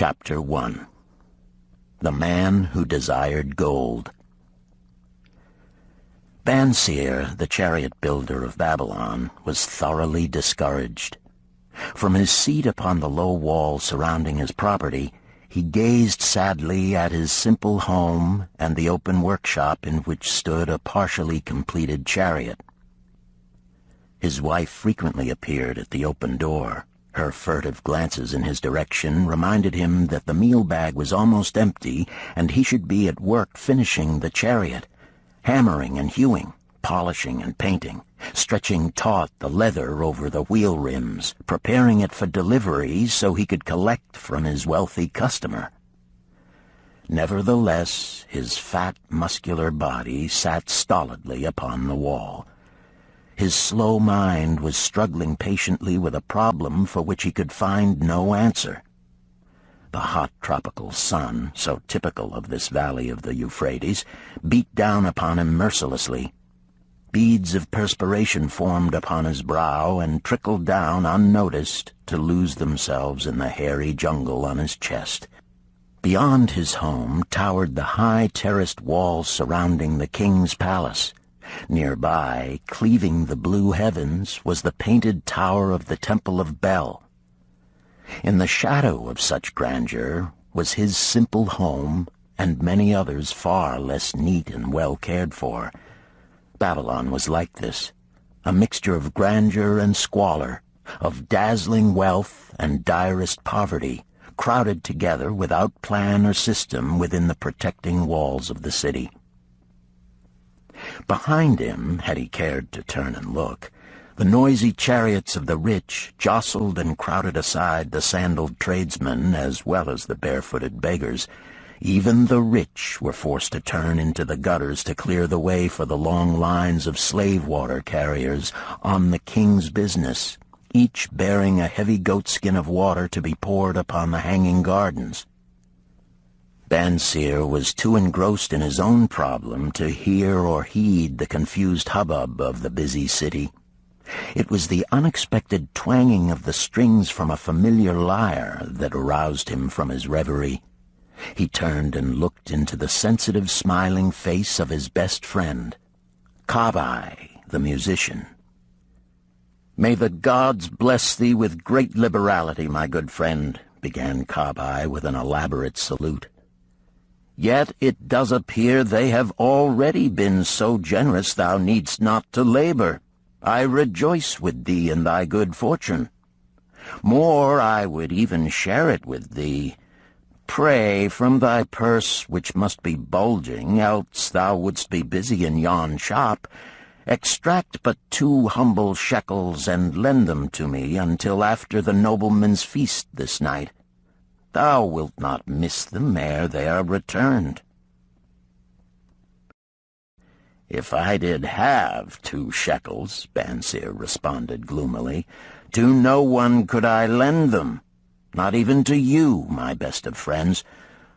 Chapter 1. The Man Who Desired Gold. Bansir, the chariot builder of Babylon, was thoroughly discouraged. From his seat upon the low wall surrounding his property, he gazed sadly at his simple home and the open workshop in which stood a partially completed chariot. His wife frequently appeared at the open door. Her furtive glances in his direction reminded him that the meal bag was almost empty and he should be at work finishing the chariot, hammering and hewing, polishing and painting, stretching taut the leather over the wheel rims, preparing it for delivery so he could collect from his wealthy customer. Nevertheless, his fat, muscular body sat stolidly upon the wall. His slow mind was struggling patiently with a problem for which he could find no answer. The hot tropical sun, so typical of this valley of the Euphrates, beat down upon him mercilessly. Beads of perspiration formed upon his brow and trickled down unnoticed to lose themselves in the hairy jungle on his chest. Beyond his home towered the high terraced walls surrounding the king's palace. Nearby, cleaving the blue heavens, was the painted tower of the Temple of Bel. In the shadow of such grandeur was his simple home and many others far less neat and well cared for. Babylon was like this, a mixture of grandeur and squalor, of dazzling wealth and direst poverty, crowded together without plan or system within the protecting walls of the city. Behind him, had he cared to turn and look, the noisy chariots of the rich jostled and crowded aside the sandaled tradesmen as well as the barefooted beggars. Even the rich were forced to turn into the gutters to clear the way for the long lines of slave water carriers on the king's business, each bearing a heavy goatskin of water to be poured upon the hanging gardens. Bansir was too engrossed in his own problem to hear or heed the confused hubbub of the busy city. It was the unexpected twanging of the strings from a familiar lyre that aroused him from his reverie. He turned and looked into the sensitive, smiling face of his best friend, Camel, the musician. "May the gods bless thee with great liberality, my good friend," began Camel with an elaborate salute. "Yet it does appear they have already been so generous thou needst not to labor. I rejoice with thee in thy good fortune. More, I would even share it with thee. Pray, from thy purse, which must be bulging, else thou wouldst be busy in yon shop, extract but 2 humble shekels and lend them to me until after the nobleman's feast this night. Thou wilt not miss them ere they are returned." "If I did have 2 shekels," Bansir responded gloomily, "to no one could I lend them, not even to you, my best of friends,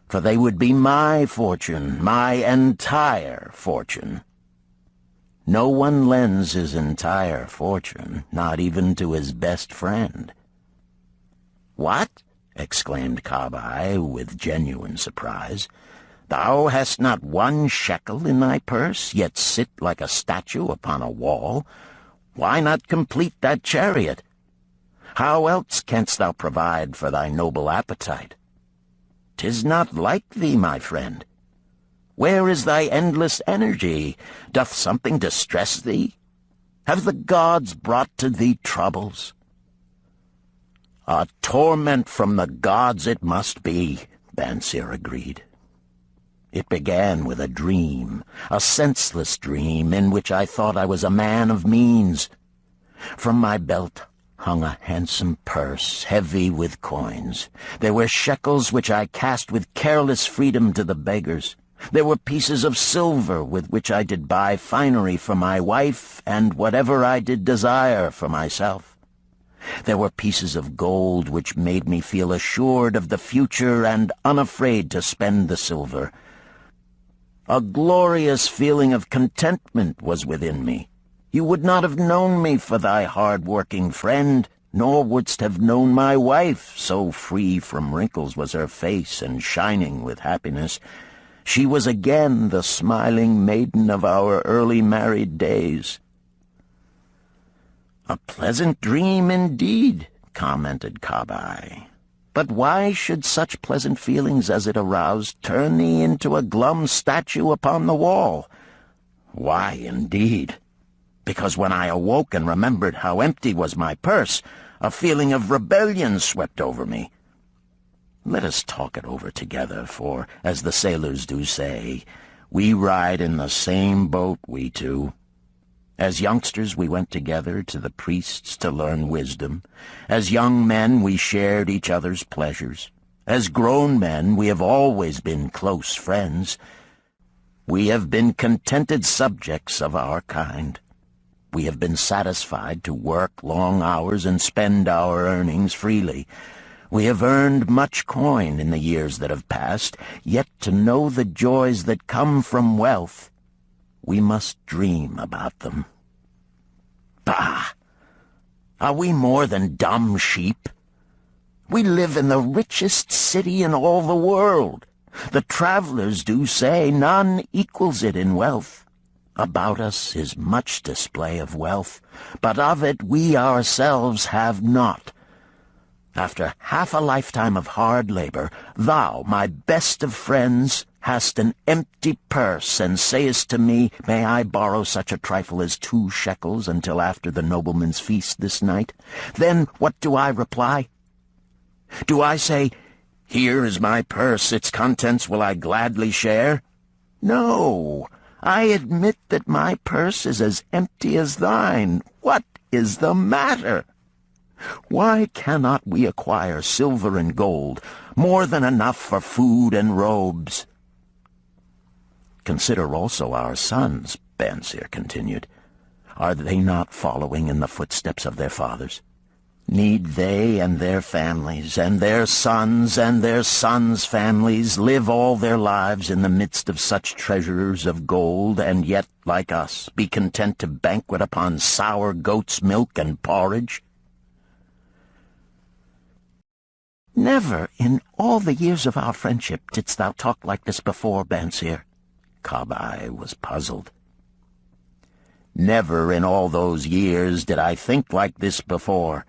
for they would be my fortune, my entire fortune." No one lends his entire fortune, not even to his best friend. "What?" exclaimed Camel with genuine surprise. "Thou hast not 1 shekel in thy purse, yet sit like a statue upon a wall? Why not complete that chariot? How else canst thou provide for thy noble appetite? 'Tis not like thee, my friend. Where is thy endless energy? Doth something distress thee? Have the gods brought to thee troubles?" "A torment from the gods it must be," Bansir agreed. "It began with a dream, a senseless dream in which I thought I was a man of means. From my belt hung a handsome purse, heavy with coins. There were shekels which I cast with careless freedom to the beggars. There were pieces of silver with which I did buy finery for my wife and whatever I did desire for myself. There were pieces of gold which made me feel assured of the future and unafraid to spend the silver. A glorious feeling of contentment was within me. You would not have known me for thy hard-working friend, nor wouldst have known my wife, so free from wrinkles was her face and shining with happiness. She was again the smiling maiden of our early married days." "A pleasant dream indeed," commented Kabai. "But why should such pleasant feelings as it aroused turn thee into a glum statue upon the wall?" "Why, indeed? Because when I awoke and remembered how empty was my purse, a feeling of rebellion swept over me. Let us talk it over together, for, as the sailors do say, we ride in the same boat, we two. As youngsters we went together to the priests to learn wisdom. As young men we shared each other's pleasures. As grown men we have always been close friends. We have been contented subjects of our kind. We have been satisfied to work long hours and spend our earnings freely. We have earned much coin in the years that have passed, yet to know the joys that come from wealth, we must dream about them. Bah! Are we more than dumb sheep? We live in the richest city in all the world. The travelers do say none equals it in wealth. About us is much display of wealth, but of it we ourselves have not. After half a lifetime of hard labor, thou, my best of friends, hast an empty purse, and sayest to me, "May I borrow such a trifle as 2 shekels until after the nobleman's feast this night?" Then what do I reply? Do I say, "Here is my purse, its contents will I gladly share"? No, I admit that my purse is as empty as thine. What is the matter? Why cannot we acquire silver and gold, more than enough for food and robes? Consider also our sons, Bansir continued. Are they not following in the footsteps of their fathers? Need they and their families, and their sons' families, live all their lives in the midst of such treasures of gold, and yet, like us, be content to banquet upon sour goat's milk and porridge? Never in all the years of our friendship didst thou talk like this before, Bansir. Kabai was puzzled. Never in all those years did I think like this before.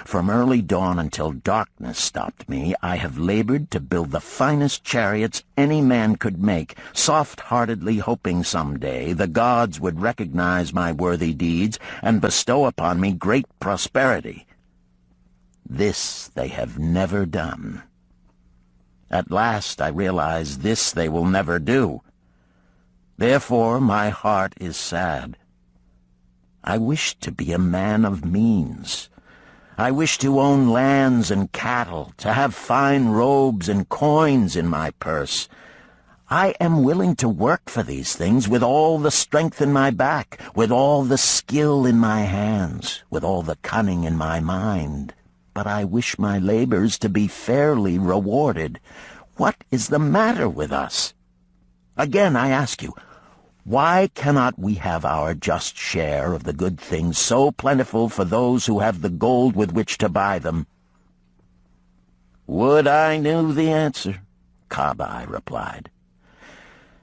From early dawn until darkness stopped me, I have labored to build the finest chariots any man could make, soft-heartedly hoping some day the gods would recognize my worthy deeds and bestow upon me great prosperity. This they have never done. At last I realize this they will never do. Therefore my heart is sad. I wish to be a man of means. I wish to own lands and cattle, to have fine robes and coins in my purse. I am willing to work for these things with all the strength in my back, with all the skill in my hands, with all the cunning in my mind. But I wish my labors to be fairly rewarded. What is the matter with us? Again, I ask you, why cannot we have our just share of the good things so plentiful for those who have the gold with which to buy them? Would I knew the answer, Kabai replied.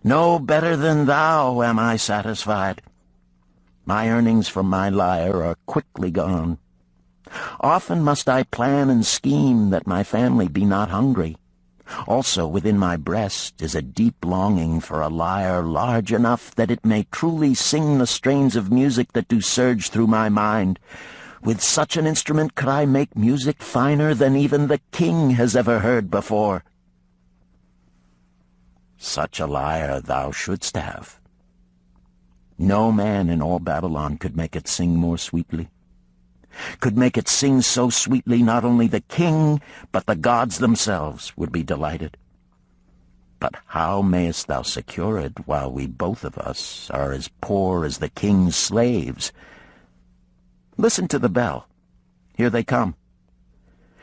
No better than thou am I satisfied. My earnings from my lyre are quickly gone. Often must I plan and scheme that my family be not hungry. Also within my breast is a deep longing for a lyre large enough that it may truly sing the strains of music that do surge through my mind. With such an instrument could I make music finer than even the king has ever heard before. Such a lyre thou shouldst have. No man in all Babylon could make it sing more sweetly. Could make it sing so sweetly not only the king, but the gods themselves would be delighted. But how mayest thou secure it while we both of us are as poor as the king's slaves? Listen to the bell. Here they come.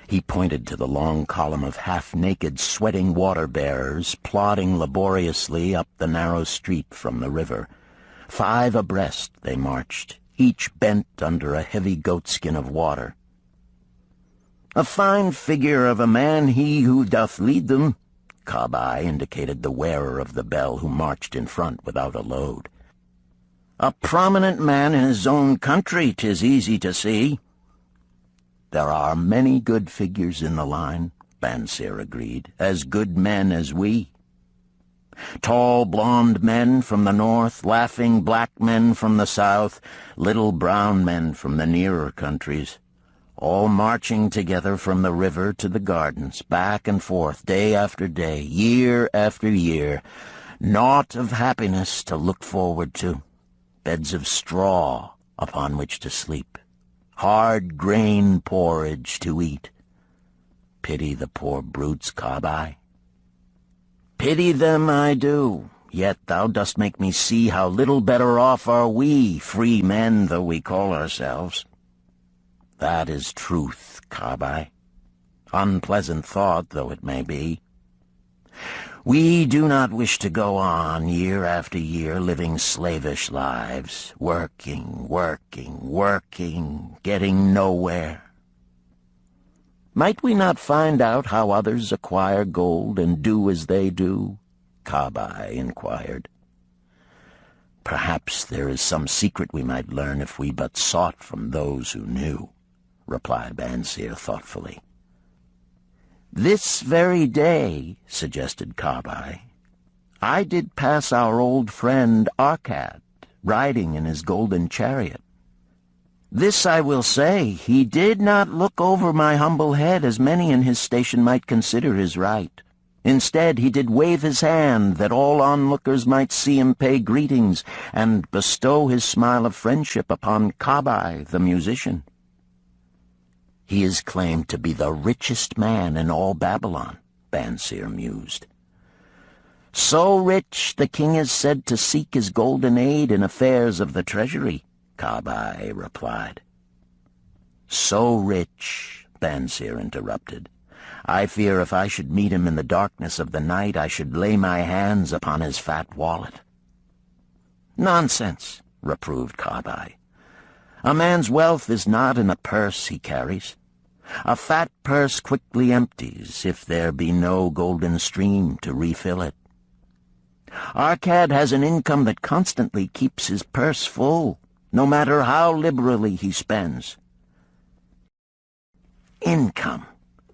He pointed to the long column of half-naked, sweating water-bearers plodding laboriously up the narrow street from the river. 5 abreast they marched, each bent under a heavy goatskin of water, A fine figure of a man he who doth lead them. Kabai indicated the wearer of the bell who marched in front without a load. A prominent man in his own country, 'tis easy to see. There are many good figures in the line, Bansir agreed, as good men as we. Tall blond men from the north, laughing black men from the south, little brown men from the nearer countries, all marching together from the river to the gardens, back and forth, day after day, year after year, naught of happiness to look forward to, beds of straw upon which to sleep, hard grain porridge to eat. Pity the poor brutes, Kabai. Pity them I do, yet thou dost make me see how little better off are we, free men though we call ourselves. That is truth, Kabai, unpleasant thought though it may be. We do not wish to go on year after year living slavish lives, working, getting nowhere. Might we not find out how others acquire gold and do as they do? Kabai inquired. Perhaps there is some secret we might learn if we but sought from those who knew, replied Bansir thoughtfully. This very day, suggested Kabai, I did pass our old friend Arkad, riding in his golden chariot. This I will say, he did not look over my humble head as many in his station might consider his right. Instead, he did wave his hand that all onlookers might see him pay greetings and bestow his smile of friendship upon Kabai, the musician. He is claimed to be the richest man in all Babylon, Bansir mused. So rich, the king is said to seek his golden aid in affairs of the treasury, Kabai replied. So rich, Bansir interrupted, I fear if I should meet him in the darkness of the night, I should lay my hands upon his fat wallet. Nonsense, reproved Kabai. A man's wealth is not in the purse he carries. A fat purse quickly empties if there be no golden stream to refill it. Arkad has an income that constantly keeps his purse full, no matter how liberally he spends. Income,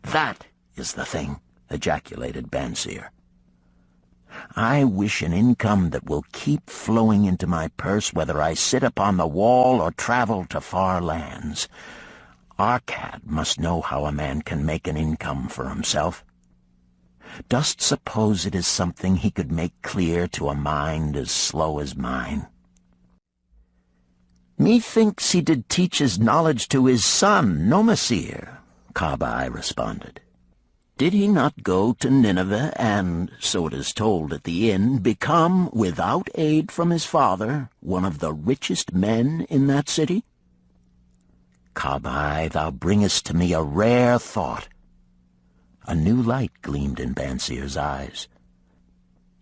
that is the thing, ejaculated Bansir. I wish an income that will keep flowing into my purse whether I sit upon the wall or travel to far lands. Arkad must know how a man can make an income for himself. Dost suppose it is something he could make clear to a mind as slow as mine? Methinks he did teach his knowledge to his son, Nomasir, Kabai responded. Did he not go to Nineveh and, so it is told at the inn, become, without aid from his father, one of the richest men in that city? Kabai, thou bringest to me a rare thought. A new light gleamed in Bansir's eyes.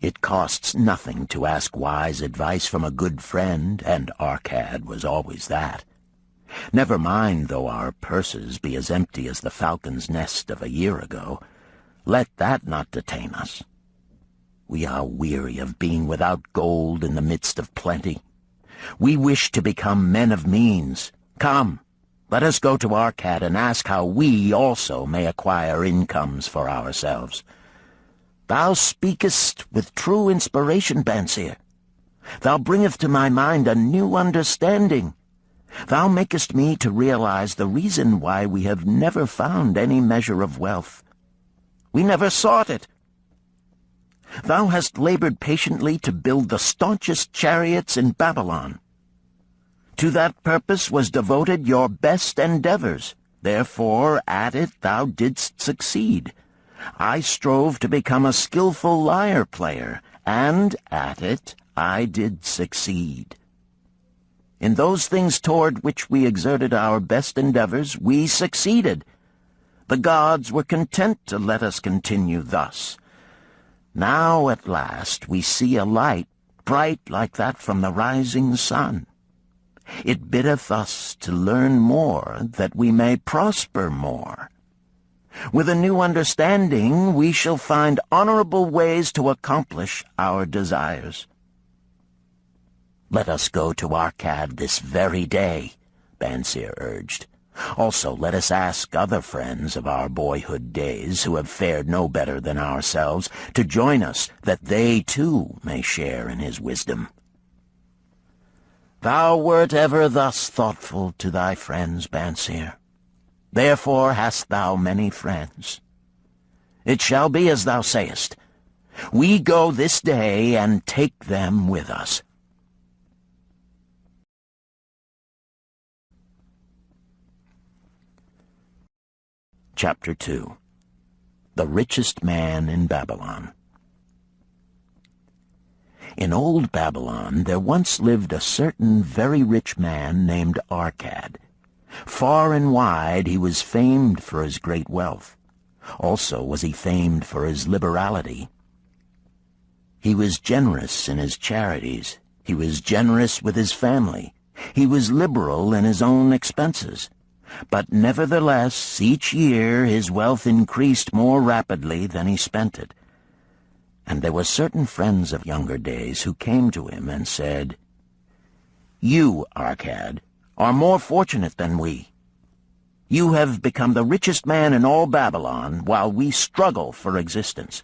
It costs nothing to ask wise advice from a good friend, and Arkad was always that. Never mind though our purses be as empty as the falcon's nest of a year ago. Let that not detain us. We are weary of being without gold in the midst of plenty. We wish to become men of means. Come, let us go to Arkad and ask how we also may acquire incomes for ourselves. Thou speakest with true inspiration, Bansir. Thou bringest to my mind a new understanding. Thou makest me to realize the reason why we have never found any measure of wealth. We never sought it. Thou hast labored patiently to build the staunchest chariots in Babylon. To that purpose was devoted your best endeavors. Therefore, at it thou didst succeed. I strove to become a skillful lyre player, and at it I did succeed. In those things toward which we exerted our best endeavors, we succeeded. The gods were content to let us continue thus. Now at last we see a light, bright like that from the rising sun. It biddeth us to learn more, that we may prosper more. With a new understanding, we shall find honorable ways to accomplish our desires. "Let us go to Arcad this very day," Bansir urged. "Also let us ask other friends of our boyhood days who have fared no better than ourselves to join us, that they too may share in his wisdom." "Thou wert ever thus thoughtful to thy friends, Bansir. Therefore hast thou many friends. It shall be as thou sayest. We go this day and take them with us." Chapter 2. The Richest Man in Babylon. In old Babylon there once lived a certain very rich man named Arcad. Far and wide he was famed for his great wealth. Also was he famed for his liberality. He was generous in his charities. He was generous with his family. He was liberal in his own expenses. But nevertheless, each year his wealth increased more rapidly than he spent it. And there were certain friends of younger days who came to him and said, "You, Arcad, are more fortunate than we. You have become the richest man in all Babylon, while we struggle for existence.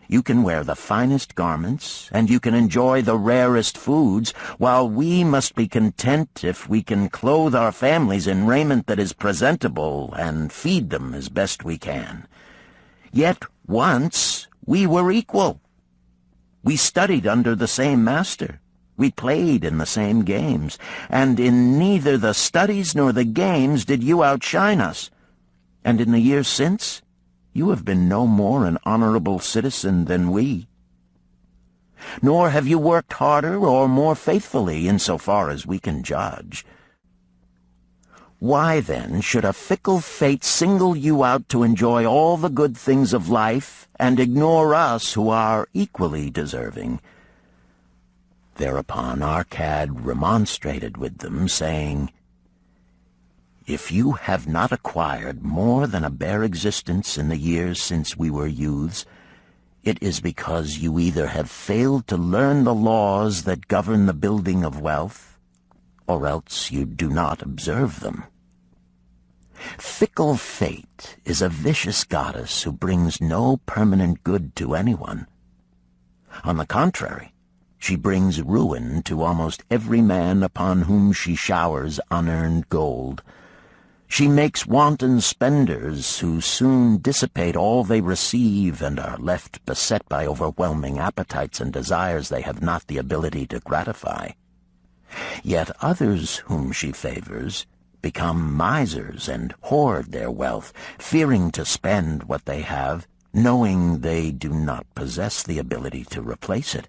You can wear the finest garments, and you can enjoy the rarest foods, while we must be content if we can clothe our families in raiment that is presentable and feed them as best we can. Yet once we were equal. We studied under the same master. We played in the same games, and in neither the studies nor the games did you outshine us. And in the years since, you have been no more an honorable citizen than we. Nor have you worked harder or more faithfully in so far as we can judge. Why, then, should a fickle fate single you out to enjoy all the good things of life and ignore us who are equally deserving?" Thereupon Arcad remonstrated with them, saying, "If you have not acquired more than a bare existence in the years since we were youths, it is because you either have failed to learn the laws that govern the building of wealth, or else you do not observe them. Fickle fate is a vicious goddess who brings no permanent good to anyone. On the contrary, she brings ruin to almost every man upon whom she showers unearned gold. She makes wanton spenders who soon dissipate all they receive and are left beset by overwhelming appetites and desires they have not the ability to gratify. Yet others whom she favors become misers and hoard their wealth, fearing to spend what they have, knowing they do not possess the ability to replace it.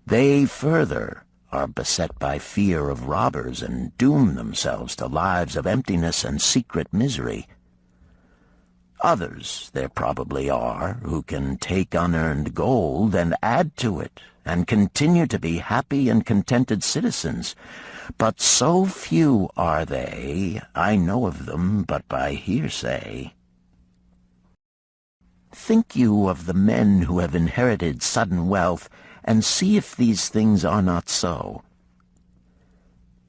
They further are beset by fear of robbers and doom themselves to lives of emptiness and secret misery. Others there probably are who can take unearned gold and add to it and continue to be happy and contented citizens, but so few are they, I know of them but by hearsay. Think you of the men who have inherited sudden wealth, and see if these things are not so."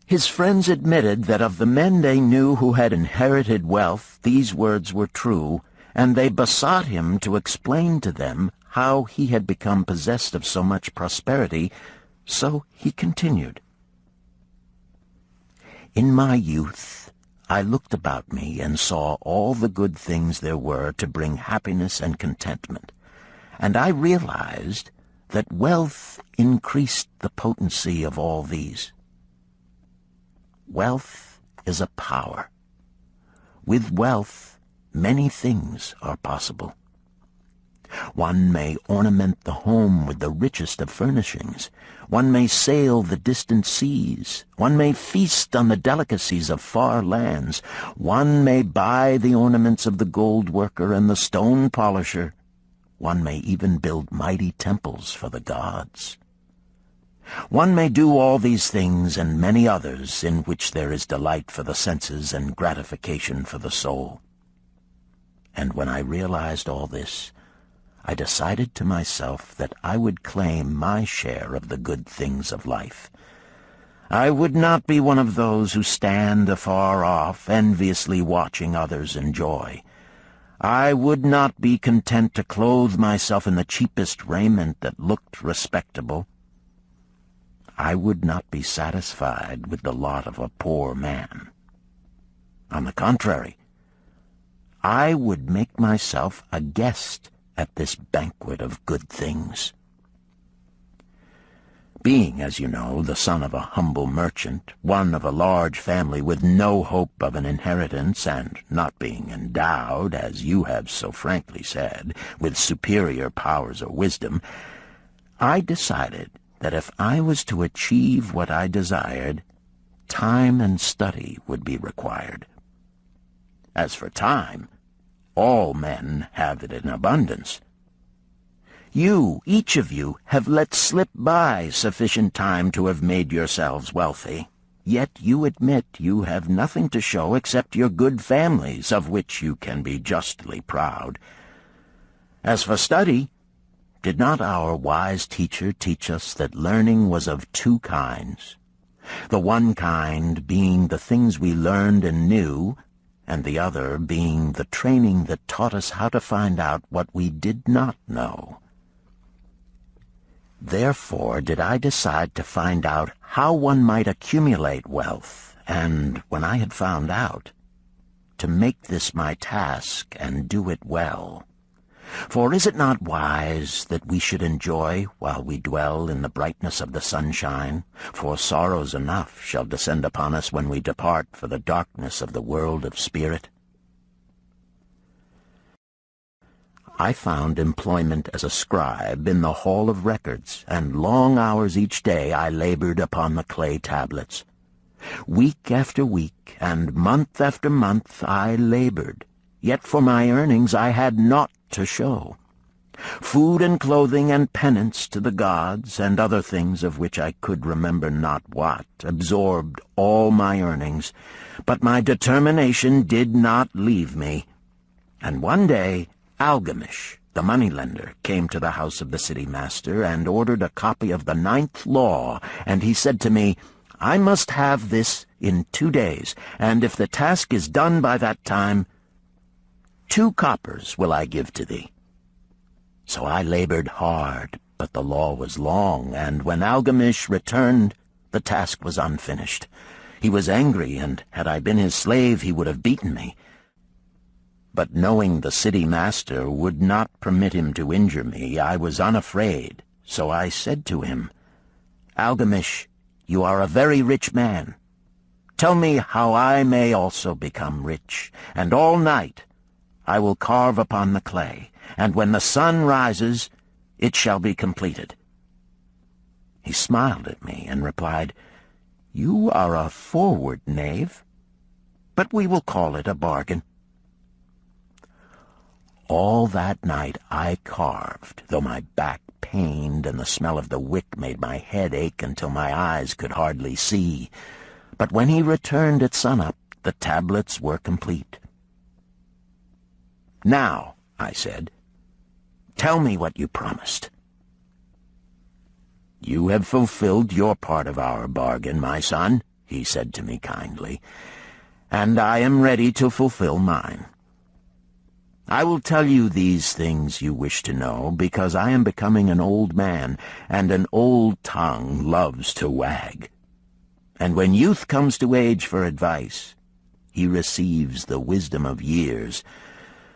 His friends admitted that of the men they knew who had inherited wealth, these words were true, and they besought him to explain to them how he had become possessed of so much prosperity, so he continued. "In my youth, I looked about me and saw all the good things there were to bring happiness and contentment, and I realized that wealth increased the potency of all these. Wealth is a power. With wealth, many things are possible. One may ornament the home with the richest of furnishings. One may sail the distant seas. One may feast on the delicacies of far lands. One may buy the ornaments of the gold worker and the stone polisher. One may even build mighty temples for the gods. One may do all these things and many others in which there is delight for the senses and gratification for the soul. And when I realized all this, I decided to myself that I would claim my share of the good things of life. I would not be one of those who stand afar off, enviously watching others enjoy. I would not be content to clothe myself in the cheapest raiment that looked respectable. I would not be satisfied with the lot of a poor man. On the contrary, I would make myself a guest at this banquet of good things. Being, as you know, the son of a humble merchant, one of a large family with no hope of an inheritance, and not being endowed, as you have so frankly said, with superior powers or wisdom, I decided that if I was to achieve what I desired, time and study would be required. As for time, all men have it in abundance. You, each of you, have let slip by sufficient time to have made yourselves wealthy. Yet you admit you have nothing to show except your good families, of which you can be justly proud. As for study, did not our wise teacher teach us that learning was of two kinds? The one kind being the things we learned and knew, and the other being the training that taught us how to find out what we did not know. Therefore did I decide to find out how one might accumulate wealth, and, when I had found out, to make this my task and do it well. For is it not wise that we should enjoy while we dwell in the brightness of the sunshine? For sorrows enough shall descend upon us when we depart for the darkness of the world of spirit. I found employment as a scribe in the hall of records, and long hours each day I labored upon the clay tablets. Week after week, and month after month I labored, yet for my earnings I had naught to show. Food and clothing and penance to the gods, and other things of which I could remember not what, absorbed all my earnings, but my determination did not leave me. And one day Algamish, the moneylender, came to the house of the city master and ordered a copy of the 9th law, and he said to me, "I must have this in 2 days, and if the task is done by that time, 2 coppers will I give to thee." So I labored hard, but the law was long, and when Algamish returned, the task was unfinished. He was angry, and had I been his slave, he would have beaten me. But knowing the city master would not permit him to injure me, I was unafraid, so I said to him, "Algamish, you are a very rich man. Tell me how I may also become rich, and all night I will carve upon the clay, and when the sun rises, it shall be completed." He smiled at me and replied, "You are a forward knave, but we will call it a bargain." All that night I carved, though my back pained and the smell of the wick made my head ache until my eyes could hardly see. But when he returned at sunup, the tablets were complete. "Now," I said, "tell me what you promised." "You have fulfilled your part of our bargain, my son," he said to me kindly, "and I am ready to fulfill mine. I will tell you these things you wish to know, because I am becoming an old man, and an old tongue loves to wag. And when youth comes to age for advice, he receives the wisdom of years.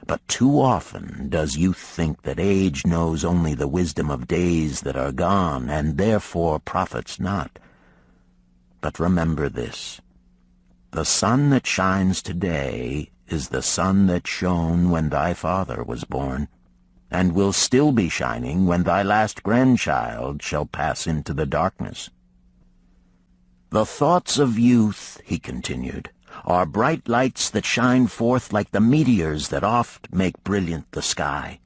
But too often does youth think that age knows only the wisdom of days that are gone, and therefore profits not. But remember this: the sun that shines today is the sun that shone when thy father was born, and will still be shining when thy last grandchild shall pass into the darkness. The thoughts of youth," he continued, "are bright lights that shine forth like the meteors that oft make brilliant the sky.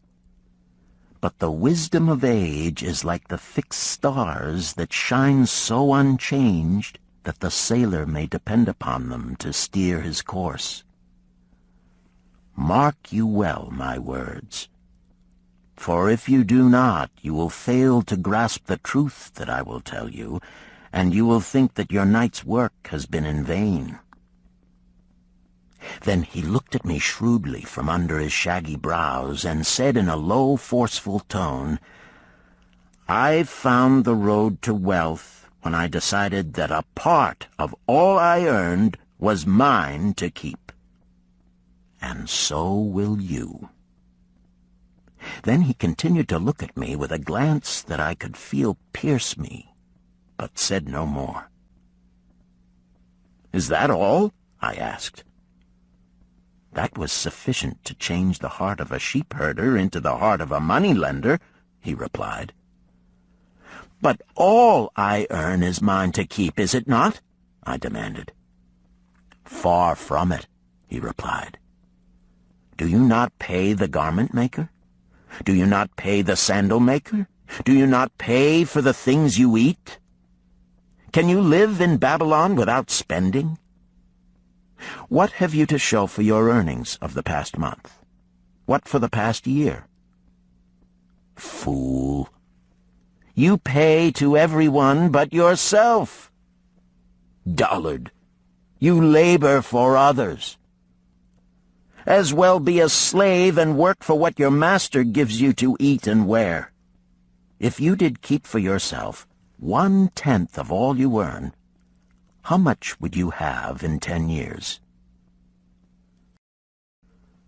But the wisdom of age is like the fixed stars that shine so unchanged that the sailor may depend upon them to steer his course. Mark you well my words. For if you do not, you will fail to grasp the truth that I will tell you, and you will think that your night's work has been in vain." Then he looked at me shrewdly from under his shaggy brows and said in a low, forceful tone, "I found the road to wealth when I decided that a part of all I earned was mine to keep. And so will you." Then he continued to look at me with a glance that I could feel pierce me, but said no more. "Is that all?" I asked. "That was sufficient to change the heart of a sheep-herder into the heart of a money-lender," he replied. "But all I earn is mine to keep, is it not?" I demanded. "Far from it," he replied. "Do you not pay the garment-maker? Do you not pay the sandal-maker? Do you not pay for the things you eat? Can you live in Babylon without spending? What have you to show for your earnings of the past month? What for the past year? Fool! You pay to everyone but yourself. Dullard! You labor for others. As well be a slave and work for what your master gives you to eat and wear. If you did keep for yourself 1/10 of all you earn, how much would you have in 10 years?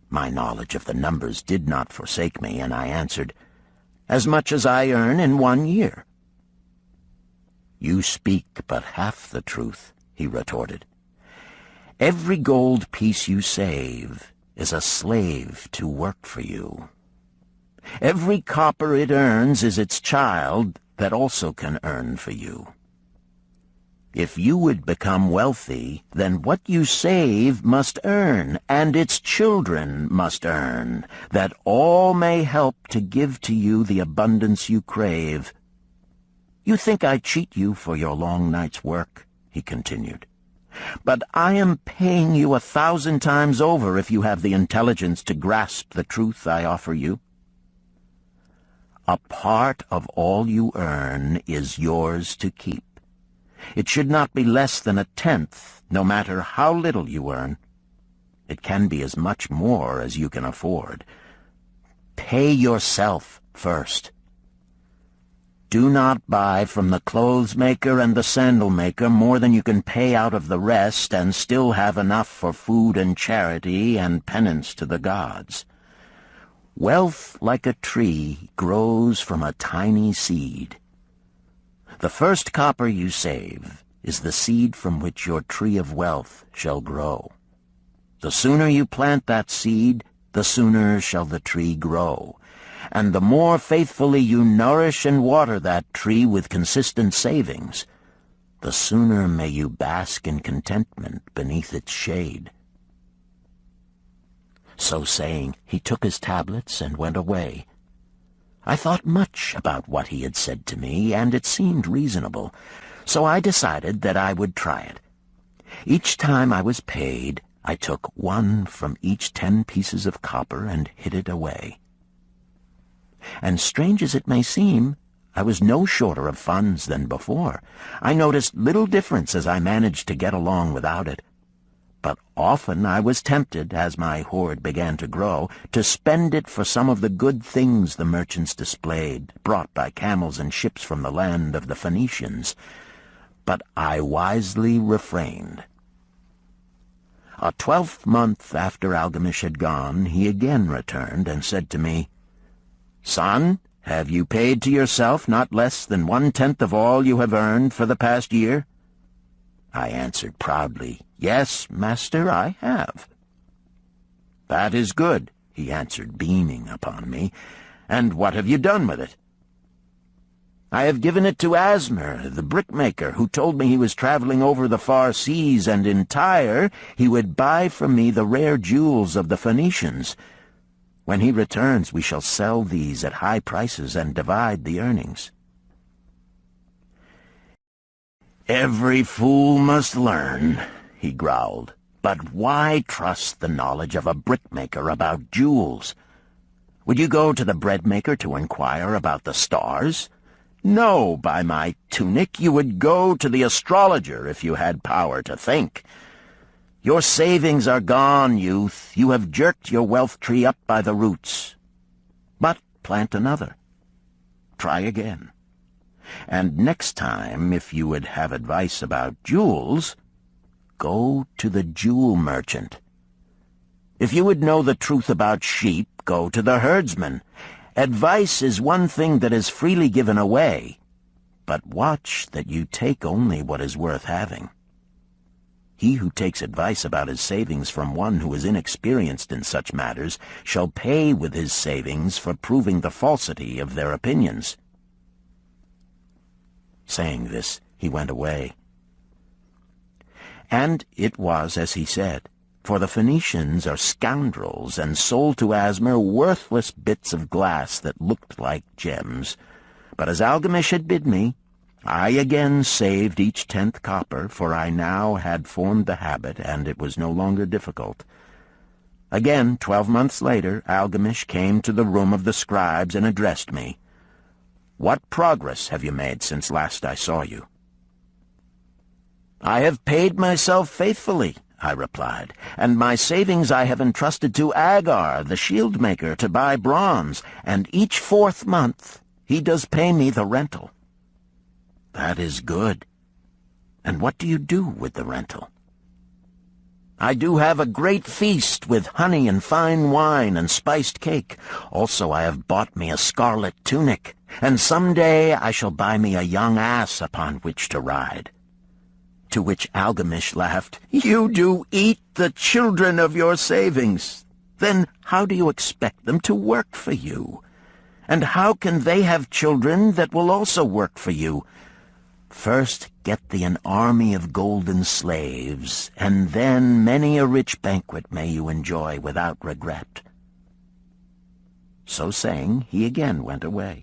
My knowledge of the numbers did not forsake me, and I answered, "As much as I earn in 1 year." "You speak but half the truth," he retorted. "Every gold piece you save is a slave to work for you. Every copper it earns is its child that also can earn for you. If you would become wealthy, then what you save must earn, and its children must earn, that all may help to give to you the abundance you crave. You think I cheat you for your long night's work," he continued. "But I am paying you 1,000 times over if you have the intelligence to grasp the truth I offer you. A part of all you earn is yours to keep. It should not be less than 1/10, no matter how little you earn. It can be as much more as you can afford. Pay yourself first. Do not buy from the clothes-maker and the sandal-maker more than you can pay out of the rest and still have enough for food and charity and penance to the gods. Wealth, like a tree, grows from a tiny seed. The first copper you save is the seed from which your tree of wealth shall grow. The sooner you plant that seed, the sooner shall the tree grow. And the more faithfully you nourish and water that tree with consistent savings, the sooner may you bask in contentment beneath its shade." So saying, he took his tablets and went away. I thought much about what he had said to me, and it seemed reasonable, so I decided that I would try it. Each time I was paid, I took 1 from each 10 pieces of copper and hid it away. And strange as it may seem, I was no shorter of funds than before. I noticed little difference as I managed to get along without it. But often I was tempted, as my hoard began to grow, to spend it for some of the good things the merchants displayed, brought by camels and ships from the land of the Phoenicians. But I wisely refrained. A 12th month after Algamish had gone, he again returned and said to me, "Son, have you paid to yourself not less than 1/10 of all you have earned for the past year?" I answered proudly, "Yes, master, I have." "That is good," he answered, beaming upon me. "And what have you done with it?" "I have given it to Asmer, the brickmaker, who told me he was traveling over the far seas, and in Tyre he would buy from me the rare jewels of the Phoenicians. When he returns, we shall sell these at high prices and divide the earnings." "Every fool must learn," he growled, But why trust the knowledge of a brickmaker about jewels? Would you go to the breadmaker to inquire about the stars? No, by my tunic, you would go to the astrologer if you had power to think. Your savings are gone, youth. You have jerked your wealth tree up by the roots. But plant another. Try again. And next time, if you would have advice about jewels, go to the jewel merchant. If you would know the truth about sheep, go to the herdsman. Advice is one thing that is freely given away, but watch that you take only what is worth having. He who takes advice about his savings from one who is inexperienced in such matters shall pay with his savings for proving the falsity of their opinions. Saying this, he went away. And it was as he said, for the Phoenicians are scoundrels and sold to Asmer worthless bits of glass that looked like gems. But as Algamish had bid me, I again saved each 10th copper, for I now had formed the habit, and it was no longer difficult. Again, 12 months later, Algamish came to the room of the scribes and addressed me. "What progress have you made since last I saw you?" "I have paid myself faithfully," I replied, "and my savings I have entrusted to Agar, the shield-maker, to buy bronze, and each 4th month he does pay me the rental." "That is good. And what do you do with the rental?" "I do have a great feast with honey and fine wine and spiced cake. Also I have bought me a scarlet tunic, and some day I shall buy me a young ass upon which to ride." To which Algamish laughed, "You do eat the children of your savings. Then how do you expect them to work for you? And how can they have children that will also work for you? First get thee an army of golden slaves, and then many a rich banquet may you enjoy without regret." So saying, he again went away.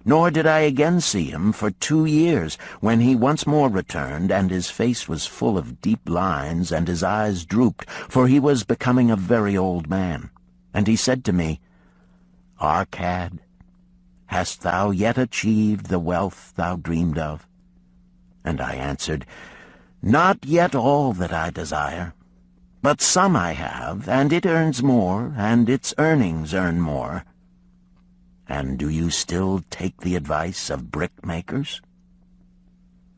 Nor did I again see him for 2 years, when he once more returned, and his face was full of deep lines, and his eyes drooped, for he was becoming a very old man. And he said to me, "Arcad, hast thou yet achieved the wealth thou dreamed of?" And I answered, "Not yet all that I desire, but some I have, and it earns more, and its earnings earn more." "And do you still take the advice of brickmakers?"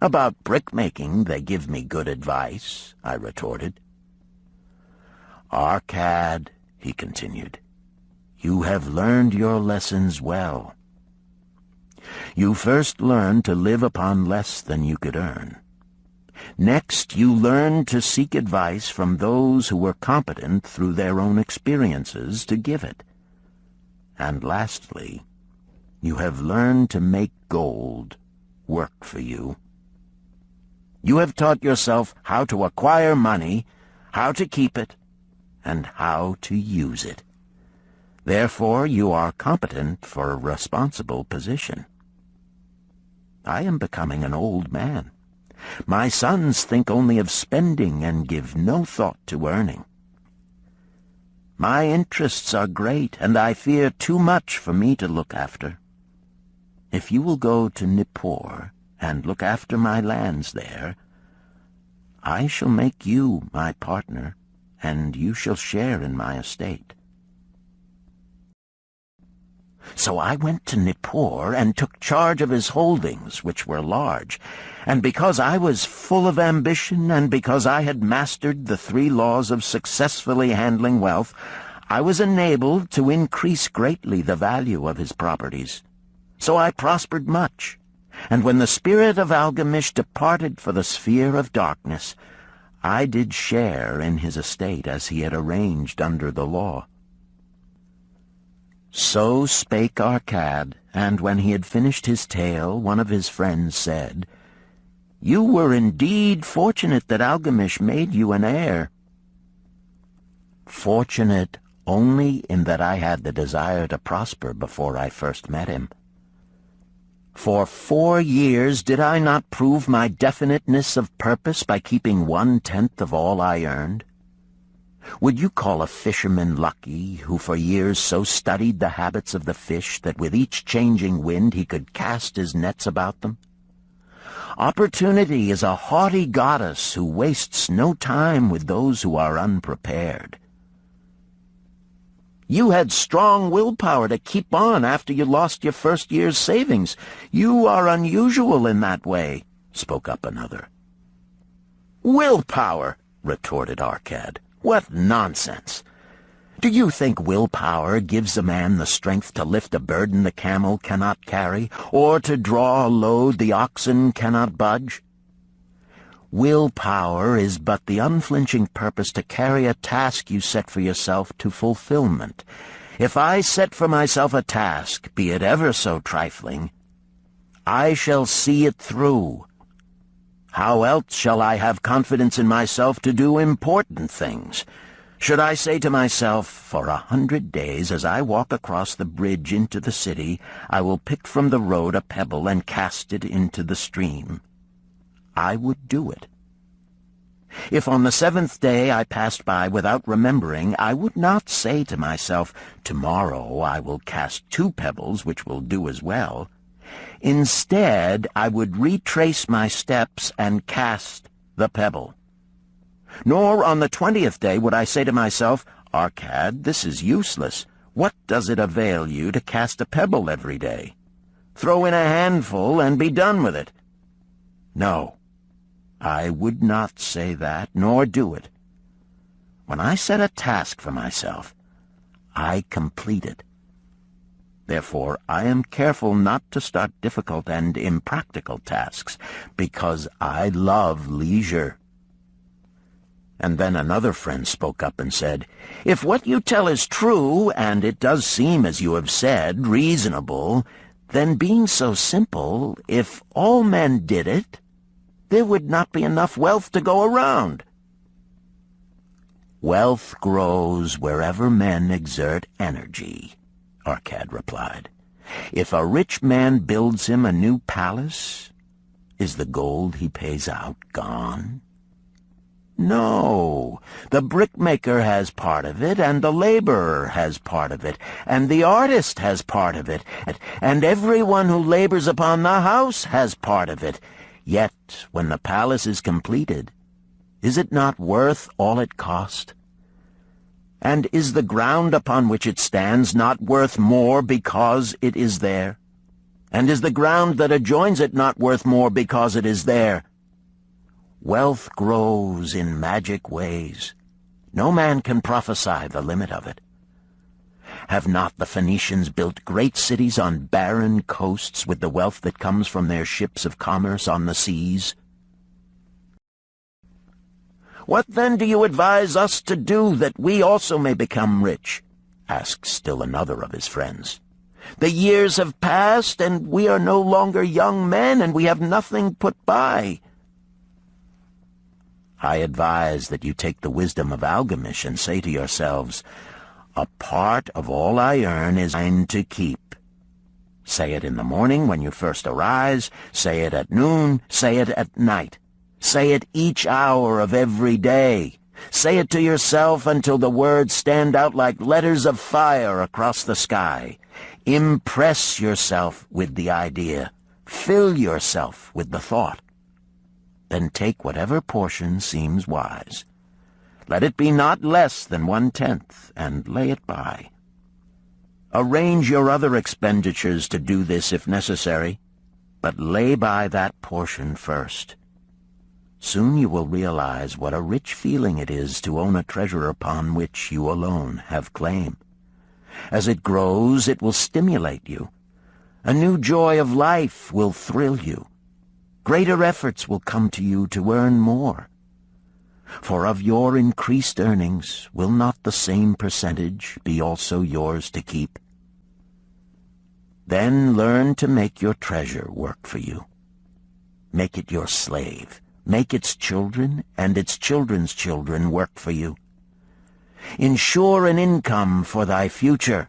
"About brickmaking they give me good advice," I retorted. "Arcad," he continued, "you have learned your lessons well. You first learned to live upon less than you could earn. Next, you learned to seek advice from those who were competent through their own experiences to give it. And lastly, you have learned to make gold work for you. You have taught yourself how to acquire money, how to keep it, and how to use it. Therefore, you are competent for a responsible position. I am becoming an old man. My sons think only of spending and give no thought to earning. My interests are great, and I fear too much for me to look after. If you will go to Nippur and look after my lands there, I shall make you my partner, and you shall share in my estate." So I went to Nippur and took charge of his holdings, which were large, and because I was full of ambition, and because I had mastered the 3 laws of successfully handling wealth, I was enabled to increase greatly the value of his properties. So I prospered much, and when the spirit of Algamish departed for the sphere of darkness, I did share in his estate as he had arranged under the law. So spake Arcad, and when he had finished his tale, one of his friends said, "You were indeed fortunate that Algamish made you an heir." "Fortunate only in that I had the desire to prosper before I first met him." For 4 years did I not prove my definiteness of purpose by keeping 1/10 of all I earned? Would you call a fisherman lucky who for years so studied the habits of the fish that with each changing wind he could cast his nets about them? Opportunity is a haughty goddess who wastes no time with those who are unprepared. You had strong willpower to keep on after you lost your first year's savings. You are unusual in that way, spoke up another. Willpower, retorted Arcad. What nonsense! Do you think willpower gives a man the strength to lift a burden the camel cannot carry, or to draw a load the oxen cannot budge? Willpower is but the unflinching purpose to carry a task you set for yourself to fulfillment. If I set for myself a task, be it ever so trifling, I shall see it through. How else shall I have confidence in myself to do important things? Should I say to myself, for 100 days as I walk across the bridge into the city, I will pick from the road a pebble and cast it into the stream? I would do it. If on the 7th day I passed by without remembering, I would not say to myself, tomorrow I will cast 2 pebbles, which will do as well. Instead, I would retrace my steps and cast the pebble. Nor on the 20th day would I say to myself, Arcad, this is useless. What does it avail you to cast a pebble every day? Throw in a handful and be done with it. No, I would not say that, nor do it. When I set a task for myself, I complete it. Therefore, I am careful not to start difficult and impractical tasks, because I love leisure. And then another friend spoke up and said, If what you tell is true, and it does seem, as you have said, reasonable, then being so simple, if all men did it, there would not be enough wealth to go around. Wealth grows wherever men exert energy, Arcad replied. If a rich man builds him a new palace, is the gold he pays out gone? No, the brickmaker has part of it, and the laborer has part of it, and the artist has part of it, and everyone who labors upon the house has part of it. Yet, when the palace is completed, is it not worth all it cost? And is the ground upon which it stands not worth more because it is there? And is the ground that adjoins it not worth more because it is there? Wealth grows in magic ways. No man can prophesy the limit of it. Have not the Phoenicians built great cities on barren coasts with the wealth that comes from their ships of commerce on the seas? What then do you advise us to do that we also may become rich? Asked still another of his friends. The years have passed, and we are no longer young men, and we have nothing put by. I advise that you take the wisdom of Algamish and say to yourselves, a part of all I earn is mine to keep. Say it in the morning when you first arise, say it at noon, say it at night. Say it each hour of every day. Say it to yourself until the words stand out like letters of fire across the sky. Impress yourself with the idea. Fill yourself with the thought. Then take whatever portion seems wise. Let it be not less than 1/10, and lay it by. Arrange your other expenditures to do this if necessary, but lay by that portion first. Soon you will realize what a rich feeling it is to own a treasure upon which you alone have claim. As it grows, it will stimulate you. A new joy of life will thrill you. Greater efforts will come to you to earn more. For of your increased earnings, will not the same percentage be also yours to keep? Then learn to make your treasure work for you. Make it your slave. Make its children and its children's children work for you. Ensure an income for thy future.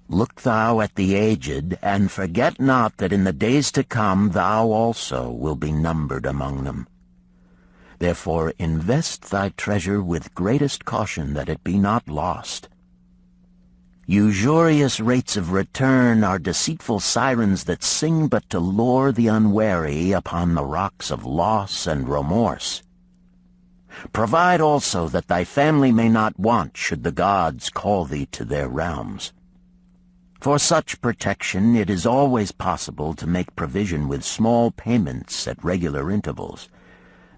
Look thou at the aged, and forget not that in the days to come thou also will be numbered among them. Therefore invest thy treasure with greatest caution, that it be not lost. Usurious rates of return are deceitful sirens that sing but to lure the unwary upon the rocks of loss and remorse. Provide also that thy family may not want should the gods call thee to their realms. For such protection it is always possible to make provision with small payments at regular intervals.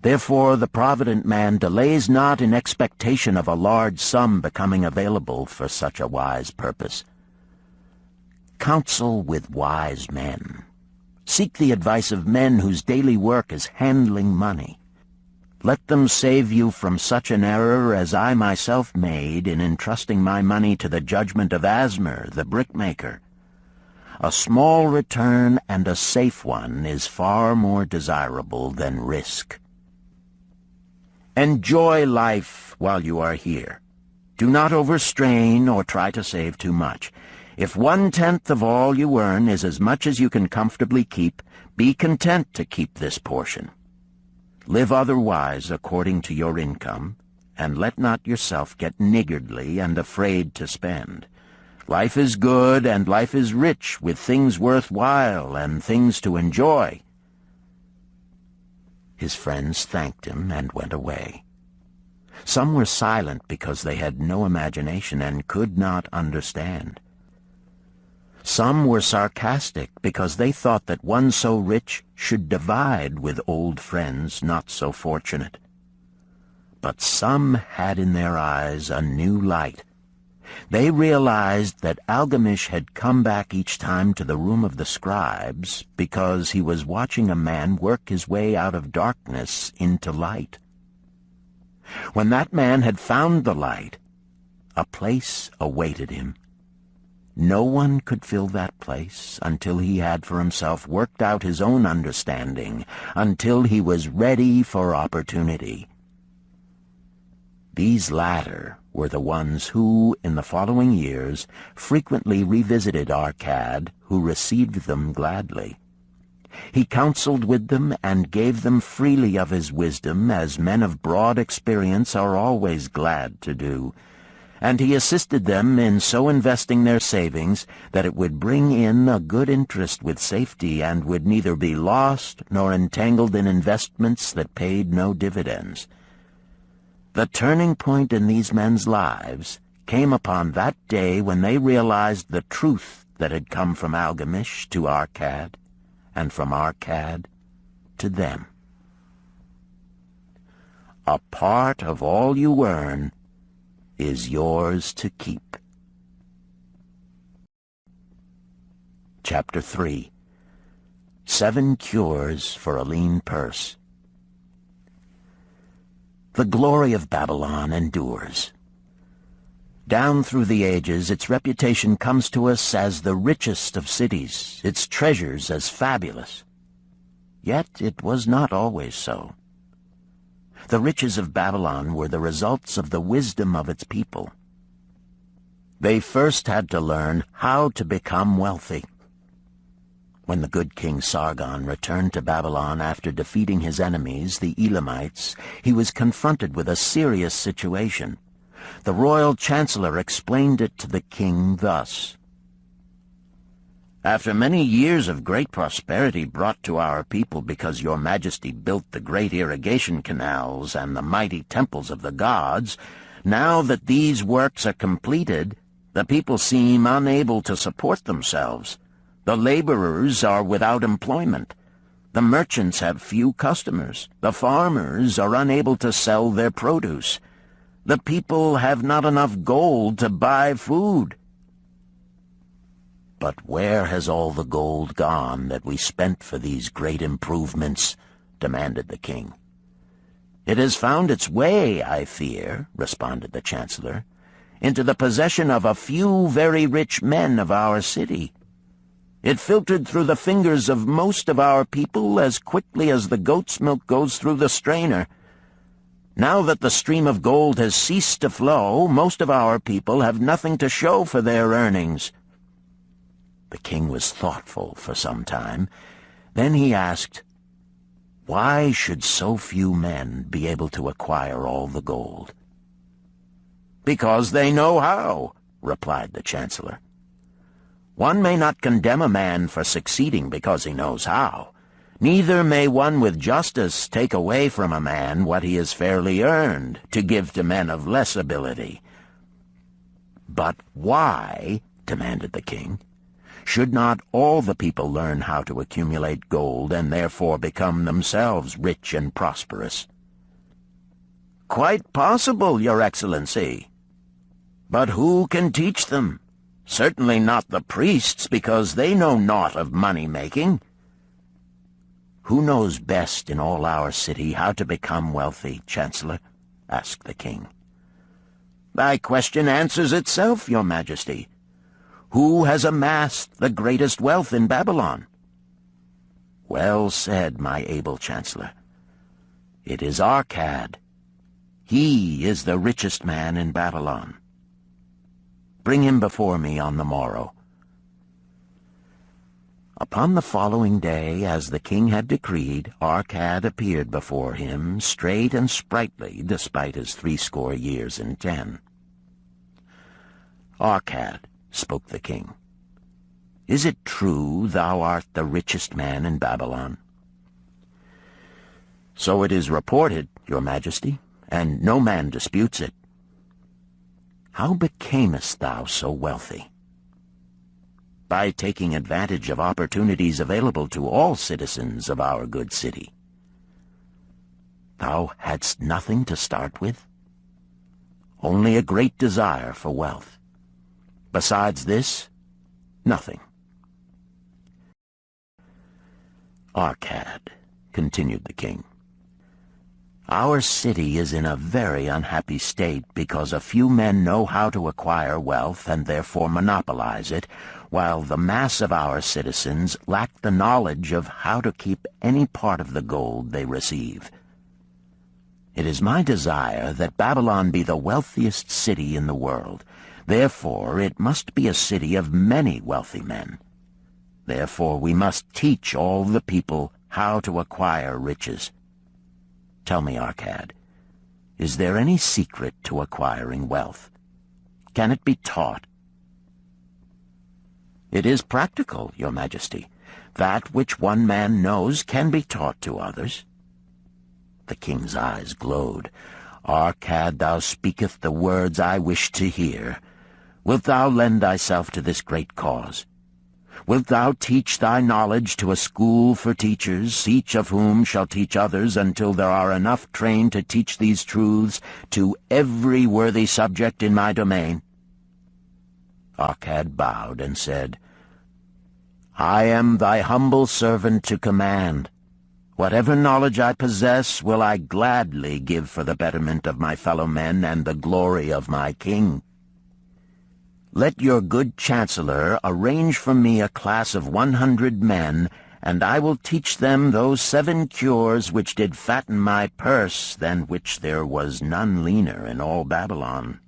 Therefore the provident man delays not in expectation of a large sum becoming available for such a wise purpose. Counsel with wise men. Seek the advice of men whose daily work is handling money. Let them save you from such an error as I myself made in entrusting my money to the judgment of Asmer, the brickmaker. A small return and a safe one is far more desirable than risk. Enjoy life while you are here. Do not overstrain or try to save too much. If 1/10 of all you earn is as much as you can comfortably keep, be content to keep this portion. Live otherwise according to your income, and let not yourself get niggardly and afraid to spend. Life is good, and life is rich with things worth while and things to enjoy. His friends thanked him and went away. Some were silent because they had no imagination and could not understand. Some were sarcastic because they thought that one so rich should divide with old friends not so fortunate. But some had in their eyes a new light. They realized that Algamish had come back each time to the room of the scribes because he was watching a man work his way out of darkness into light. When that man had found the light, a place awaited him. No one could fill that place until he had for himself worked out his own understanding, until he was ready for opportunity. These latter were the ones who, in the following years, frequently revisited Arcad, who received them gladly. He counseled with them and gave them freely of his wisdom, as men of broad experience are always glad to do. And he assisted them in so investing their savings that it would bring in a good interest with safety, and would neither be lost nor entangled in investments that paid no dividends. The turning point in these men's lives came upon that day when they realized the truth that had come from Algamish to Arcad, and from Arcad to them. A part of all you earn is yours to keep. Chapter 3. 7 Cures for a Lean Purse. The glory of Babylon endures. Down through the ages, its reputation comes to us as the richest of cities, its treasures as fabulous. Yet it was not always so. The riches of Babylon were the results of the wisdom of its people. They first had to learn how to become wealthy. When the good King Sargon returned to Babylon after defeating his enemies, the Elamites, he was confronted with a serious situation. The royal chancellor explained it to the king thus: "After many years of great prosperity brought to our people because your majesty built the great irrigation canals and the mighty temples of the gods, now that these works are completed, the people seem unable to support themselves. The laborers are without employment. The merchants have few customers. The farmers are unable to sell their produce. The people have not enough gold to buy food." "But where has all the gold gone that we spent for these great improvements?" demanded the king. "It has found its way, I fear," responded the chancellor, "into the possession of a few very rich men of our city. It filtered through the fingers of most of our people as quickly as the goat's milk goes through the strainer. Now that the stream of gold has ceased to flow, most of our people have nothing to show for their earnings. The king was thoughtful for some time. Then he asked, "Why should so few men be able to acquire all the gold?" "Because they know how," replied the chancellor. "One may not condemn a man for succeeding because he knows how. Neither may one with justice take away from a man what he has fairly earned, to give to men of less ability." "But why," demanded the king, "should not all the people learn how to accumulate gold and therefore become themselves rich and prosperous?" "Quite possible, Your Excellency. But who can teach them? Certainly not the priests, because they know naught of money-making." "Who knows best in all our city how to become wealthy, Chancellor?" asked the king. "Thy question answers itself, Your Majesty. Who has amassed the greatest wealth in Babylon?" "Well said, my able Chancellor. It is Arcad. He is the richest man in Babylon. Bring him before me on the morrow." Upon the following day, as the king had decreed, Arcad appeared before him, straight and sprightly, despite his 80 years and 10. "Arcad," spoke the king, "is it true thou art the richest man in Babylon?" "So it is reported, Your Majesty, and no man disputes it." "How becamest thou so wealthy?" "By taking advantage of opportunities available to all citizens of our good city." "Thou hadst nothing to start with?" "Only a great desire for wealth. Besides this, nothing." "Arcad," continued the king, "our city is in a very unhappy state because a few men know how to acquire wealth and therefore monopolize it, while the mass of our citizens lack the knowledge of how to keep any part of the gold they receive. It is my desire that Babylon be the wealthiest city in the world. Therefore it must be a city of many wealthy men. Therefore we must teach all the people how to acquire riches. Tell me, Arcad, is there any secret to acquiring wealth? Can it be taught?" "It is practical, Your Majesty. That which one man knows can be taught to others." The king's eyes glowed. "Arcad, thou speakest the words I wish to hear. Wilt thou lend thyself to this great cause? Wilt thou teach thy knowledge to a school for teachers, each of whom shall teach others until there are enough trained to teach these truths to every worthy subject in my domain?" Arcad bowed and said, "I am thy humble servant to command. Whatever knowledge I possess will I gladly give for the betterment of my fellow men and the glory of my king. Let your good chancellor arrange for me a class of 100 men, and I will teach them those 7 cures which did fatten my purse, than which there was none leaner in all Babylon."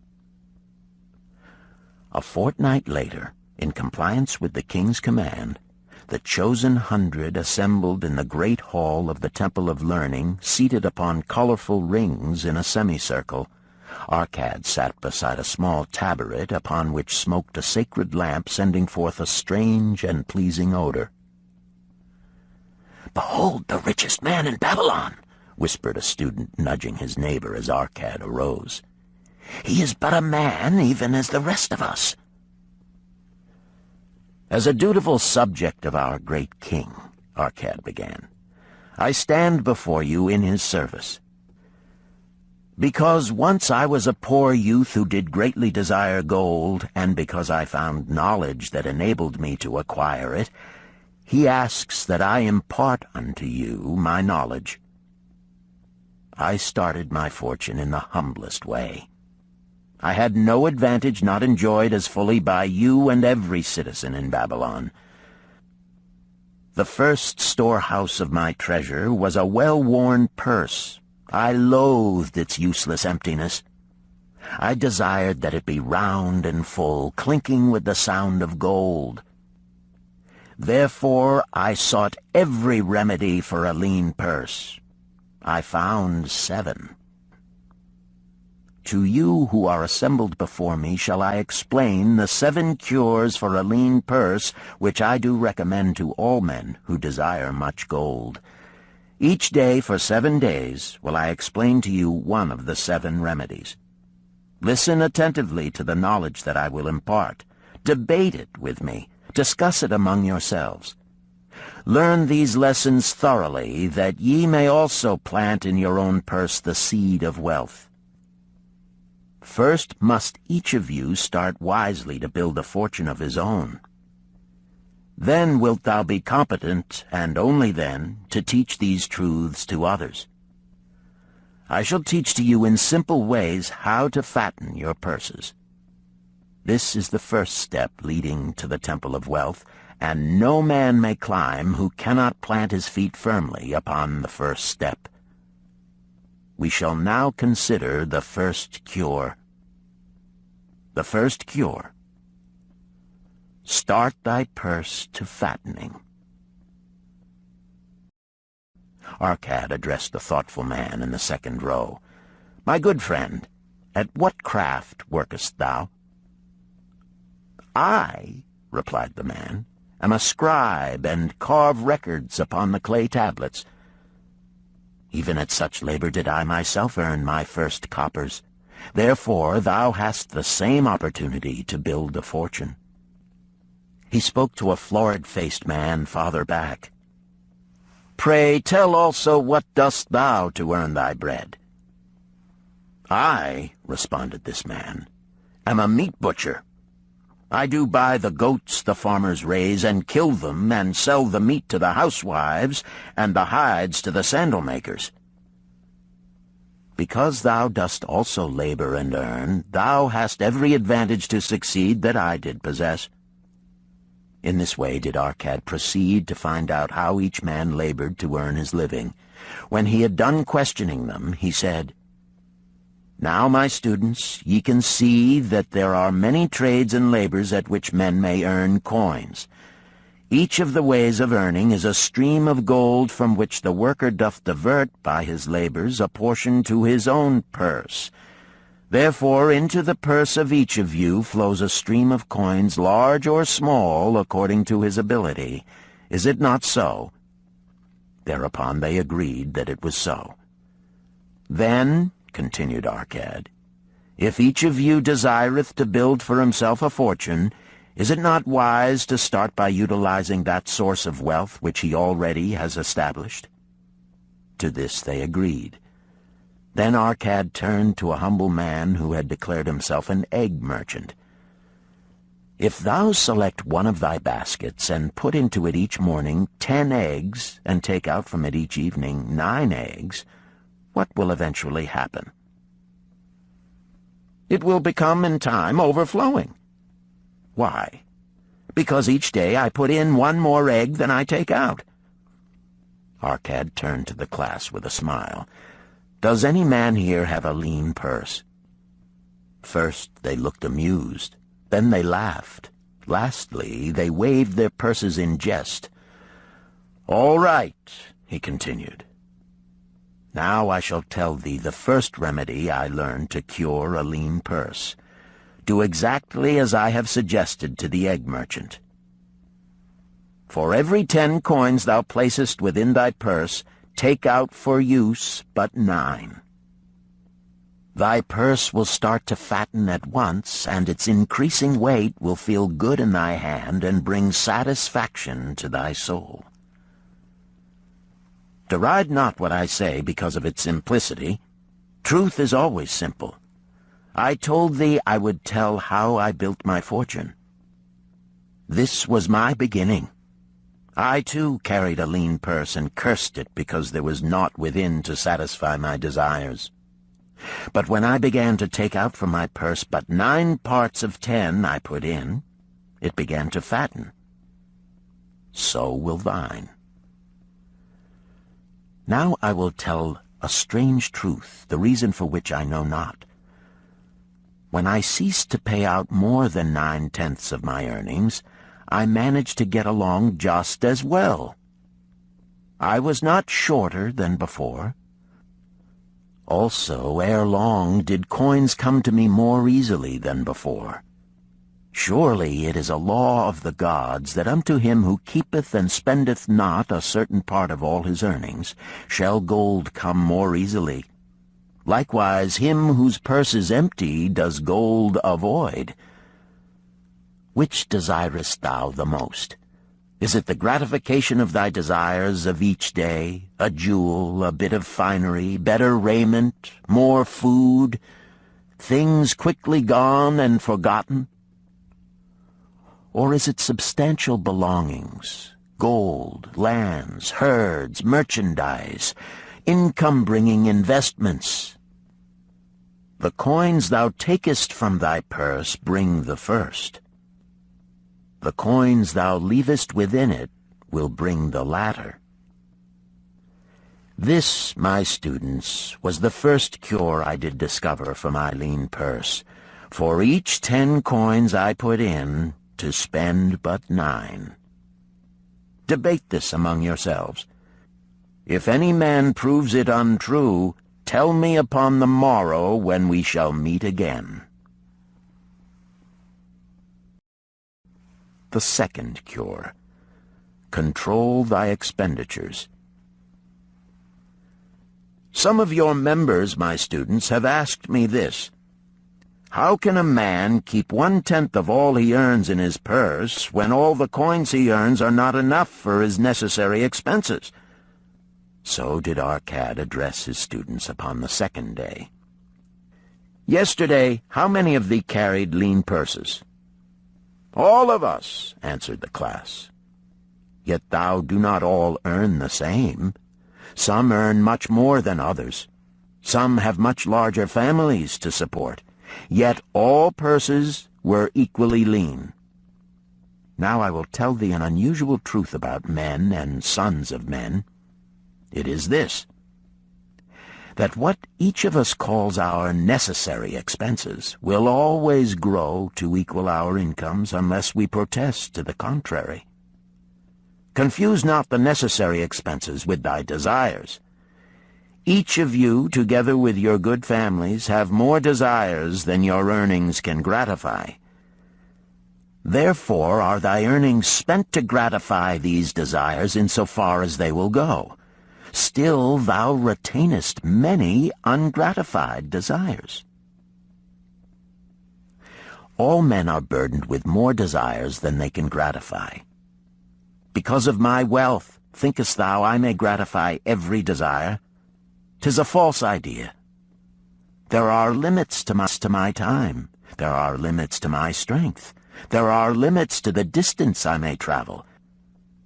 A fortnight later, in compliance with the king's command, the chosen 100 assembled in the great hall of the Temple of Learning, seated upon colorful rings in a semicircle. Arcad sat beside a small tabaret upon which smoked a sacred lamp, sending forth a strange and pleasing odor. "Behold the richest man in Babylon," whispered a student, nudging his neighbor as Arcad arose. "He is but a man, even as the rest of us." "As a dutiful subject of our great king," Arcad began, "I stand before you in his service. Because once I was a poor youth who did greatly desire gold, and because I found knowledge that enabled me to acquire it, he asks that I impart unto you my knowledge. I started my fortune in the humblest way. I had no advantage not enjoyed as fully by you and every citizen in Babylon. The first storehouse of my treasure was a well-worn purse. I loathed its useless emptiness. I desired that it be round and full, clinking with the sound of gold. Therefore I sought every remedy for a lean purse. I found 7. To you who are assembled before me shall I explain the 7 cures for a lean purse, which I do recommend to all men who desire much gold. Each day for 7 days will I explain to you one of the 7 remedies. Listen attentively to the knowledge that I will impart. Debate it with me. Discuss it among yourselves. Learn these lessons thoroughly, that ye may also plant in your own purse the seed of wealth. First must each of you start wisely to build a fortune of his own. Then wilt thou be competent, and only then, to teach these truths to others. I shall teach to you in simple ways how to fatten your purses. This is the first step leading to the Temple of Wealth, and no man may climb who cannot plant his feet firmly upon the first step. We shall now consider the first cure. The first cure. Start thy purse to fattening. Arcad addressed the thoughtful man in the second row. My good friend, at what craft workest thou? I, replied the man, am a scribe, and carve records upon the clay tablets. Even at such labor did I myself earn my first coppers. Therefore thou hast the same opportunity to build a fortune. He spoke to a florid-faced man farther back. Pray tell also what dost thou to earn thy bread? I, responded this man, am a meat butcher. I do buy the goats the farmers raise, and kill them, and sell the meat to the housewives, and the hides to the sandal-makers. Because thou dost also labor and earn, thou hast every advantage to succeed that I did possess. In this way did Arcad proceed to find out how each man labored to earn his living. When he had done questioning them, he said, Now, my students, ye can see that there are many trades and labors at which men may earn coins. Each of the ways of earning is a stream of gold from which the worker doth divert by his labors a portion to his own purse. Therefore into the purse of each of you flows a stream of coins, large or small, according to his ability. Is it not so? Thereupon they agreed that it was so. Then, continued Arcad, if each of you desireth to build for himself a fortune, is it not wise to start by utilizing that source of wealth which he already has established? To this they agreed. Then Arcad turned to a humble man who had declared himself an egg merchant. If thou select one of thy baskets, and put into it each morning 10 eggs, and take out from it each evening 9 eggs, what will eventually happen? It will become in time overflowing. Why? Because each day I put in 1 more egg than I take out. Arcad turned to the class with a smile. Does any man here have a lean purse? First they looked amused, then they laughed. Lastly, they waved their purses in jest. All right, he continued. Now I shall tell thee the first remedy I learned to cure a lean purse. Do exactly as I have suggested to the egg merchant. For every 10 coins thou placest within thy purse, take out for use but 9. Thy purse will start to fatten at once, and its increasing weight will feel good in thy hand and bring satisfaction to thy soul. Deride not what I say because of its simplicity. Truth is always simple. I told thee I would tell how I built my fortune. This was my beginning. I, too, carried a lean purse and cursed it because there was naught within to satisfy my desires. But when I began to take out from my purse but 9 parts of 10 I put in, it began to fatten. So will thine. Now I will tell a strange truth, the reason for which I know not. When I ceased to pay out more than 9/10 of my earnings, I managed to get along just as well. I was not shorter than before. Also, ere long did coins come to me more easily than before. Surely it is a law of the gods that unto him who keepeth and spendeth not a certain part of all his earnings shall gold come more easily. Likewise him whose purse is empty does gold avoid. Which desirest thou the most? Is it the gratification of thy desires of each day, a jewel, a bit of finery, better raiment, more food, things quickly gone and forgotten? Or is it substantial belongings, gold, lands, herds, merchandise, income-bringing investments? The coins thou takest from thy purse bring the first. The coins thou leavest within it will bring the latter. This, my students, was the first cure I did discover for my lean purse. For each 10 coins I put in, to spend but 9. Debate this among yourselves. If any man proves it untrue, tell me upon the morrow when we shall meet again. The second cure. Control thy expenditures. Some of your members, my students, have asked me this: how can a man keep 1/10 of all he earns in his purse when all the coins he earns are not enough for his necessary expenses? So did Arcad address his students upon the second day. Yesterday, how many of thee carried lean purses? All of us, answered the class. Yet thou do not all earn the same. Some earn much more than others. Some have much larger families to support. Yet all purses were equally lean. Now I will tell thee an unusual truth about men and sons of men. It is this: that what each of us calls our necessary expenses will always grow to equal our incomes unless we protest to the contrary. Confuse not the necessary expenses with thy desires. Each of you, together with your good families, have more desires than your earnings can gratify. Therefore are thy earnings spent to gratify these desires in so far as they will go. Still thou retainest many ungratified desires. All men are burdened with more desires than they can gratify. Because of my wealth, thinkest thou I may gratify every desire? 'Tis a false idea. There are limits to my time. There are limits to my strength. There are limits to the distance I may travel.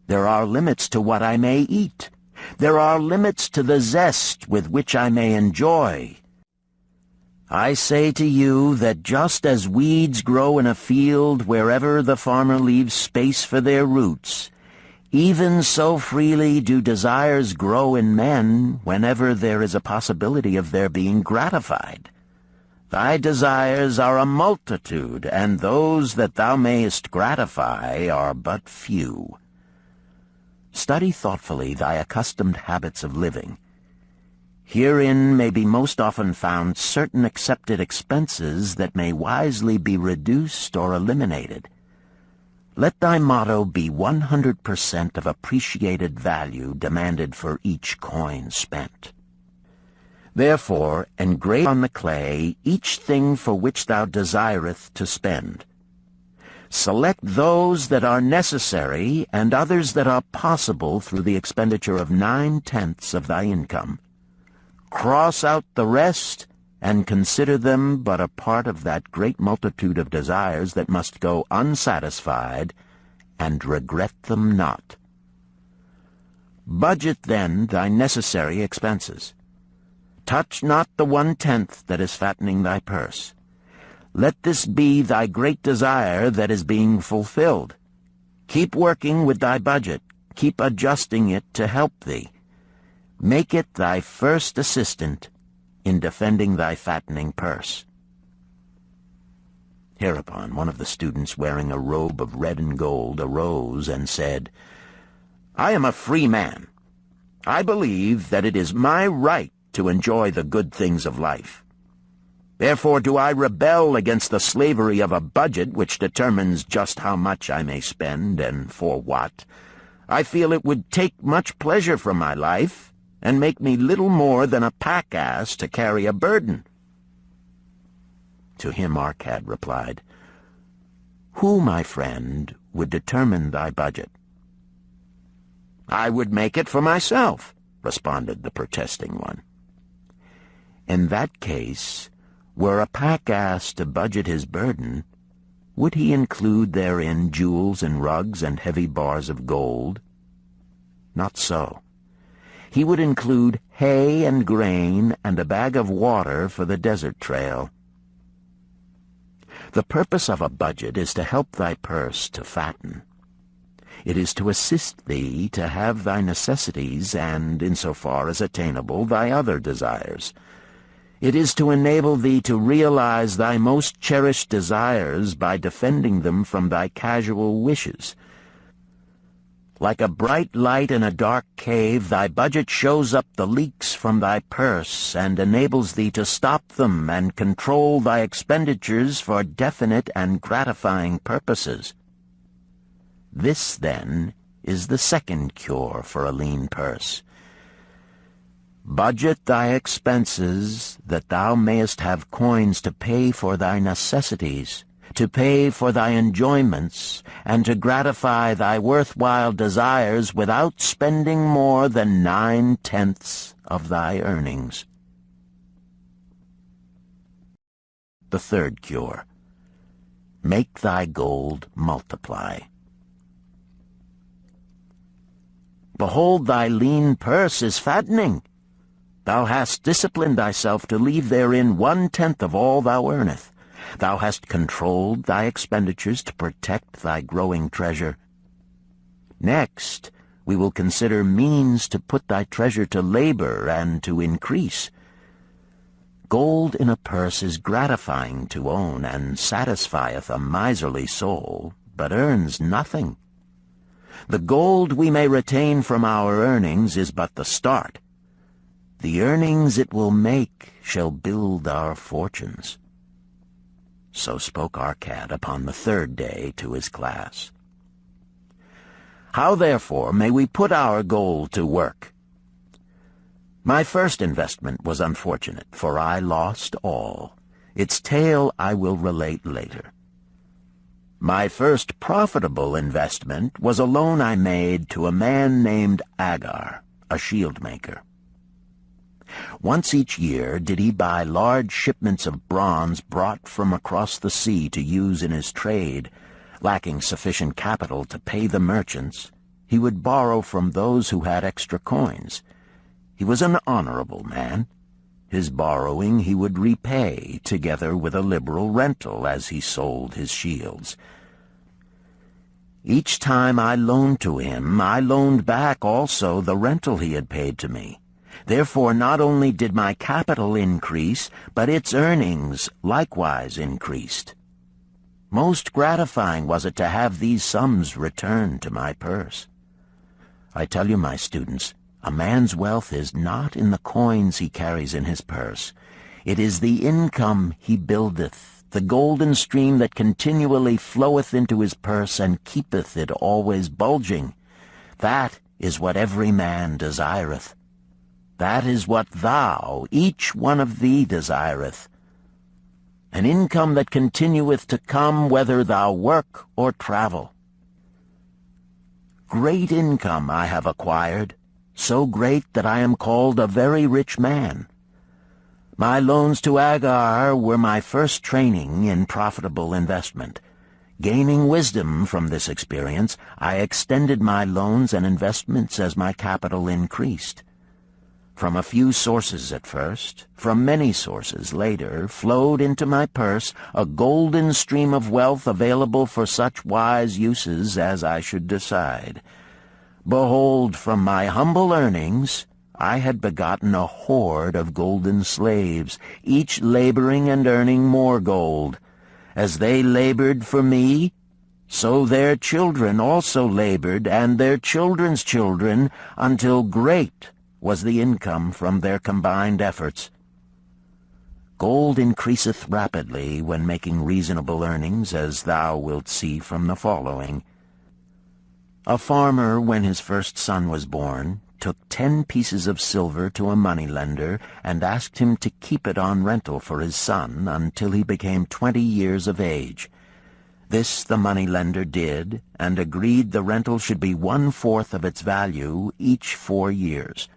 There are limits to what I may eat. There are limits to the zest with which I may enjoy. I say to you that just as weeds grow in a field wherever the farmer leaves space for their roots, even so freely do desires grow in men whenever there is a possibility of their being gratified. Thy desires are a multitude, and those that thou mayest gratify are but few. Study thoughtfully thy accustomed habits of living. Herein may be most often found certain accepted expenses that may wisely be reduced or eliminated. Let thy motto be 100% of appreciated value demanded for each coin spent. Therefore, engrave on the clay each thing for which thou desireth to spend. Select those that are necessary and others that are possible through the expenditure of 9/10 of thy income. Cross out the rest and consider them but a part of that great multitude of desires that must go unsatisfied, and regret them not. Budget then thy necessary expenses. Touch not the 1/10 that is fattening thy purse. Let this be thy great desire that is being fulfilled. Keep working with thy budget. Keep adjusting it to help thee. Make it thy first assistant in defending thy fattening purse. Hereupon one of the students wearing a robe of red and gold arose and said, "I am a free man. I believe that it is my right to enjoy the good things of life. Therefore do I rebel against the slavery of a budget which determines just how much I may spend and for what. I feel it would take much pleasure from my life and make me little more than a pack-ass to carry a burden." To him Arcad replied, "Who, my friend, would determine thy budget?" "I would make it for myself," responded the protesting one. "In that case, were a pack-ass to budget his burden, would he include therein jewels and rugs and heavy bars of gold? Not so. He would include hay and grain and a bag of water for the desert trail. The purpose of a budget is to help thy purse to fatten. It is to assist thee to have thy necessities and, insofar as attainable, thy other desires. It is to enable thee to realize thy most cherished desires by defending them from thy casual wishes. Like a bright light in a dark cave, thy budget shows up the leaks from thy purse and enables thee to stop them and control thy expenditures for definite and gratifying purposes. This, then, is the second cure for a lean purse. Budget thy expenses, that thou mayest have coins to pay for thy necessities, to pay for thy enjoyments, and to gratify thy worthwhile desires without spending more than 9/10 of thy earnings." The third cure. Make thy gold multiply. Behold, thy lean purse is fattening. Thou hast disciplined thyself to leave therein 1/10 of all thou earnest. Thou hast controlled thy expenditures to protect thy growing treasure. Next, we will consider means to put thy treasure to labor and to increase. Gold in a purse is gratifying to own and satisfieth a miserly soul, but earns nothing. The gold we may retain from our earnings is but the start. The earnings it will make shall build our fortunes. So spoke Arcad upon the third day to his class. How, therefore, may we put our gold to work? My first investment was unfortunate, for I lost all. Its tale I will relate later. My first profitable investment was a loan I made to a man named Agar, a shield maker. Once each year did he buy large shipments of bronze brought from across the sea to use in his trade. Lacking sufficient capital to pay the merchants, he would borrow from those who had extra coins. He was an honorable man. His borrowing he would repay, together with a liberal rental as he sold his shields. Each time I loaned to him, I loaned back also the rental he had paid to me. Therefore not only did my capital increase, but its earnings likewise increased. Most gratifying was it to have these sums returned to my purse. I tell you, my students, a man's wealth is not in the coins he carries in his purse. It is the income he buildeth, the golden stream that continually floweth into his purse and keepeth it always bulging. That is what every man desireth. That is what thou, each one of thee, desireth. An income that continueth to come whether thou work or travel. Great income I have acquired, so great that I am called a very rich man. My loans to Agar were my first training in profitable investment. Gaining wisdom from this experience, I extended my loans and investments as my capital increased. From a few sources at first, from many sources later, flowed into my purse a golden stream of wealth available for such wise uses as I should decide. Behold, from my humble earnings, I had begotten a horde of golden slaves, each laboring and earning more gold. As they labored for me, so their children also labored, and their children's children, until great was the income from their combined efforts. Gold increaseth rapidly when making reasonable earnings, as thou wilt see from the following. A farmer, when his first son was born, took 10 pieces of silver to a moneylender and asked him to keep it on rental for his son until he became 20 years of age. This the moneylender did, and agreed the rental should be 1/4 of its value each 4 years.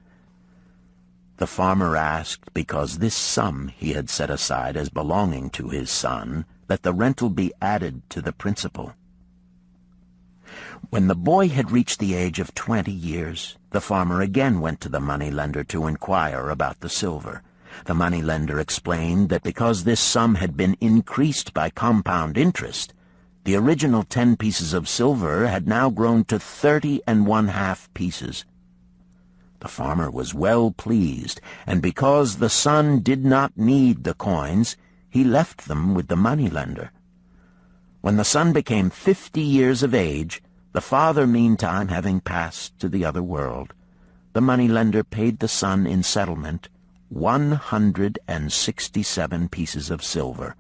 The farmer asked, because this sum he had set aside as belonging to his son, that the rental be added to the principal. When the boy had reached the age of 20 years, the farmer again went to the moneylender to inquire about the silver. The moneylender explained that because this sum had been increased by compound interest, the original 10 pieces of silver had now grown to 30 1/2 pieces. The farmer was well pleased, and because the son did not need the coins, he left them with the moneylender. When the son became 50 years of age, the father meantime having passed to the other world, the moneylender paid the son in settlement 167 pieces of silver.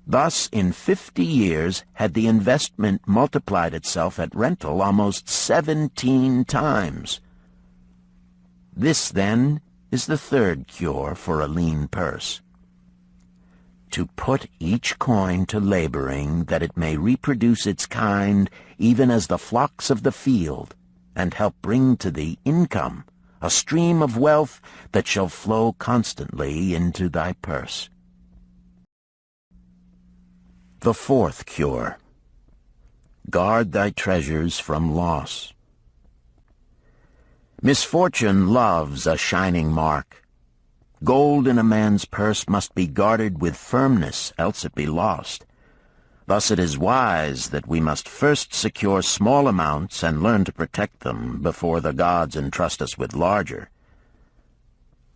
Thus, in 50 years, had the investment multiplied itself at rental almost 17 times. This, then, is the third cure for a lean purse: to put each coin to laboring, that it may reproduce its kind, even as the flocks of the field, and help bring to thee income, a stream of wealth that shall flow constantly into thy purse. The fourth cure: guard thy treasures from loss. Misfortune loves a shining mark. Gold in a man's purse must be guarded with firmness, else it be lost. Thus it is wise that we must first secure small amounts and learn to protect them before the gods entrust us with larger.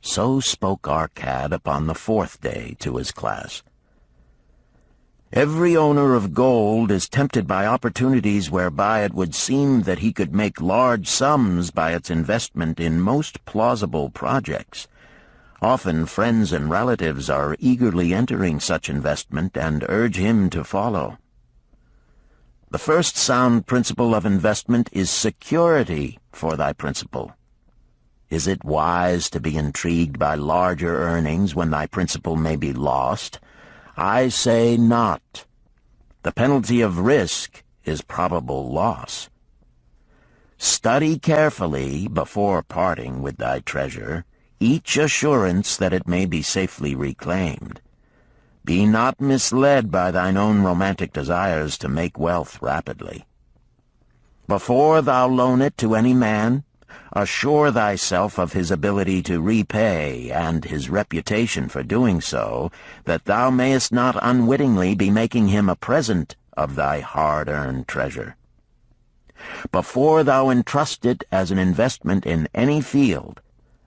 So spoke our cad upon the 4th day to his class. Every owner of gold is tempted by opportunities whereby it would seem that he could make large sums by its investment in most plausible projects. Often friends and relatives are eagerly entering such investment and urge him to follow. The first sound principle of investment is security for thy principal. Is it wise to be intrigued by larger earnings when thy principal may be lost? I say not. The penalty of risk is probable loss. Study carefully, before parting with thy treasure, each assurance that it may be safely reclaimed. Be not misled by thine own romantic desires to make wealth rapidly. Before thou loan it to any man, assure thyself of his ability to repay and his reputation for doing so, that thou mayest not unwittingly be making him a present of thy hard-earned treasure. Before thou entrust it as an investment in any field,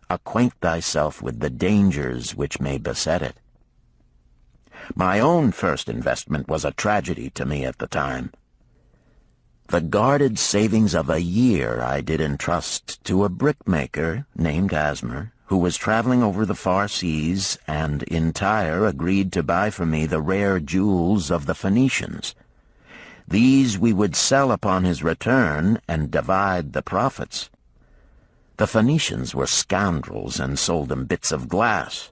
acquaint thyself with the dangers which may beset it. My own first investment was a tragedy to me at the time. The guarded savings of a year I did entrust to a brickmaker named Asmer, who was traveling over the far seas, and in Tyre agreed to buy for me the rare jewels of the Phoenicians. These we would sell upon his return and divide the profits. The Phoenicians were scoundrels and sold him bits of glass.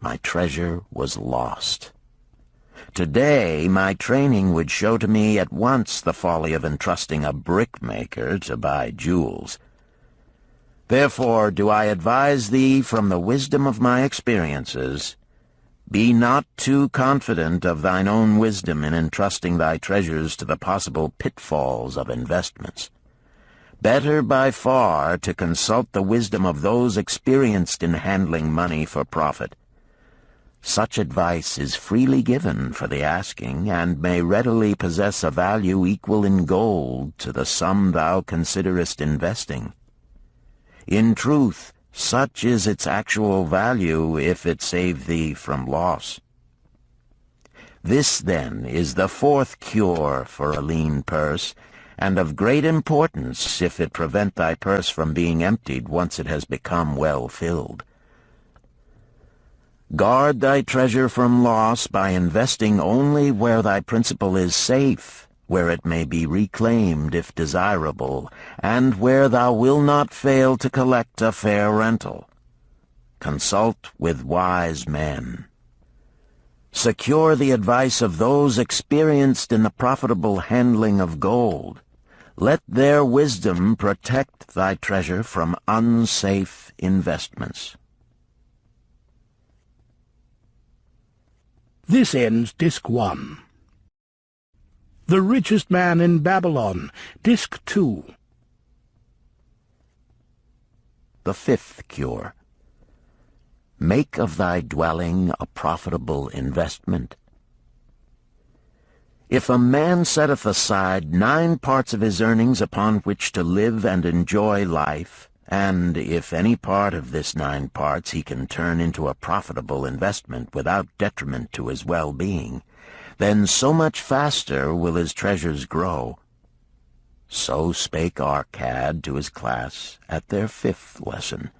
My treasure was lost. Today my training would show to me at once the folly of entrusting a brickmaker to buy jewels. Therefore do I advise thee from the wisdom of my experiences, be not too confident of thine own wisdom in entrusting thy treasures to the possible pitfalls of investments. Better by far to consult the wisdom of those experienced in handling money for profit. Such advice is freely given for the asking, and may readily possess a value equal in gold to the sum thou considerest investing. In truth, such is its actual value if it save thee from loss. This, then, is the fourth cure for a lean purse, and of great importance if it prevent thy purse from being emptied once it has become well filled. Guard thy treasure from loss by investing only where thy principal is safe, where it may be reclaimed if desirable, and where thou wilt not fail to collect a fair rental. Consult with wise men. Secure the advice of those experienced in the profitable handling of gold. Let their wisdom protect thy treasure from unsafe investments. This ends Disc 1. The Richest Man in Babylon, Disc 2. The fifth cure. Make of thy dwelling a profitable investment. If a man setteth aside 9 parts of his earnings upon which to live and enjoy life, and if any part of this 9 parts he can turn into a profitable investment without detriment to his well-being, then so much faster will his treasures grow. So spake Arcad to his class at their 5th lesson.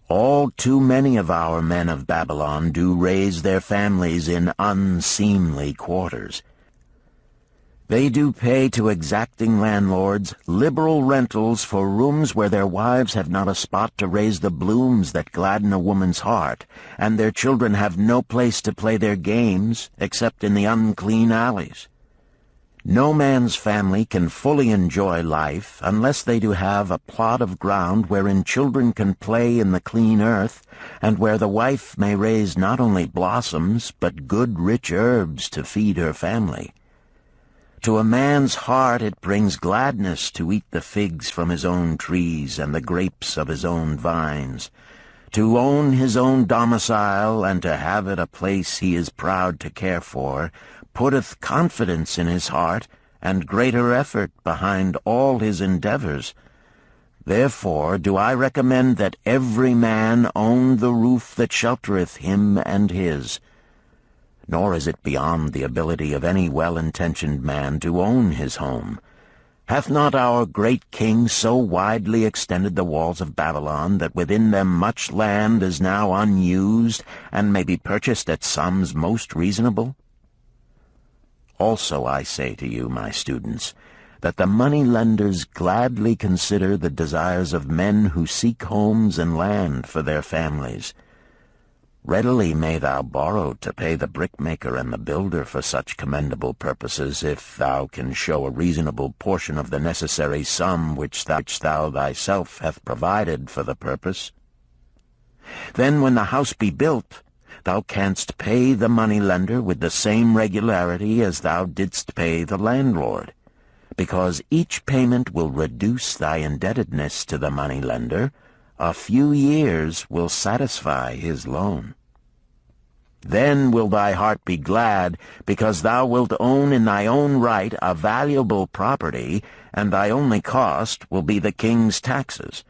All too many of our men of Babylon do raise their families in unseemly quarters. They do pay to exacting landlords liberal rentals for rooms where their wives have not a spot to raise the blooms that gladden a woman's heart, and their children have no place to play their games except in the unclean alleys. No man's family can fully enjoy life unless they do have a plot of ground wherein children can play in the clean earth, and where the wife may raise not only blossoms but good rich herbs to feed her family. To a man's heart it brings gladness to eat the figs from his own trees and the grapes of his own vines, to own his own domicile and to have it a place he is proud to care for, putteth confidence in his heart, and greater effort behind all his endeavors. Therefore do I recommend that every man own the roof that sheltereth him and his. Nor is it beyond the ability of any well-intentioned man to own his home. Hath not our great king so widely extended the walls of Babylon that within them much land is now unused, and may be purchased at sums most reasonable? Also I say to you, my students, that the money-lenders gladly consider the desires of men who seek homes and land for their families. Readily may thou borrow to pay the brickmaker and the builder for such commendable purposes, if thou can show a reasonable portion of the necessary sum which thou thyself hast provided for the purpose. Then when the house be built, thou canst pay the money-lender with the same regularity as thou didst pay the landlord, because each payment will reduce thy indebtedness to the money-lender. A few years will satisfy his loan. Then will thy heart be glad, because thou wilt own in thy own right a valuable property, and thy only cost will be the king's taxes.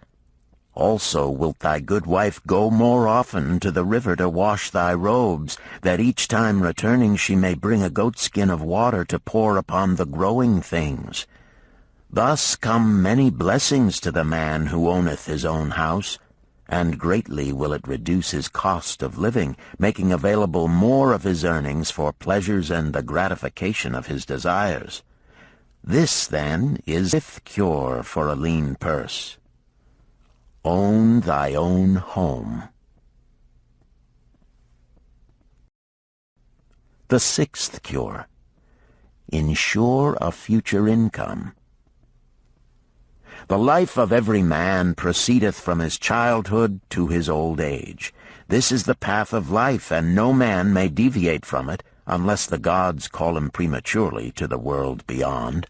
Also wilt thy good wife go more often to the river to wash thy robes, that each time returning she may bring a goatskin of water to pour upon the growing things. Thus come many blessings to the man who owneth his own house, and greatly will it reduce his cost of living, making available more of his earnings for pleasures and the gratification of his desires. This, then, is the 5th cure for a lean purse. Own thy own home. The 6th cure. Ensure a future income. The life of every man proceedeth from his childhood to his old age. This is the path of life, and no man may deviate from it, unless the gods call him prematurely to the world beyond.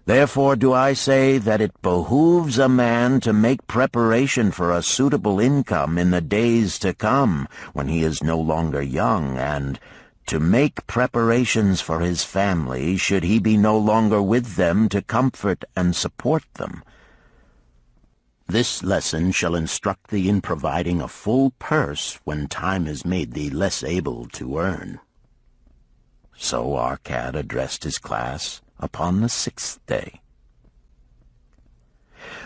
Therefore do I say that it behooves a man to make preparation for a suitable income in the days to come, when he is no longer young, and to make preparations for his family, should he be no longer with them to comfort and support them. This lesson shall instruct thee in providing a full purse when time has made thee less able to earn. So Arcad addressed his class upon the 6th day.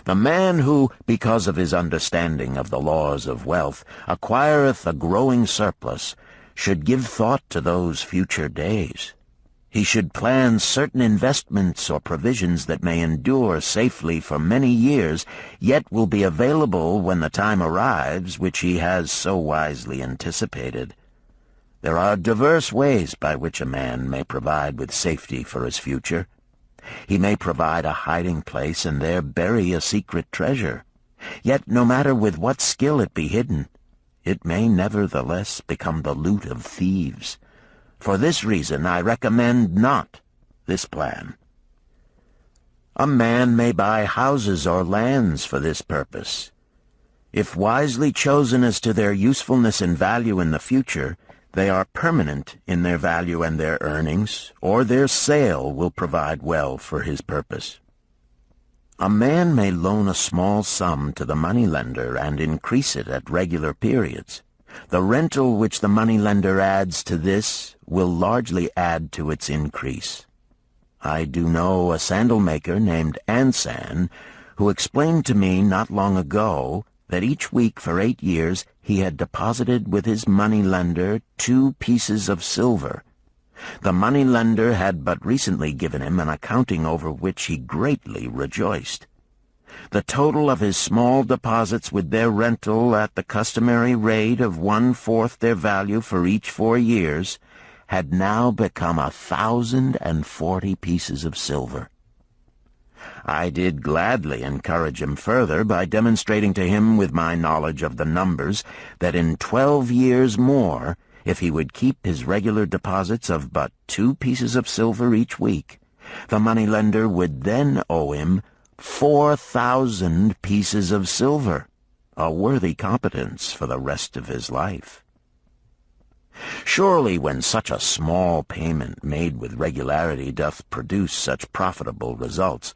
The man who, because of his understanding of the laws of wealth, acquireth a growing surplus, should give thought to those future days. He should plan certain investments or provisions that may endure safely for many years, yet will be available when the time arrives which he has so wisely anticipated. There are diverse ways by which a man may provide with safety for his future. He may provide a hiding place and there bury a secret treasure. Yet no matter with what skill it be hidden, it may nevertheless become the loot of thieves. For this reason I recommend not this plan. A man may buy houses or lands for this purpose. If wisely chosen as to their usefulness and value in the future, they are permanent in their value and their earnings, or their sale will provide well for his purpose. A man may loan a small sum to the moneylender and increase it at regular periods. The rental which the moneylender adds to this will largely add to its increase. I do know a sandal-maker named Ansan, who explained to me not long ago that each week for 8 years he had deposited with his moneylender 2 pieces of silver. The moneylender had but recently given him an accounting over which he greatly rejoiced. The total of his small deposits with their rental at the customary rate of 1/4 their value for each 4 years had now become 1,040 pieces of silver. I did gladly encourage him further by demonstrating to him with my knowledge of the numbers that in 12 years more, if he would keep his regular deposits of but 2 pieces of silver each week, the moneylender would then owe him 4,000 pieces of silver, a worthy competence for the rest of his life. Surely when such a small payment made with regularity doth produce such profitable results,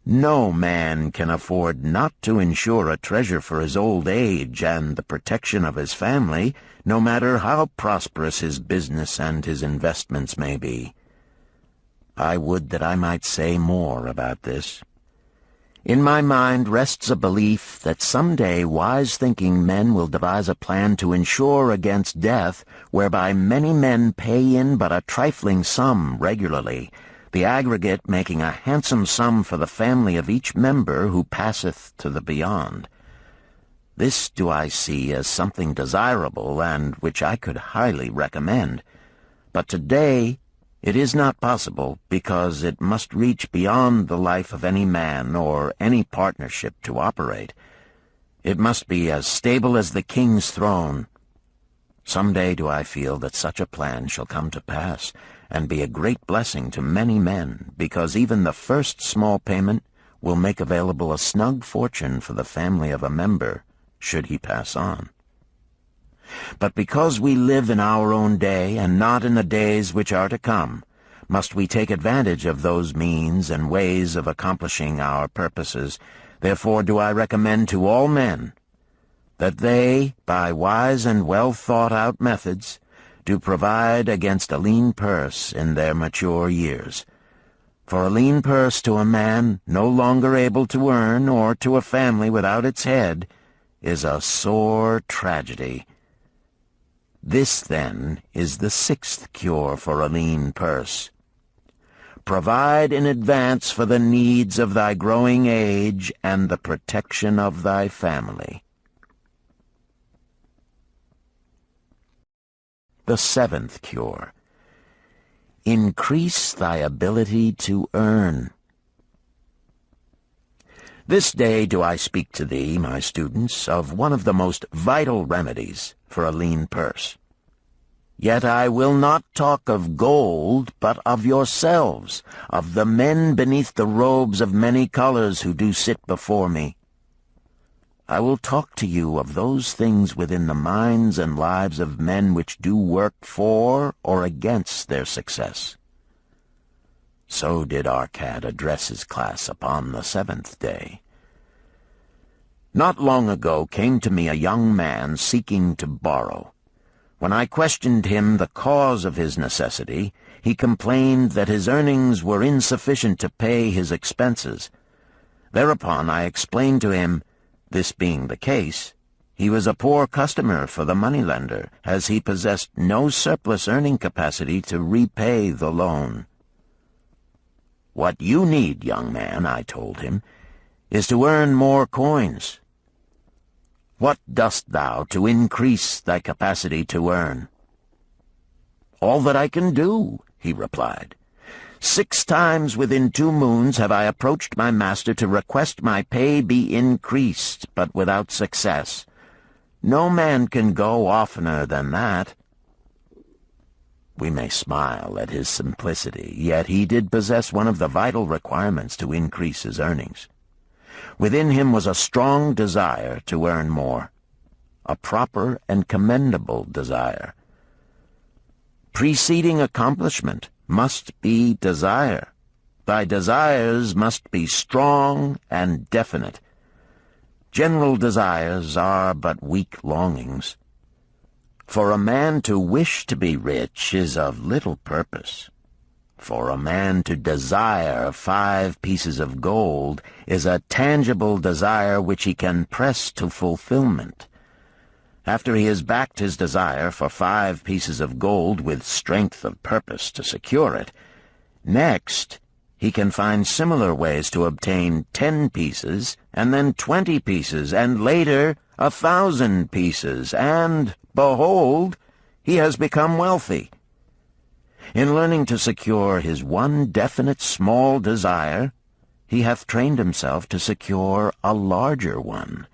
no man can afford not to insure a treasure for his old age and the protection of his family, no matter how prosperous his business and his investments may be. I would that I might say more about this. In my mind rests a belief that some day wise-thinking men will devise a plan to insure against death, whereby many men pay in but a trifling sum regularly, the aggregate making a handsome sum for the family of each member who passeth to the beyond. This do I see as something desirable and which I could highly recommend. But today it is not possible, because it must reach beyond the life of any man or any partnership to operate. It must be as stable as the king's throne. Some day do I feel that such a plan shall come to pass, and be a great blessing to many men, because even the first small payment will make available a snug fortune for the family of a member, should he pass on. But because we live in our own day, and not in the days which are to come, must we take advantage of those means and ways of accomplishing our purposes. Therefore do I recommend to all men that they, by wise and well-thought-out methods, do provide against a lean purse in their mature years. For a lean purse to a man no longer able to earn, or to a family without its head, is a sore tragedy. This, then, is the 6th cure for a lean purse. Provide in advance for the needs of thy growing age and the protection of thy family. The 7th cure. Increase thy ability to earn. This day do I speak to thee, my students, of one of the most vital remedies for a lean purse. Yet I will not talk of gold, but of yourselves, of the men beneath the robes of many colors who do sit before me. I will talk to you of those things within the minds and lives of men which do work for or against their success. So did Arcad address his class upon the 7th day. Not long ago came to me a young man seeking to borrow. When I questioned him the cause of his necessity, he complained that his earnings were insufficient to pay his expenses. Thereupon I explained to him, this being the case, he was a poor customer for the moneylender, as he possessed no surplus earning capacity to repay the loan. "What you need, young man," I told him, "is to earn more coins. What dost thou to increase thy capacity to earn?" "All that I can do," he replied. 6 times within 2 moons have I approached my master to request my pay be increased, but without success. No man can go oftener than that." We may smile at his simplicity, yet he did possess one of the vital requirements to increase his earnings. Within him was a strong desire to earn more, a proper and commendable desire. Preceding accomplishment must be desire. Thy desires must be strong and definite. General desires are but weak longings. For a man to wish to be rich is of little purpose. For a man to desire 5 pieces of gold is a tangible desire which he can press to fulfillment. After he has backed his desire for 5 pieces of gold with strength of purpose to secure it, next he can find similar ways to obtain 10 pieces, and then 20 pieces, and later 1,000 pieces, and, behold, he has become wealthy. In learning to secure his one definite small desire, he hath trained himself to secure a larger one.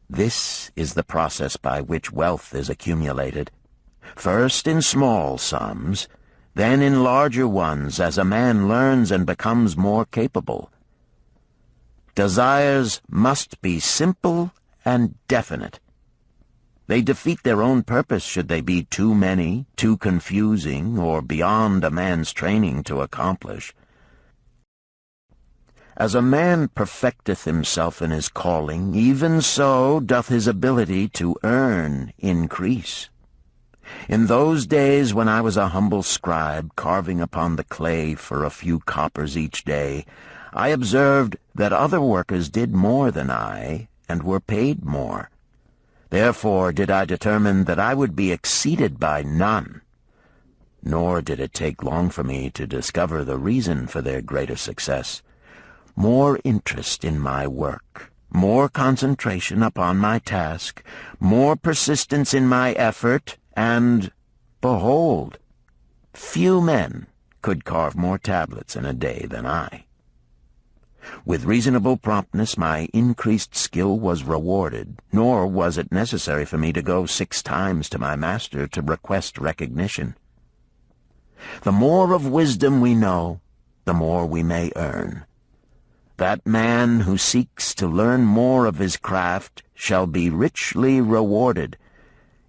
This is the process by which wealth is accumulated, first in small sums, then in larger ones as a man learns and becomes more capable. Desires must be simple and definite. They defeat their own purpose should they be too many, too confusing, or beyond a man's training to accomplish. As a man perfecteth himself in his calling, even so doth his ability to earn increase. In those days when I was a humble scribe, carving upon the clay for a few coppers each day, I observed that other workers did more than I, and were paid more. Therefore did I determine that I would be exceeded by none. Nor did it take long for me to discover the reason for their greater success. More interest in my work, more concentration upon my task, more persistence in my effort, and, behold, few men could carve more tablets in a day than I. With reasonable promptness my increased skill was rewarded, nor was it necessary for me to go 6 times to my master to request recognition. The more of wisdom we know, the more we may earn. That man who seeks to learn more of his craft shall be richly rewarded.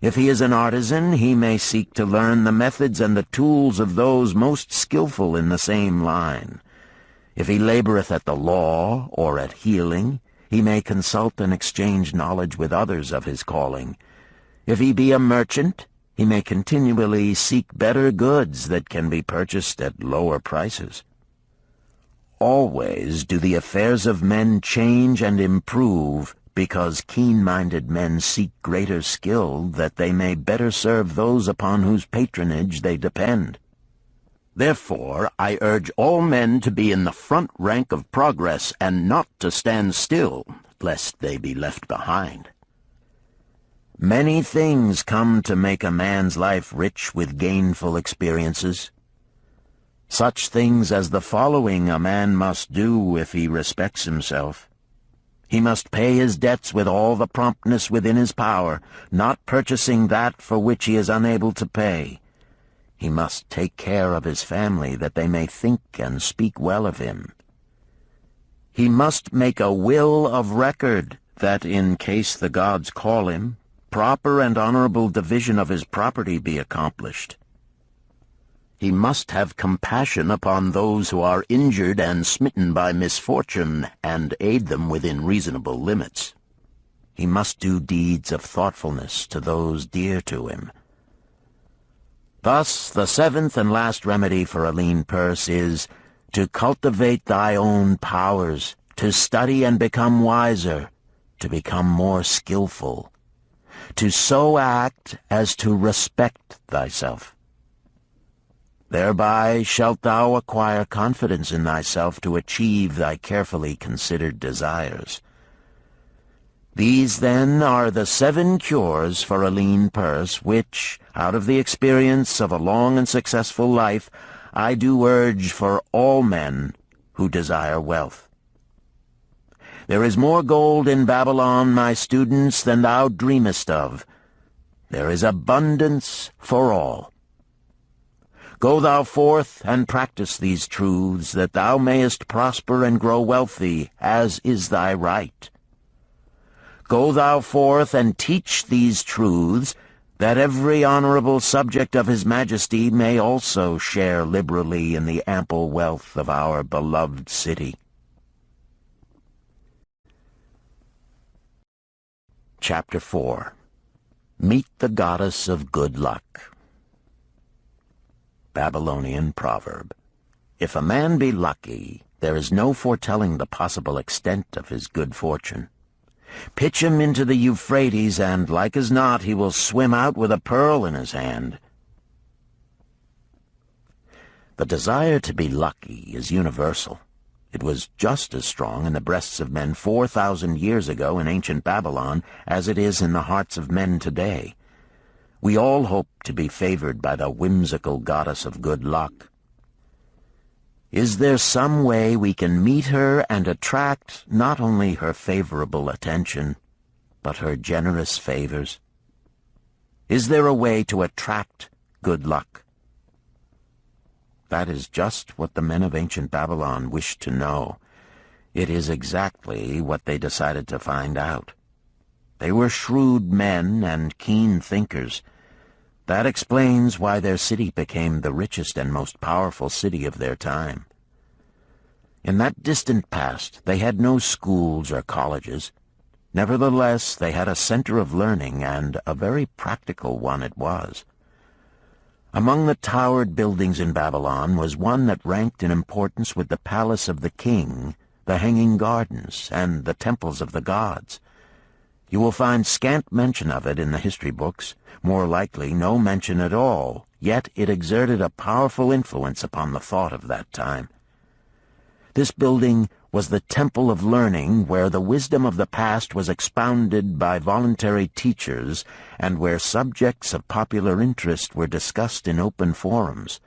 If he is an artisan, he may seek to learn the methods and the tools of those most skillful in the same line. If he laboreth at the law or at healing, he may consult and exchange knowledge with others of his calling. If he be a merchant, he may continually seek better goods that can be purchased at lower prices. Always do the affairs of men change and improve, because keen-minded men seek greater skill that they may better serve those upon whose patronage they depend. Therefore I urge all men to be in the front rank of progress, and not to stand still, lest they be left behind. Many things come to make a man's life rich with gainful experiences. Such things as the following a man must do if he respects himself. He must pay his debts with all the promptness within his power, not purchasing that for which he is unable to pay. He must take care of his family, that they may think and speak well of him. He must make a will of record, that in case the gods call him, proper and honorable division of his property be accomplished. He must have compassion upon those who are injured and smitten by misfortune, and aid them within reasonable limits. He must do deeds of thoughtfulness to those dear to him. Thus, the seventh and last remedy for a lean purse is to cultivate thy own powers, to study and become wiser, to become more skillful, to so act as to respect thyself. Thereby shalt thou acquire confidence in thyself to achieve thy carefully considered desires. These, then, are the 7 cures for a lean purse, which, out of the experience of a long and successful life, I do urge for all men who desire wealth. There is more gold in Babylon, my students, than thou dreamest of. There is abundance for all. Go thou forth and practice these truths, that thou mayest prosper and grow wealthy, as is thy right. Go thou forth and teach these truths, that every honorable subject of his majesty may also share liberally in the ample wealth of our beloved city. Chapter 4. Meet the Goddess of Good Luck. Babylonian Proverb. If a man be lucky, there is no foretelling the possible extent of his good fortune. Pitch him into the Euphrates, and, like as not, he will swim out with a pearl in his hand. The desire to be lucky is universal. It was just as strong in the breasts of men 4,000 years ago in ancient Babylon as it is in the hearts of men today. We all hope to be favored by the whimsical goddess of good luck. Is there some way we can meet her and attract not only her favorable attention, but her generous favors? Is there a way to attract good luck? That is just what the men of ancient Babylon wished to know. It is exactly what they decided to find out. They were shrewd men and keen thinkers. That explains why their city became the richest and most powerful city of their time. In that distant past, they had no schools or colleges. Nevertheless, they had a center of learning, and a very practical one it was. Among the towered buildings in Babylon was one that ranked in importance with the palace of the king, the hanging gardens, and the temples of the gods. You will find scant mention of it in the history books, more likely no mention at all, yet it exerted a powerful influence upon the thought of that time. This building was the temple of learning, where the wisdom of the past was expounded by voluntary teachers, and where subjects of popular interest were discussed in open forums.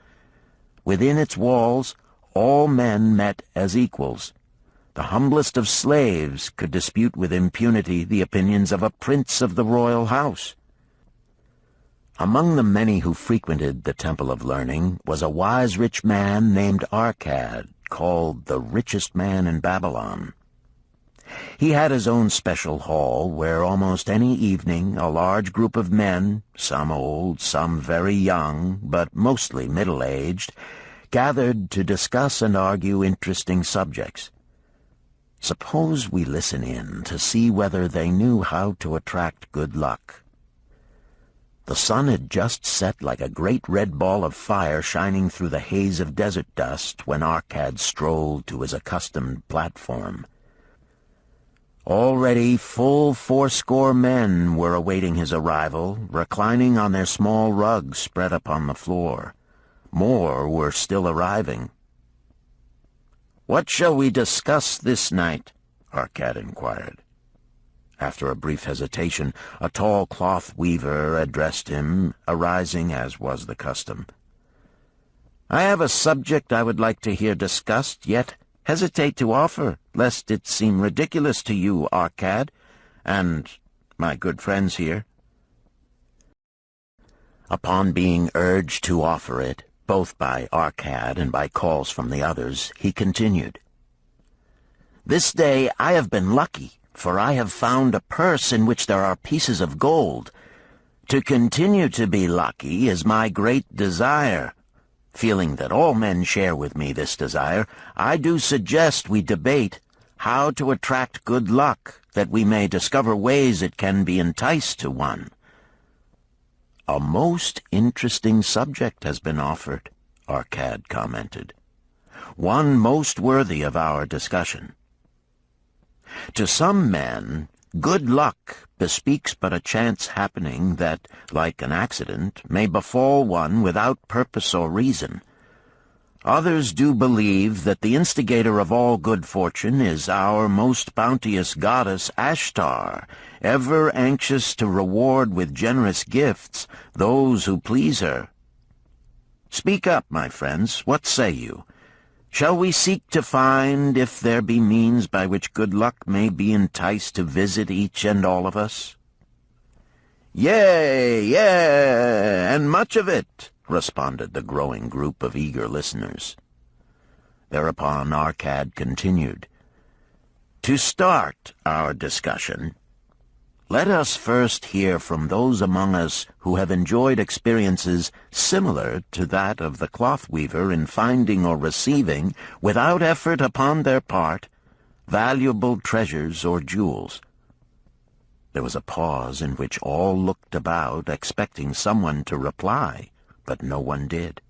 Within its walls, all men met as equals. The humblest of slaves could dispute with impunity the opinions of a prince of the royal house. Among the many who frequented the Temple of Learning was a wise rich man named Arcad, called the richest man in Babylon. He had his own special hall where almost any evening a large group of men, some old, some very young, but mostly middle-aged, gathered to discuss and argue interesting subjects. Suppose we listen in to see whether they knew how to attract good luck. The sun had just set like a great red ball of fire shining through the haze of desert dust when Arcad strolled to his accustomed platform. Already full 80 men were awaiting his arrival, reclining on their small rugs spread upon the floor. More were still arriving. "What shall we discuss this night?" Arcad inquired. After a brief hesitation, a tall cloth weaver addressed him, arising as was the custom. "I have a subject I would like to hear discussed, yet hesitate to offer, lest it seem ridiculous to you, Arcad, and my good friends here." Upon being urged to offer it, both by Arcad and by calls from the others, he continued, "This day I have been lucky, for I have found a purse in which there are pieces of gold. To continue to be lucky is my great desire. Feeling that all men share with me this desire, I do suggest we debate how to attract good luck, that we may discover ways it can be enticed to one." "A most interesting subject has been offered," Arcad commented. "One most worthy of our discussion. To some men, good luck bespeaks but a chance happening that, like an accident, may befall one without purpose or reason. Others do believe that the instigator of all good fortune is our most bounteous goddess Ashtar, ever anxious to reward with generous gifts those who please her. Speak up, my friends, what say you? Shall we seek to find if there be means by which good luck may be enticed to visit each and all of us?" "Yea, yea, and much of it," responded the growing group of eager listeners. Thereupon Arcad continued, "To start our discussion, let us first hear from those among us who have enjoyed experiences similar to that of the cloth-weaver in finding or receiving, without effort upon their part, valuable treasures or jewels." There was a pause in which all looked about, expecting someone to reply, but no one did.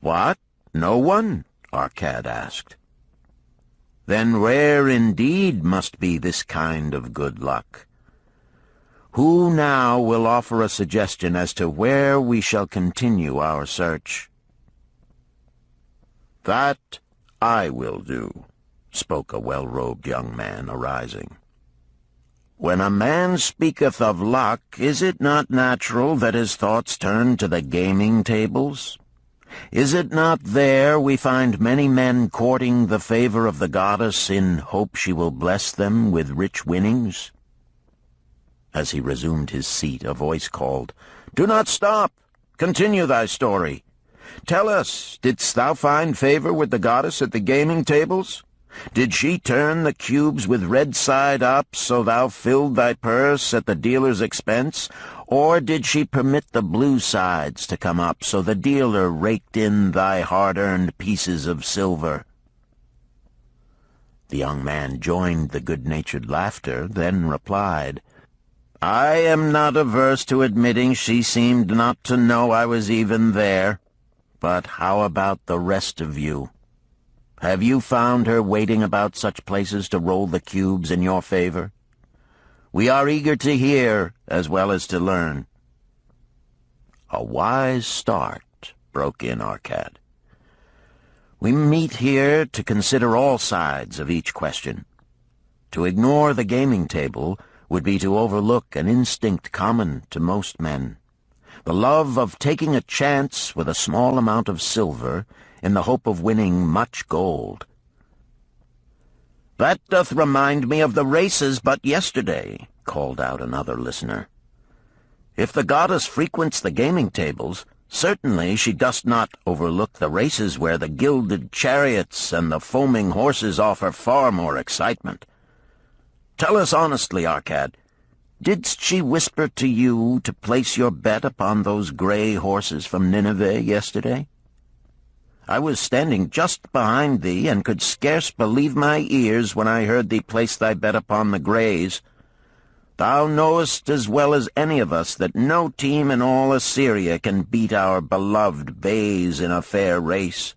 "What? No one?" Arcad asked. "Then rare indeed must be this kind of good luck. Who now will offer a suggestion as to where we shall continue our search?" "That I will do," spoke a well-robed young man, arising. "When a man speaketh of luck, is it not natural that his thoughts turn to the gaming tables? Is it not there we find many men courting the favor of the goddess in hope she will bless them with rich winnings?" As he resumed his seat, a voice called, "Do not stop! Continue thy story. Tell us, didst thou find favor with the goddess at the gaming tables? Did she turn the cubes with red side up, so thou filled thy purse at the dealer's expense? Or did she permit the blue sides to come up, so the dealer raked in thy hard-earned pieces of silver?" The young man joined the good-natured laughter, then replied, "I am not averse to admitting she seemed not to know I was even there. But how about the rest of you? Have you found her waiting about such places to roll the cubes in your favor? We are eager to hear as well as to learn." "A wise start," broke in Arcad. "We meet here to consider all sides of each question. To ignore the gaming table would be to overlook an instinct common to most men, the love of taking a chance with a small amount of silver in the hope of winning much gold." "That doth remind me of the races but yesterday," called out another listener. "If the goddess frequents the gaming tables, certainly she does not overlook the races where the gilded chariots and the foaming horses offer far more excitement. Tell us honestly, Arcad, didst she whisper to you to place your bet upon those gray horses from Nineveh yesterday? I was standing just behind thee, and could scarce believe my ears when I heard thee place thy bet upon the grays. Thou knowest as well as any of us that no team in all Assyria can beat our beloved bays in a fair race.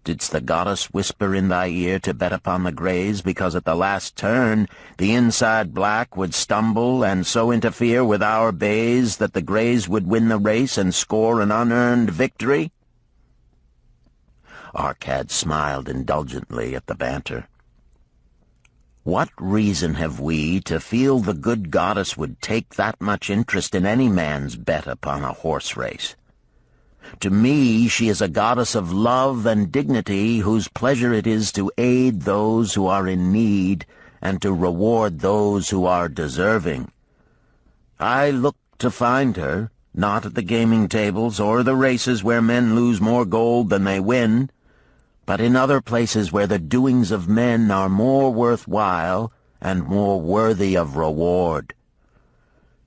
Didst the goddess whisper in thy ear to bet upon the grays, because at the last turn the inside black would stumble and so interfere with our bays that the grays would win the race and score an unearned victory?" Arcad smiled indulgently at the banter. "What reason have we to feel the good goddess would take that much interest in any man's bet upon a horse race? To me she is a goddess of love and dignity, whose pleasure it is to aid those who are in need and to reward those who are deserving. I look to find her, not at the gaming tables or the races where men lose more gold than they win, but in other places where the doings of men are more worthwhile and more worthy of reward.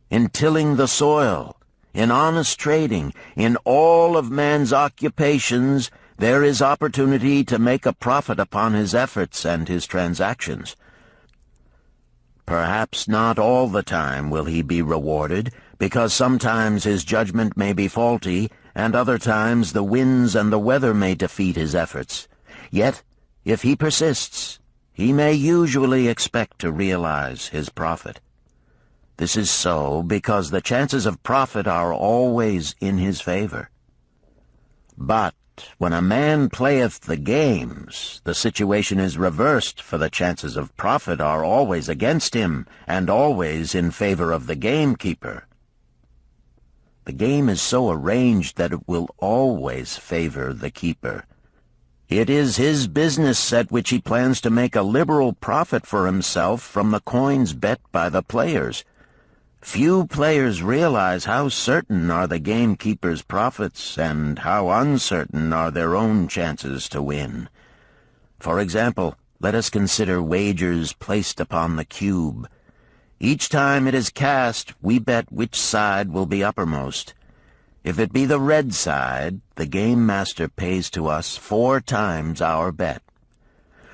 In tilling the soil, in honest trading, in all of man's occupations, there is opportunity to make a profit upon his efforts and his transactions. Perhaps not all the time will he be rewarded, because sometimes his judgment may be faulty, and other times the winds and the weather may defeat his efforts. Yet, if he persists, he may usually expect to realize his profit. This is so because the chances of profit are always in his favor. But when a man playeth the games, the situation is reversed, for the chances of profit are always against him, and always in favor of the gamekeeper. The game is so arranged that it will always favor the keeper. It is his business at which he plans to make a liberal profit for himself from the coins bet by the players. Few players realize how certain are the gamekeeper's profits and how uncertain are their own chances to win. For example, let us consider wagers placed upon the cube. Each time it is cast, we bet which side will be uppermost. If it be the red side, the game master pays to us 4 times our bet.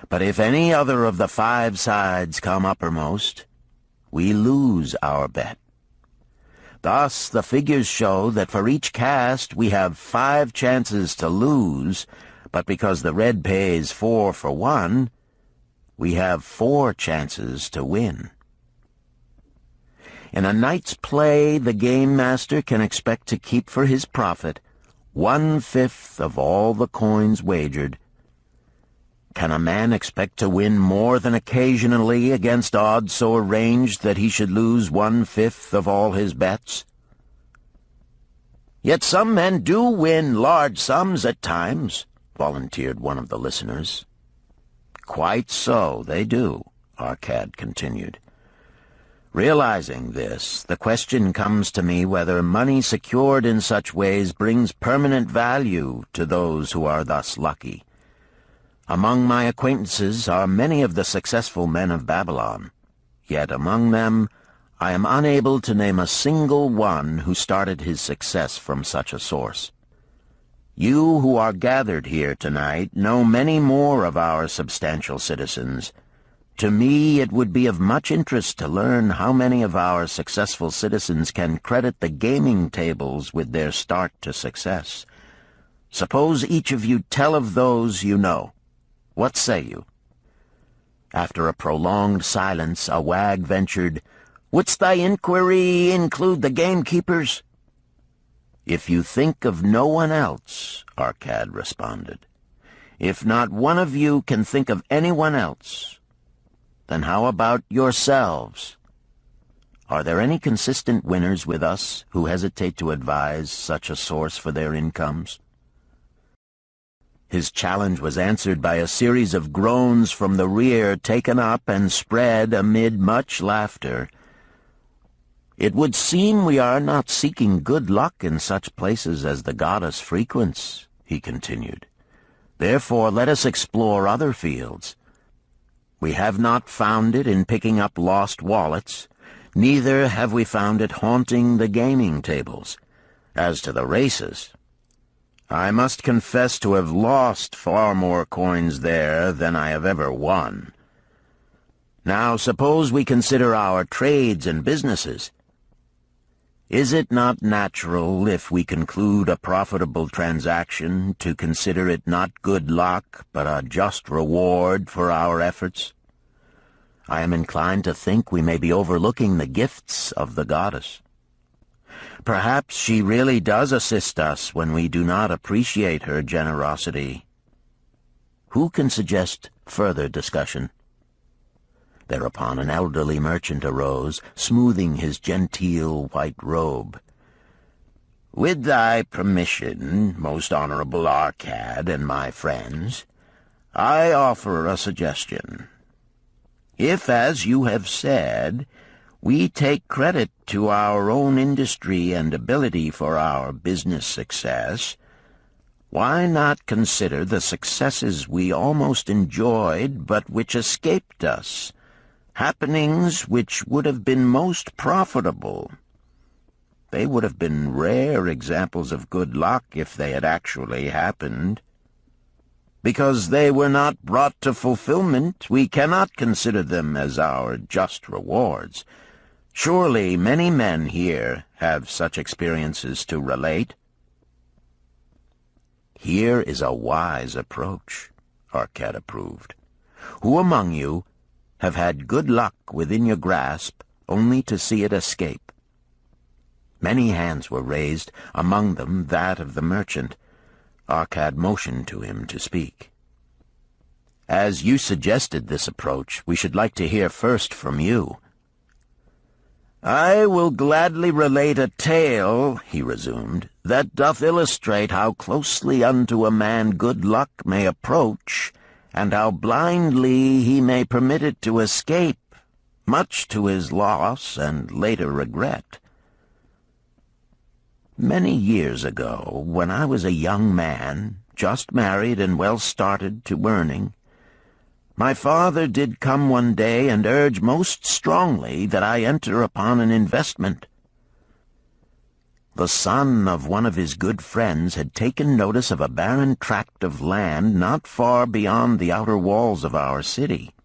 But if any other of the 5 sides come uppermost, we lose our bet. Thus, the figures show that for each cast we have 5 chances to lose, but because the red pays 4 for 1, we have 4 chances to win. In a night's play, the game master can expect to keep for his profit 1/5 of all the coins wagered. Can a man expect to win more than occasionally against odds so arranged that he should lose 1/5 of all his bets? Yet some men do win large sums at times, volunteered one of the listeners. Quite so, they do, Arcad continued. Realizing this, the question comes to me whether money secured in such ways brings permanent value to those who are thus lucky. Among my acquaintances are many of the successful men of Babylon, yet among them I am unable to name a single one who started his success from such a source. You who are gathered here tonight know many more of our substantial citizens. To me it would be of much interest to learn how many of our successful citizens can credit the gaming tables with their start to success. Suppose each of you tell of those you know. What say you? After a prolonged silence, a wag ventured, "Wouldst thy inquiry include the gamekeepers?" "If you think of no one else," Arcad responded. "If not one of you can think of anyone else, then how about yourselves? Are there any consistent winners with us who hesitate to advise such a source for their incomes?" His challenge was answered by a series of groans from the rear, taken up and spread amid much laughter. "It would seem we are not seeking good luck in such places as the goddess frequents," he continued. "Therefore let us explore other fields. We have not found it in picking up lost wallets, neither have we found it haunting the gaming tables. As to the races, I must confess to have lost far more coins there than I have ever won. Now suppose we consider our trades and businesses. Is it not natural, if we conclude a profitable transaction, to consider it not good luck, but a just reward for our efforts? I am inclined to think we may be overlooking the gifts of the goddess. Perhaps she really does assist us when we do not appreciate her generosity. Who can suggest further discussion?" Thereupon an elderly merchant arose, smoothing his genteel white robe. "With thy permission, most honorable Arcad and my friends, I offer a suggestion. If, as you have said, we take credit to our own industry and ability for our business success, why not consider the successes we almost enjoyed but which escaped us, happenings which would have been most profitable? They would have been rare examples of good luck if they had actually happened." Because they were not brought to fulfillment, we cannot consider them as our just rewards. Surely many men here have such experiences to relate." "Here is a wise approach," Arquette approved. "Who among you have had good luck within your grasp only to see it escape?" Many hands were raised, among them that of the merchant. Arquette motioned to him to speak. "As you suggested this approach, we should like to hear first from you." "I will gladly relate a tale," he resumed, "that doth illustrate how closely unto a man good luck may approach, and how blindly he may permit it to escape, much to his loss and later regret. Many years ago, when I was a young man, just married and well started to earning, my father did come one day and urge most strongly that I enter upon an investment. The son of one of his good friends had taken notice of a barren tract of land not far beyond the outer walls of our city.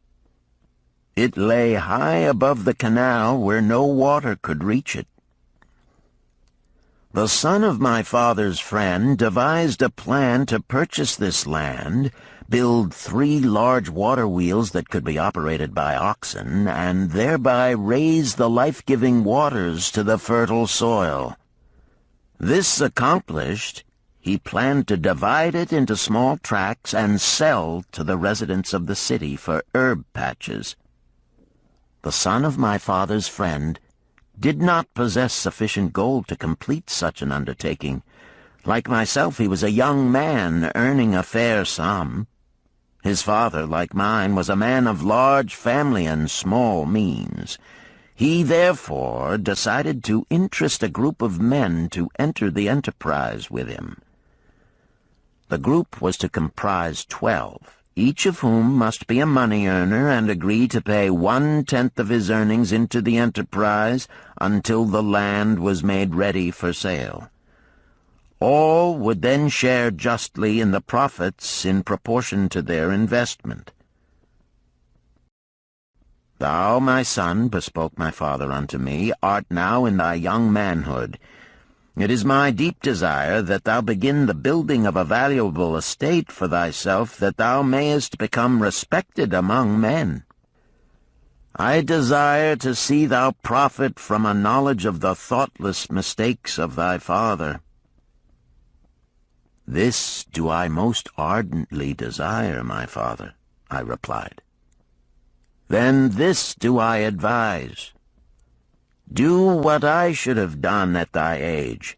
It lay high above the canal where no water could reach it. The son of my father's friend devised a plan to purchase this land, build 3 large water wheels that could be operated by oxen, and thereby raise the life-giving waters to the fertile soil. This accomplished, he planned to divide it into small tracts and sell to the residents of the city for herb patches. The son of my father's friend did not possess sufficient gold to complete such an undertaking. Like myself, he was a young man earning a fair sum. His father, like mine, was a man of large family and small means. He therefore decided to interest a group of men to enter the enterprise with him. The group was to comprise 12. Each of whom must be a money earner and agree to pay 1/10 of his earnings into the enterprise until the land was made ready for sale. All would then share justly in the profits in proportion to their investment. "Thou, my son," bespoke my father unto me, "art now in thy young manhood. It is my deep desire that thou begin the building of a valuable estate for thyself, that thou mayest become respected among men. I desire to see thou profit from a knowledge of the thoughtless mistakes of thy father." "This do I most ardently desire, my father," I replied. "Then this do I advise. Do what I should have done at thy age.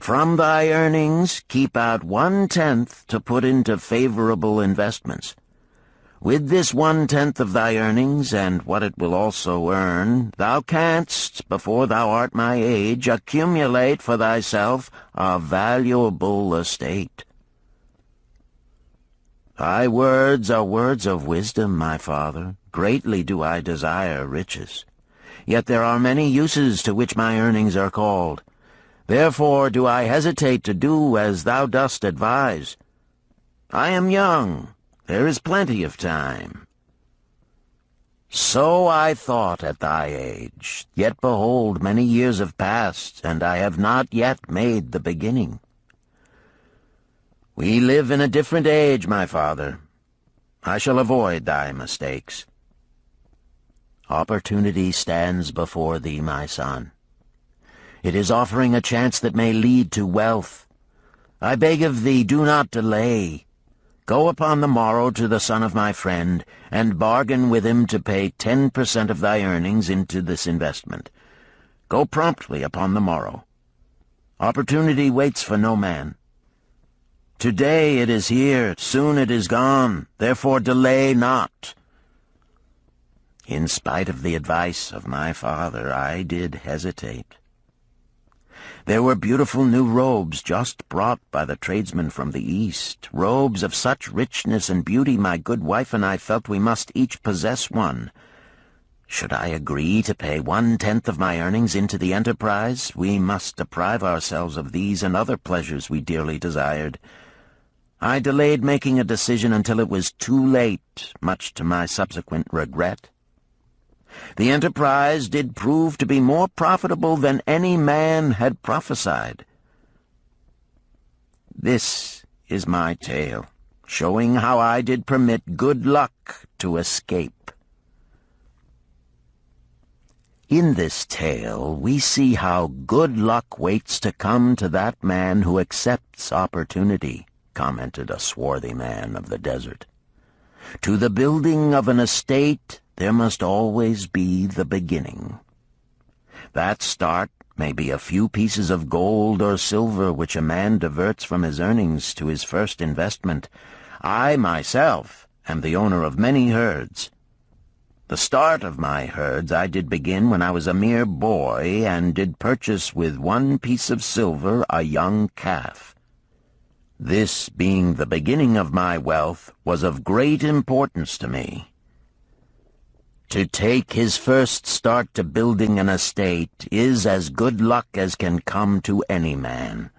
From thy earnings keep out 1/10 to put into favorable investments. With this 1/10 of thy earnings, and what it will also earn, thou canst, before thou art my age, accumulate for thyself a valuable estate." "Thy words are words of wisdom, my father. Greatly do I desire riches. Yet there are many uses to which my earnings are called. Therefore do I hesitate to do as thou dost advise. I am young. There is plenty of time." "So I thought at thy age. Yet behold, many years have passed, and I have not yet made the beginning. We live in a different age, my father. I shall avoid thy mistakes." "Opportunity stands before thee, my son. It is offering a chance that may lead to wealth. I beg of thee, do not delay. Go upon the morrow to the son of my friend, and bargain with him to pay 10% of thy earnings into this investment. Go promptly upon the morrow. Opportunity waits for no man. Today it is here, soon it is gone, therefore delay not." In spite of the advice of my father, I did hesitate. There were beautiful new robes just brought by the tradesmen from the East, robes of such richness and beauty my good wife and I felt we must each possess one. Should I agree to pay 1/10 of my earnings into the enterprise, we must deprive ourselves of these and other pleasures we dearly desired. I delayed making a decision until it was too late, much to my subsequent regret. The enterprise did prove to be more profitable than any man had prophesied. This is my tale, showing how I did permit good luck to escape. In this tale, we see how good luck waits to come to that man who accepts opportunity, commented a swarthy man of the desert. To the building of an estate, there must always be the beginning. That start may be a few pieces of gold or silver which a man diverts from his earnings to his first investment. I, myself, am the owner of many herds. The start of my herds I did begin when I was a mere boy, and did purchase with 1 piece of silver a young calf. This, being the beginning of my wealth, was of great importance to me. To take his first start to building an estate is as good luck as can come to any man.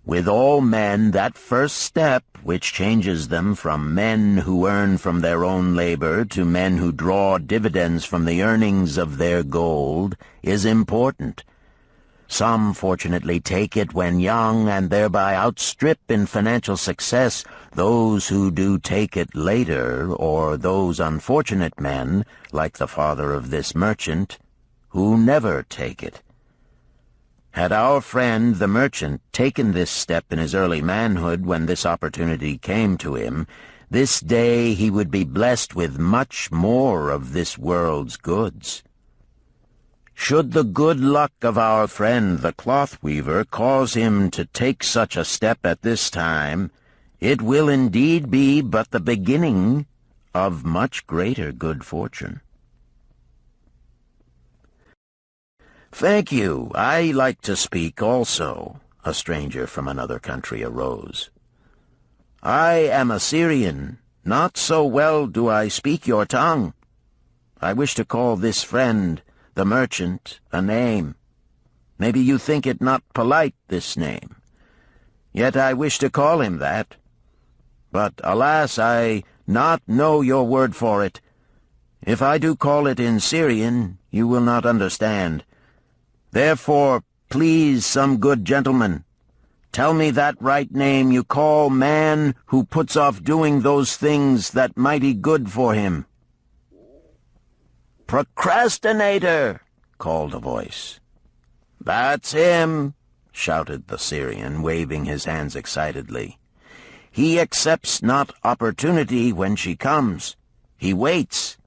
With all men, that first step, which changes them from men who earn from their own labor to men who draw dividends from the earnings of their gold, is important. Some fortunately take it when young and thereby outstrip in financial success those who do take it later, or those unfortunate men, like the father of this merchant, who never take it. Had our friend the merchant taken this step in his early manhood when this opportunity came to him, this day he would be blessed with much more of this world's goods. Should the good luck of our friend the cloth weaver cause him to take such a step at this time, it will indeed be but the beginning of much greater good fortune. "Thank you. I like to speak also," a stranger from another country arose. "I am a Syrian. Not so well do I speak your tongue. I wish to call this friend, the merchant, a name. Maybe you think it not polite, this name. Yet I wish to call him that. But, alas, I not know your word for it. If I do call it in Syrian, you will not understand. Therefore, please, some good gentleman, tell me that right name you call man who puts off doing those things that mighty good for him." "Procrastinator!" called a voice. "That's him!" shouted the Syrian, waving his hands excitedly. "He accepts not opportunity when she comes. He waits.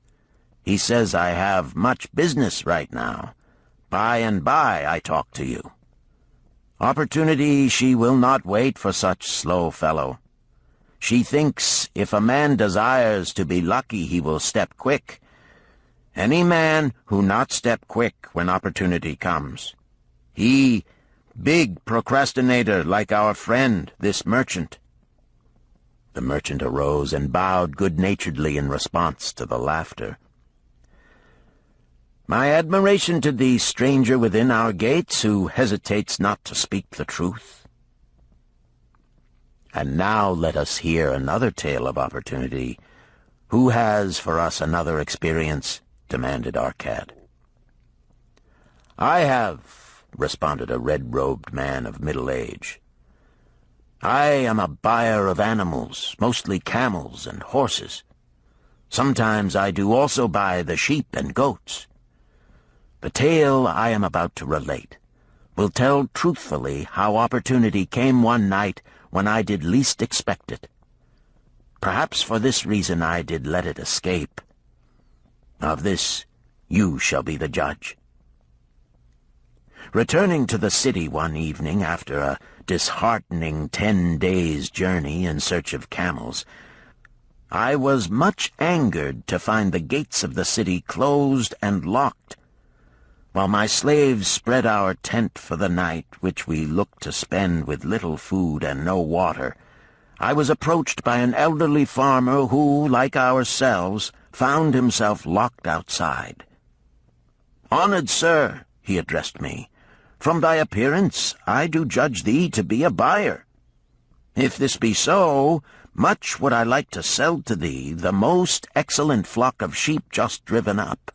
He says, I have much business right now. By and by I talk to you. Opportunity she will not wait for such slow fellow. She thinks if a man desires to be lucky he will step quick. Any man who not step quick when opportunity comes. He, big procrastinator like our friend, this merchant." The merchant arose and bowed good-naturedly in response to the laughter. "My admiration to thee, stranger within our gates, who hesitates not to speak the truth." And now let us hear another tale of opportunity. Who has for us another experience? Demanded Arcad. "I have," responded a red-robed man of middle age. "I am a buyer of animals, mostly camels and horses. Sometimes I do also buy the sheep and goats. The tale I am about to relate will tell truthfully how opportunity came one night when I did least expect it. Perhaps for this reason I did let it escape. Of this you shall be the judge. Returning to the city one evening after a disheartening 10 days' journey in search of camels, I was much angered to find the gates of the city closed and locked. While my slaves spread our tent for the night, which we looked to spend with little food and no water, I was approached by an elderly farmer who, like ourselves, found himself locked outside. "Honored sir," he addressed me, "from thy appearance I do judge thee to be a buyer." If this be so, much would I like to sell to thee the most excellent flock of sheep just driven up.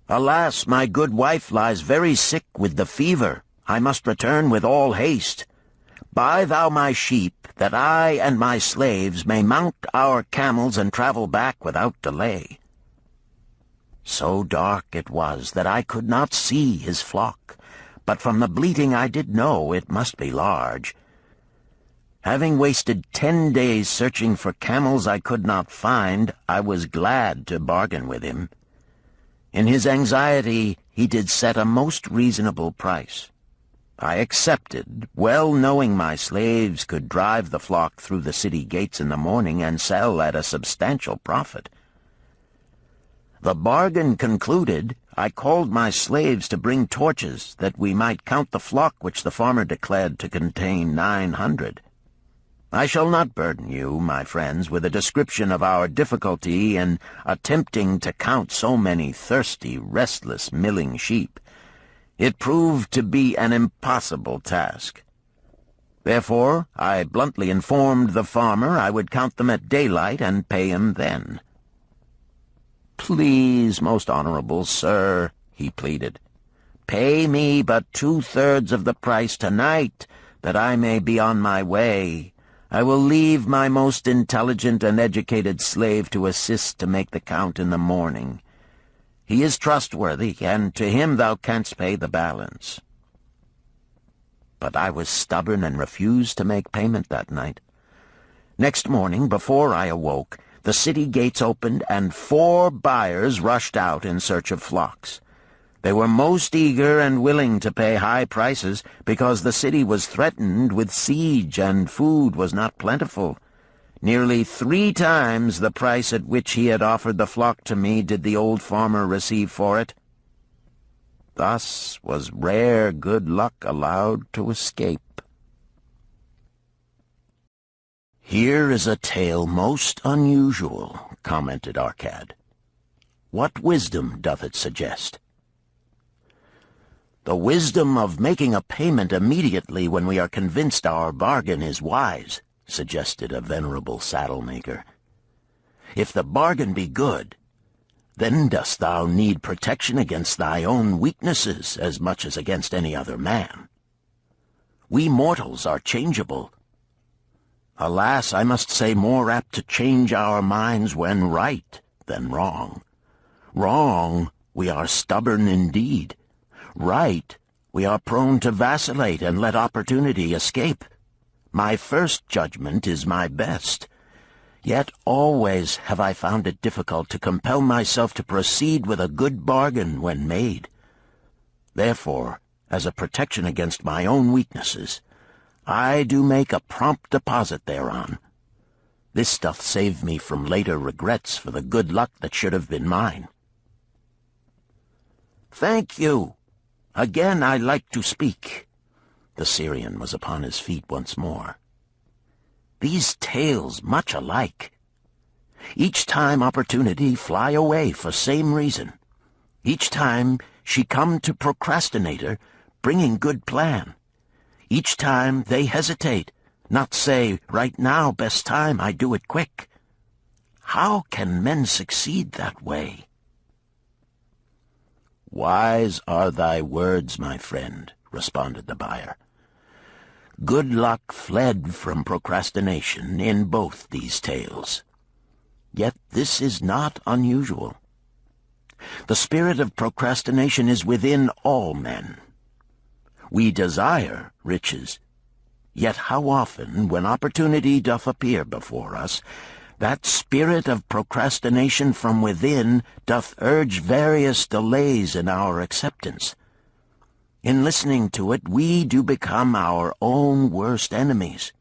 Alas, my good wife lies very sick with the fever. I must return with all haste. Buy thou my sheep, that I and my slaves may mount our camels and travel back without delay." So dark it was that I could not see his flock, but from the bleating I did know it must be large. Having wasted 10 days searching for camels I could not find, I was glad to bargain with him. In his anxiety he did set a most reasonable price. I accepted, well knowing my slaves could drive the flock through the city gates in the morning and sell at a substantial profit. The bargain concluded, I called my slaves to bring torches that we might count the flock which the farmer declared to contain 900. I shall not burden you, my friends, with a description of our difficulty in attempting to count so many thirsty, restless, milling sheep. It proved to be an impossible task. Therefore, I bluntly informed the farmer I would count them at daylight and pay him then. "Please, most honorable sir," he pleaded, "pay me but 2/3 of the price tonight, that I may be on my way. I will leave my most intelligent and educated slave to assist to make the count in the morning. He is trustworthy, and to him thou canst pay the balance." But I was stubborn and refused to make payment that night. Next morning, before I awoke, the city gates opened, and 4 buyers rushed out in search of flocks. They were most eager and willing to pay high prices, because the city was threatened with siege and food was not plentiful. Nearly 3 times the price at which he had offered the flock to me did the old farmer receive for it. Thus was rare good luck allowed to escape. "Here is a tale most unusual," commented Arcad. "What wisdom doth it suggest?" "The wisdom of making a payment immediately when we are convinced our bargain is wise," suggested a venerable saddle-maker. "If the bargain be good, then dost thou need protection against thy own weaknesses as much as against any other man. We mortals are changeable. Alas, I must say more apt to change our minds when right than wrong. Wrong, we are stubborn indeed. Right, we are prone to vacillate and let opportunity escape. My first judgment is my best. Yet always have I found it difficult to compel myself to proceed with a good bargain when made. Therefore, as a protection against my own weaknesses, I do make a prompt deposit thereon. This doth save me from later regrets for the good luck that should have been mine." "Thank you. Again I like to speak." The Syrian was upon his feet once more. "These tales much alike. Each time opportunity fly away for same reason. Each time she come to procrastinator, bringing good plan. Each time they hesitate, not say, right now, best time, I do it quick. How can men succeed that way?" "Wise are thy words, my friend," responded the buyer. "Good luck fled from procrastination in both these tales. Yet this is not unusual. The spirit of procrastination is within all men. We desire riches, yet how often, when opportunity doth appear before us, that spirit of procrastination from within doth urge various delays in our acceptance. In listening to it, we do become our own worst enemies.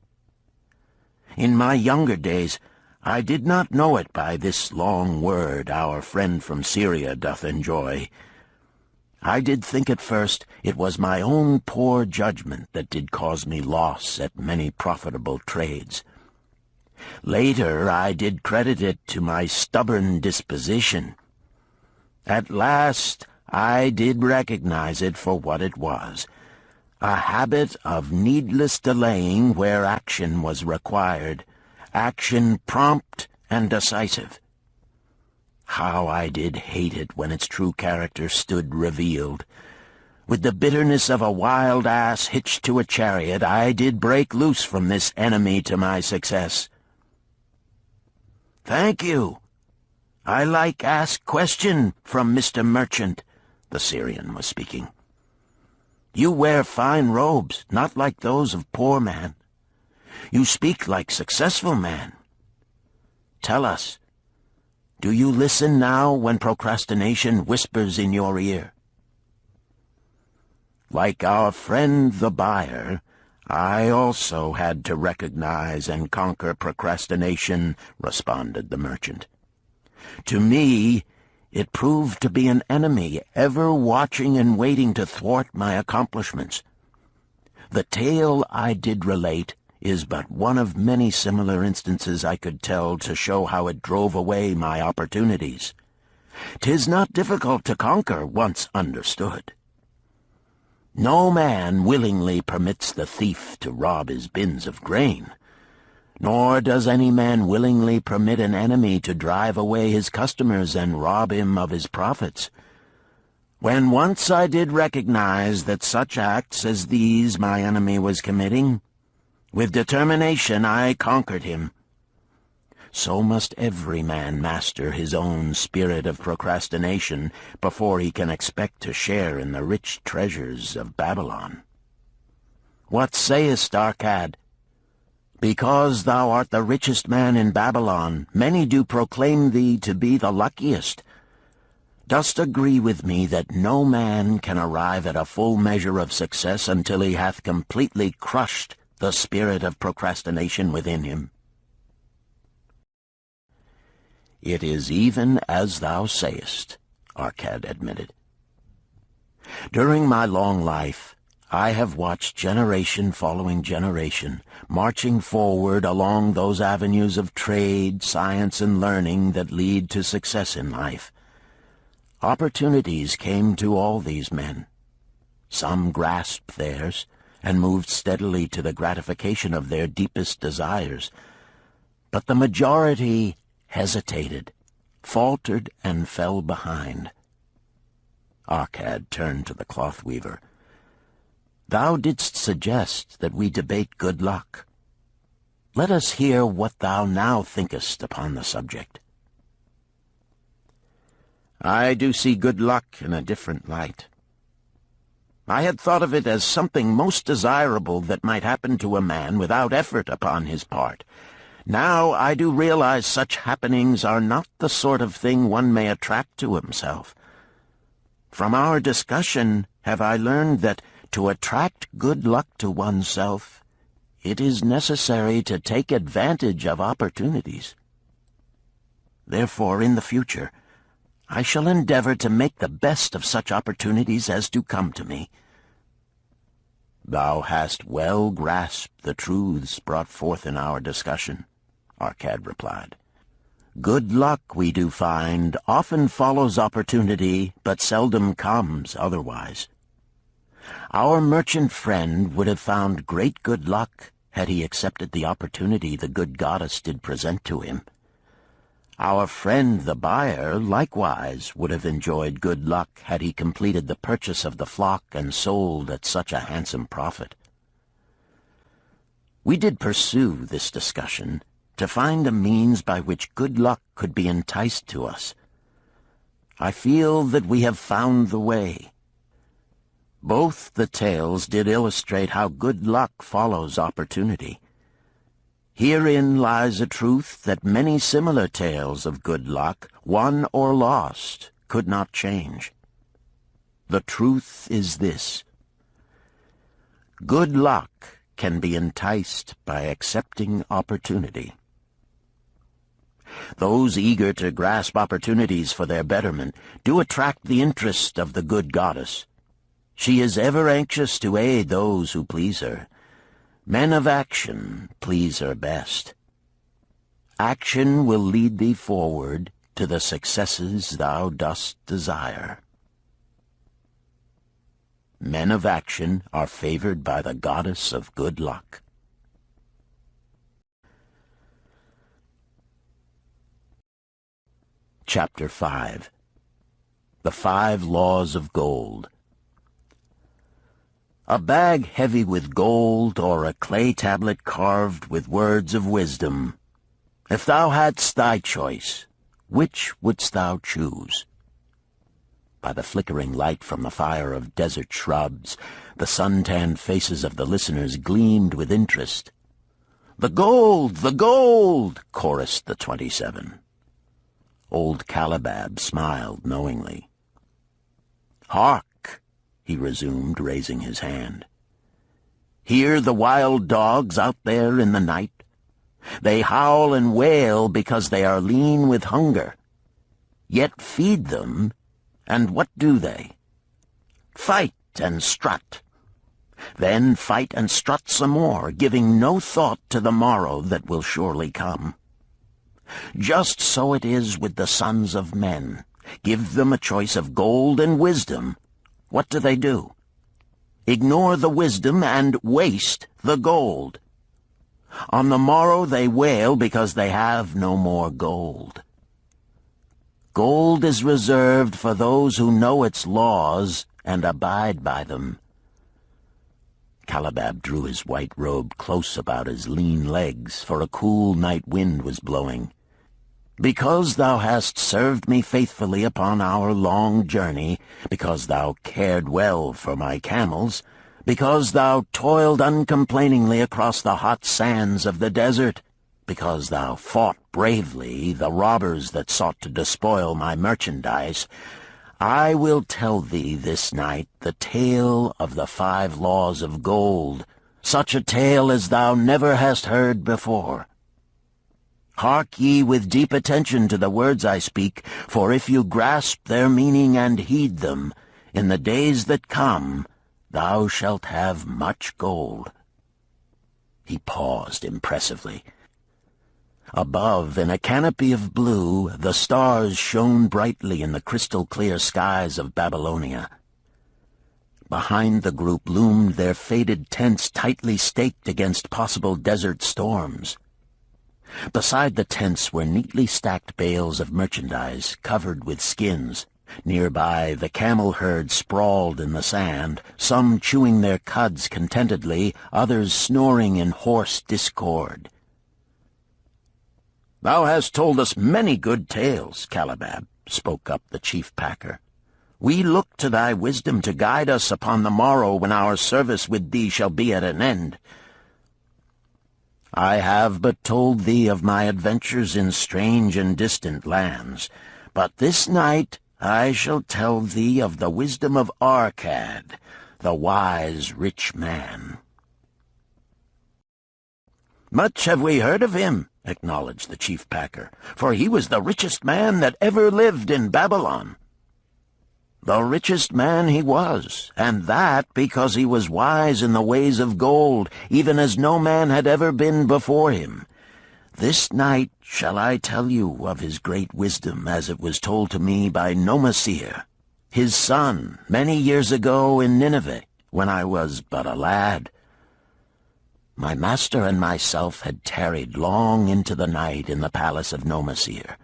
In my younger days, I did not know it by this long word our friend from Syria doth enjoy. I did think at first it was my own poor judgment that did cause me loss at many profitable trades. Later I did credit it to my stubborn disposition. At last I did recognize it for what it was. a habit of needless delaying where action was required, action prompt and decisive. How I did hate it when its true character stood revealed. With the bitterness of a wild ass hitched to a chariot, I did break loose from this enemy to my success. "Thank you. I like ask question from Mr. Merchant," the Syrian was speaking. "You wear fine robes, not like those of poor man. You speak like successful man. Tell us, do you listen now when procrastination whispers in your ear?" "Like our friend the buyer, I also had to recognize and conquer procrastination," responded the merchant. "To me, it proved to be an enemy ever watching and waiting to thwart my accomplishments. The tale I did relate is but one of many similar instances I could tell to show how it drove away my opportunities. 'Tis not difficult to conquer once understood. No man willingly permits the thief to rob his bins of grain, nor does any man willingly permit an enemy to drive away his customers and rob him of his profits. When once I did recognize that such acts as these my enemy was committing, with determination I conquered him. So must every man master his own spirit of procrastination before he can expect to share in the rich treasures of Babylon. What sayest, Arcad? Because thou art the richest man in Babylon, many do proclaim thee to be the luckiest. Dost agree with me that no man can arrive at a full measure of success until he hath completely crushed the spirit of procrastination within him? "It is even as thou sayest," Arcad admitted. "During my long life, I have watched generation following generation, marching forward along those avenues of trade, science, and learning that lead to success in life. Opportunities came to all these men. Some grasped theirs and moved steadily to the gratification of their deepest desires, but the majority hesitated, faltered, and fell behind." Arcad turned to the cloth weaver. "Thou didst suggest that we debate good luck. Let us hear what thou now thinkest upon the subject." "I do see good luck in a different light. I had thought of it as something most desirable that might happen to a man without effort upon his part. Now I do realize such happenings are not the sort of thing one may attract to himself. From our discussion have I learned that to attract good luck to oneself, it is necessary to take advantage of opportunities. Therefore, in the future, I shall endeavor to make the best of such opportunities as do come to me." "Thou hast well grasped the truths brought forth in our discussion," Arcad replied. "Good luck, we do find, often follows opportunity, but seldom comes otherwise. Our merchant friend would have found great good luck had he accepted the opportunity the good goddess did present to him. Our friend the buyer likewise would have enjoyed good luck had he completed the purchase of the flock and sold at such a handsome profit. We did pursue this discussion to find a means by which good luck could be enticed to us. I feel that we have found the way. Both the tales did illustrate how good luck follows opportunity. Herein lies a truth that many similar tales of good luck, won or lost, could not change. The truth is this: good luck can be enticed by accepting opportunity. Those eager to grasp opportunities for their betterment do attract the interest of the good goddess. She is ever anxious to aid those who please her. Men of action please her best. Action will lead thee forward to the successes thou dost desire." men of action are favored by the goddess of good luck. Chapter 5. The 5 Laws of Gold. A bag heavy with gold, or a clay tablet carved with words of wisdom. If thou hadst thy choice, which wouldst thou choose? By the flickering light from the fire of desert shrubs, the sun-tanned faces of the listeners gleamed with interest. "The gold! The gold!" chorused the 27. Old Calibab smiled knowingly. "Hark!" he resumed, raising his hand. "Hear the wild dogs out there in the night? They howl and wail because they are lean with hunger. Yet feed them, and what do they? Fight and strut. Then fight and strut some more, giving no thought to the morrow that will surely come. Just so it is with the sons of men. Give them a choice of gold and wisdom. What do? Ignore the wisdom and waste the gold. On the morrow they wail because they have no more gold. Gold is reserved for those who know its laws and abide by them." Calibab drew his white robe close about his lean legs, for a cool night wind was blowing. "Because thou hast served me faithfully upon our long journey, because thou cared well for my camels, because thou toiled uncomplainingly across the hot sands of the desert, because thou fought bravely the robbers that sought to despoil my merchandise, I will tell thee this night the tale of the 5 Laws of Gold, such a tale as thou never hast heard before. Hark ye with deep attention to the words I speak, for if you grasp their meaning and heed them, in the days that come thou shalt have much gold." He paused impressively. Above, in a canopy of blue, the stars shone brightly in the crystal-clear skies of Babylonia. Behind the group loomed their faded tents tightly staked against possible desert storms. Beside the tents were neatly stacked bales of merchandise covered with skins. Nearby, the camel herd sprawled in the sand, some chewing their cuds contentedly, others snoring in hoarse discord. "Thou hast told us many good tales, Calibab," spoke up the chief packer. "We look to thy wisdom to guide us upon the morrow when our service with thee shall be at an end. I have but told thee of my adventures in strange and distant lands, but this night I shall tell thee of the wisdom of Arkad, the wise rich man." "Much have we heard of him," acknowledged the chief packer, "for he was the richest man that ever lived in Babylon." "The richest man he was, and that because he was wise in the ways of gold, even as no man had ever been before him. This night shall I tell you of his great wisdom as it was told to me by Bansir, his son, many years ago in Nineveh, when I was but a lad. My master and myself had tarried long into the night in the palace of Bansir.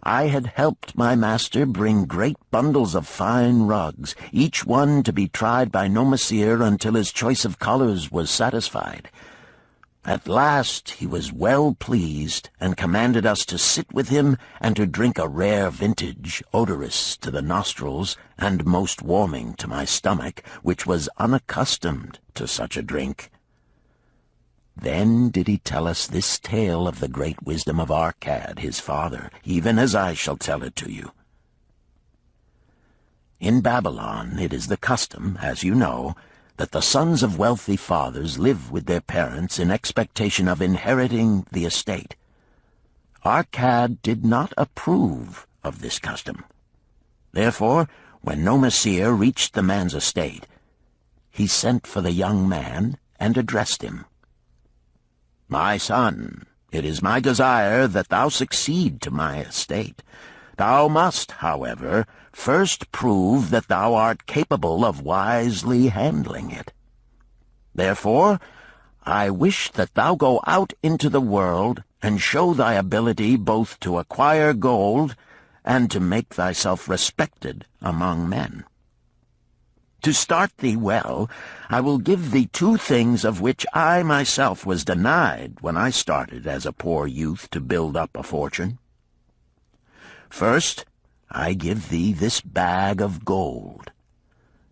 I had helped my master bring great bundles of fine rugs, each one to be tried by Bansir until his choice of colors was satisfied. At last he was well pleased, and commanded us to sit with him and to drink a rare vintage, odorous to the nostrils and most warming to my stomach, which was unaccustomed to such a drink. Then did he tell us this tale of the great wisdom of Arkad, his father, even as I shall tell it to you. In Babylon it is the custom, as you know, that the sons of wealthy fathers live with their parents in expectation of inheriting the estate. Arkad did not approve of this custom. Therefore, when Bansir reached the man's estate, he sent for the young man and addressed him. "My son, it is my desire that thou succeed to my estate. Thou must, however, first prove that thou art capable of wisely handling it. Therefore, I wish that thou go out into the world and show thy ability both to acquire gold and to make thyself respected among men. To start thee well, I will give thee two things of which I myself was denied when I started as a poor youth to build up a fortune. First, I give thee this bag of gold.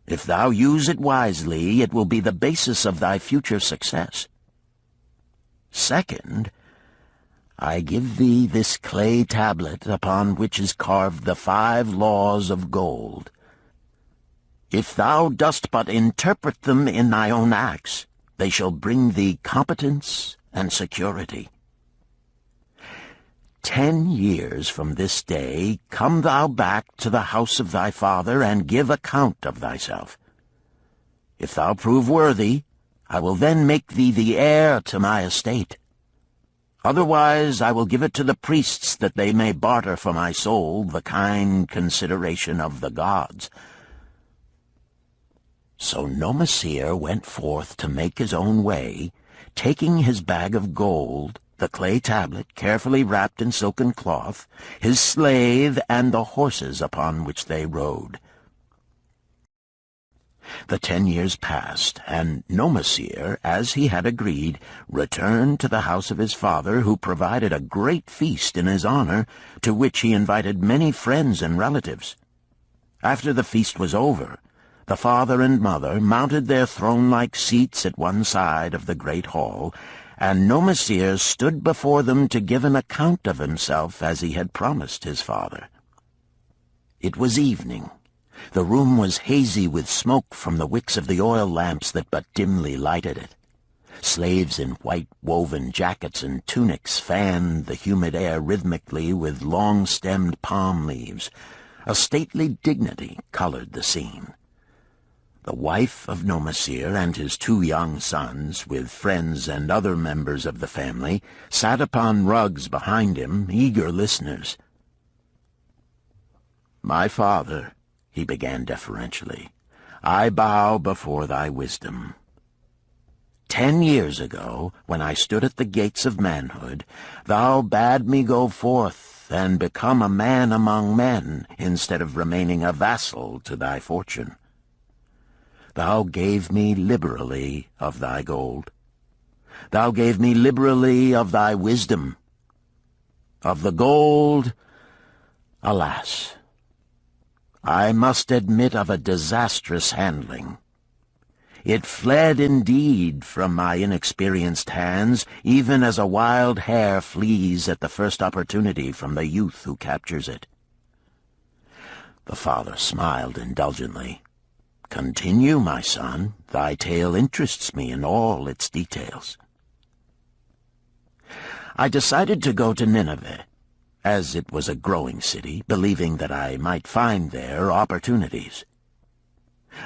If thou use it wisely, it will be the basis of thy future success. Second, I give thee this clay tablet upon which is carved the 5 laws of gold. If thou dost but interpret them in thy own acts, they shall bring thee competence and security. 10 years from this day come thou back to the house of thy father, and give account of thyself. If thou prove worthy, I will then make thee the heir to my estate. Otherwise I will give it to the priests, that they may barter for my soul the kind consideration of the gods." So Nomasir went forth to make his own way, taking his bag of gold, the clay tablet carefully wrapped in silken cloth, his slave, and the horses upon which they rode. The 10 years passed, and Nomasir, as he had agreed, returned to the house of his father, who provided a great feast in his honor, to which he invited many friends and relatives. After the feast was over, the father and mother mounted their throne-like seats at one side of the great hall, and Nomasir stood before them to give an account of himself as he had promised his father. It was evening. The room was hazy with smoke from the wicks of the oil lamps that but dimly lighted it. Slaves in white woven jackets and tunics fanned the humid air rhythmically with long-stemmed palm leaves. A stately dignity colored the scene. The wife of Nomasir and his 2 young sons, with friends and other members of the family, sat upon rugs behind him, eager listeners. "My father," he began deferentially, "I bow before thy wisdom. 10 years ago, when I stood at the gates of manhood, thou bade me go forth and become a man among men, instead of remaining a vassal to thy fortune. Thou gave me liberally of thy gold. Thou gave me liberally of thy wisdom. Of the gold, alas, I must admit of a disastrous handling. It fled indeed from my inexperienced hands, even as a wild hare flees at the first opportunity from the youth who captures it." The father smiled indulgently. "Continue, my son. Thy tale interests me in all its details." I decided to go to Nineveh, as it was a growing city, believing that I might find there opportunities.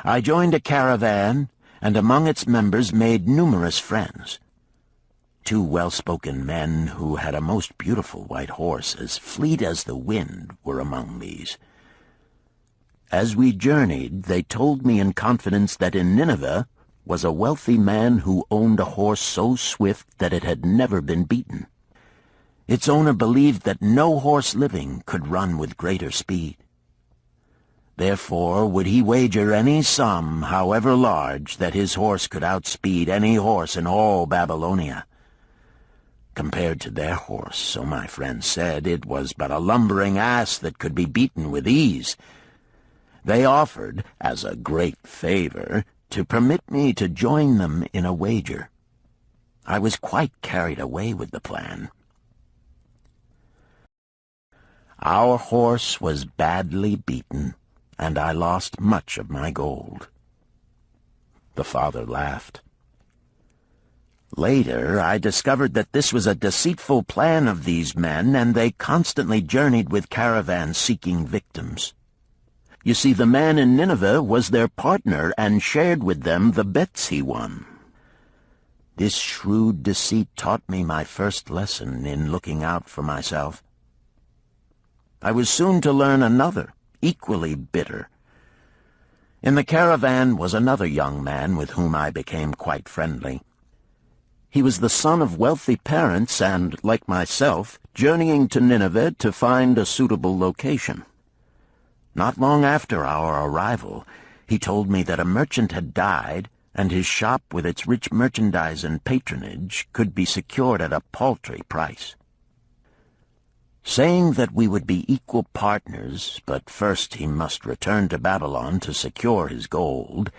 I joined a caravan, and among its members made numerous friends. 2 well-spoken men who had a most beautiful white horse, as fleet as the wind, were among these. As we journeyed, they told me in confidence that in Nineveh was a wealthy man who owned a horse so swift that it had never been beaten. Its owner believed that no horse living could run with greater speed. Therefore would he wager any sum, however large, that his horse could outspeed any horse in all Babylonia. Compared to their horse, so my friend said, it was but a lumbering ass that could be beaten with ease. They offered, as a great favor, to permit me to join them in a wager. I was quite carried away with the plan. Our horse was badly beaten, and I lost much of my gold. The father laughed. Later, I discovered that this was a deceitful plan of these men, and they constantly journeyed with caravans seeking victims. You see, the man in Nineveh was their partner and shared with them the bets he won. This shrewd deceit taught me my first lesson in looking out for myself. I was soon to learn another, equally bitter. In the caravan was another young man with whom I became quite friendly. He was the son of wealthy parents and, like myself, journeying to Nineveh to find a suitable location. Not long after our arrival, he told me that a merchant had died, and his shop with its rich merchandise and patronage could be secured at a paltry price. Saying that we would be equal partners, but first he must return to Babylon to secure his gold,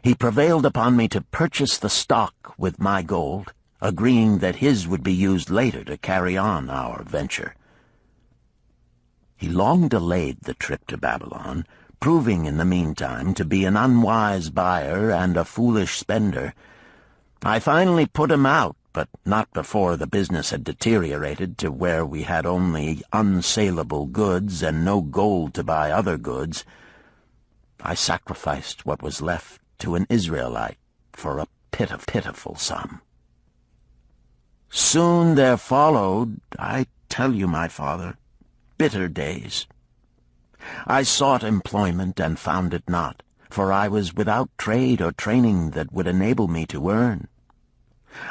he prevailed upon me to purchase the stock with my gold, agreeing that his would be used later to carry on our venture. He long delayed the trip to Babylon, proving in the meantime to be an unwise buyer and a foolish spender. I finally put him out, but not before the business had deteriorated to where we had only unsaleable goods and no gold to buy other goods. I sacrificed what was left to an Israelite for a pitiful sum. Soon there followed, I tell you, my father, bitter days. I sought employment and found it not, for I was without trade or training that would enable me to earn.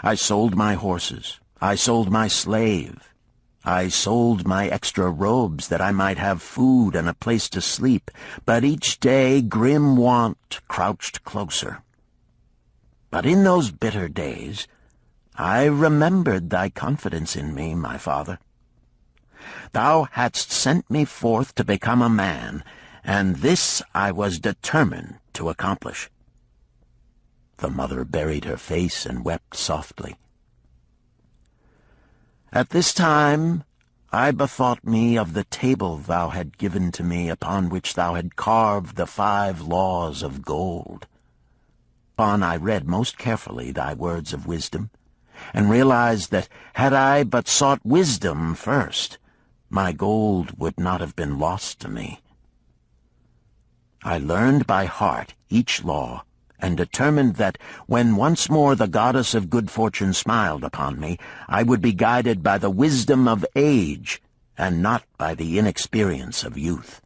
I sold my horses, I sold my slave, I sold my extra robes that I might have food and a place to sleep, but each day grim want crouched closer. But in those bitter days I remembered thy confidence in me, my father. Thou hadst sent me forth to become a man, and this I was determined to accomplish. The mother buried her face and wept softly. At this time I bethought me of the table thou had given to me, upon which thou had carved the 5 laws of gold. Upon I read most carefully thy words of wisdom, and realized that had I but sought wisdom first, my gold would not have been lost to me. I learned by heart each law, and determined that when once more the goddess of good fortune smiled upon me, I would be guided by the wisdom of age, and not by the inexperience of youth.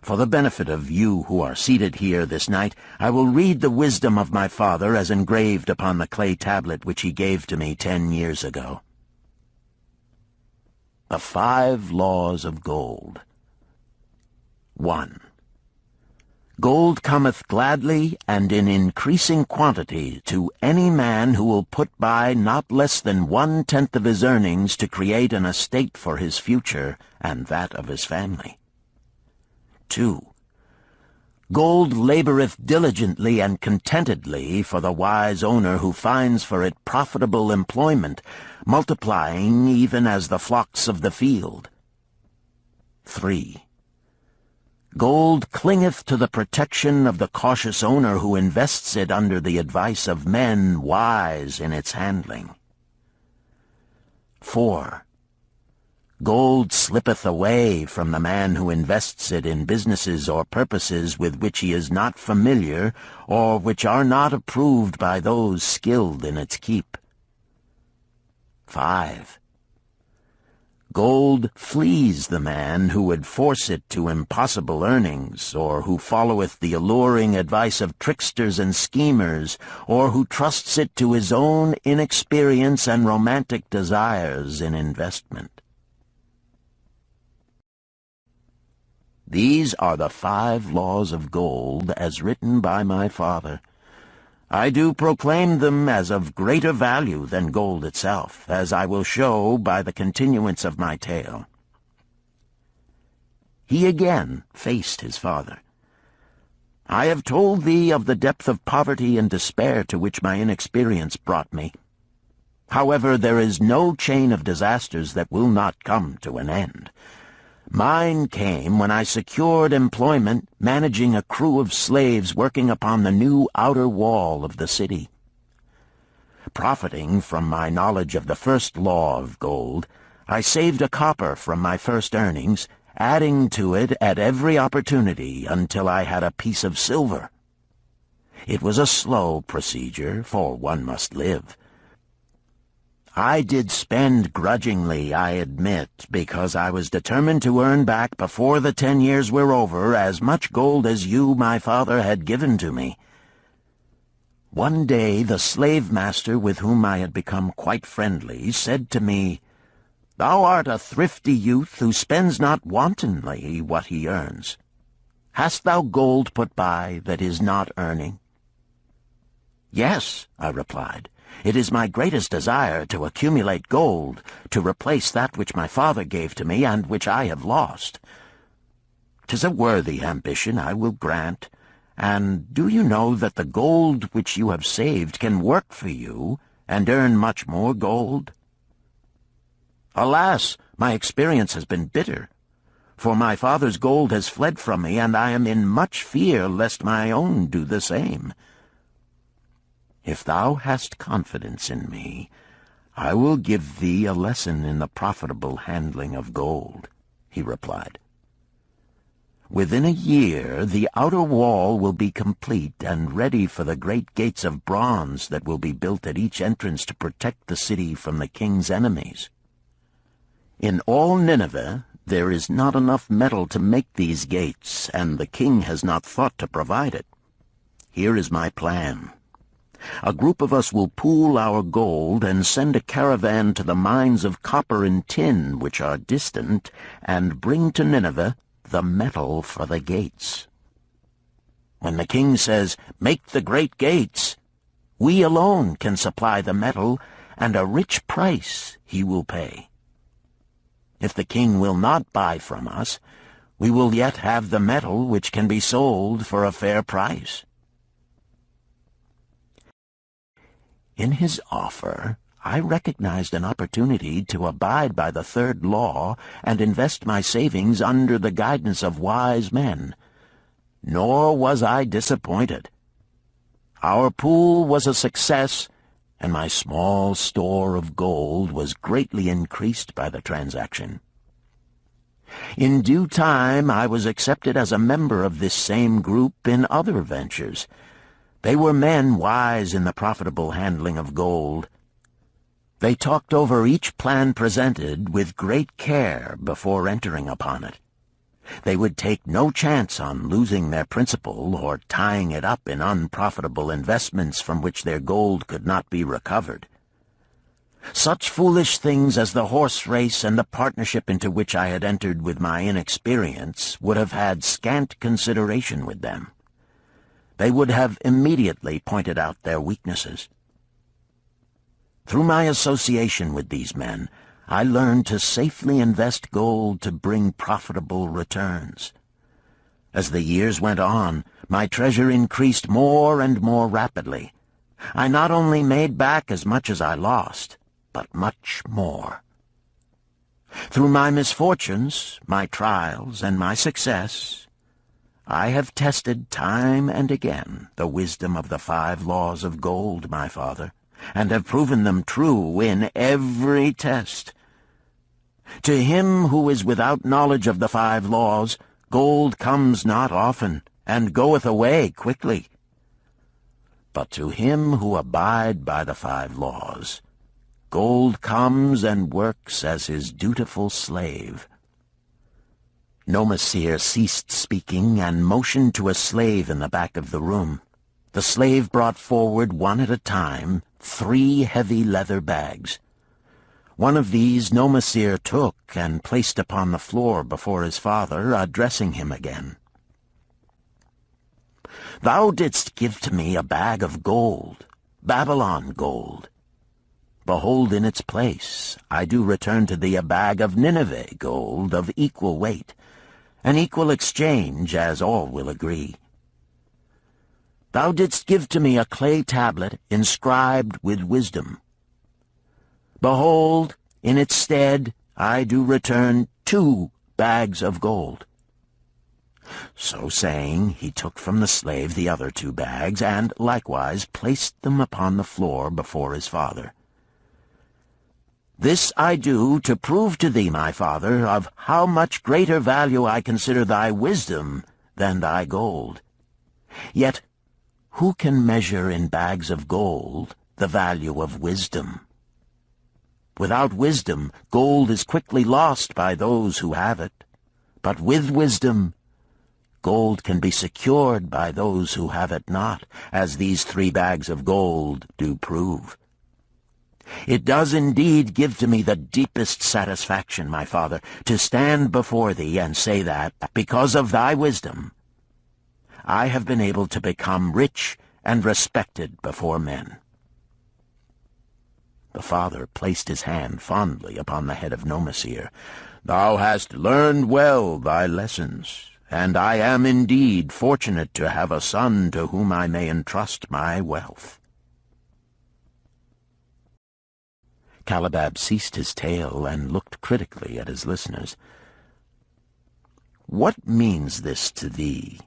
For the benefit of you who are seated here this night, I will read the wisdom of my father as engraved upon the clay tablet which he gave to me 10 years ago. The 5 laws of gold. 1. Gold cometh gladly and in increasing quantity to any man who will put by not less than 1/10 of his earnings to create an estate for his future and that of his family. 2. Gold laboreth diligently and contentedly for the wise owner who finds for it profitable employment, multiplying even as the flocks of the field. 3. Gold clingeth to the protection of the cautious owner who invests it under the advice of men wise in its handling. 4. Gold slippeth away from the man who invests it in businesses or purposes with which he is not familiar, or which are not approved by those skilled in its keep. 5. Gold flees the man who would force it to impossible earnings, or who followeth the alluring advice of tricksters and schemers, or who trusts it to his own inexperience and romantic desires in investment. These are the 5 laws of gold as written by my father. I do proclaim them as of greater value than gold itself, as I will show by the continuance of my tale. He again faced his father. I have told thee of the depth of poverty and despair to which my inexperience brought me. However, there is no chain of disasters that will not come to an end. Mine came when I secured employment managing a crew of slaves working upon the new outer wall of the city. Profiting from my knowledge of the first law of gold, I saved a copper from my first earnings, adding to it at every opportunity until I had a piece of silver. It was a slow procedure, for one must live. I did spend grudgingly, I admit, because I was determined to earn back before the 10 years were over as much gold as you, my father, had given to me. One day the slave-master with whom I had become quite friendly said to me, "Thou art a thrifty youth who spends not wantonly what he earns. Hast thou gold put by that is not earning?" "Yes," I replied. "It is my greatest desire to accumulate gold, to replace that which my father gave to me and which I have lost. 'Tis a worthy ambition, I will grant. And do you know that the gold which you have saved can work for you and earn much more gold?" "Alas, my experience has been bitter, for my father's gold has fled from me, and I am in much fear lest my own do the same." "If thou hast confidence in me, I will give thee a lesson in the profitable handling of gold," he replied. "Within a year the outer wall will be complete and ready for the great gates of bronze that will be built at each entrance to protect the city from the king's enemies. In all Nineveh there is not enough metal to make these gates, and the king has not thought to provide it. Here is my plan. A group of us will pool our gold and send a caravan to the mines of copper and tin, which are distant, and bring to Nineveh the metal for the gates. When the king says, 'Make the great gates,' we alone can supply the metal, and a rich price he will pay. If the king will not buy from us, we will yet have the metal which can be sold for a fair price." In his offer, I recognized an opportunity to abide by the third law and invest my savings under the guidance of wise men. Nor was I disappointed. Our pool was a success, and my small store of gold was greatly increased by the transaction. In due time I was accepted as a member of this same group in other ventures. They were men wise in the profitable handling of gold. They talked over each plan presented with great care before entering upon it. They would take no chance on losing their principal or tying it up in unprofitable investments from which their gold could not be recovered. Such foolish things as the horse race and the partnership into which I had entered with my inexperience would have had scant consideration with them. They would have immediately pointed out their weaknesses. Through my association with these men, I learned to safely invest gold to bring profitable returns. As the years went on, my treasure increased more and more rapidly. I not only made back as much as I lost, but much more. Through my misfortunes, my trials, and my success, I have tested time and again the wisdom of the 5 laws of gold, my father, and have proven them true in every test. To him who is without knowledge of the 5 laws, gold comes not often, and goeth away quickly. But to him who abide by the 5 laws, gold comes and works as his dutiful slave." Bansir ceased speaking and motioned to a slave in the back of the room. The slave brought forward, one at a time, 3 heavy leather bags. One of these Bansir took and placed upon the floor before his father, addressing him again. "Thou didst give to me a bag of gold, Babylon gold. Behold, in its place I do return to thee a bag of Nineveh gold of equal weight, an equal exchange, as all will agree. Thou didst give to me a clay tablet inscribed with wisdom. Behold, in its stead I do return 2 bags of gold." So saying, he took from the slave the other 2 bags, and likewise placed them upon the floor before his father. "This I do to prove to thee, my father, of how much greater value I consider thy wisdom than thy gold. Yet who can measure in bags of gold the value of wisdom?" Without wisdom, gold is quickly lost by those who have it. But with wisdom, gold can be secured by those who have it not, as these 3 bags of gold do prove. It does indeed give to me the deepest satisfaction, my father, to stand before thee and say that, because of thy wisdom, I have been able to become rich and respected before men." The father placed his hand fondly upon the head of Nomasir. "Thou hast learned well thy lessons, and I am indeed fortunate to have a son to whom I may entrust my wealth." Calibab ceased his tale and looked critically at his listeners. "What means this to thee,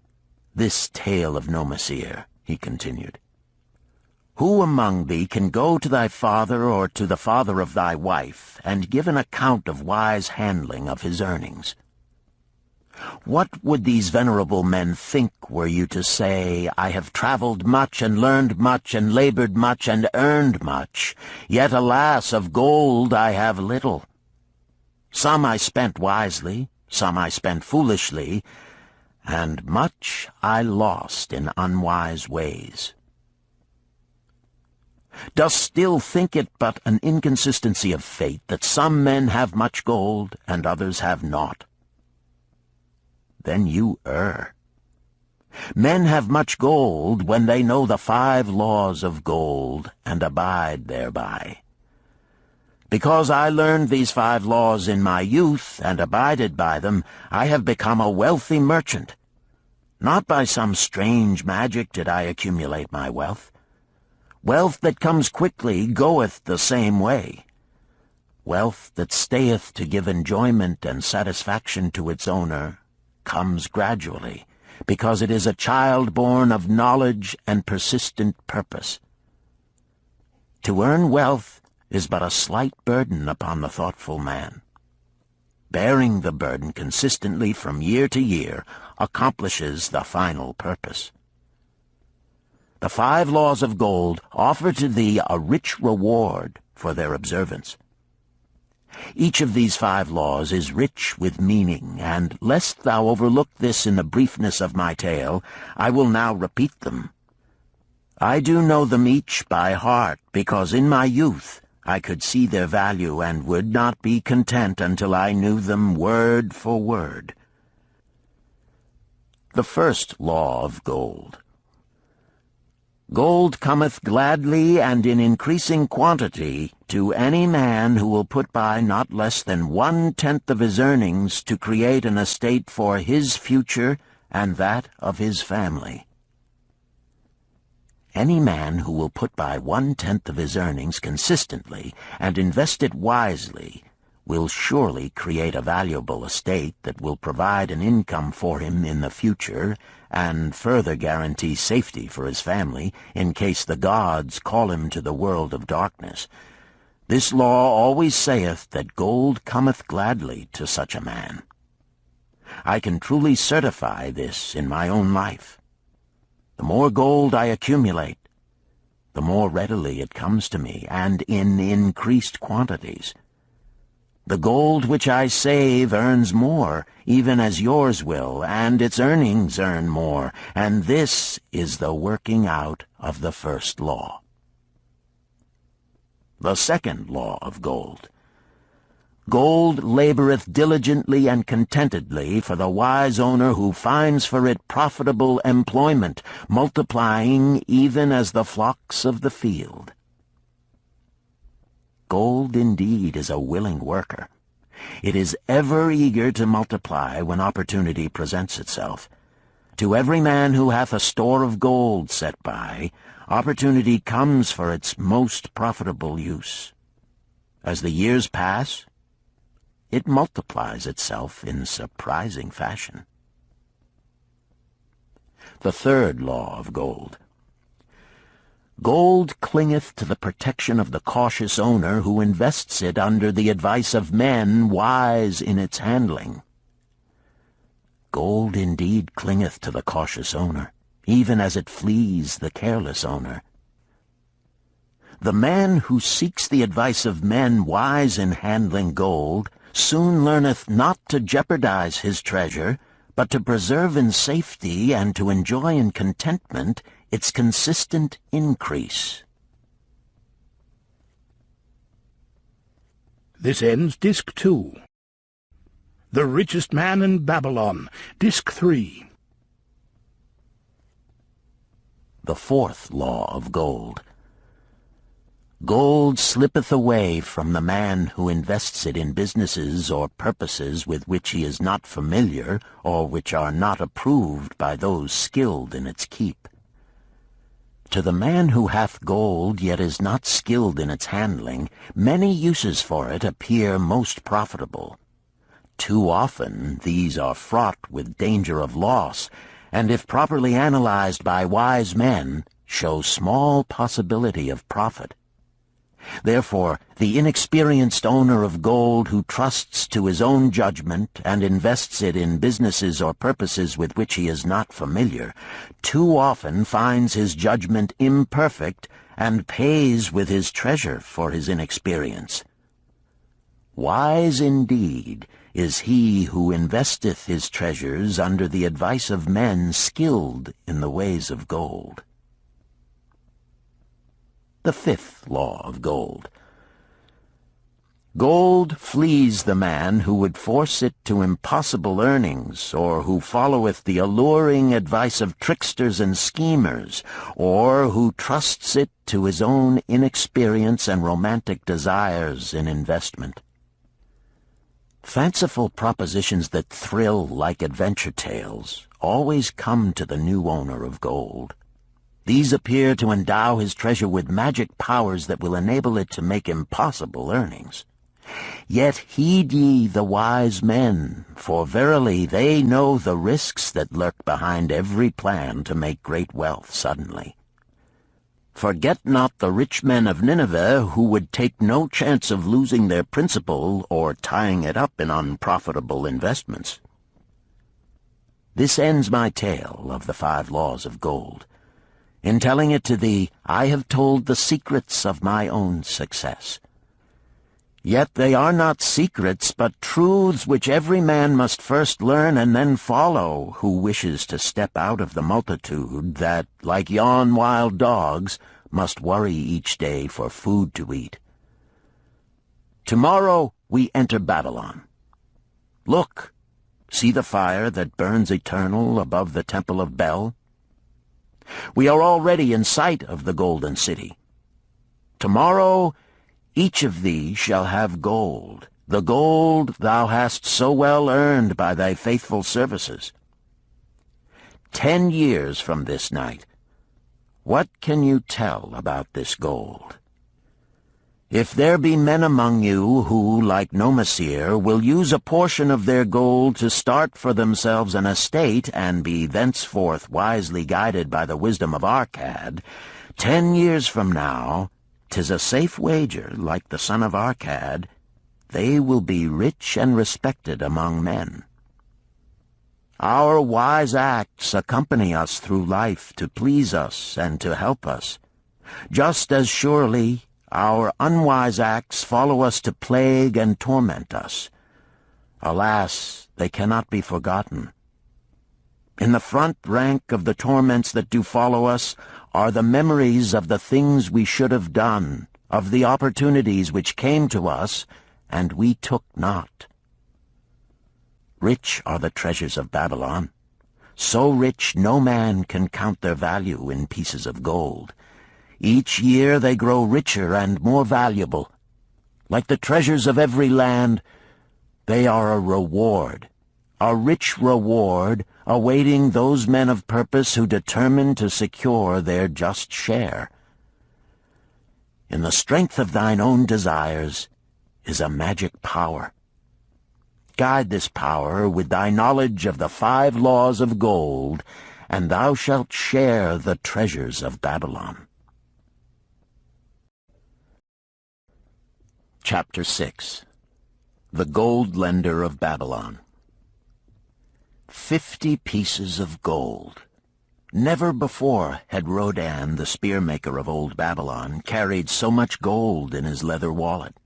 this tale of Nomasir?" he continued. "Who among thee can go to thy father or to the father of thy wife and give an account of wise handling of his earnings? What would these venerable men think were you to say, 'I have traveled much and learned much and labored much and earned much, yet alas, of gold I have little. Some I spent wisely, some I spent foolishly, and much I lost in unwise ways'? Dost still think it but an inconsistency of fate that some men have much gold and others have naught? Then you err. Men have much gold when they know the 5 laws of gold and abide thereby. Because I learned these 5 laws in my youth and abided by them, I have become a wealthy merchant. Not by some strange magic did I accumulate my wealth. Wealth that comes quickly goeth the same way. Wealth that stayeth to give enjoyment and satisfaction to its owner comes gradually, because it is a child born of knowledge and persistent purpose. To earn wealth is but a slight burden upon the thoughtful man. Bearing the burden consistently from year to year accomplishes the final purpose. The 5 laws of gold offer to thee a rich reward for their observance. Each of these 5 laws is rich with meaning, and lest thou overlook this in the briefness of my tale, I will now repeat them. I do know them each by heart, because in my youth I could see their value and would not be content until I knew them word for word. The first law of gold. Gold cometh gladly and in increasing quantity to any man who will put by not less than 1/10 of his earnings to create an estate for his future and that of his family. Any man who will put by 1/10 of his earnings consistently and invest it wisely will surely create a valuable estate that will provide an income for him in the future and further guarantee safety for his family in case the gods call him to the world of darkness. This law always saith that gold cometh gladly to such a man. I can truly certify this in my own life. The more gold I accumulate, the more readily it comes to me, and in increased quantities. The gold which I save earns more, even as yours will, and its earnings earn more, and this is the working out of the first law. The second law of gold. Gold laboreth diligently and contentedly for the wise owner who finds for it profitable employment, multiplying even as the flocks of the field. Gold indeed is a willing worker. It is ever eager to multiply when opportunity presents itself. To every man who hath a store of gold set by, opportunity comes for its most profitable use. As the years pass, it multiplies itself in surprising fashion. The third law of gold. Gold clingeth to the protection of the cautious owner who invests it under the advice of men wise in its handling. Gold indeed clingeth to the cautious owner, even as it flees the careless owner. The man who seeks the advice of men wise in handling gold soon learneth not to jeopardize his treasure, but to preserve in safety and to enjoy in contentment its consistent increase. This ends Disc 2. The Richest Man in Babylon, Disc 3. The fourth law of gold. Gold slippeth away from the man who invests it in businesses or purposes with which he is not familiar, or which are not approved by those skilled in its keep. To the man who hath gold, yet is not skilled in its handling, many uses for it appear most profitable. Too often these are fraught with danger of loss, and if properly analyzed by wise men, show small possibility of profit. Therefore, the inexperienced owner of gold who trusts to his own judgment and invests it in businesses or purposes with which he is not familiar, too often finds his judgment imperfect and pays with his treasure for his inexperience. Wise indeed is he who investeth his treasures under the advice of men skilled in the ways of gold. The fifth law of gold. Gold flees the man who would force it to impossible earnings, or who followeth the alluring advice of tricksters and schemers, or who trusts it to his own inexperience and romantic desires in investment. Fanciful propositions that thrill like adventure tales always come to the new owner of gold. These appear to endow his treasure with magic powers that will enable it to make impossible earnings. Yet heed ye the wise men, for verily they know the risks that lurk behind every plan to make great wealth suddenly. Forget not the rich men of Nineveh, who would take no chance of losing their principal or tying it up in unprofitable investments. This ends my tale of the 5 laws of gold. In telling it to thee, I have told the secrets of my own success. Yet they are not secrets, but truths which every man must first learn and then follow, who wishes to step out of the multitude that, like yon wild dogs, must worry each day for food to eat. Tomorrow we enter Babylon. Look, see the fire that burns eternal above the temple of Bel? We are already in sight of the golden city. Tomorrow each of thee shall have gold, the gold thou hast so well earned by thy faithful services. 10 years from this night, what can you tell about this gold? If there be men among you who, like Nomasir, will use a portion of their gold to start for themselves an estate and be thenceforth wisely guided by the wisdom of Arkad, 10 years from now, 'tis a safe wager, like the son of Arkad, they will be rich and respected among men. Our wise acts accompany us through life to please us and to help us. Just as surely our unwise acts follow us to plague and torment us. Alas, they cannot be forgotten. In the front rank of the torments that do follow us are the memories of the things we should have done, of the opportunities which came to us, and we took not. Rich are the treasures of Babylon, so rich no man can count their value in pieces of gold. Each year they grow richer and more valuable. Like the treasures of every land, they are a reward, a rich reward, awaiting those men of purpose who determine to secure their just share. In the strength of thine own desires is a magic power. Guide this power with thy knowledge of the 5 laws of gold, and thou shalt share the treasures of Babylon. Chapter 6. The Gold Lender of Babylon. 50 pieces of gold. Never before had Rodan, the spear-maker of old Babylon, carried so much gold in his leather wallet.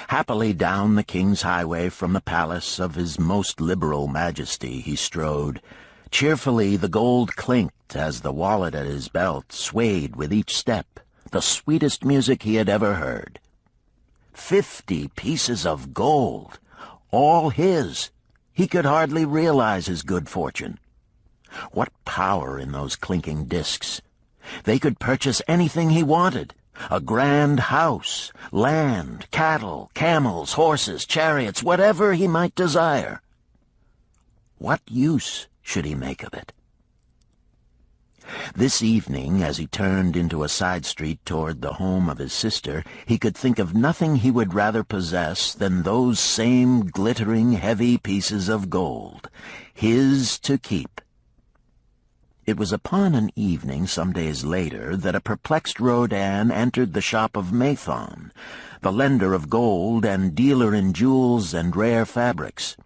Happily down the king's highway from the palace of his most liberal majesty he strode. Cheerfully the gold clinked as the wallet at his belt swayed with each step, the sweetest music he had ever heard. 50 pieces of gold, all his. He could hardly realize his good fortune. What power in those clinking discs! They could purchase anything he wanted. A grand house, land, cattle, camels, horses, chariots, whatever he might desire. What use should he make of it? This evening, as he turned into a side street toward the home of his sister, he could think of nothing he would rather possess than those same glittering, heavy pieces of gold, his to keep. It was upon an evening some days later that a perplexed Rodan entered the shop of Mathon, the lender of gold and dealer in jewels and rare fabrics.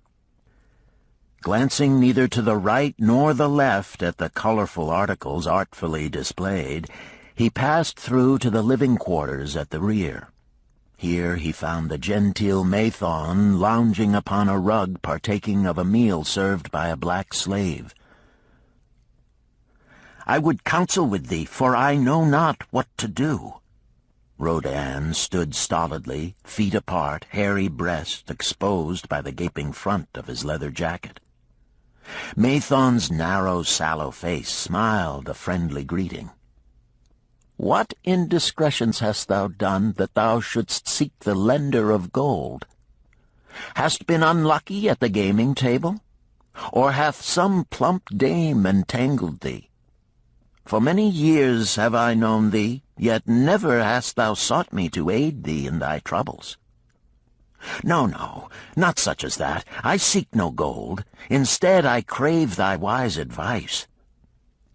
Glancing neither to the right nor the left at the colorful articles artfully displayed, he passed through to the living quarters at the rear. Here he found the genteel Mathon lounging upon a rug partaking of a meal served by a black slave. "I would counsel with thee, for I know not what to do." Rodan stood stolidly, feet apart, hairy breast exposed by the gaping front of his leather jacket. Mathon's narrow, sallow face smiled a friendly greeting. "What indiscretions hast thou done that thou shouldst seek the lender of gold? Hast been unlucky at the gaming table? Or hath some plump dame entangled thee? For many years have I known thee, yet never hast thou sought me to aid thee in thy troubles. No, no, not such as that. I seek no gold. Instead, I crave thy wise advice.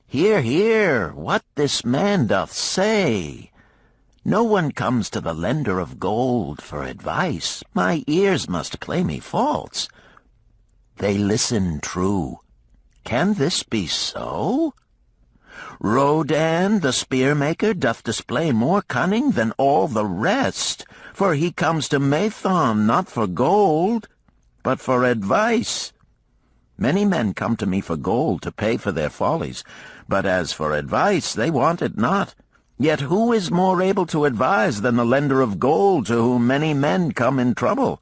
Hear, hear, what this man doth say. No one comes to the lender of gold for advice. My ears must play me false. They listen true. Can this be so? Rodan, the spear-maker, doth display more cunning than all the rest, for he comes to Mathon not for gold, but for advice. Many men come to me for gold to pay for their follies, but as for advice, they want it not. Yet who is more able to advise than the lender of gold to whom many men come in trouble?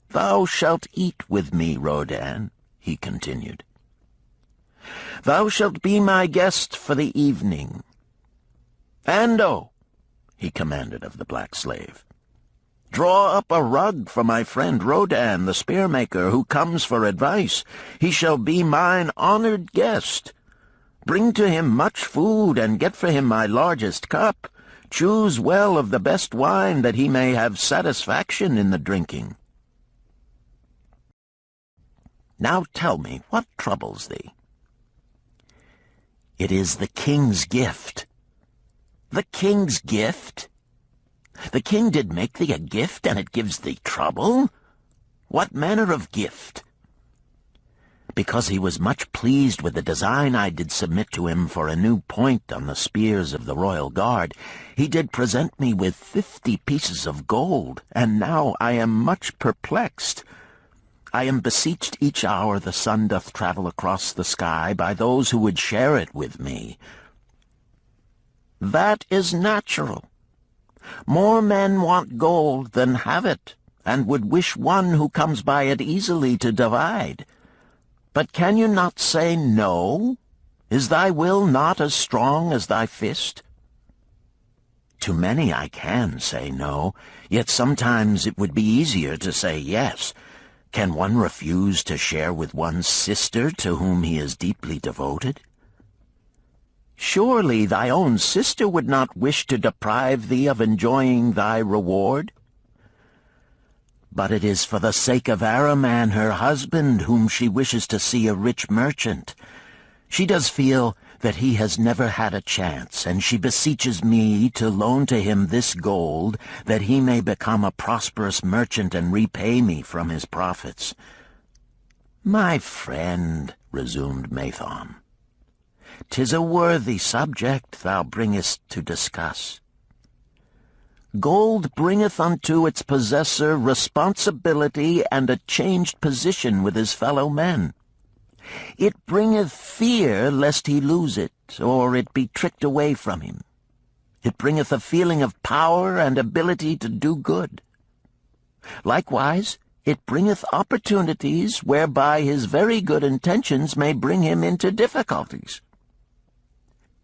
Thou shalt eat with me, Rodan," he continued. "Thou shalt be my guest for the evening. Ando," he commanded of the black slave, "draw up a rug for my friend Rodan, the spear-maker, who comes for advice. He shall be mine honored guest. Bring to him much food, and get for him my largest cup. Choose well of the best wine, that he may have satisfaction in the drinking. Now tell me, what troubles thee?" "It is the king's gift." "The king's gift? The king did make thee a gift, and it gives thee trouble? What manner of gift?" "Because he was much pleased with the design I did submit to him for a new point on the spears of the royal guard, he did present me with 50 pieces of gold, and now I am much perplexed. I am beseeched each hour the sun doth travel across the sky by those who would share it with me." "That is natural. More men want gold than have it, and would wish one who comes by it easily to divide. But can you not say no? Is thy will not as strong as thy fist?" "To many I can say no, yet sometimes it would be easier to say yes. Can one refuse to share with one's sister to whom he is deeply devoted?" "Surely thy own sister would not wish to deprive thee of enjoying thy reward?" "But it is for the sake of Araman, her husband, whom she wishes to see a rich merchant. She does feel that he has never had a chance, and she beseeches me to loan to him this gold, that he may become a prosperous merchant and repay me from his profits." "My friend," resumed Mathon, 'Tis a worthy subject thou bringest to discuss. Gold bringeth unto its possessor responsibility and a changed position with his fellow men. It bringeth fear lest he lose it, or it be tricked away from him. It bringeth a feeling of power and ability to do good. Likewise, it bringeth opportunities whereby his very good intentions may bring him into difficulties.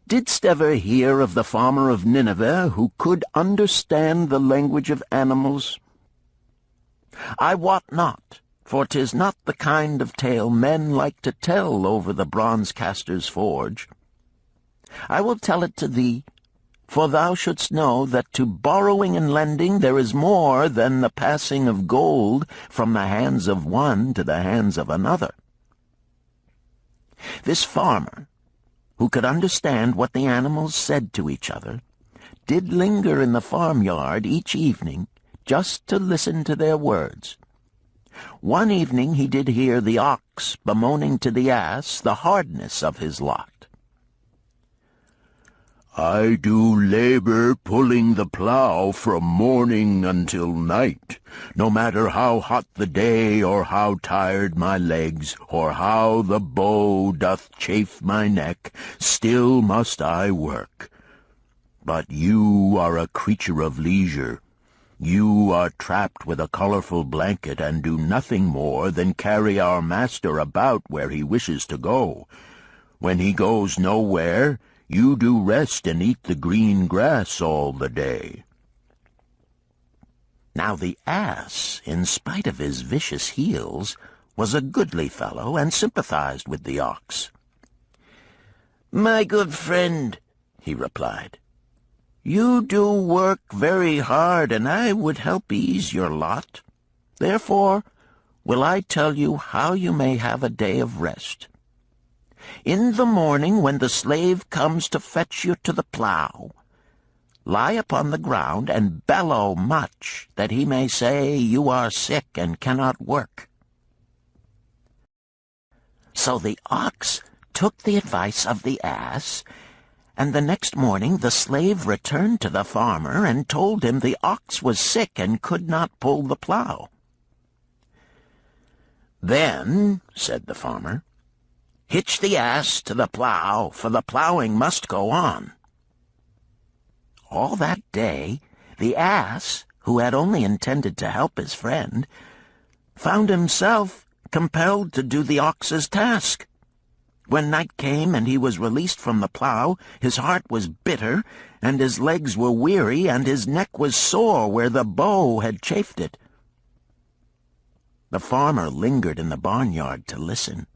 Didst ever hear of the farmer of Nineveh who could understand the language of animals? I wot not, for 'tis not the kind of tale men like to tell over the bronze-caster's forge. I will tell it to thee, for thou shouldst know that to borrowing and lending there is more than the passing of gold from the hands of one to the hands of another. This farmer, who could understand what the animals said to each other, did linger in the farmyard each evening just to listen to their words. One evening he did hear the ox bemoaning to the ass the hardness of his lot. I do labor pulling the plough from morning until night, no matter how hot the day, or how tired my legs, or how the bow doth chafe my neck, still must I work. But you are a creature of leisure. You are trapped with a colorful blanket and do nothing more than carry our master about where he wishes to go. When he goes nowhere, you do rest and eat the green grass all the day." Now the ass, in spite of his vicious heels, was a goodly fellow and sympathized with the ox. "My good friend," he replied, "you do work very hard, and I would help ease your lot. Therefore will I tell you how you may have a day of rest. In the morning, when the slave comes to fetch you to the plough, lie upon the ground and bellow much, that he may say you are sick and cannot work." So the ox took the advice of the ass, and the next morning the slave returned to the farmer and told him the ox was sick and could not pull the plough. "Then," said the farmer, "hitch the ass to the plough, for the ploughing must go on." All that day, the ass, who had only intended to help his friend, found himself compelled to do the ox's task. When night came and he was released from the plough, his heart was bitter, and his legs were weary, and his neck was sore where the bow had chafed it. The farmer lingered in the barnyard to listen.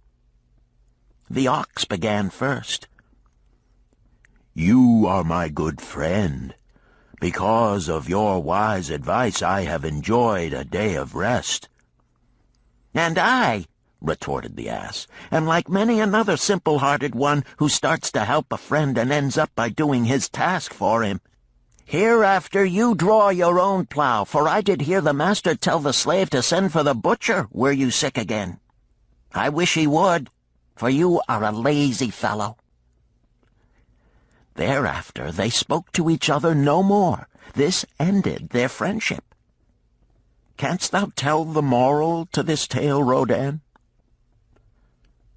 The ox began first. "You are my good friend. Because of your wise advice I have enjoyed a day of rest." "And I," retorted the ass, "am like many another simple-hearted one who starts to help a friend and ends up by doing his task for him. Hereafter you draw your own plough, for I did hear the master tell the slave to send for the butcher were you sick again. I wish he would, for you are a lazy fellow." Thereafter they spoke to each other no more. This ended their friendship. Canst thou tell the moral to this tale, Rodan?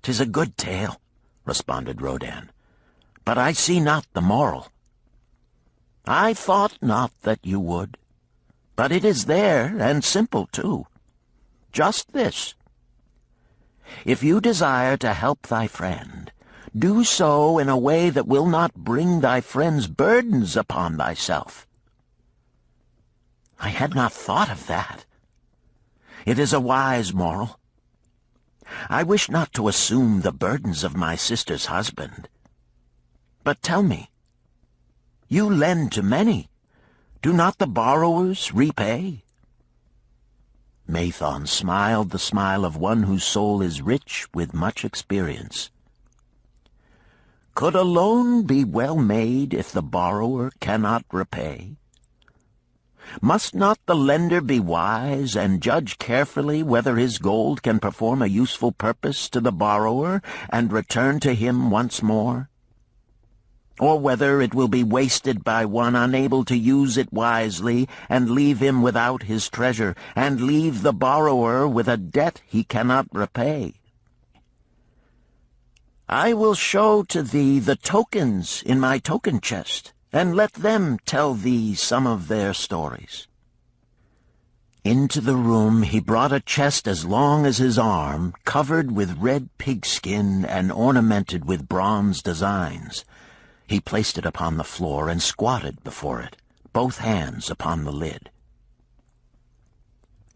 "'Tis a good tale," responded Rodan, "but I see not the moral." "I thought not that you would, but it is there, and simple too. Just this: if you desire to help thy friend, do so in a way that will not bring thy friend's burdens upon thyself." "I had not thought of that. It is a wise moral. I wish not to assume the burdens of my sister's husband. But tell me, you lend to many. Do not the borrowers repay?" Mathon smiled the smile of one whose soul is rich with much experience. "Could a loan be well made if the borrower cannot repay? Must not the lender be wise and judge carefully whether his gold can perform a useful purpose to the borrower and return to him once more? or whether it will be wasted by one unable to use it wisely, and leave him without his treasure, and leave the borrower with a debt he cannot repay. I will show to thee the tokens in my token chest, and let them tell thee some of their stories. Into the room he brought a chest as long as his arm, covered with red pigskin and ornamented with bronze designs. He placed it upon the floor and squatted before it, both hands upon the lid.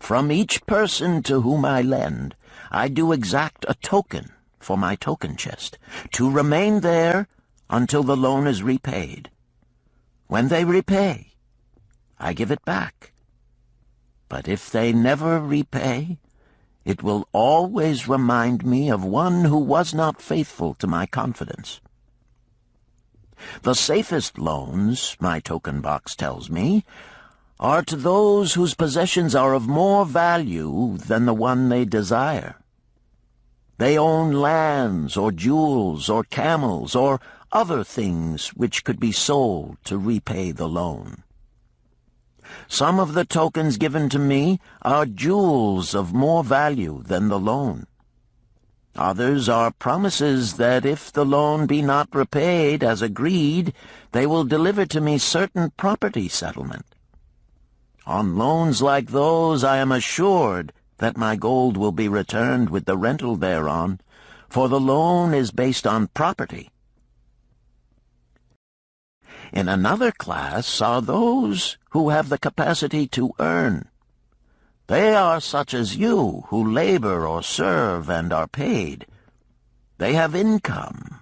From each person to whom I lend, I do exact a token for my token chest, to remain there until the loan is repaid. When they repay, I give it back. But if they never repay, it will always remind me of one who was not faithful to my confidence. The safest loans, my token box tells me, are to those whose possessions are of more value than the one they desire. They own lands or jewels or camels or other things which could be sold to repay the loan. Some of the tokens given to me are jewels of more value than the loan. Others are promises that if the loan be not repaid as agreed, they will deliver to me certain property settlement. On loans like those I am assured that my gold will be returned with the rental thereon, for the loan is based on property. In another class are those who have the capacity to earn. They are such as you, who labor or serve and are paid. They have income.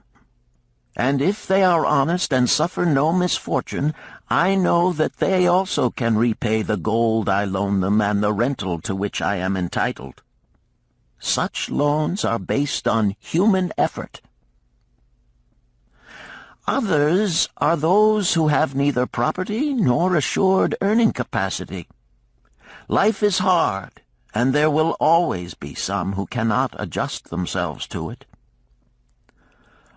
And if they are honest and suffer no misfortune, I know that they also can repay the gold I loan them and the rental to which I am entitled. Such loans are based on human effort. Others are those who have neither property nor assured earning capacity. Life is hard, and there will always be some who cannot adjust themselves to it.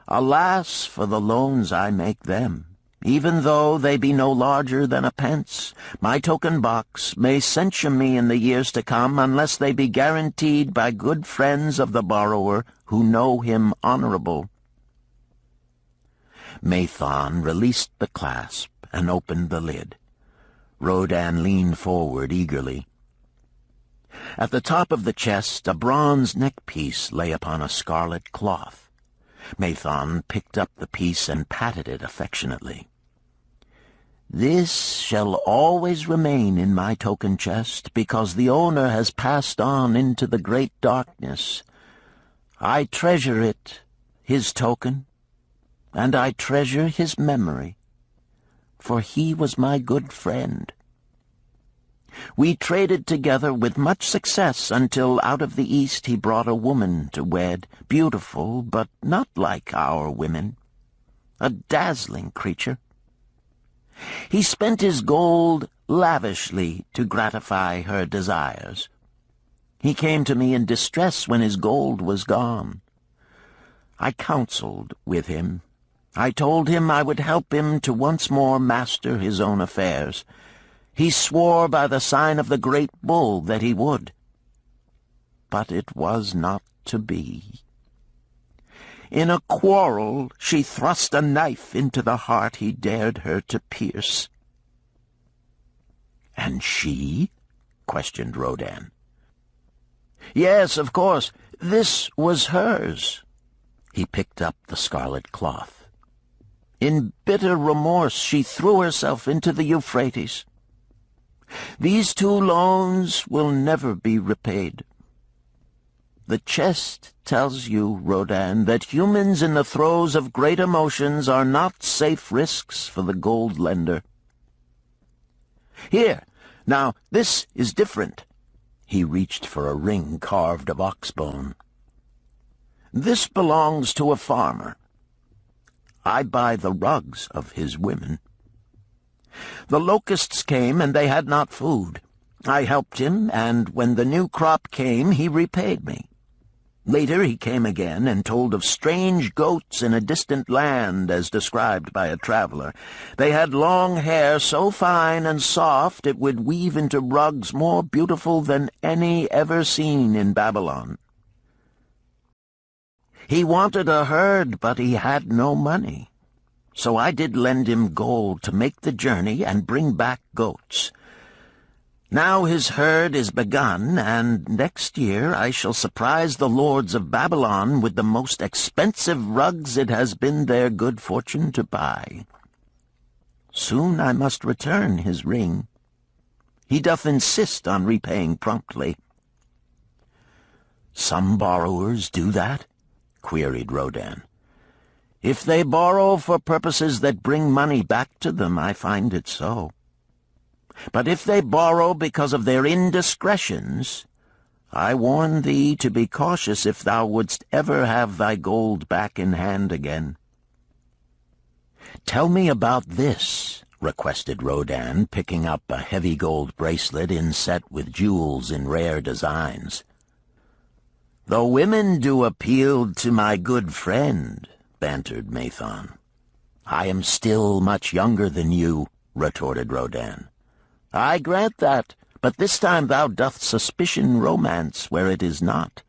Alas for the loans I make them! Even though they be no larger than a pence, my token box may censure me in the years to come unless they be guaranteed by good friends of the borrower who know him honorable. Mathon released the clasp and opened the lid. Rodan leaned forward eagerly. At the top of the chest a bronze neck-piece lay upon a scarlet cloth. Mathon picked up the piece and patted it affectionately. "This shall always remain in my token chest, because the owner has passed on into the great darkness. I treasure it, his token, and I treasure his memory, for he was my good friend. We traded together with much success until out of the East he brought a woman to wed, beautiful, but not like our women, a dazzling creature. He spent his gold lavishly to gratify her desires. He came to me in distress when his gold was gone. I counseled with him. I told him I would help him to once more master his own affairs. He swore by the sign of the great bull that he would. But it was not to be. In a quarrel she thrust a knife into the heart he dared her to pierce." "And she?" questioned Rodan. "Yes, of course. This was hers." He picked up the scarlet cloth. "In bitter remorse she threw herself into the Euphrates. These 2 loans will never be repaid. The chest tells you, Rodan, that humans in the throes of great emotions are not safe risks for the gold lender. Here, now, this is different." He reached for a ring carved of ox-bone. "This belongs to a farmer. I buy the rugs of his women. The locusts came, and they had not food. I helped him, and when the new crop came, he repaid me. Later he came again and told of strange goats in a distant land, as described by a traveler. They had long hair so fine and soft it would weave into rugs more beautiful than any ever seen in Babylon. He wanted a herd, but he had no money. So I did lend him gold to make the journey and bring back goats. Now his herd is begun, and next year I shall surprise the lords of Babylon with the most expensive rugs it has been their good fortune to buy. Soon I must return his ring. He doth insist on repaying promptly." "Some borrowers do that?" queried Rodan. "If they borrow for purposes that bring money back to them, I find it so. But if they borrow because of their indiscretions, I warn thee to be cautious if thou wouldst ever have thy gold back in hand again." "Tell me about this," requested Rodan, picking up a heavy gold bracelet inset with jewels in rare designs. "The women do appeal to my good friend," bantered Mathon. "I am still much younger than you," retorted Rodan. "I grant that, but this time thou doth suspicion romance where it is not.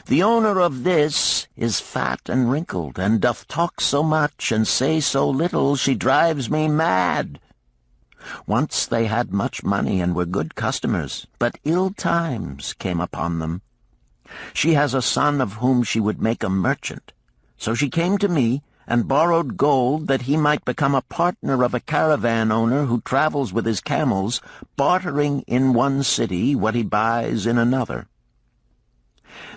The owner of this is fat and wrinkled, and doth talk so much and say so little she drives me mad. Once they had much money and were good customers, but ill times came upon them. She has a son of whom she would make a merchant, so she came to me and borrowed gold that he might become a partner of a caravan owner who travels with his camels, bartering in one city what he buys in another.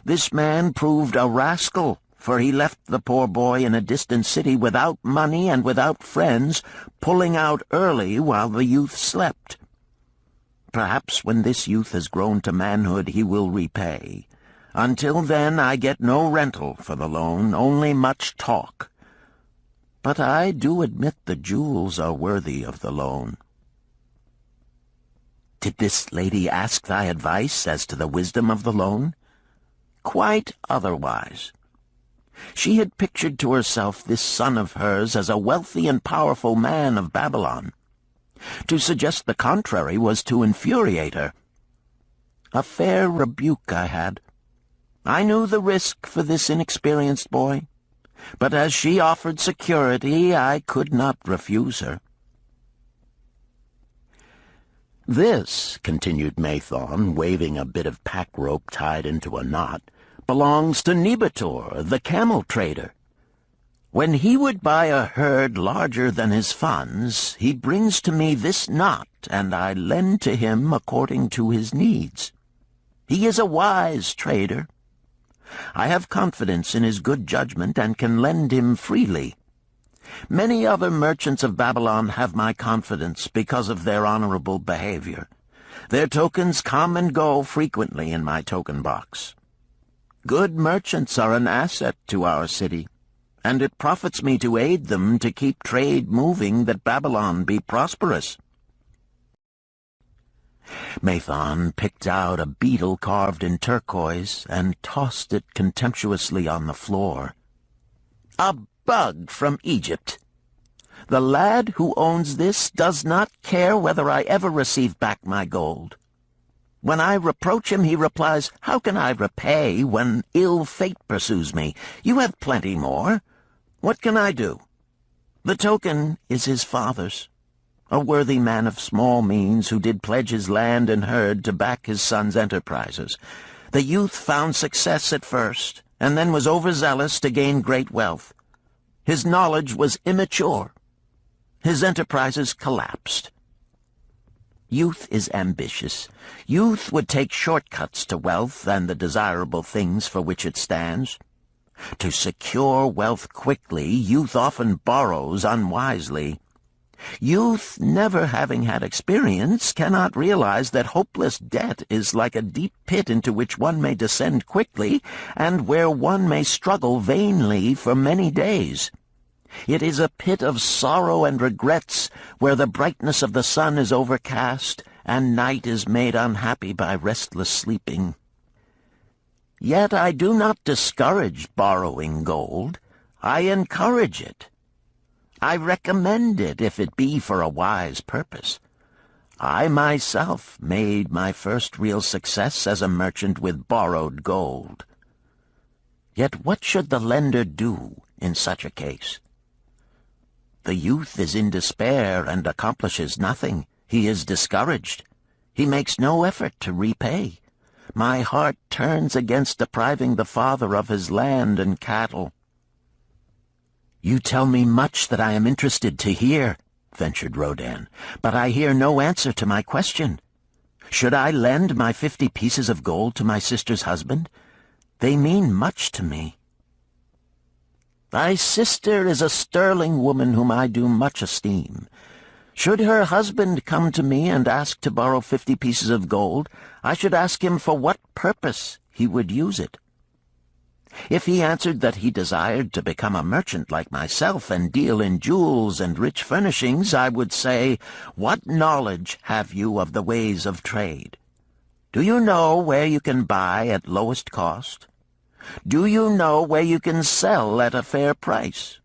This man proved a rascal, for he left the poor boy in a distant city without money and without friends, pulling out early while the youth slept. Perhaps when this youth has grown to manhood he will repay. Until then I get no rental for the loan, only much talk. But I do admit the jewels are worthy of the loan." "Did this lady ask thy advice as to the wisdom of the loan?" "Quite otherwise. She had pictured to herself this son of hers as a wealthy and powerful man of Babylon. To suggest the contrary was to infuriate her. A fair rebuke I had. I knew the risk for this inexperienced boy, but as she offered security, I could not refuse her." "This," continued Mathon, waving a bit of pack rope tied into a knot, "belongs to Nebator, the camel trader. When he would buy a herd larger than his funds, he brings to me this knot, and I lend to him according to his needs. He is a wise trader. I have confidence in his good judgment and can lend him freely. Many other merchants of Babylon have my confidence because of their honorable behavior. Their tokens come and go frequently in my token box. Good merchants are an asset to our city, and it profits me to aid them to keep trade moving that Babylon be prosperous." Mathon picked out a beetle carved in turquoise and tossed it contemptuously on the floor. "A bug from Egypt. The lad who owns this does not care whether I ever receive back my gold. When I reproach him, he replies, 'How can I repay when ill fate pursues me? You have plenty more. What can I do?' The token is his father's, a worthy man of small means who did pledge his land and herd to back his son's enterprises. The youth found success at first, and then was overzealous to gain great wealth. His knowledge was immature. His enterprises collapsed. Youth is ambitious. Youth would take shortcuts to wealth and the desirable things for which it stands. To secure wealth quickly, youth often borrows unwisely. Youth, never having had experience, cannot realize that hopeless debt is like a deep pit into which one may descend quickly, and where one may struggle vainly for many days. It is a pit of sorrow and regrets, where the brightness of the sun is overcast, and night is made unhappy by restless sleeping. Yet I do not discourage borrowing gold. I encourage it. I recommend it if it be for a wise purpose. I myself made my first real success as a merchant with borrowed gold. Yet what should the lender do in such a case? The youth is in despair and accomplishes nothing. He is discouraged. He makes no effort to repay. My heart turns against depriving the father of his land and cattle. "You tell me much that I am interested to hear," ventured Rodin, "but I hear no answer to my question. Should I lend my 50 pieces of gold to my sister's husband? They mean much to me." "Thy sister is a sterling woman whom I do much esteem. Should her husband come to me and ask to borrow 50 pieces of gold, I should ask him for what purpose he would use it. If he answered that he desired to become a merchant like myself and deal in jewels and rich furnishings, I would say, 'What knowledge have you of the ways of trade? Do you know where you can buy at lowest cost? Do you know where you can sell at a fair price?'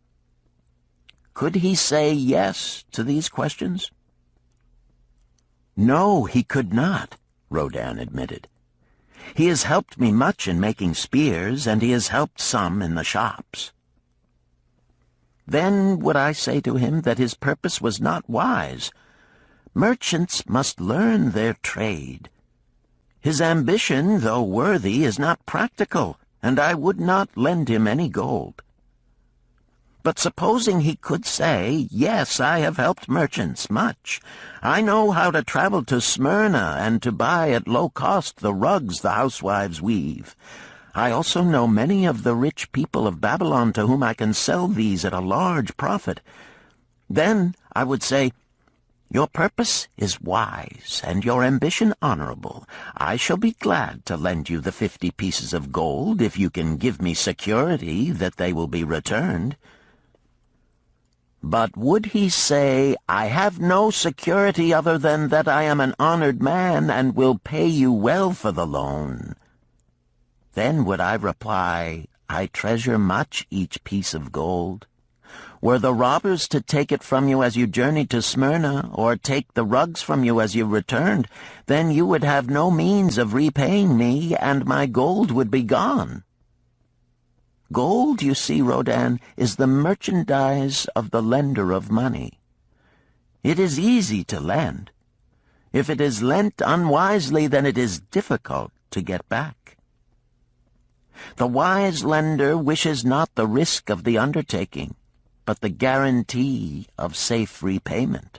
Could he say yes to these questions?" "No, he could not," Rodin admitted. "He has helped me much in making spears, and he has helped some in the shops." Then would I say to him that his purpose was not wise. Merchants must learn their trade. His ambition, though worthy, is not practical, and I would not lend him any gold. But supposing he could say, "Yes, I have helped merchants much. I know how to travel to Smyrna and to buy at low cost the rugs the housewives weave. I also know many of the rich people of Babylon to whom I can sell these at a large profit." Then I would say, "Your purpose is wise and your ambition honorable. I shall be glad to lend you the 50 pieces of gold if you can give me security that they will be returned." But would he say, "I have no security other than that I am an honored man and will pay you well for the loan?" Then would I reply, "I treasure much each piece of gold. Were the robbers to take it from you as you journeyed to Smyrna, or take the rugs from you as you returned, then you would have no means of repaying me, and my gold would be gone." Gold, you see, Rodin, is the merchandise of the lender of money. It is easy to lend. If it is lent unwisely, then it is difficult to get back. The wise lender wishes not the risk of the undertaking, but the guarantee of safe repayment.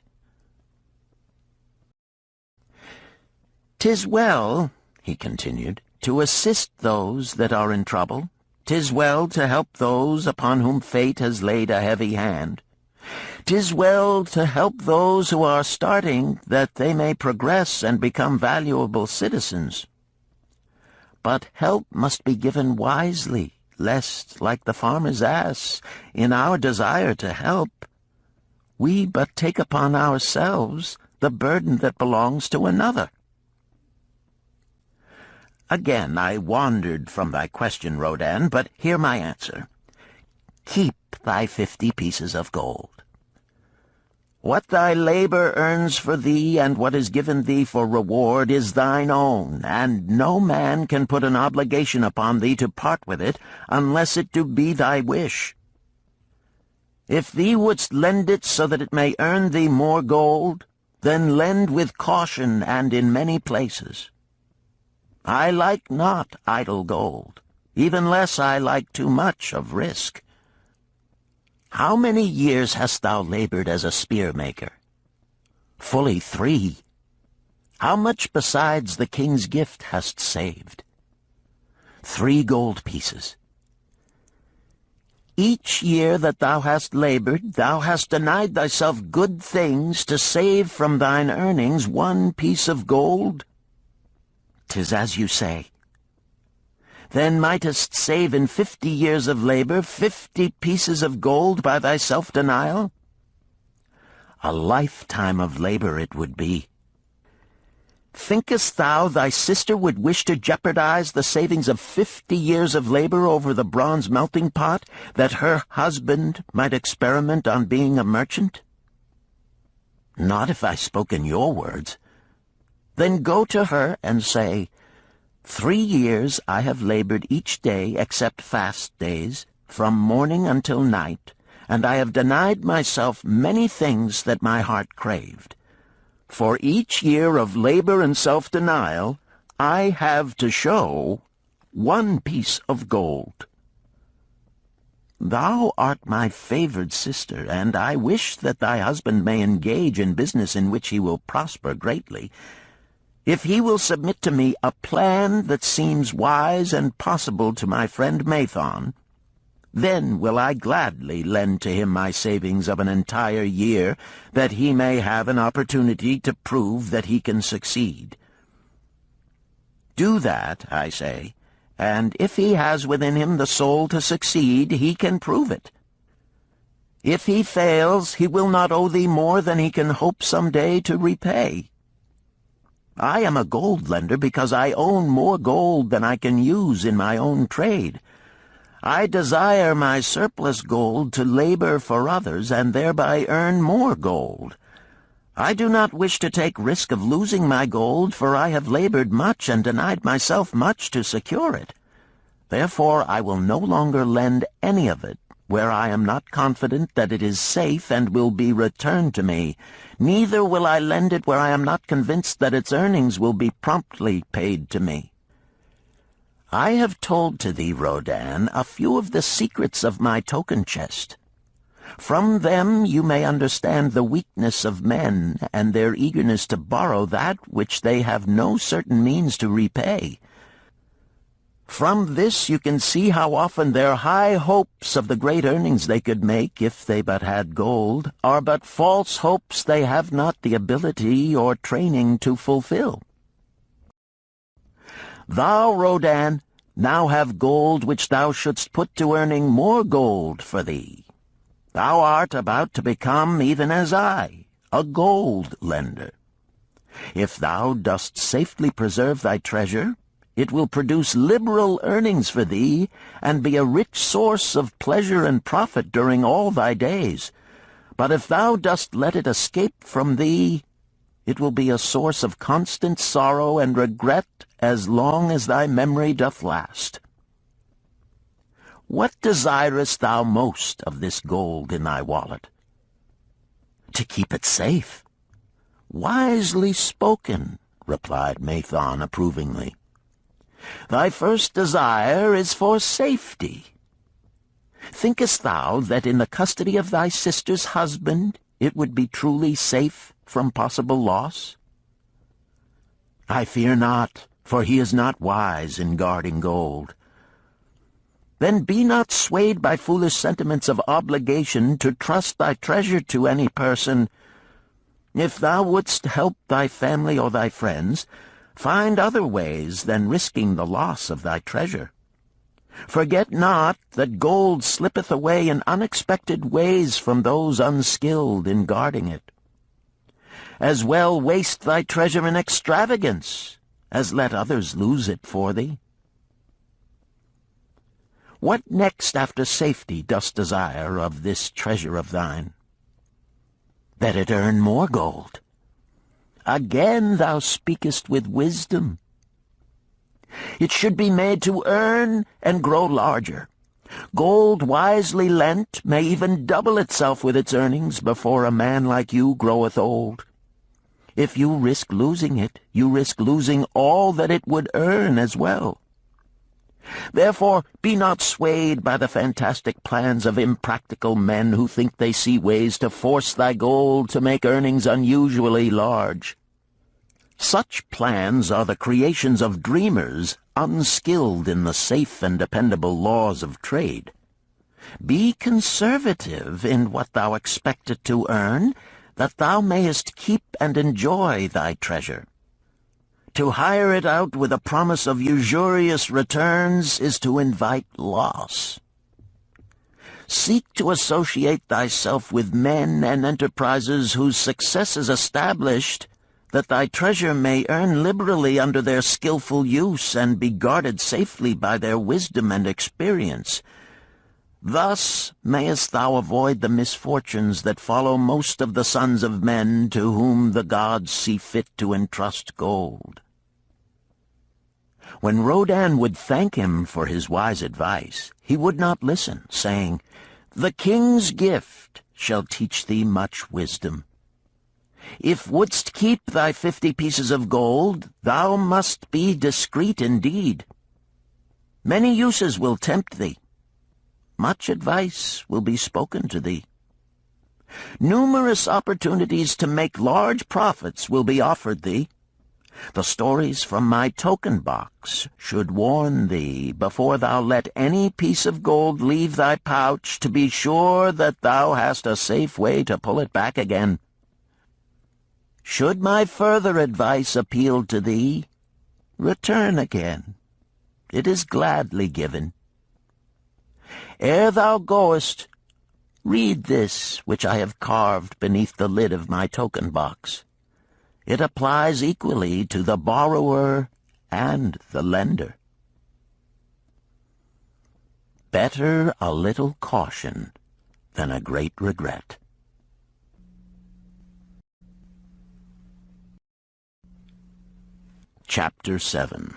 "'Tis well," he continued, "to assist those that are in trouble. 'Tis well to help those upon whom fate has laid a heavy hand. 'Tis well to help those who are starting, that they may progress and become valuable citizens. But help must be given wisely, lest, like the farmer's ass, in our desire to help, we but take upon ourselves the burden that belongs to another." Again I wandered from thy question, Rodin, but hear my answer. Keep thy 50 pieces of gold. What thy labor earns for thee and what is given thee for reward is thine own, and no man can put an obligation upon thee to part with it unless it do be thy wish. If thee wouldst lend it so that it may earn thee more gold, then lend with caution and in many places. I like not idle gold, even less I like too much of risk. How many years hast thou labored as a spear-maker? Fully 3. How much besides the king's gift hast saved? 3 gold pieces. Each year that thou hast labored, thou hast denied thyself good things to save from thine earnings 1 piece of gold? 'Tis as you say. Then mightest save in 50 years of labor 50 pieces of gold by thy self-denial? A lifetime of labor it would be. Thinkest thou thy sister would wish to jeopardize the savings of 50 years of labor over the bronze melting pot, that her husband might experiment on being a merchant? Not if I spoke in your words. Then go to her and say, 3 years I have labored each day except fast days, from morning until night, and I have denied myself many things that my heart craved. For each year of labor and self-denial, I have to show 1 piece of gold. Thou art my favored sister, and I wish that thy husband may engage in business in which he will prosper greatly. If he will submit to me a plan that seems wise and possible to my friend Mathon, then will I gladly lend to him my savings of an entire year, that he may have an opportunity to prove that he can succeed. Do that, I say, and if he has within him the soul to succeed, he can prove it. If he fails, he will not owe thee more than he can hope some day to repay. I am a gold lender because I own more gold than I can use in my own trade. I desire my surplus gold to labor for others and thereby earn more gold. I do not wish to take risk of losing my gold, for I have labored much and denied myself much to secure it. Therefore I will no longer lend any of it where I am not confident that it is safe and will be returned to me. Neither will I lend it where I am not convinced that its earnings will be promptly paid to me. I have told to thee, Rodan, a few of the secrets of my token chest. From them you may understand the weakness of men and their eagerness to borrow that which they have no certain means to repay. From this you can see how often their high hopes of the great earnings they could make if they but had gold are but false hopes they have not the ability or training to fulfill. Thou, Rodan, now have gold which thou shouldst put to earning more gold for thee. Thou art about to become, even as I, a gold lender. If thou dost safely preserve thy treasure, it will produce liberal earnings for thee, and be a rich source of pleasure and profit during all thy days. But if thou dost let it escape from thee, it will be a source of constant sorrow and regret as long as thy memory doth last. What desirest thou most of this gold in thy wallet? To keep it safe. Wisely spoken, replied Mathon approvingly. Thy first desire is for safety. Thinkest thou that in the custody of thy sister's husband it would be truly safe from possible loss? I fear not, for he is not wise in guarding gold. Then be not swayed by foolish sentiments of obligation to trust thy treasure to any person. If thou wouldst help thy family or thy friends, find other ways than risking the loss of thy treasure. Forget not that gold slippeth away in unexpected ways from those unskilled in guarding it. As well waste thy treasure in extravagance as let others lose it for thee. What next after safety dost desire of this treasure of thine? That it earn more gold. Again thou speakest with wisdom. It should be made to earn and grow larger. Gold wisely lent may even double itself with its earnings before a man like you groweth old. If you risk losing it, you risk losing all that it would earn as well. Therefore be not swayed by the fantastic plans of impractical men who think they see ways to force thy gold to make earnings unusually large. Such plans are the creations of dreamers unskilled in the safe and dependable laws of trade. Be conservative in what thou expectest to earn, that thou mayest keep and enjoy thy treasure. To hire it out with a promise of usurious returns is to invite loss. Seek to associate thyself with men and enterprises whose success is established, that thy treasure may earn liberally under their skillful use, and be guarded safely by their wisdom and experience. Thus mayest thou avoid the misfortunes that follow most of the sons of men to whom the gods see fit to entrust gold." When Rodan would thank him for his wise advice, he would not listen, saying, "The king's gift shall teach thee much wisdom. If wouldst keep thy 50 pieces of gold, thou must be discreet indeed. Many uses will tempt thee. Much advice will be spoken to thee. Numerous opportunities to make large profits will be offered thee. The stories from my token box should warn thee, before thou let any piece of gold leave thy pouch, to be sure that thou hast a safe way to pull it back again. Should my further advice appeal to thee, return again. It is gladly given. Ere thou goest, read this which I have carved beneath the lid of my token box. It applies equally to the borrower and the lender. Better a little caution than a great regret. Chapter 7.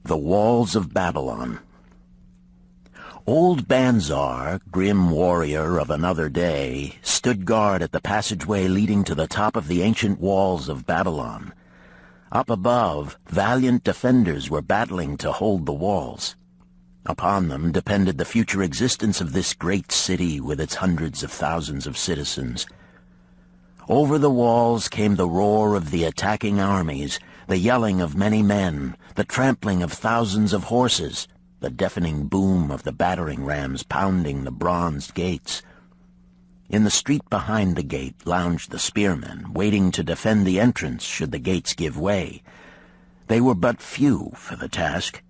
The Walls of Babylon. Old Bansir, grim warrior of another day, stood guard at the passageway leading to the top of the ancient walls of Babylon. Up above, valiant defenders were battling to hold the walls. Upon them depended the future existence of this great city with its hundreds of thousands of citizens. Over the walls came the roar of the attacking armies, the yelling of many men, the trampling of thousands of horses, the deafening boom of the battering rams pounding the bronzed gates. In the street behind the gate lounged the spearmen, waiting to defend the entrance should the gates give way. They were but few for the task.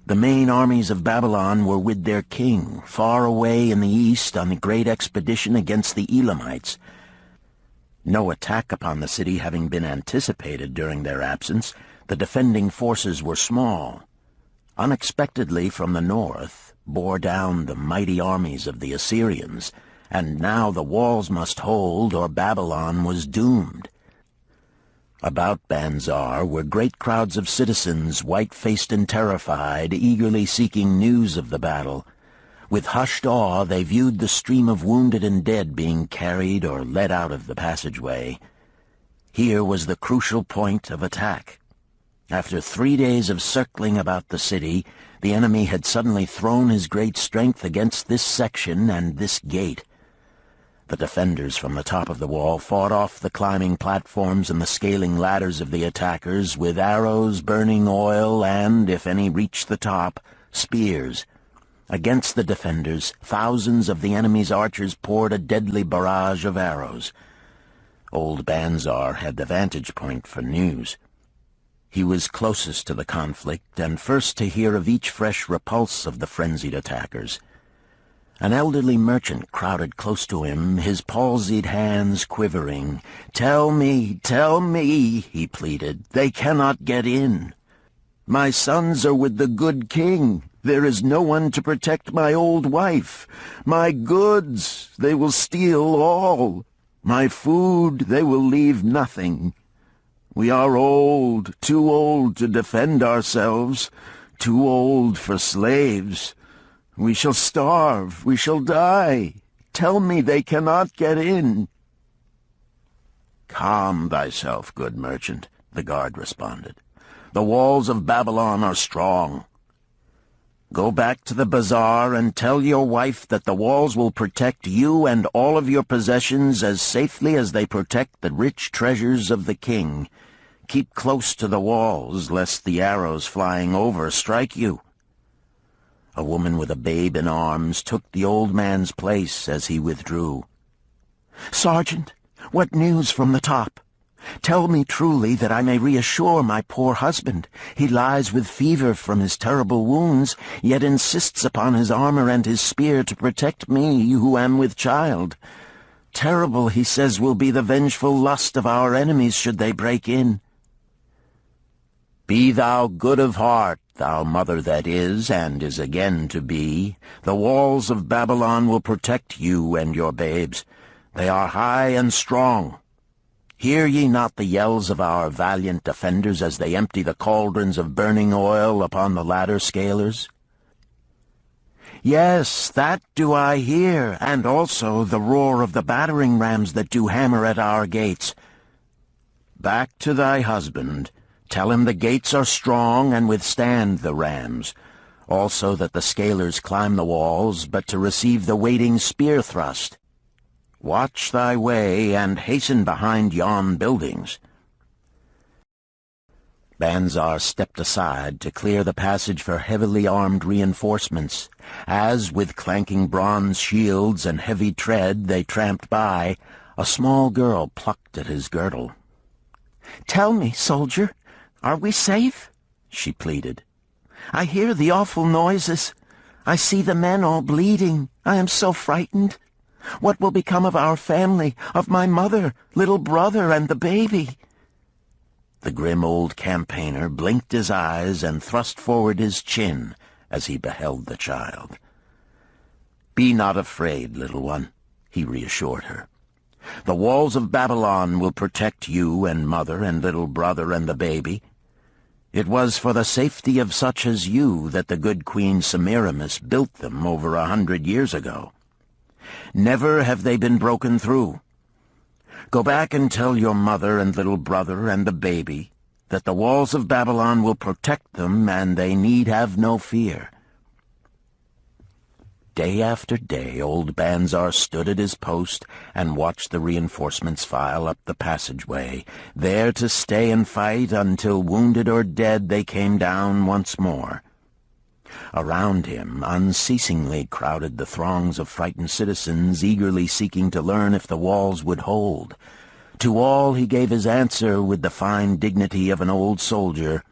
The main armies of Babylon were with their king, far away in the east on the great expedition against the Elamites. No attack upon the city having been anticipated during their absence, the defending forces were small. Unexpectedly from the north bore down the mighty armies of the Assyrians, and now the walls must hold or Babylon was doomed. About Bansir were great crowds of citizens, white-faced and terrified, eagerly seeking news of the battle. With hushed awe they viewed the stream of wounded and dead being carried or led out of the passageway. Here was the crucial point of attack. After 3 days of circling about the city, the enemy had suddenly thrown his great strength against this section and this gate. The defenders from the top of the wall fought off the climbing platforms and the scaling ladders of the attackers with arrows, burning oil, and, if any reached the top, spears. Against the defenders, thousands of the enemy's archers poured a deadly barrage of arrows. Old Bansir had the vantage point for news. He was closest to the conflict and first to hear of each fresh repulse of the frenzied attackers. An elderly merchant crowded close to him, his palsied hands quivering. tell me," he pleaded. "They cannot get in. My sons are with the good king. There is no one to protect my old wife. My goods, they will steal all. My food, they will leave nothing. We are old, too old to defend ourselves, too old for slaves. We shall starve, we shall die. Tell me they cannot get in." "Calm thyself, good merchant," the guard responded. "The walls of Babylon are strong. Go back to the bazaar and tell your wife that the walls will protect you and all of your possessions as safely as they protect the rich treasures of the king. Keep close to the walls, lest the arrows flying over strike you." A woman with a babe in arms took the old man's place as he withdrew. "Sergeant, what news from the top? Tell me truly that I may reassure my poor husband. He lies with fever from his terrible wounds, yet insists upon his armor and his spear to protect me who am with child. terrible he says will be the vengeful lust of our enemies should they break in. Be thou good of heart, thou mother that is and is again to be. The walls of Babylon will protect you and your babes. They are high and strong. Hear ye not the yells of our valiant defenders as they empty the cauldrons of burning oil upon the ladder scalers? Yes, that do I hear, and also the roar of the battering rams that do hammer at our gates. Back to thy husband. Tell him the gates are strong and withstand the rams. Also that the scalers climb the walls, but to receive the waiting spear thrust. Watch thy way, and hasten behind yon buildings. Bansir stepped aside to clear the passage for heavily armed reinforcements. As, with clanking bronze shields and heavy tread, they tramped by, a small girl plucked at his girdle. "Tell me, soldier, are we safe?" she pleaded. "I hear the awful noises. I see the men all bleeding. I am so frightened. What will become of our family, of my mother, little brother, and the baby?" The grim old campaigner blinked his eyes and thrust forward his chin as he beheld the child. "Be not afraid, little one," he reassured her. "The walls of Babylon will protect you and mother and little brother and the baby. It was for the safety of such as you that the good Queen Semiramis built them over 100 years ago. Never have they been broken through. Go back and tell your mother and little brother and the baby that the walls of Babylon will protect them, and they need have no fear." Day after day old Bansir stood at his post and watched the reinforcements file up the passageway, there to stay and fight until, wounded or dead, they came down once more. Around him unceasingly crowded the throngs of frightened citizens, eagerly seeking to learn if the walls would hold. To all he gave his answer with the fine dignity of an old soldier: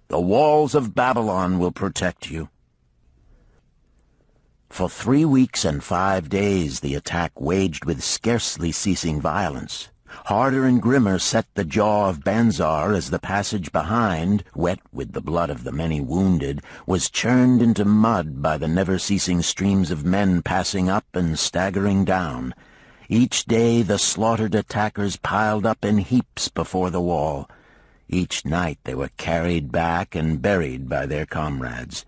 "The walls of Babylon will protect you." For 3 weeks and 5 days the attack waged with scarcely ceasing violence. Harder and grimmer set the jaw of Bansir as the passage behind, wet with the blood of the many wounded, was churned into mud by the never-ceasing streams of men passing up and staggering down. Each day the slaughtered attackers piled up in heaps before the wall. Each night they were carried back and buried by their comrades.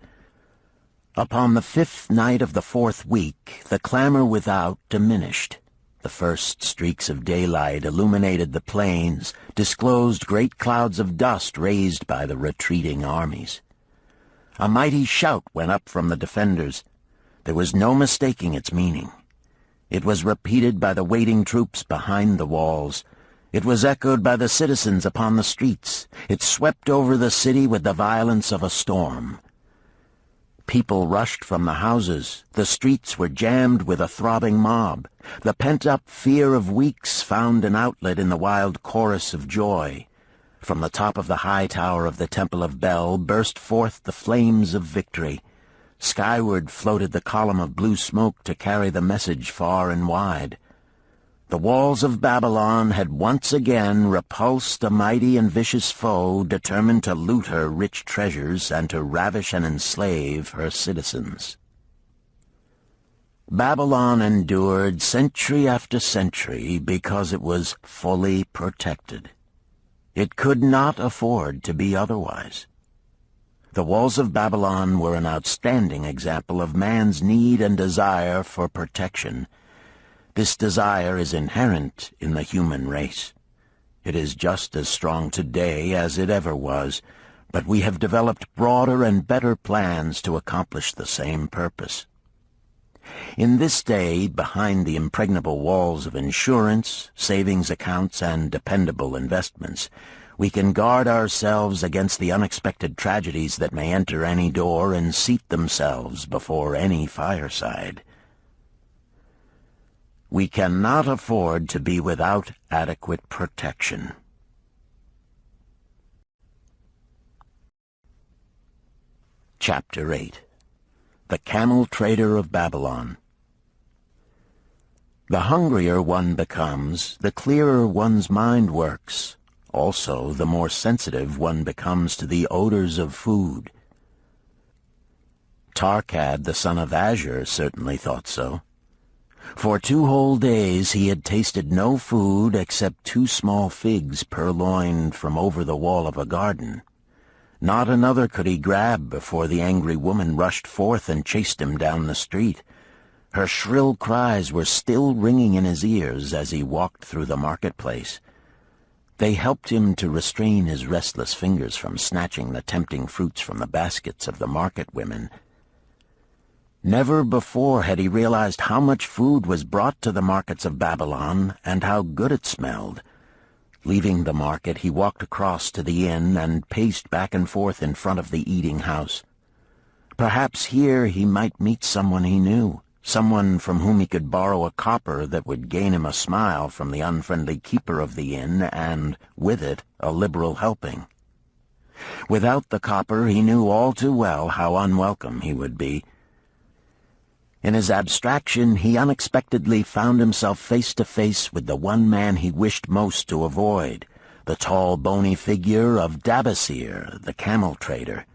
Upon the 5th night of the 4th week, the clamor without diminished. The first streaks of daylight illuminated the plains, disclosed great clouds of dust raised by the retreating armies. A mighty shout went up from the defenders. There was no mistaking its meaning. It was repeated by the waiting troops behind the walls. It was echoed by the citizens upon the streets. It swept over the city with the violence of a storm. People rushed from the houses. The streets were jammed with a throbbing mob. The pent-up fear of weeks found an outlet in the wild chorus of joy. From the top of the high tower of the Temple of Bel burst forth the flames of victory. Skyward floated the column of blue smoke to carry the message far and wide. The walls of Babylon had once again repulsed a mighty and vicious foe determined to loot her rich treasures and to ravish and enslave her citizens. Babylon endured century after century because it was fully protected. It could not afford to be otherwise. The walls of Babylon were an outstanding example of man's need and desire for protection. This desire is inherent in the human race. It is just as strong today as it ever was, but we have developed broader and better plans to accomplish the same purpose. In this day, behind the impregnable walls of insurance, savings accounts, and dependable investments, we can guard ourselves against the unexpected tragedies that may enter any door and seat themselves before any fireside. We cannot afford to be without adequate protection. Chapter 8. The Camel Trader of Babylon. The hungrier one becomes, the clearer one's mind works. Also, the more sensitive one becomes to the odors of food. Tarkad, the son of Azure, certainly thought so. For 2 whole days he had tasted no food except 2 small figs purloined from over the wall of a garden. Not another could he grab before the angry woman rushed forth and chased him down the street. Her shrill cries were still ringing in his ears as he walked through the marketplace. They helped him to restrain his restless fingers from snatching the tempting fruits from the baskets of the market women. Never before had he realized how much food was brought to the markets of Babylon and how good it smelled. Leaving the market, he walked across to the inn and paced back and forth in front of the eating house. Perhaps here he might meet someone he knew, someone from whom he could borrow a copper that would gain him a smile from the unfriendly keeper of the inn and, with it, a liberal helping. Without the copper, he knew all too well how unwelcome he would be. In his abstraction, he unexpectedly found himself face to face with the one man he wished most to avoid, the tall, bony figure of Bansir, the camel trader.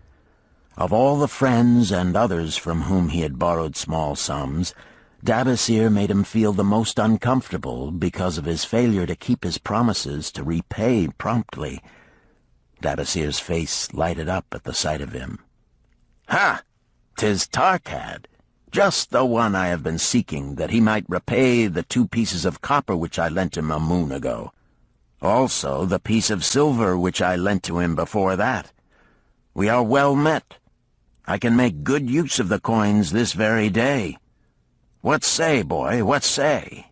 Of all the friends and others from whom he had borrowed small sums, Bansir made him feel the most uncomfortable because of his failure to keep his promises to repay promptly. Bansir's face lighted up at the sight of him. "Ha! 'Tis Tarkad! Just the one I have been seeking, that he might repay the 2 pieces of copper which I lent him a moon ago. Also the piece of silver which I lent to him before that. We are well met. I can make good use of the coins this very day. What say, boy, what say?"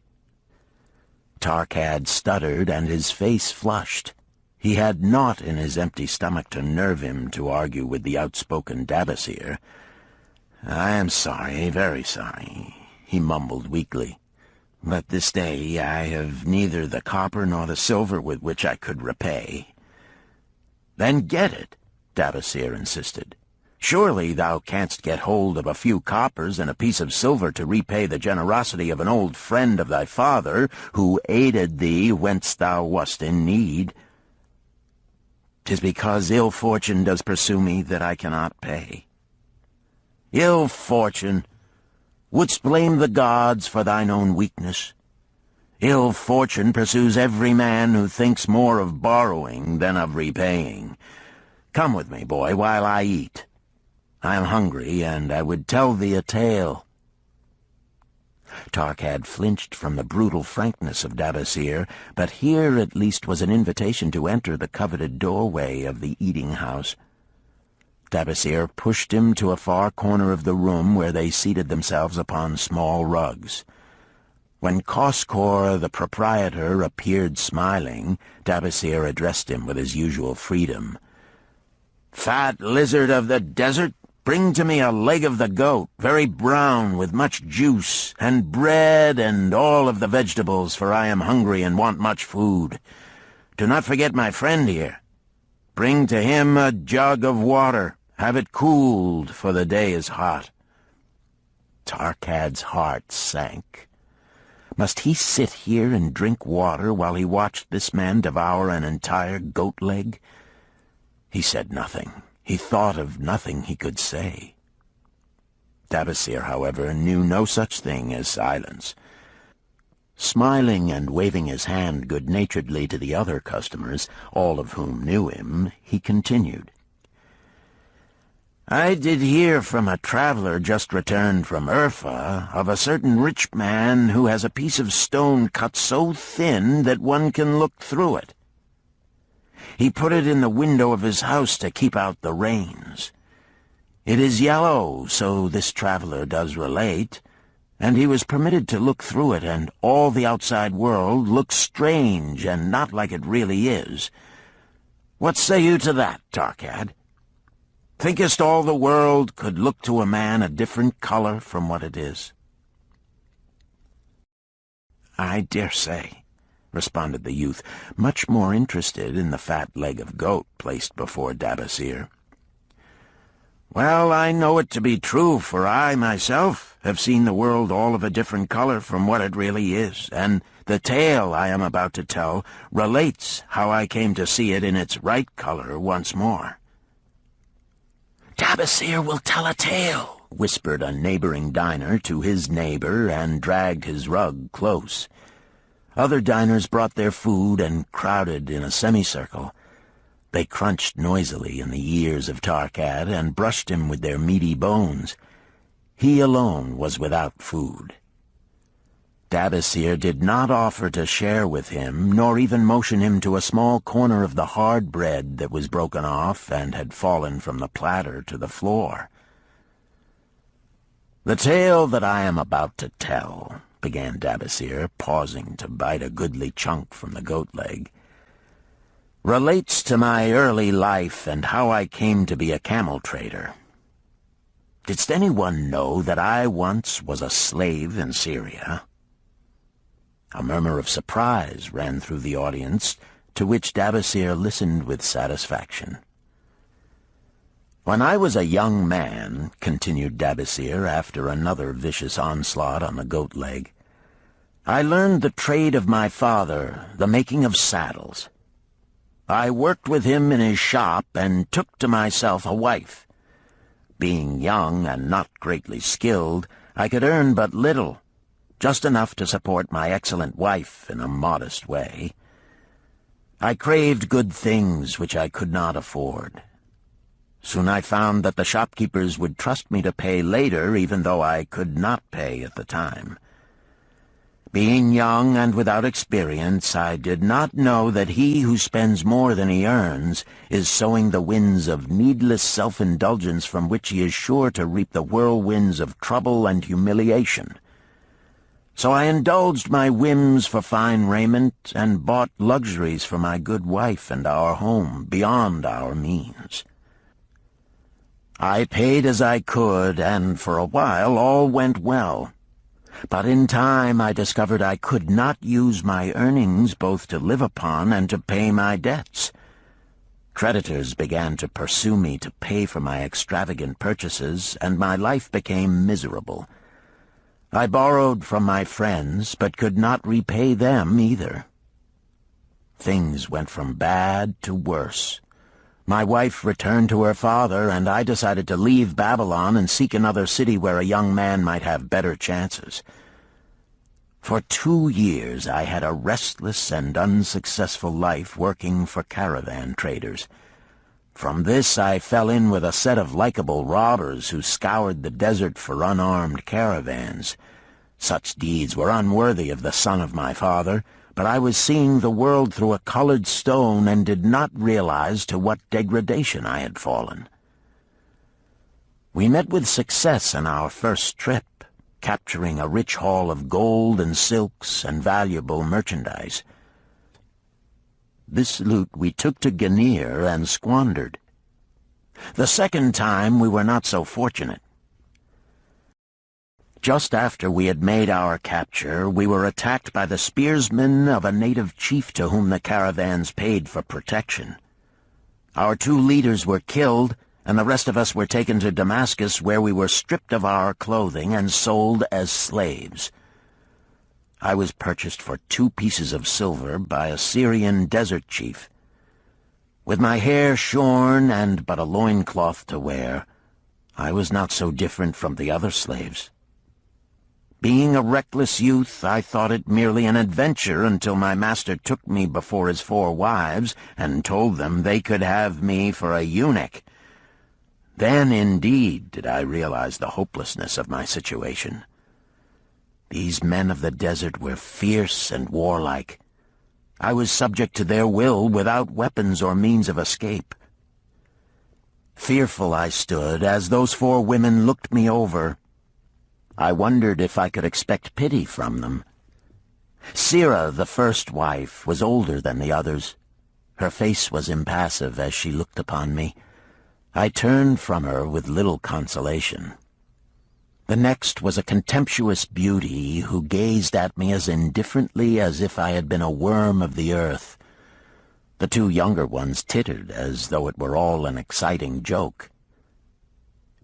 Tarkad stuttered, and his face flushed. He had naught in his empty stomach to nerve him to argue with the outspoken Bansir. "I am sorry, very sorry," he mumbled weakly. "But this day I have neither the copper nor the silver with which I could repay." "Then get it," Bansir insisted. "Surely thou canst get hold of a few coppers and a piece of silver to repay the generosity of an old friend of thy father, who aided thee whence thou wast in need." "'Tis because ill fortune does pursue me that I cannot pay." "Ill fortune! Wouldst blame the gods for thine own weakness? Ill fortune pursues every man who thinks more of borrowing than of repaying. Come with me, boy, while I eat. I am hungry, and I would tell thee a tale." Tarkad flinched from the brutal frankness of Bansir, but here at least was an invitation to enter the coveted doorway of the eating house. Bansir pushed him to a far corner of the room where they seated themselves upon small rugs. When Koskor, the proprietor, appeared smiling, Bansir addressed him with his usual freedom. "Fat lizard of the desert, bring to me a leg of the goat, very brown with much juice, and bread and all of the vegetables, for I am hungry and want much food. Do not forget my friend here. Bring to him a jug of water. Have it cooled, for the day is hot." Tarkad's heart sank. Must he sit here and drink water while he watched this man devour an entire goat leg? He said nothing. He thought of nothing he could say. Bansir, however, knew no such thing as silence. Smiling and waving his hand good-naturedly to the other customers, all of whom knew him, he continued. "I did hear from a traveler just returned from Urfa of a certain rich man who has a piece of stone cut so thin that one can look through it. He put it in the window of his house to keep out the rains. It is yellow, so this traveler does relate, and he was permitted to look through it, and all the outside world looks strange and not like it really is. What say you to that, Tarkad? Thinkest all the world could look to a man a different color from what it is?" "I dare say," responded the youth, much more interested in the fat leg of goat placed before Bansir. "Well, I know it to be true, for I myself have seen the world all of a different color from what it really is, and the tale I am about to tell relates how I came to see it in its right color once more. "Bansir will tell a tale," whispered a neighboring diner to his neighbor and dragged his rug close. Other diners brought their food and crowded in a semicircle. They crunched noisily in the ears of Tarkat and brushed him with their meaty bones. He alone was without food. Bansir did not offer to share with him, nor even motion him to a small corner of the hard bread that was broken off and had fallen from the platter to the floor. "The tale that I am about to tell," began Bansir, pausing to bite a goodly chunk from the goat leg, "relates to my early life and how I came to be a camel trader. Didst anyone know that I once was a slave in Syria?" A murmur of surprise ran through the audience, to which Bansir listened with satisfaction. "When I was a young man," continued Bansir after another vicious onslaught on the goat leg, "I learned the trade of my father, the making of saddles. I worked with him in his shop and took to myself a wife. Being young and not greatly skilled, I could earn but little, just enough to support my excellent wife in a modest way. I craved good things which I could not afford. Soon I found that the shopkeepers would trust me to pay later, even though I could not pay at the time. Being young and without experience, I did not know that he who spends more than he earns is sowing the winds of needless self-indulgence from which he is sure to reap the whirlwinds of trouble and humiliation. So I indulged my whims for fine raiment and bought luxuries for my good wife and our home beyond our means. I paid as I could, and for a while all went well. But in time I discovered I could not use my earnings both to live upon and to pay my debts. Creditors began to pursue me to pay for my extravagant purchases, and my life became miserable. I borrowed from my friends, but could not repay them either. Things went from bad to worse. My wife returned to her father, and I decided to leave Babylon and seek another city where a young man might have better chances. For 2 years I had a restless and unsuccessful life working for caravan traders. From this I fell in with a set of likable robbers who scoured the desert for unarmed caravans. Such deeds were unworthy of the son of my father, but I was seeing the world through a colored stone and did not realize to what degradation I had fallen. We met with success on our first trip, capturing a rich haul of gold and silks and valuable merchandise. This loot we took to Ganir and squandered. The second time we were not so fortunate. Just after we had made our capture, we were attacked by the spearsmen of a native chief to whom the caravans paid for protection. Our 2 leaders were killed, and the rest of us were taken to Damascus, where we were stripped of our clothing and sold as slaves. I was purchased for 2 pieces of silver by a Syrian desert chief. With my hair shorn and but a loincloth to wear, I was not so different from the other slaves. Being a reckless youth, I thought it merely an adventure until my master took me before his 4 wives and told them they could have me for a eunuch. Then, indeed, did I realize the hopelessness of my situation. These men of the desert were fierce and warlike. I was subject to their will without weapons or means of escape. Fearful I stood as those 4 women looked me over. I wondered if I could expect pity from them. Sirah, the first wife, was older than the others. Her face was impassive as she looked upon me. I turned from her with little consolation. The next was a contemptuous beauty who gazed at me as indifferently as if I had been a worm of the earth. The 2 younger ones tittered as though it were all an exciting joke.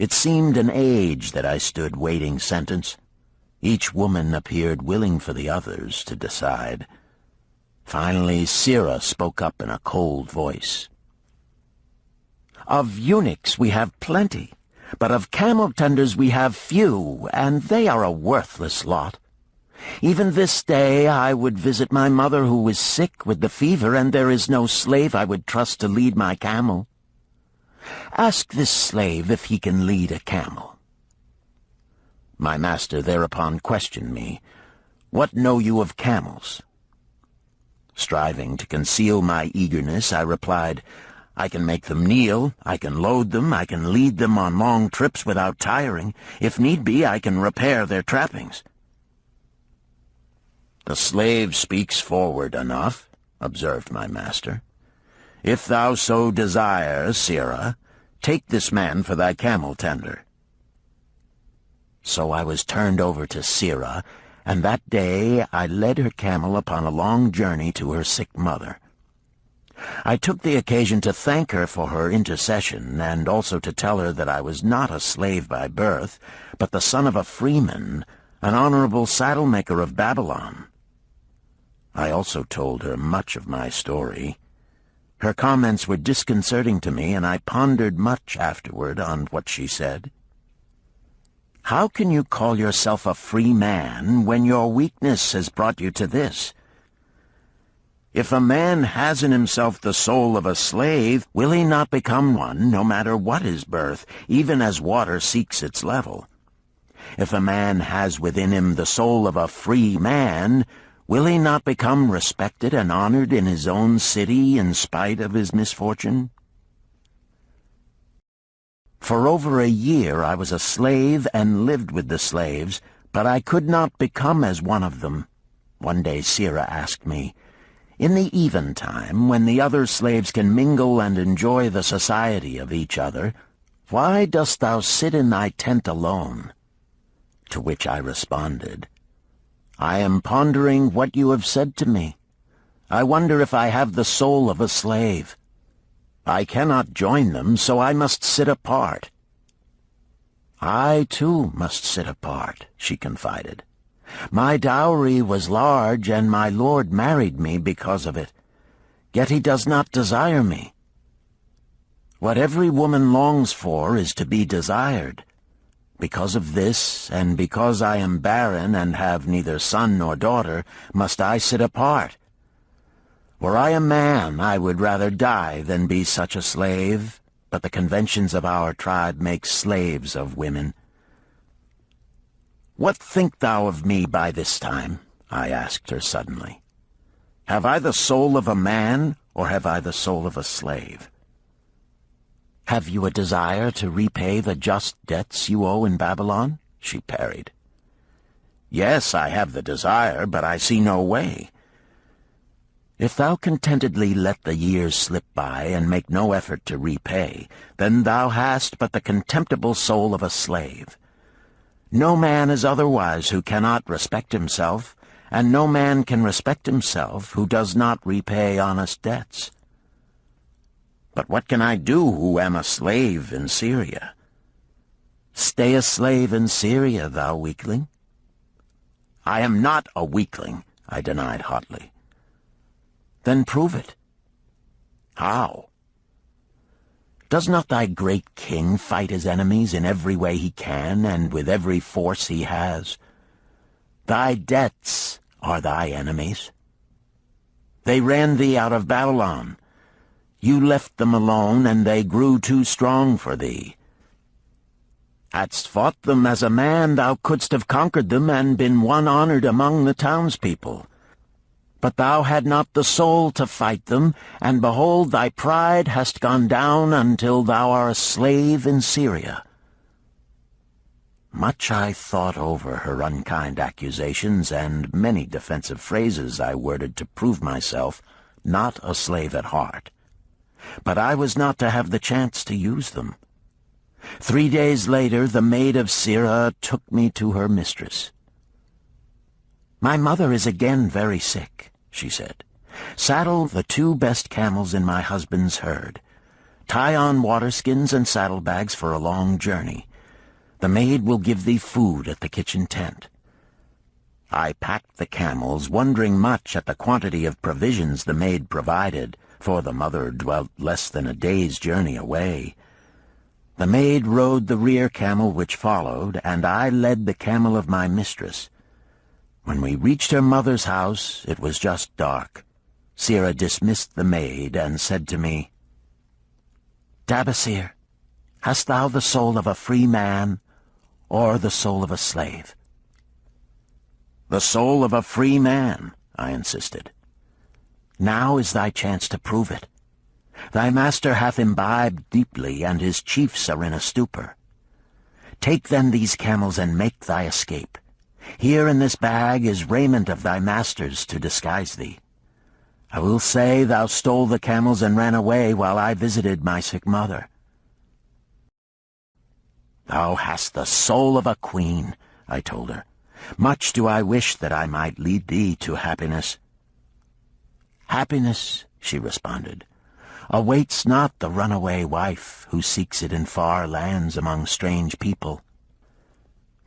It seemed an age that I stood waiting sentence. Each woman appeared willing for the others to decide. Finally, Sira spoke up in a cold voice. "Of eunuchs we have plenty, but of camel-tenders we have few, and they are a worthless lot. Even this day I would visit my mother who is sick with the fever, and there is no slave I would trust to lead my camel. Ask this slave if he can lead a camel." My master thereupon questioned me, "What know you of camels?" Striving to conceal my eagerness, I replied, "I can make them kneel, I can load them, I can lead them on long trips without tiring. If need be, I can repair their trappings." "The slave speaks forward enough," observed my master. "If thou so desire, Sira, take this man for thy camel-tender." So I was turned over to Sira, and that day I led her camel upon a long journey to her sick mother. I took the occasion to thank her for her intercession, and also to tell her that I was not a slave by birth, but the son of a freeman, an honorable saddle-maker of Babylon. I also told her much of my story. Her comments were disconcerting to me, and I pondered much afterward on what she said. "How can you call yourself a free man when your weakness has brought you to this? If a man has in himself the soul of a slave, will he not become one, no matter what his birth, even as water seeks its level? If a man has within him the soul of a free man, will he not become respected and honored in his own city in spite of his misfortune?" For over a year I was a slave and lived with the slaves, but I could not become as one of them. One day Sira asked me, "In the eventime, when the other slaves can mingle and enjoy the society of each other, why dost thou sit in thy tent alone?" To which I responded, "I am pondering what you have said to me. I wonder if I have the soul of a slave. I cannot join them, so I must sit apart." "I, too, must sit apart," she confided. "My dowry was large, and my lord married me because of it. Yet he does not desire me. What every woman longs for is to be desired. Because of this, and because I am barren and have neither son nor daughter, must I sit apart. Were I a man, I would rather die than be such a slave, but the conventions of our tribe make slaves of women." "What think thou of me by this time?" I asked her suddenly. "Have I the soul of a man, or have I the soul of a slave?" "Have you a desire to repay the just debts you owe in Babylon?" she parried. "Yes, I have the desire, but I see no way." "If thou contentedly let the years slip by and make no effort to repay, then thou hast but the contemptible soul of a slave. No man is otherwise who cannot respect himself, and no man can respect himself who does not repay honest debts." "But what can I do who am a slave in Syria?" "Stay a slave in Syria, thou weakling." "I am not a weakling," I denied hotly. "Then prove it." "How?" "Does not thy great king fight his enemies in every way he can and with every force he has? Thy debts are thy enemies. They ran thee out of Babylon. You left them alone, and they grew too strong for thee. Hadst fought them as a man, thou couldst have conquered them and been one honored among the townspeople. But thou had not the soul to fight them, and behold, thy pride hast gone down until thou art a slave in Syria." Much I thought over her unkind accusations, and many defensive phrases I worded to prove myself not a slave at heart. But I was not to have the chance to use them. 3 days later, the maid of Sira took me to her mistress. "My mother is again very sick," she said. "Saddle the 2 best camels in my husband's herd. Tie on water-skins and saddlebags for a long journey. The maid will give thee food at the kitchen tent." I packed the camels, wondering much at the quantity of provisions the maid provided, for the mother dwelt less than a day's journey away. The maid rode the rear camel which followed, and I led the camel of my mistress. When we reached her mother's house, it was just dark. Sira dismissed the maid and said to me, "Bansir, hast thou the soul of a free man, or the soul of a slave?" "The soul of a free man," I insisted. "Now is thy chance to prove it. Thy master hath imbibed deeply, and his chiefs are in a stupor. Take then these camels and make thy escape. Here in this bag is raiment of thy master's to disguise thee. I will say thou stole the camels and ran away while I visited my sick mother." "Thou hast the soul of a queen," I told her. "Much do I wish that I might lead thee to happiness." "Happiness," she responded, "awaits not the runaway wife who seeks it in far lands among strange people.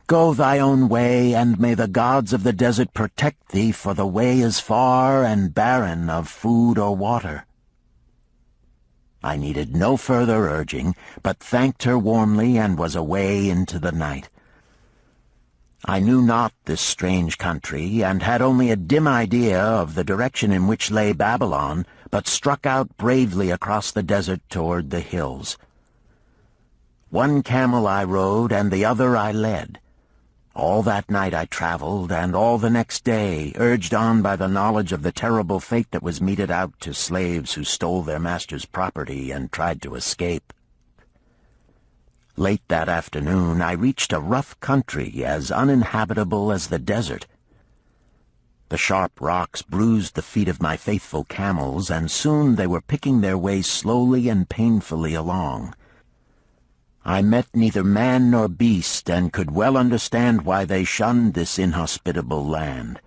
Go thy own way, and may the gods of the desert protect thee, for the way is far and barren of food or water." I needed no further urging, but thanked her warmly and was away into the night. I knew not this strange country, and had only a dim idea of the direction in which lay Babylon, but struck out bravely across the desert toward the hills. One camel I rode, and the other I led. All that night I traveled, and all the next day, urged on by the knowledge of the terrible fate that was meted out to slaves who stole their master's property and tried to escape. Late that afternoon I reached a rough country as uninhabitable as the desert. The sharp rocks bruised the feet of my faithful camels, and soon they were picking their way slowly and painfully along. I met neither man nor beast, and could well understand why they shunned this inhospitable land.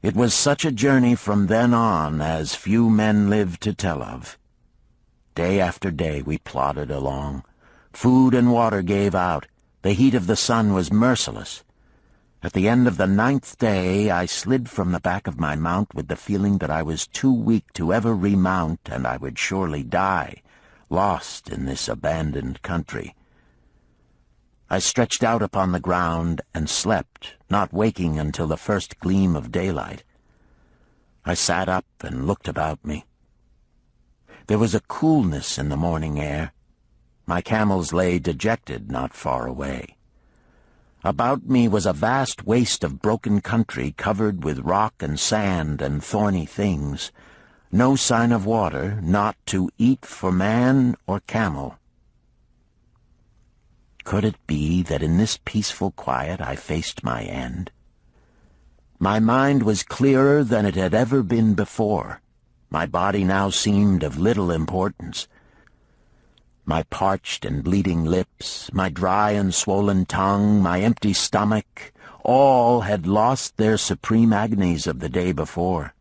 It was such a journey from then on as few men live to tell of. Day after day we plodded along. Food and water gave out. The heat of the sun was merciless. At the end of the 9th day I slid from the back of my mount with the feeling that I was too weak to ever remount, and I would surely die, lost in this abandoned country. I stretched out upon the ground and slept, not waking until the first gleam of daylight. I sat up and looked about me. There was a coolness in the morning air. My camels lay dejected not far away. About me was a vast waste of broken country covered with rock and sand and thorny things. No sign of water, not to eat for man or camel. Could it be that in this peaceful quiet I faced my end? My mind was clearer than it had ever been before. My body now seemed of little importance. My parched and bleeding lips, my dry and swollen tongue, my empty stomach, all had lost their supreme agonies of the day before.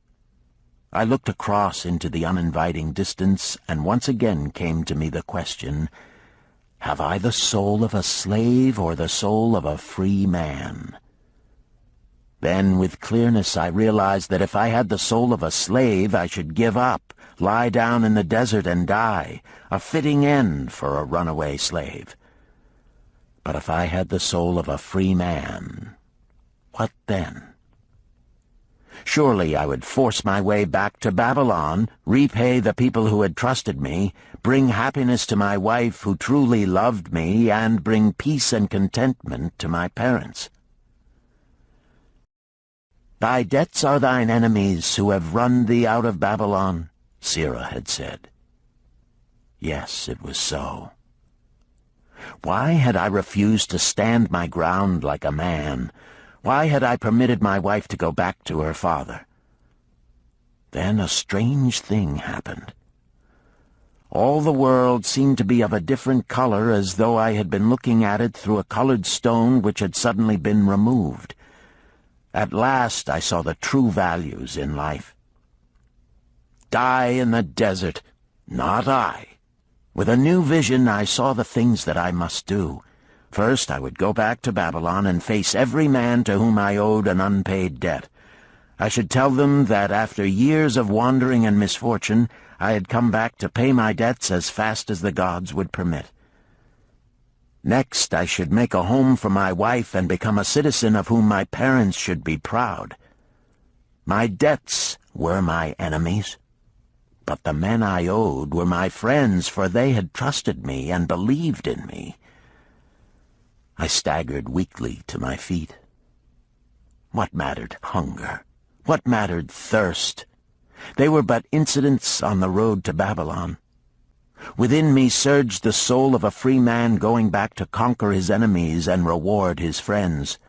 I looked across into the uninviting distance, and once again came to me the question, have I the soul of a slave or the soul of a free man? Then, with clearness, I realized that if I had the soul of a slave, I should give up, lie down in the desert and die, a fitting end for a runaway slave. But if I had the soul of a free man, what then? Surely I would force my way back to Babylon, repay the people who had trusted me, bring happiness to my wife who truly loved me, and bring peace and contentment to my parents. "Thy debts are thine enemies who have run thee out of Babylon," Sira had said. Yes, it was so. Why had I refused to stand my ground like a man? Why had I permitted my wife to go back to her father? Then a strange thing happened. All the world seemed to be of a different color, as though I had been looking at it through a colored stone which had suddenly been removed. At last I saw the true values in life. Die in the desert, not I. With a new vision I saw the things that I must do. First, I would go back to Babylon and face every man to whom I owed an unpaid debt. I should tell them that after years of wandering and misfortune, I had come back to pay my debts as fast as the gods would permit. Next, I should make a home for my wife and become a citizen of whom my parents should be proud. My debts were my enemies, but the men I owed were my friends, for they had trusted me and believed in me. I staggered weakly to my feet. What mattered hunger? What mattered thirst? They were but incidents on the road to Babylon. Within me surged the soul of a free man going back to conquer his enemies and reward his friends.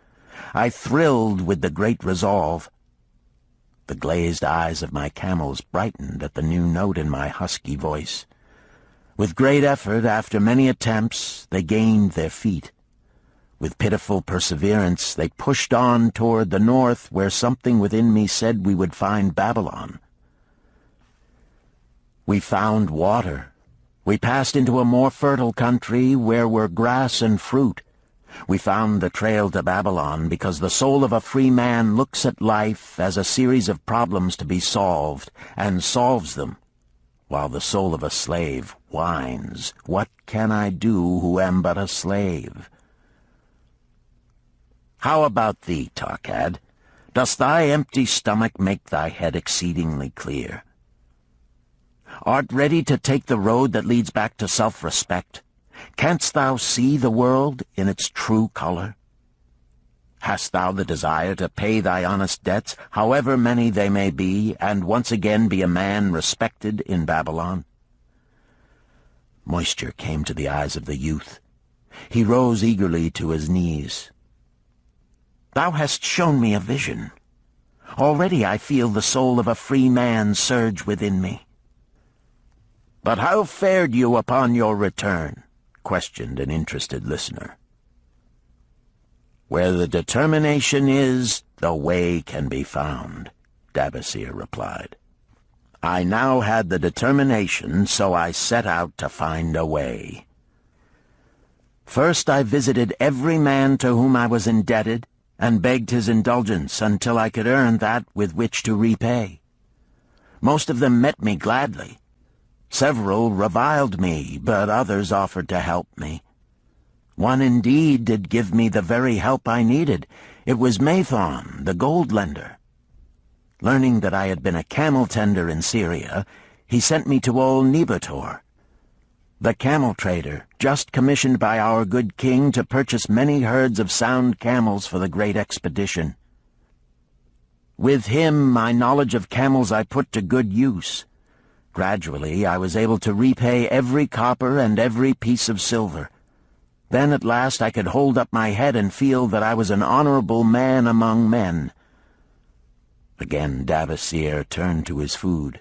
I thrilled with the great resolve. The glazed eyes of my camels brightened at the new note in my husky voice. With great effort, after many attempts, they gained their feet. With pitiful perseverance, they pushed on toward the north, where something within me said we would find Babylon. We found water. We passed into a more fertile country where were grass and fruit. We found the trail to Babylon because the soul of a free man looks at life as a series of problems to be solved, and solves them, while the soul of a slave whines, "What can I do who am but a slave?" How about thee, Tarkad? Does thy empty stomach make thy head exceedingly clear? Art ready to take the road that leads back to self-respect? Canst thou see the world in its true color? Hast thou the desire to pay thy honest debts, however many they may be, and once again be a man respected in Babylon? Moisture came to the eyes of the youth. He rose eagerly to his knees. Thou hast shown me a vision. Already I feel the soul of a free man surge within me. But how fared you upon your return? Questioned an interested listener. Where the determination is, the way can be found, Bansir replied. I now had the determination, so I set out to find a way. First I visited every man to whom I was indebted, and begged his indulgence until I could earn that with which to repay. Most of them met me gladly. Several reviled me, but others offered to help me. One indeed did give me the very help I needed. It was Mathon, the gold lender. Learning that I had been a camel tender in Syria, he sent me to old Nebator, the camel trader, just commissioned by our good king to purchase many herds of sound camels for the great expedition. With him, my knowledge of camels I put to good use. Gradually, I was able to repay every copper and every piece of silver. Then at last I could hold up my head and feel that I was an honorable man among men. Again Bansir turned to his food.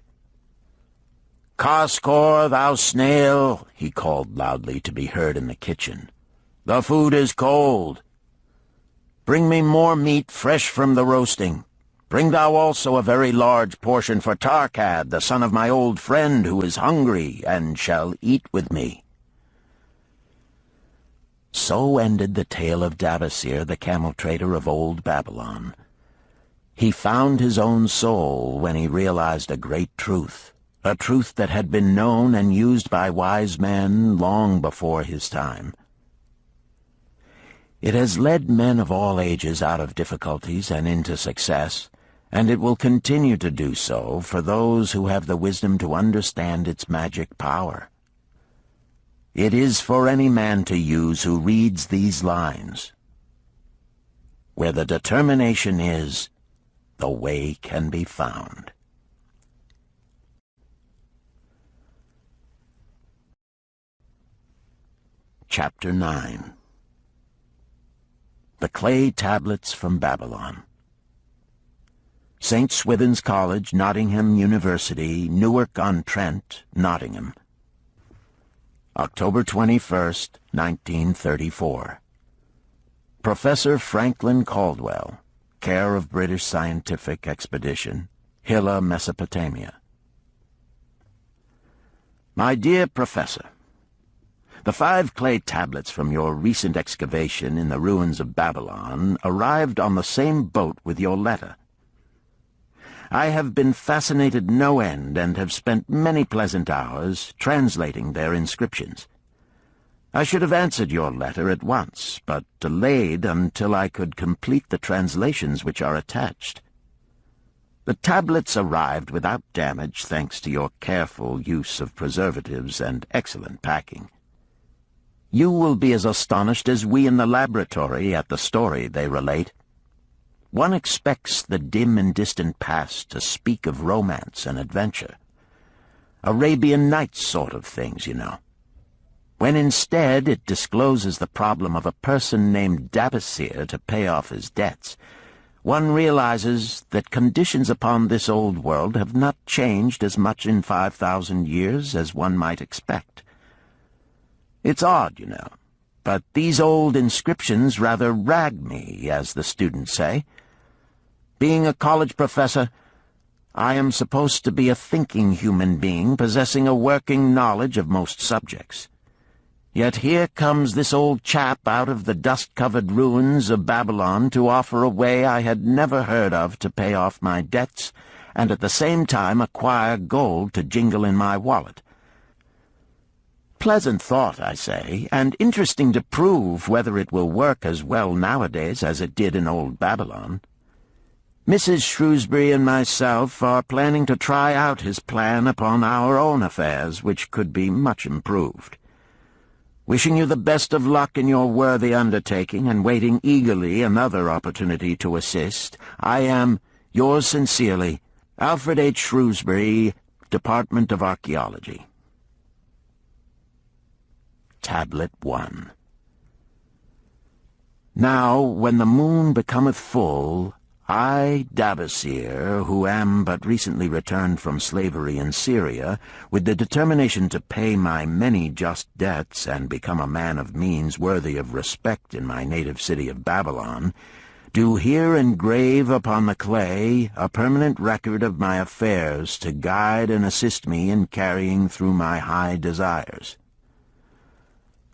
"Kaskor, thou snail," he called loudly to be heard in the kitchen. "The food is cold. Bring me more meat fresh from the roasting. Bring thou also a very large portion for Tarkad, the son of my old friend, who is hungry and shall eat with me." So ended the tale of Bansir, the camel trader of old Babylon. He found his own soul when he realized a great truth, a truth that had been known and used by wise men long before his time. It has led men of all ages out of difficulties and into success, and it will continue to do so for those who have the wisdom to understand its magic power. It is for any man to use who reads these lines. Where the determination is, the way can be found. Chapter 9. The Clay Tablets from Babylon. St. Swithin's College, Nottingham University, Newark-on-Trent, Nottingham. October 21st, 1934. Professor Franklin Caldwell, care of British Scientific Expedition, Hilla, Mesopotamia. My dear Professor, The 5 clay tablets from your recent excavation in the ruins of Babylon arrived on the same boat with your letter. I have been fascinated no end and have spent many pleasant hours translating their inscriptions. I should have answered your letter at once, but delayed until I could complete the translations which are attached. The tablets arrived without damage thanks to your careful use of preservatives and excellent packing. You will be as astonished as we in the laboratory at the story they relate. One expects the dim and distant past to speak of romance and adventure. Arabian Nights sort of things, you know. When instead it discloses the problem of a person named Bansir to pay off his debts, one realizes that conditions upon this old world have not changed as much in 5,000 years as one might expect. It's odd, you know, but these old inscriptions rather rag me, as the students say. Being a college professor, I am supposed to be a thinking human being possessing a working knowledge of most subjects. Yet here comes this old chap out of the dust-covered ruins of Babylon to offer a way I had never heard of to pay off my debts, and at the same time acquire gold to jingle in my wallet. Pleasant thought, I say, and interesting to prove whether it will work as well nowadays as it did in old Babylon. Mrs. Shrewsbury and myself are planning to try out his plan upon our own affairs, which could be much improved. Wishing you the best of luck in your worthy undertaking and waiting eagerly another opportunity to assist, I am, yours sincerely, Alfred H. Shrewsbury, Department of Archaeology. Tablet 1. Now, when the moon becometh full, I, Bansir, who am but recently returned from slavery in Syria, with the determination to pay my many just debts and become a man of means worthy of respect in my native city of Babylon, do here engrave upon the clay a permanent record of my affairs to guide and assist me in carrying through my high desires.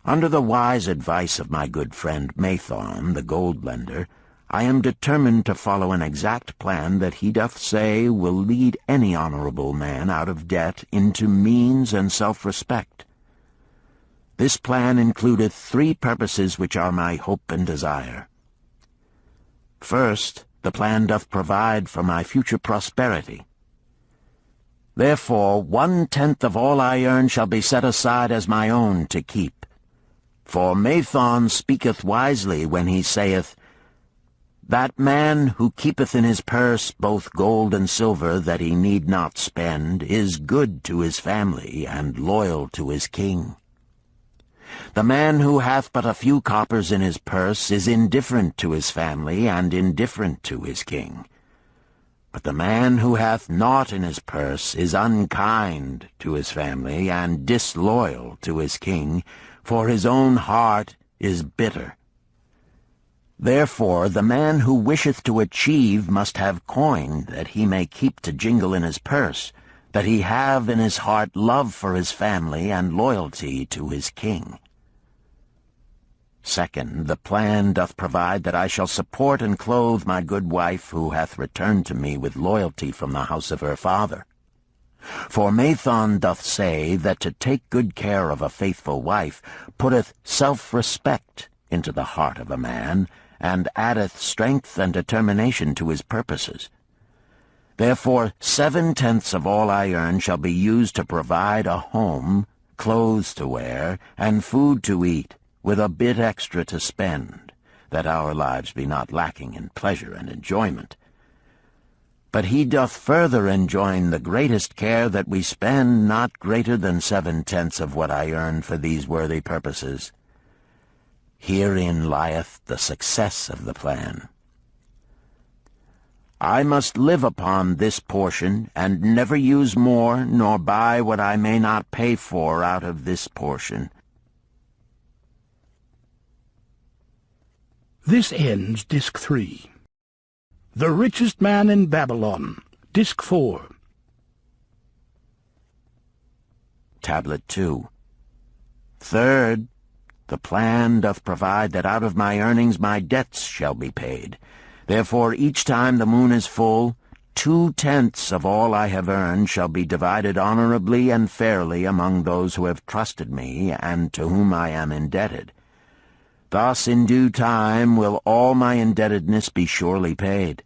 Under the wise advice of my good friend Mathon, the gold-lender, I am determined to follow an exact plan that he doth say will lead any honorable man out of debt into means and self-respect. This plan includeth 3 purposes which are my hope and desire. First, the plan doth provide for my future prosperity. Therefore 1/10 of all I earn shall be set aside as my own to keep. For Mathon speaketh wisely when he saith, That man who keepeth in his purse both gold and silver that he need not spend is good to his family and loyal to his king. The man who hath but a few coppers in his purse is indifferent to his family and indifferent to his king. But the man who hath naught in his purse is unkind to his family and disloyal to his king, for his own heart is bitter. Therefore the man who wisheth to achieve must have coin that he may keep to jingle in his purse, that he have in his heart love for his family and loyalty to his king. Second, the plan doth provide that I shall support and clothe my good wife who hath returned to me with loyalty from the house of her father. For Mathon doth say that to take good care of a faithful wife putteth self-respect into the heart of a man, and addeth strength and determination to his purposes. Therefore 7/10 of all I earn shall be used to provide a home, clothes to wear, and food to eat, with a bit extra to spend, that our lives be not lacking in pleasure and enjoyment. But he doth further enjoin the greatest care that we spend not greater than 7/10 of what I earn for these worthy purposes. Herein lieth the success of the plan. I must live upon this portion, and never use more, nor buy what I may not pay for out of this portion. This ends Disc 3. The Richest Man in Babylon, Disc 4. Tablet 2. Third, the plan doth provide that out of my earnings my debts shall be paid. Therefore each time the moon is full, 2/10 of all I have earned shall be divided honorably and fairly among those who have trusted me and to whom I am indebted. Thus in due time will all my indebtedness be surely paid.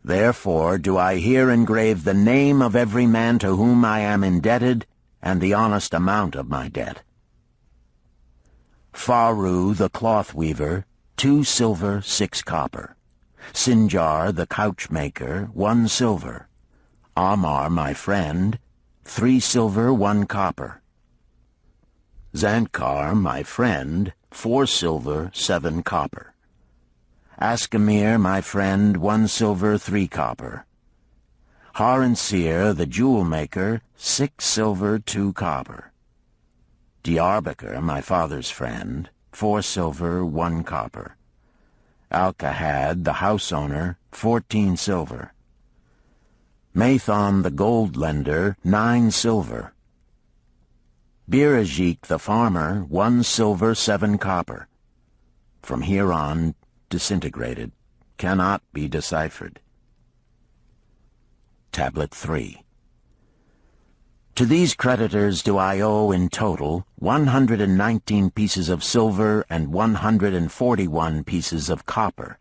Therefore do I here engrave the name of every man to whom I am indebted, and the honest amount of my debt. Faru the cloth-weaver, 2 silver, 6 copper. Sinjar the couch-maker, 1 silver. Amar my friend, 3 silver, 1 copper. Zankar my friend, 4 silver, 7 copper. Askamir my friend, 1 silver, 3 copper. Haransir the jewel-maker, 6 silver, 2 copper. Diarbakir my father's friend, 4 silver, 1 copper. Alkahad the house-owner, 14 silver. Mathon the gold-lender, 9 silver. Birajik the farmer, 1 silver, 7 copper. From here on, disintegrated, cannot be deciphered. Tablet 3. To these creditors do I owe in total 119 pieces of silver and 141 pieces of copper.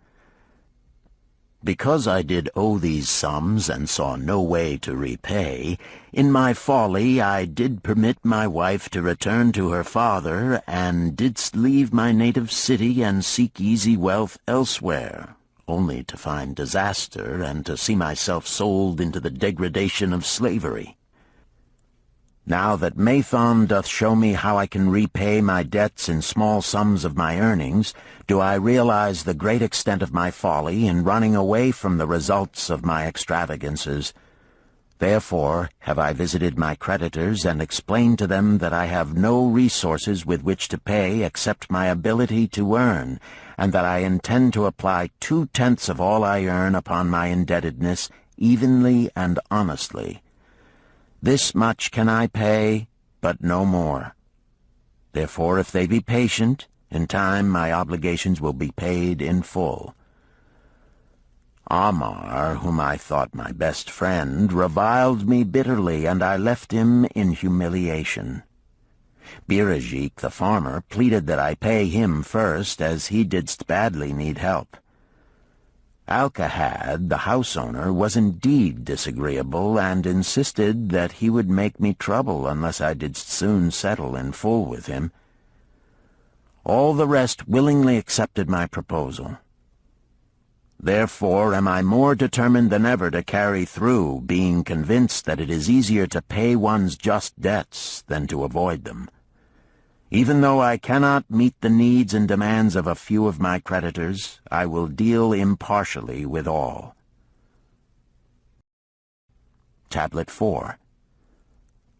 Because I did owe these sums and saw no way to repay, in my folly I did permit my wife to return to her father, and didst leave my native city and seek easy wealth elsewhere, only to find disaster and to see myself sold into the degradation of slavery. Now that Mathon doth show me how I can repay my debts in small sums of my earnings, do I realize the great extent of my folly in running away from the results of my extravagances. Therefore have I visited my creditors and explained to them that I have no resources with which to pay except my ability to earn, and that I intend to apply 2/10 of all I earn upon my indebtedness evenly and honestly. This much can I pay, but no more. Therefore, if they be patient, in time my obligations will be paid in full. Amar, whom I thought my best friend, reviled me bitterly, and I left him in humiliation. Birajik, the farmer, pleaded that I pay him first, as he didst badly need help. Alkahad, the house-owner, was indeed disagreeable, and insisted that he would make me trouble unless I did soon settle in full with him. All the rest willingly accepted my proposal. Therefore am I more determined than ever to carry through, being convinced that it is easier to pay one's just debts than to avoid them. Even though I cannot meet the needs and demands of a few of my creditors, I will deal impartially with all. Tablet 4.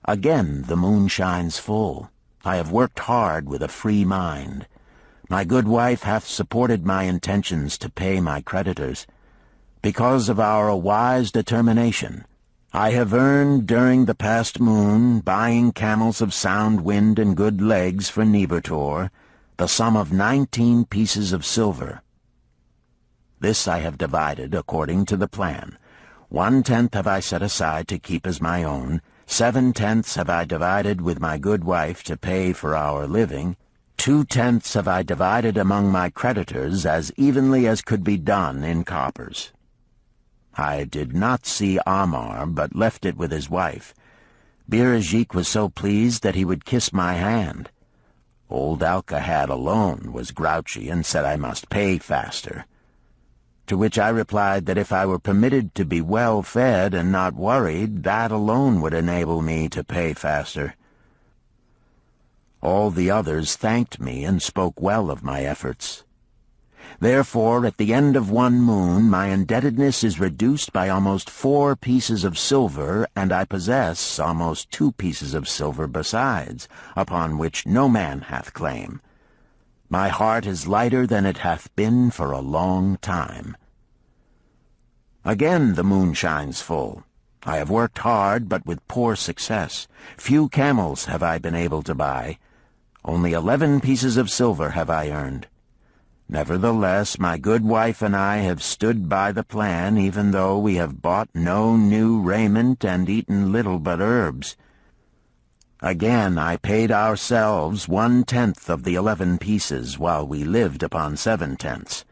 Again the moon shines full. I have worked hard with a free mind. My good wife hath supported my intentions to pay my creditors. Because of our wise determination, I have earned during the past moon, buying camels of sound wind and good legs for Nebertor, the sum of 19 pieces of silver. This I have divided according to the plan. 1/10 have I set aside to keep as my own, 7/10 have I divided with my good wife to pay for our living, 2/10 have I divided among my creditors as evenly as could be done in coppers. I did not see Amar, but left it with his wife. Birajik was so pleased that he would kiss my hand. Old Alkahad alone was grouchy and said I must pay faster. To which I replied that if I were permitted to be well fed and not worried, that alone would enable me to pay faster. All the others thanked me and spoke well of my efforts. Therefore, at the end of one moon, my indebtedness is reduced by almost 4 pieces of silver, and I possess almost 2 pieces of silver besides, upon which no man hath claim. My heart is lighter than it hath been for a long time. Again the moon shines full. I have worked hard, but with poor success. Few camels have I been able to buy. Only 11 pieces of silver have I earned. Nevertheless, my good wife and I have stood by the plan, even though we have bought no new raiment and eaten little but herbs. Again I paid ourselves 1/10 of the 11 pieces, while we lived upon 7/10.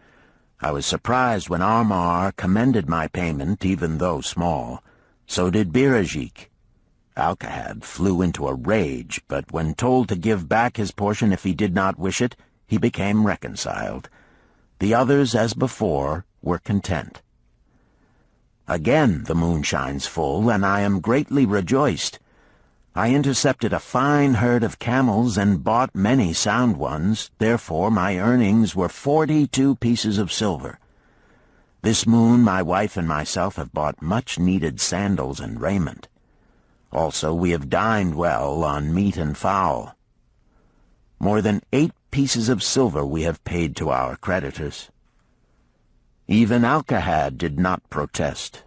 I was surprised when Armar commended my payment, even though small. So did Birajik. Alcahad flew into a rage, but when told to give back his portion if he did not wish it, he became reconciled. The others, as before, were content. Again the moon shines full, and I am greatly rejoiced. I intercepted a fine herd of camels and bought many sound ones, therefore my earnings were 42 pieces of silver. This moon my wife and myself have bought much-needed sandals and raiment. Also we have dined well on meat and fowl. More than 8 pieces of silver we have paid to our creditors. Even Alcahad did not protest.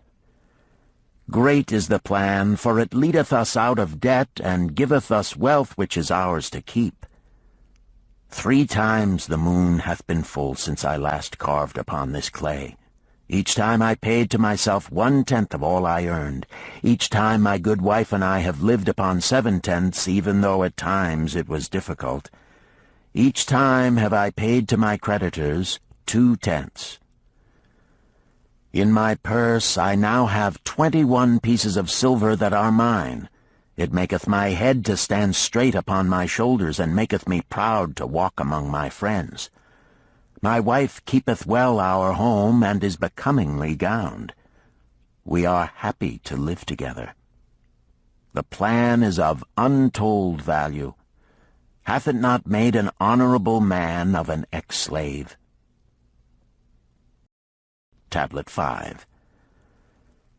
Great is the plan, for it leadeth us out of debt, and giveth us wealth which is ours to keep. 3 times the moon hath been full since I last carved upon this clay. Each time I paid to myself 1/10 of all I earned. Each time my good wife and I have lived upon 7/10, even though at times it was difficult. Each time have I paid to my creditors 2/10. In my purse I now have 21 pieces of silver that are mine. It maketh my head to stand straight upon my shoulders, and maketh me proud to walk among my friends. My wife keepeth well our home, and is becomingly gowned. We are happy to live together. The plan is of untold value. Hath it not made an honorable man of an ex-slave? Tablet 5.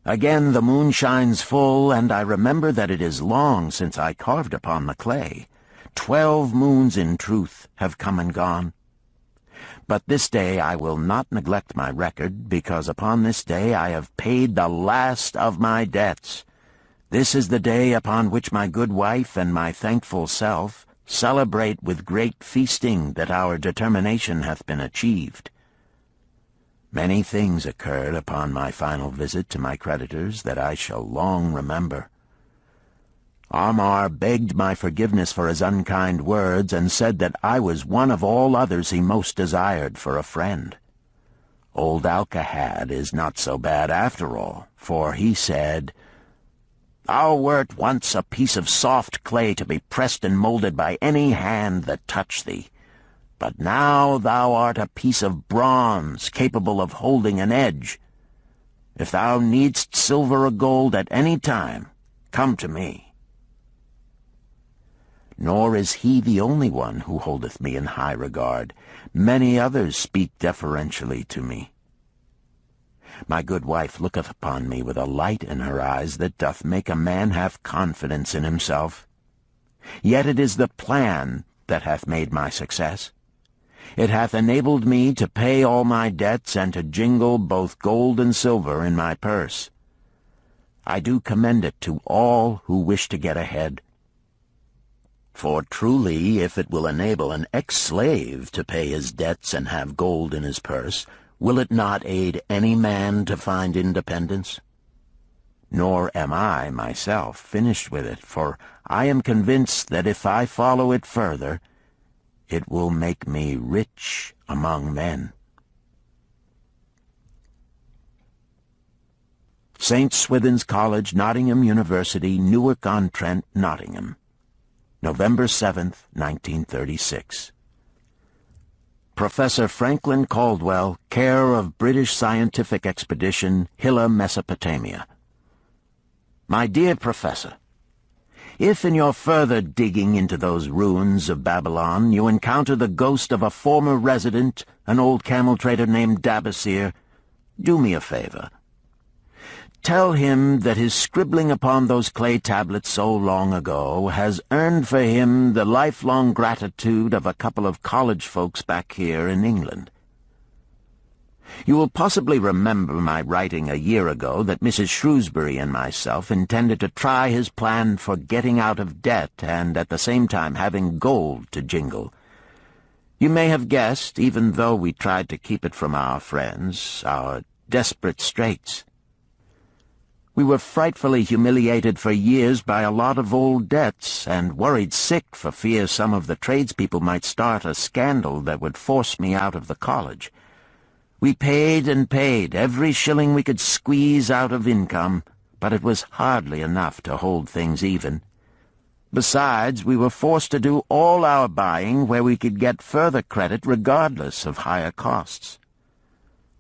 Again the moon shines full, and I remember that it is long since I carved upon the clay. 12 moons in truth have come and gone. But this day I will not neglect my record, because upon this day I have paid the last of my debts. This is the day upon which my good wife and my thankful self celebrate with great feasting that our determination hath been achieved. Many things occurred upon my final visit to my creditors that I shall long remember. Armar begged my forgiveness for his unkind words, and said that I was one of all others he most desired for a friend. Old Alcahad is not so bad after all, for he said, "Thou wert once a piece of soft clay to be pressed and molded by any hand that touched thee. But now thou art a piece of bronze, capable of holding an edge. If thou needst silver or gold at any time, come to me." Nor is he the only one who holdeth me in high regard. Many others speak deferentially to me. My good wife looketh upon me with a light in her eyes that doth make a man have confidence in himself. Yet it is the plan that hath made my success. It hath enabled me to pay all my debts, and to jingle both gold and silver in my purse. I do commend it to all who wish to get ahead. For truly, if it will enable an ex-slave to pay his debts and have gold in his purse, will it not aid any man to find independence? Nor am I, myself, finished with it, for I am convinced that if I follow it further, it will make me rich among men. St. Swithin's College, Nottingham University, Newark-on-Trent, Nottingham, November 7th, 1936. Professor Franklin Caldwell, care of British Scientific Expedition, Hilla, Mesopotamia. My dear Professor, if in your further digging into those ruins of Babylon you encounter the ghost of a former resident, an old camel trader named Bansir, do me a favor. Tell him that his scribbling upon those clay tablets so long ago has earned for him the lifelong gratitude of a couple of college folks back here in England. You will possibly remember my writing a year ago that Mrs. Shrewsbury and myself intended to try his plan for getting out of debt and at the same time having gold to jingle. You may have guessed, even though we tried to keep it from our friends, our desperate straits. We were frightfully humiliated for years by a lot of old debts, and worried sick for fear some of the tradespeople might start a scandal that would force me out of the college. We paid and paid, every shilling we could squeeze out of income, but it was hardly enough to hold things even. Besides, we were forced to do all our buying where we could get further credit regardless of higher costs.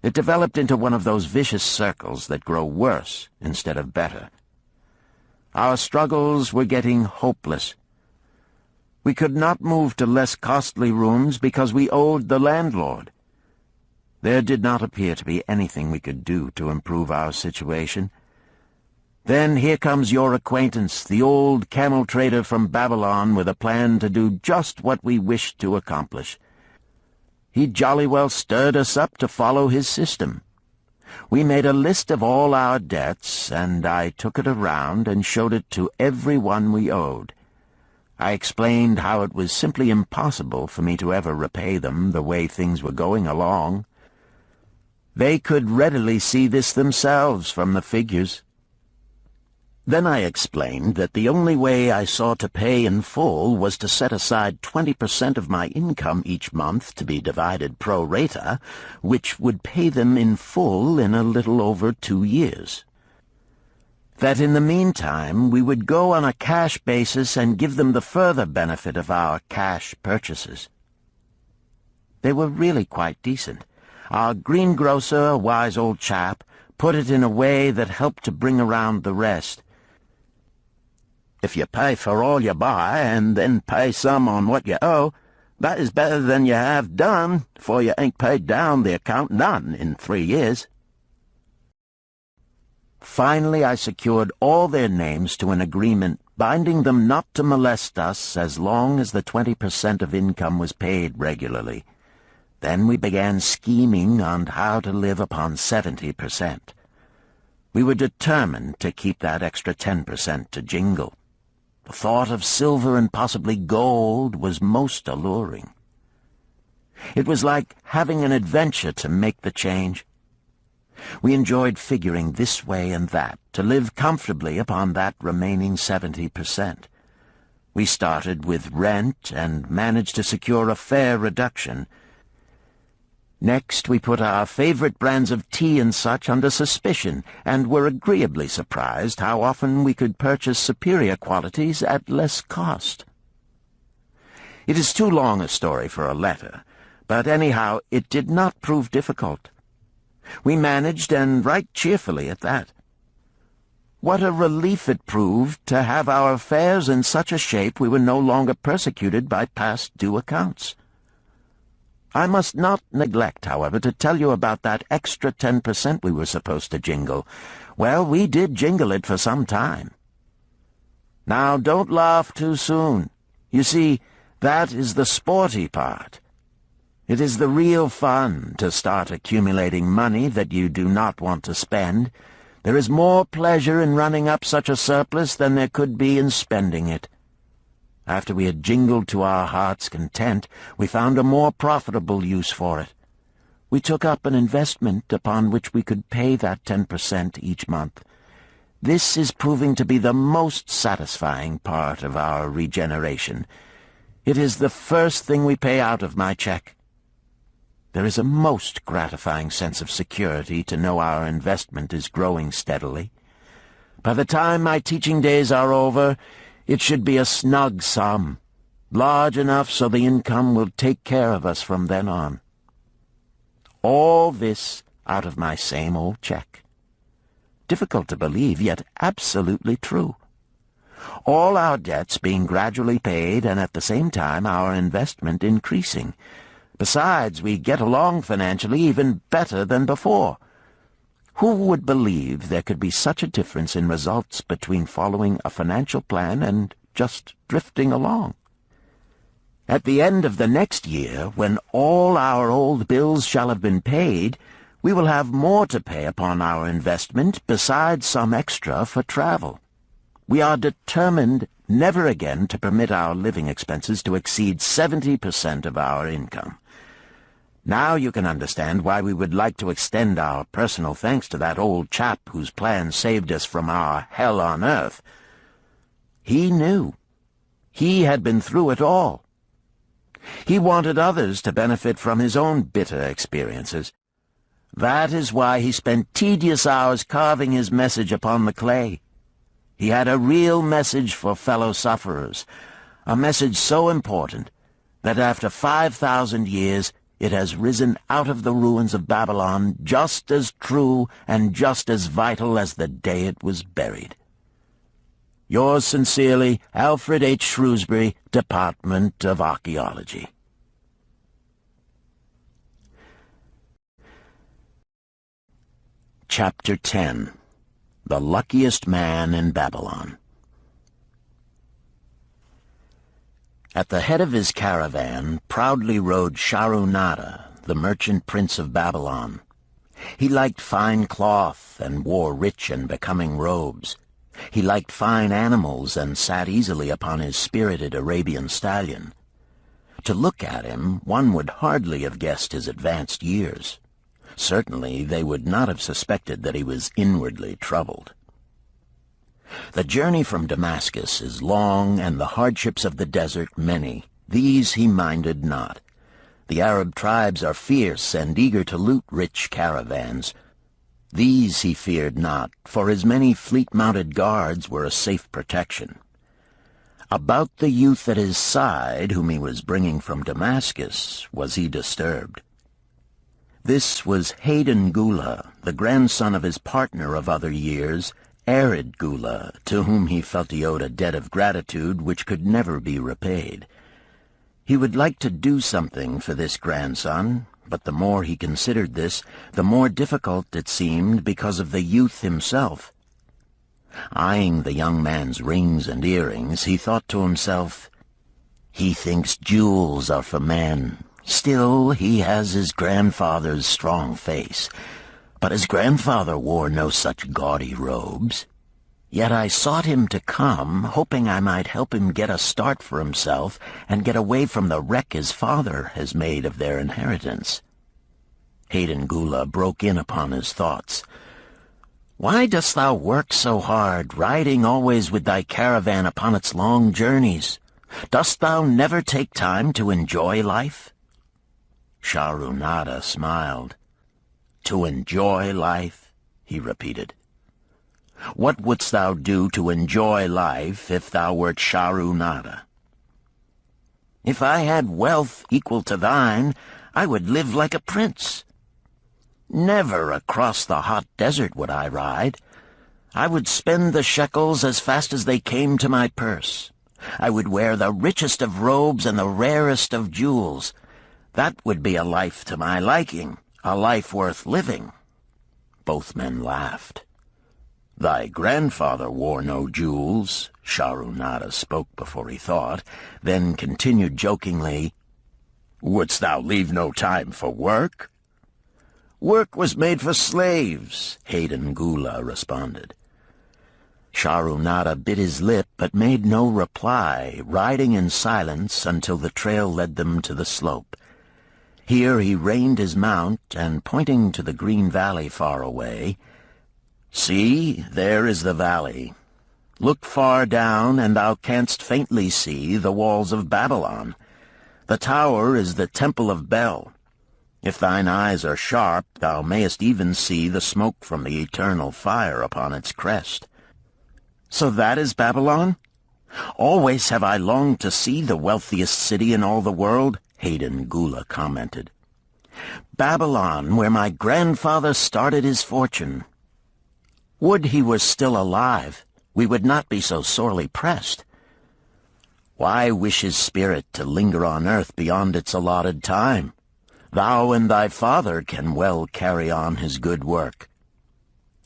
It developed into one of those vicious circles that grow worse instead of better. Our struggles were getting hopeless. We could not move to less costly rooms because we owed the landlord. There did not appear to be anything we could do to improve our situation. Then here comes your acquaintance, the old camel trader from Babylon, with a plan to do just what we wished to accomplish. He jolly well stirred us up to follow his system. We made a list of all our debts, and I took it around and showed it to every one we owed. I explained how it was simply impossible for me to ever repay them the way things were going along. They could readily see this themselves from the figures. Then I explained that the only way I saw to pay in full was to set aside 20% of my income each month to be divided pro rata, which would pay them in full in a little over 2 years. That in the meantime we would go on a cash basis and give them the further benefit of our cash purchases. They were really quite decent. Our greengrocer, a wise old chap, put it in a way that helped to bring around the rest. If you pay for all you buy, and then pay some on what you owe, that is better than you have done, for you ain't paid down the account none in 3 years. Finally I secured all their names to an agreement binding them not to molest us as long as the 20% of income was paid regularly. Then we began scheming on how to live upon 70%. We were determined to keep that extra 10% to jingle. The thought of silver and possibly gold was most alluring. It was like having an adventure to make the change. We enjoyed figuring this way and that, to live comfortably upon that remaining 70%. We started with rent and managed to secure a fair reduction. Next, we put our favorite brands of tea and such under suspicion, and were agreeably surprised how often we could purchase superior qualities at less cost. It is too long a story for a letter, but anyhow it did not prove difficult. We managed, and right cheerfully at that. What a relief it proved to have our affairs in such a shape we were no longer persecuted by past due accounts. I must not neglect, however, to tell you about that extra 10% we were supposed to jingle. Well, we did jingle it for some time. Now, don't laugh too soon. You see, that is the sporty part. It is the real fun to start accumulating money that you do not want to spend. There is more pleasure in running up such a surplus than there could be in spending it. After we had jingled to our heart's content, we found a more profitable use for it. We took up an investment upon which we could pay that 10% each month. This is proving to be the most satisfying part of our regeneration. It is the first thing we pay out of my check. There is a most gratifying sense of security to know our investment is growing steadily. By the time my teaching days are over, it should be a snug sum, large enough so the income will take care of us from then on. All this out of my same old check. Difficult to believe, yet absolutely true. All our debts being gradually paid, and at the same time our investment increasing. Besides, we get along financially even better than before. Who would believe there could be such a difference in results between following a financial plan and just drifting along? At the end of the next year, when all our old bills shall have been paid, we will have more to pay upon our investment besides some extra for travel. We are determined never again to permit our living expenses to exceed 70% of our income. Now you can understand why we would like to extend our personal thanks to that old chap whose plan saved us from our hell on earth. He knew. He had been through it all. He wanted others to benefit from his own bitter experiences. That is why he spent tedious hours carving his message upon the clay. He had a real message for fellow sufferers, a message so important that after 5,000 years it has risen out of the ruins of Babylon just as true and just as vital as the day it was buried. Yours sincerely, Alfred H. Shrewsbury, Department of Archaeology. Chapter 10. The Luckiest Man in Babylon. At the head of his caravan proudly rode Sharu-Nada, the merchant prince of Babylon. He liked fine cloth and wore rich and becoming robes. He liked fine animals and sat easily upon his spirited Arabian stallion. To look at him, one would hardly have guessed his advanced years. Certainly they would not have suspected that he was inwardly troubled. The journey from Damascus is long, and the hardships of the desert many. These he minded not. The Arab tribes are fierce and eager to loot rich caravans. These he feared not, for his many fleet-mounted guards were a safe protection. About the youth at his side, whom he was bringing from Damascus, was he disturbed. This was Hayden Gula, the grandson of his partner of other years, Arid Gula, to whom he felt he owed a debt of gratitude which could never be repaid. He would like to do something for this grandson, but the more he considered this, the more difficult it seemed because of the youth himself. Eyeing the young man's rings and earrings, he thought to himself, "He thinks jewels are for men. Still, he has his grandfather's strong face. But his grandfather wore no such gaudy robes. Yet I sought him to come, hoping I might help him get a start for himself and get away from the wreck his father has made of their inheritance." Hayden Gula broke in upon his thoughts. "Why dost thou work so hard, riding always with thy caravan upon its long journeys? Dost thou never take time to enjoy life?" Sharu-Nada smiled. "To enjoy life?" he repeated. "What wouldst thou do to enjoy life if thou wert Sharu-Nada?" "If I had wealth equal to thine, I would live like a prince. Never across the hot desert would I ride. I would spend the shekels as fast as they came to my purse. I would wear the richest of robes and the rarest of jewels. That would be a life to my liking, a life worth living." Both men laughed. "Thy grandfather wore no jewels," Sharu-Nada spoke before he thought, then continued jokingly, "Wouldst thou leave no time for work?" "Work was made for slaves," Hayden Gula responded. Sharu-Nada bit his lip but made no reply, riding in silence until the trail led them to the slope. Here he reined his mount, and pointing to the green valley far away, "See, there is the valley. Look far down, and thou canst faintly see the walls of Babylon. The tower is the temple of Bel. If thine eyes are sharp, thou mayest even see the smoke from the eternal fire upon its crest." "So that is Babylon? Always have I longed to see the wealthiest city in all the world," Hayden Gula commented. "Babylon, where my grandfather started his fortune. Would he were still alive, we would not be so sorely pressed. Why wish his spirit to linger on earth beyond its allotted time? Thou and thy father can well carry on his good work.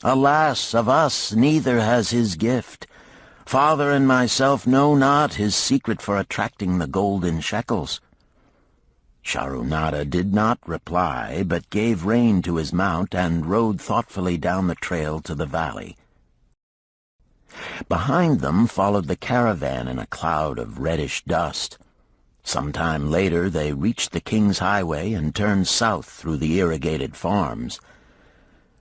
Alas, of us neither has his gift. Father and myself know not his secret for attracting the golden shekels." Sharunada did not reply, but gave rein to his mount and rode thoughtfully down the trail to the valley. Behind them followed the caravan in a cloud of reddish dust. Some time later they reached the King's Highway and turned south through the irrigated farms.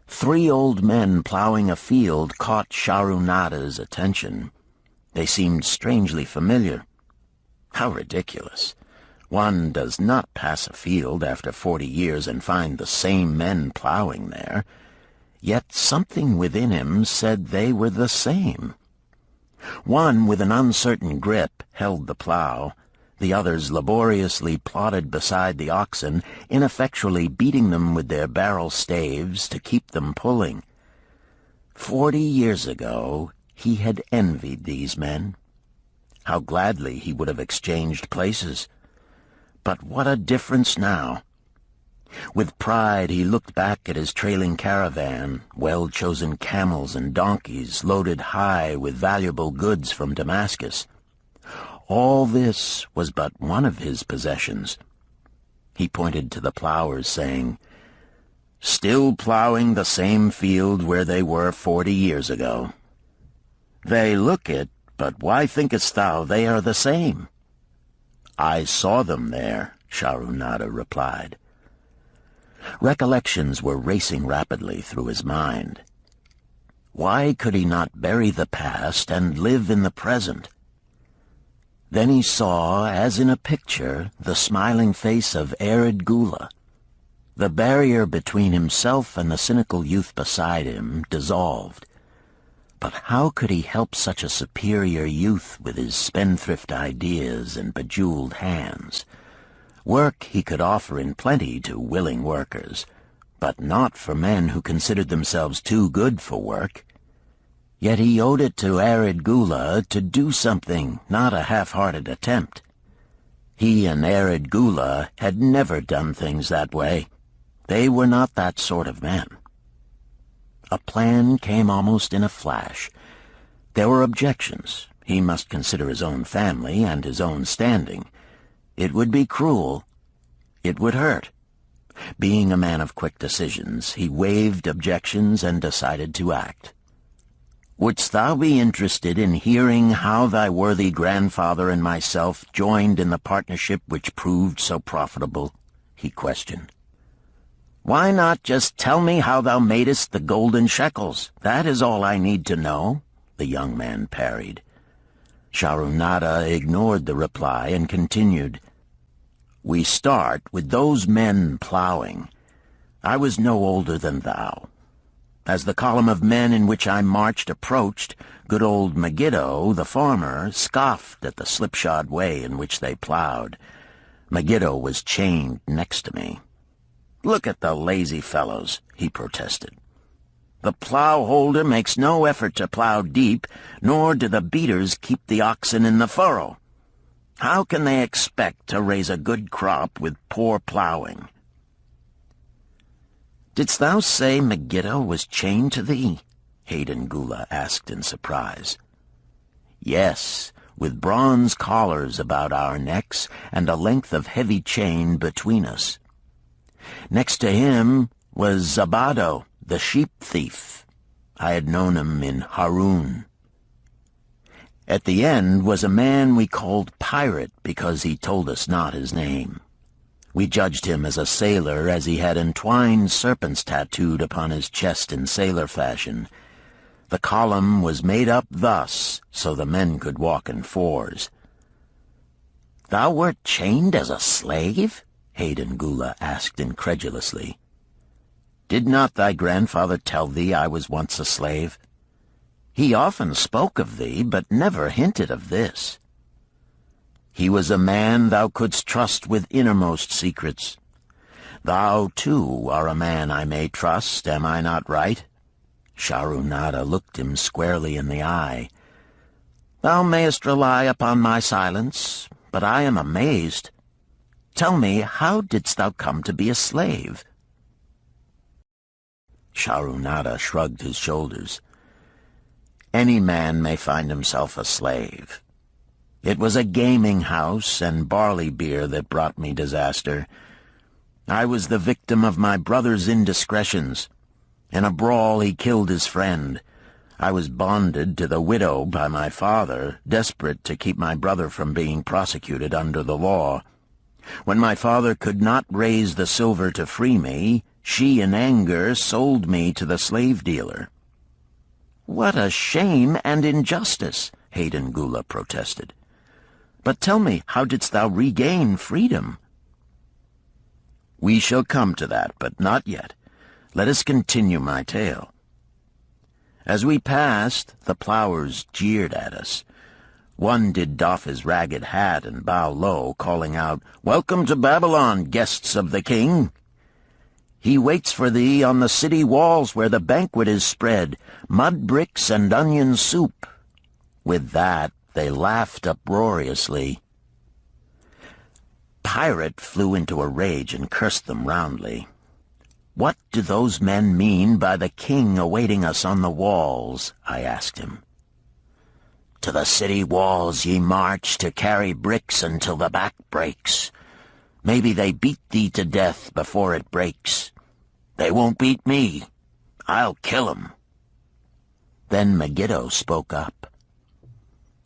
3 old men plowing a field caught Sharunada's attention. They seemed strangely familiar. How ridiculous! One does not pass a field after 40 years and find the same men plowing there. Yet something within him said they were the same. One, with an uncertain grip, held the plow. The others laboriously plodded beside the oxen, ineffectually beating them with their barrel staves to keep them pulling. 40 years ago, he had envied these men. How gladly he would have exchanged places. But what a difference now! With pride he looked back at his trailing caravan, well-chosen camels and donkeys loaded high with valuable goods from Damascus. All this was but one of his possessions. He pointed to the plowers, saying, "Still plowing the same field where they were 40 years ago. They look it, but why thinkest thou they are the same?" "I saw them there," Sharunada replied. Recollections were racing rapidly through his mind. Why could he not bury the past and live in the present? Then he saw, as in a picture, the smiling face of Arid Gula. The barrier between himself and the cynical youth beside him dissolved. But how could he help such a superior youth with his spendthrift ideas and bejeweled hands? Work he could offer in plenty to willing workers, but not for men who considered themselves too good for work. Yet he owed it to Arid Gula to do something, not a half-hearted attempt. He and Arid Gula had never done things that way. They were not that sort of men. A plan came almost in a flash. There were objections. He must consider his own family and his own standing. It would be cruel. It would hurt. Being a man of quick decisions, he waived objections and decided to act. "Wouldst thou be interested in hearing how thy worthy grandfather and myself joined in the partnership which proved so profitable?" he questioned. "Why not just tell me how thou madest the golden shekels? That is all I need to know," the young man parried. Sharunada ignored the reply and continued, "We start with those men plowing. I was no older than thou. As the column of men in which I marched approached, good old Megiddo, the farmer, scoffed at the slipshod way in which they plowed. Megiddo was chained next to me. 'Look at the lazy fellows,' he protested. 'The plow-holder makes no effort to plow deep, nor do the beaters keep the oxen in the furrow. How can they expect to raise a good crop with poor plowing?' "'Didst thou say Megiddo was chained to thee?' Hayden Gula asked in surprise. "'Yes, with bronze collars about our necks and a length of heavy chain between us. Next to him was Zabado, the sheep thief. I had known him in Harun. At the end was a man we called Pirate because he told us not his name. We judged him as a sailor as he had entwined serpents tattooed upon his chest in sailor fashion. The column was made up thus, so the men could walk in fours." "Thou wert chained as a slave?" Hayden Gula asked incredulously. "Did not thy grandfather tell thee I was once a slave? He often spoke of thee, but never hinted of this. He was a man thou couldst trust with innermost secrets. Thou, too, are a man I may trust, am I not right?" Sharunada looked him squarely in the eye. "Thou mayest rely upon my silence, but I am amazed. Tell me, how didst thou come to be a slave?" Sharunada shrugged his shoulders. "Any man may find himself a slave. It was a gaming house and barley beer that brought me disaster. I was the victim of my brother's indiscretions. In a brawl he killed his friend. I was bonded to the widow by my father, desperate to keep my brother from being prosecuted under the law. When my father could not raise the silver to free me, she in anger sold me to the slave dealer. "What a shame and injustice," Hayden Gula protested. "But tell me, how didst thou regain freedom?" "We shall come to that, but not yet. Let us continue my tale. As we passed, the plowers jeered at us. One did doff his ragged hat and bow low, calling out, 'Welcome to Babylon, guests of the king! He waits for thee on the city walls where the banquet is spread, mud bricks and onion soup.' With that, they laughed uproariously. Pirate flew into a rage and cursed them roundly. "What do those men mean by the king awaiting us on the walls?" I asked him. "To the city walls ye march to carry bricks until the back breaks. Maybe they beat thee to death before it breaks. They won't beat me. I'll kill 'em." Then Megiddo spoke up.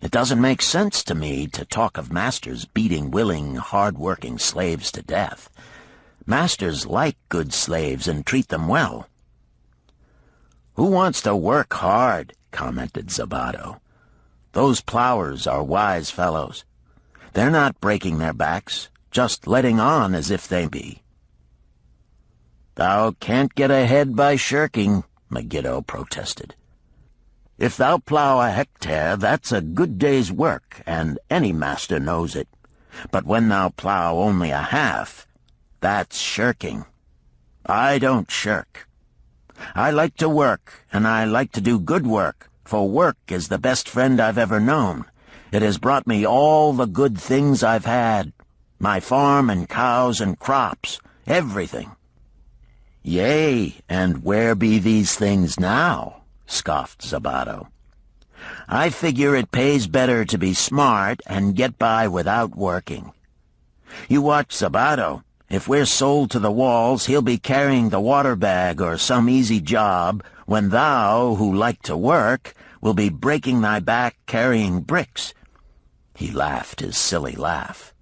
"It doesn't make sense to me to talk of masters beating willing, hard-working slaves to death. Masters like good slaves and treat them well." "Who wants to work hard?" commented Zabato. "Those plowers are wise fellows. They're not breaking their backs, just letting on as if they be." "Thou can't get ahead by shirking," Megiddo protested. "If thou plow a hectare, that's a good day's work, and any master knows it. But when thou plow only a half, that's shirking. I don't shirk. I like to work, and I like to do good work, for work is the best friend I've ever known. It has brought me all the good things I've had, my farm and cows and crops, everything." "Yea, and where be these things now?" scoffed Zabato. "I figure it pays better to be smart and get by without working. You watch Zabato. If we're sold to the walls, he'll be carrying the water bag or some easy job, when thou, who like to work, will be breaking thy back carrying bricks." He laughed his silly laugh.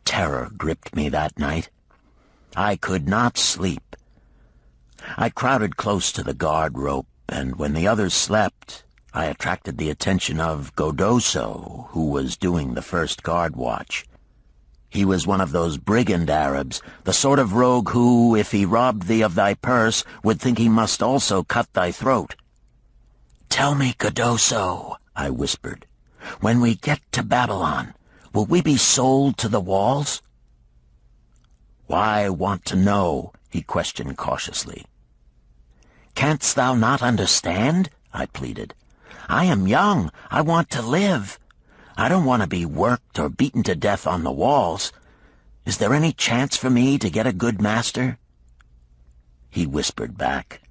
Terror gripped me that night. I could not sleep. I crowded close to the guard rope, and when the others slept, I attracted the attention of Godoso, who was doing the first guard watch. He was one of those brigand Arabs, the sort of rogue who, if he robbed thee of thy purse, would think he must also cut thy throat. "Tell me, Godoso," I whispered, "when we get to Babylon, will we be sold to the walls?" "Why want to know?" he questioned cautiously. "Canst thou not understand?" I pleaded. "I am young. I want to live. I don't want to be worked or beaten to death on the walls. Is there any chance for me to get a good master?" He whispered back,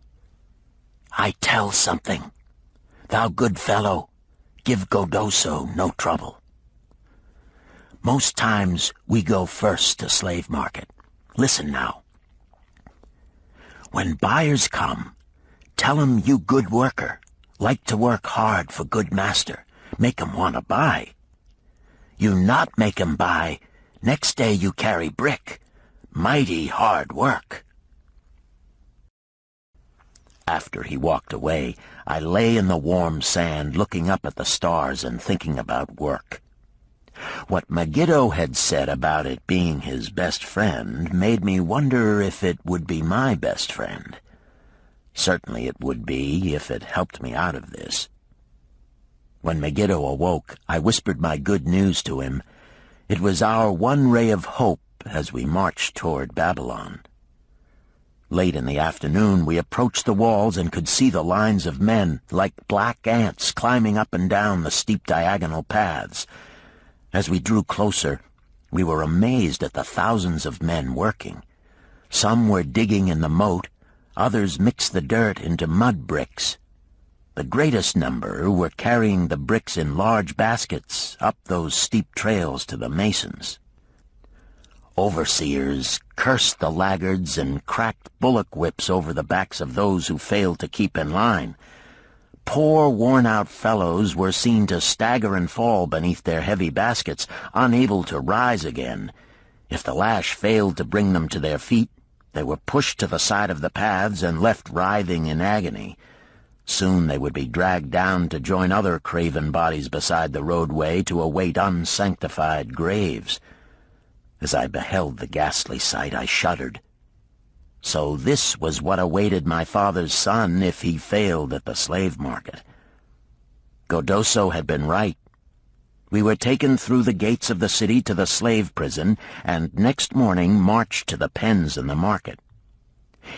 "I tell something. Thou good fellow, give Godoso no trouble. Most times we go first to slave market. Listen now. When buyers come, tell 'em you good worker, like to work hard for good master, make 'em want to buy. You not make 'em buy, next day you carry brick, mighty hard work." After he walked away, I lay in the warm sand looking up at the stars and thinking about work. What Megiddo had said about it being his best friend made me wonder if it would be my best friend. Certainly it would be if it helped me out of this. When Megiddo awoke, I whispered my good news to him. It was our one ray of hope as we marched toward Babylon. Late in the afternoon, we approached the walls and could see the lines of men, like black ants, climbing up and down the steep diagonal paths. As we drew closer, we were amazed at the thousands of men working. Some were digging in the moat, others mixed the dirt into mud bricks. The greatest number were carrying the bricks in large baskets up those steep trails to the masons. Overseers cursed the laggards and cracked bullock whips over the backs of those who failed to keep in line. Poor, worn-out fellows were seen to stagger and fall beneath their heavy baskets, unable to rise again. If the lash failed to bring them to their feet, they were pushed to the side of the paths and left writhing in agony. Soon they would be dragged down to join other craven bodies beside the roadway to await unsanctified graves. As I beheld the ghastly sight, I shuddered. So this was what awaited my father's son if he failed at the slave market. Godoso had been right. We were taken through the gates of the city to the slave prison, and next morning marched to the pens in the market.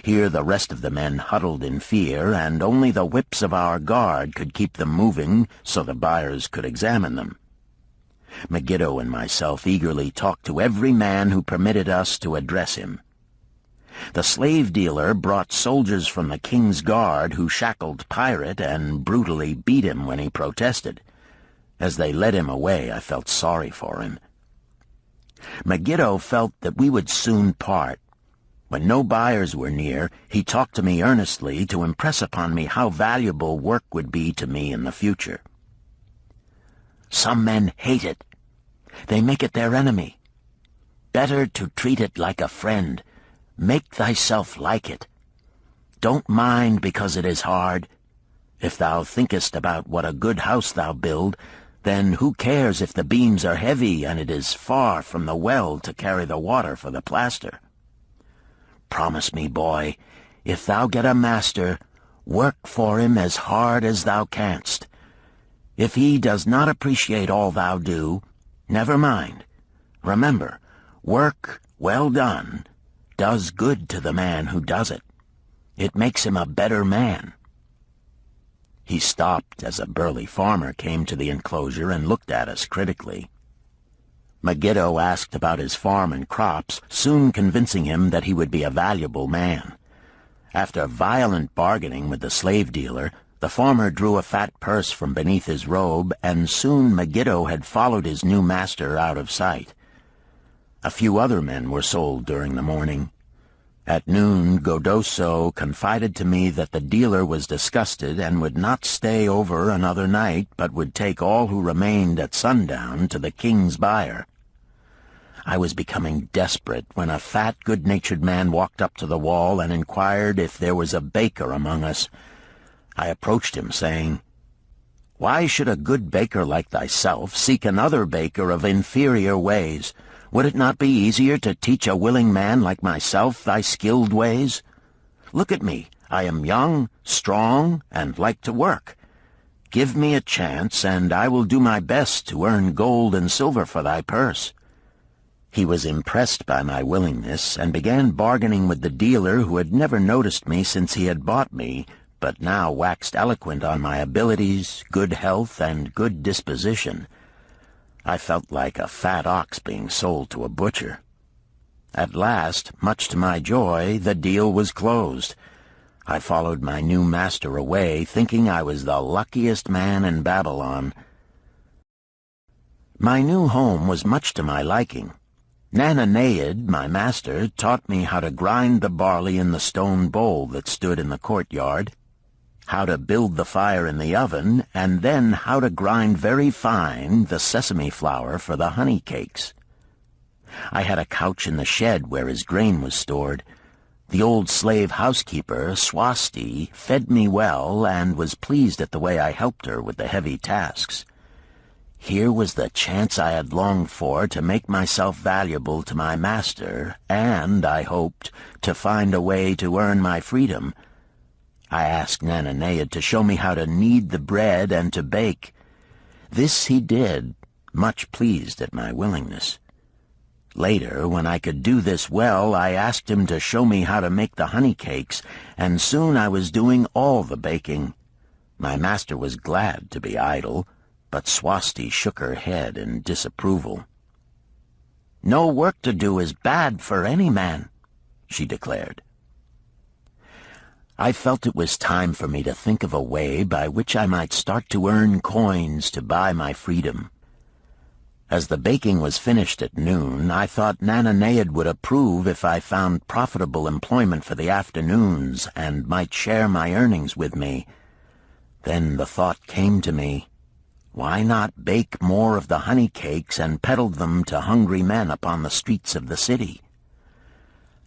Here the rest of the men huddled in fear, and only the whips of our guard could keep them moving so the buyers could examine them. Megiddo and myself eagerly talked to every man who permitted us to address him. The slave dealer brought soldiers from the king's guard who shackled Pirate and brutally beat him when he protested. As they led him away, I felt sorry for him. Megiddo felt that we would soon part. When no buyers were near, he talked to me earnestly to impress upon me how valuable work would be to me in the future. Some men hate it. They make it their enemy. Better to treat it like a friend. Make thyself like it. Don't mind because it is hard. If thou thinkest about what a good house thou build, then who cares if the beams are heavy and it is far from the well to carry the water for the plaster? Promise me, boy, if thou get a master, work for him as hard as thou canst. If he does not appreciate all thou do, never mind. Remember, work well done does good to the man who does it. It makes him a better man. He stopped as a burly farmer came to the enclosure and looked at us critically. Megiddo asked about his farm and crops, soon convincing him that he would be a valuable man. After violent bargaining with the slave dealer, the farmer drew a fat purse from beneath his robe, and soon Megiddo had followed his new master out of sight. A few other men were sold during the morning. At noon, Godoso confided to me that the dealer was disgusted and would not stay over another night, but would take all who remained at sundown to the king's buyer. I was becoming desperate when a fat, good-natured man walked up to the wall and inquired if there was a baker among us. I approached him, saying, "Why should a good baker like thyself seek another baker of inferior ways? Would it not be easier to teach a willing man like myself thy skilled ways? Look at me. I am young, strong, and like to work. Give me a chance, and I will do my best to earn gold and silver for thy purse." He was impressed by my willingness, and began bargaining with the dealer who had never noticed me since he had bought me, but now waxed eloquent on my abilities, good health, and good disposition. I felt like a fat ox being sold to a butcher. At last, much to my joy, the deal was closed. I followed my new master away, thinking I was the luckiest man in Babylon. My new home was much to my liking. Nananeid, my master, taught me how to grind the barley in the stone bowl that stood in the courtyard, how to build the fire in the oven, and then how to grind very fine the sesame flour for the honey cakes. I had a couch in the shed where his grain was stored. The old slave housekeeper, Swasti, fed me well and was pleased at the way I helped her with the heavy tasks. Here was the chance I had longed for to make myself valuable to my master, and, I hoped, to find a way to earn my freedom. I asked Nananeid to show me how to knead the bread and to bake. This he did, much pleased at my willingness. Later, when I could do this well, I asked him to show me how to make the honey cakes, and soon I was doing all the baking. My master was glad to be idle, but Swasti shook her head in disapproval. "No work to do is bad for any man," she declared. I felt it was time for me to think of a way by which I might start to earn coins to buy my freedom. As the baking was finished at noon, I thought Nananeid would approve if I found profitable employment for the afternoons and might share my earnings with me. Then the thought came to me, why not bake more of the honey cakes and peddle them to hungry men upon the streets of the city?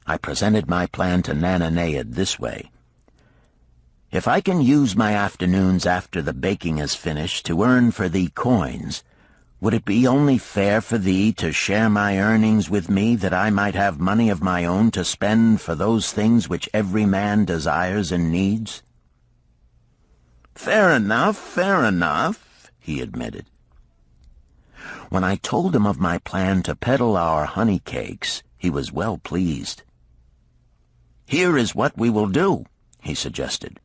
I presented my plan to Nananeid this way. If I can use my afternoons after the baking is finished to earn for thee coins, would it be only fair for thee to share my earnings with me, that I might have money of my own to spend for those things which every man desires and needs? Fair enough, he admitted. When I told him of my plan to peddle our honey cakes, he was well pleased. Here is what we will do, he suggested.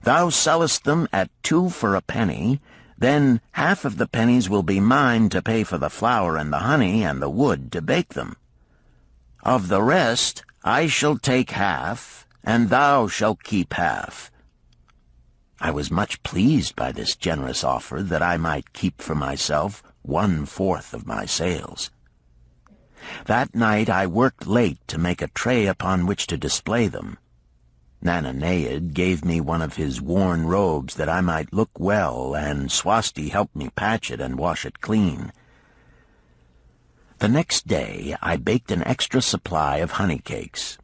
Thou sellest them at 2 for a penny, then half of the pennies will be mine to pay for the flour and the honey and the wood to bake them. Of the rest I shall take half, and thou shalt keep half. I was much pleased by this generous offer that I might keep for myself 1/4 of my sales. That night I worked late to make a tray upon which to display them. Nananeid gave me one of his worn robes that I might look well, and Swasti helped me patch it and wash it clean. The next day I baked an extra supply of honey cakes.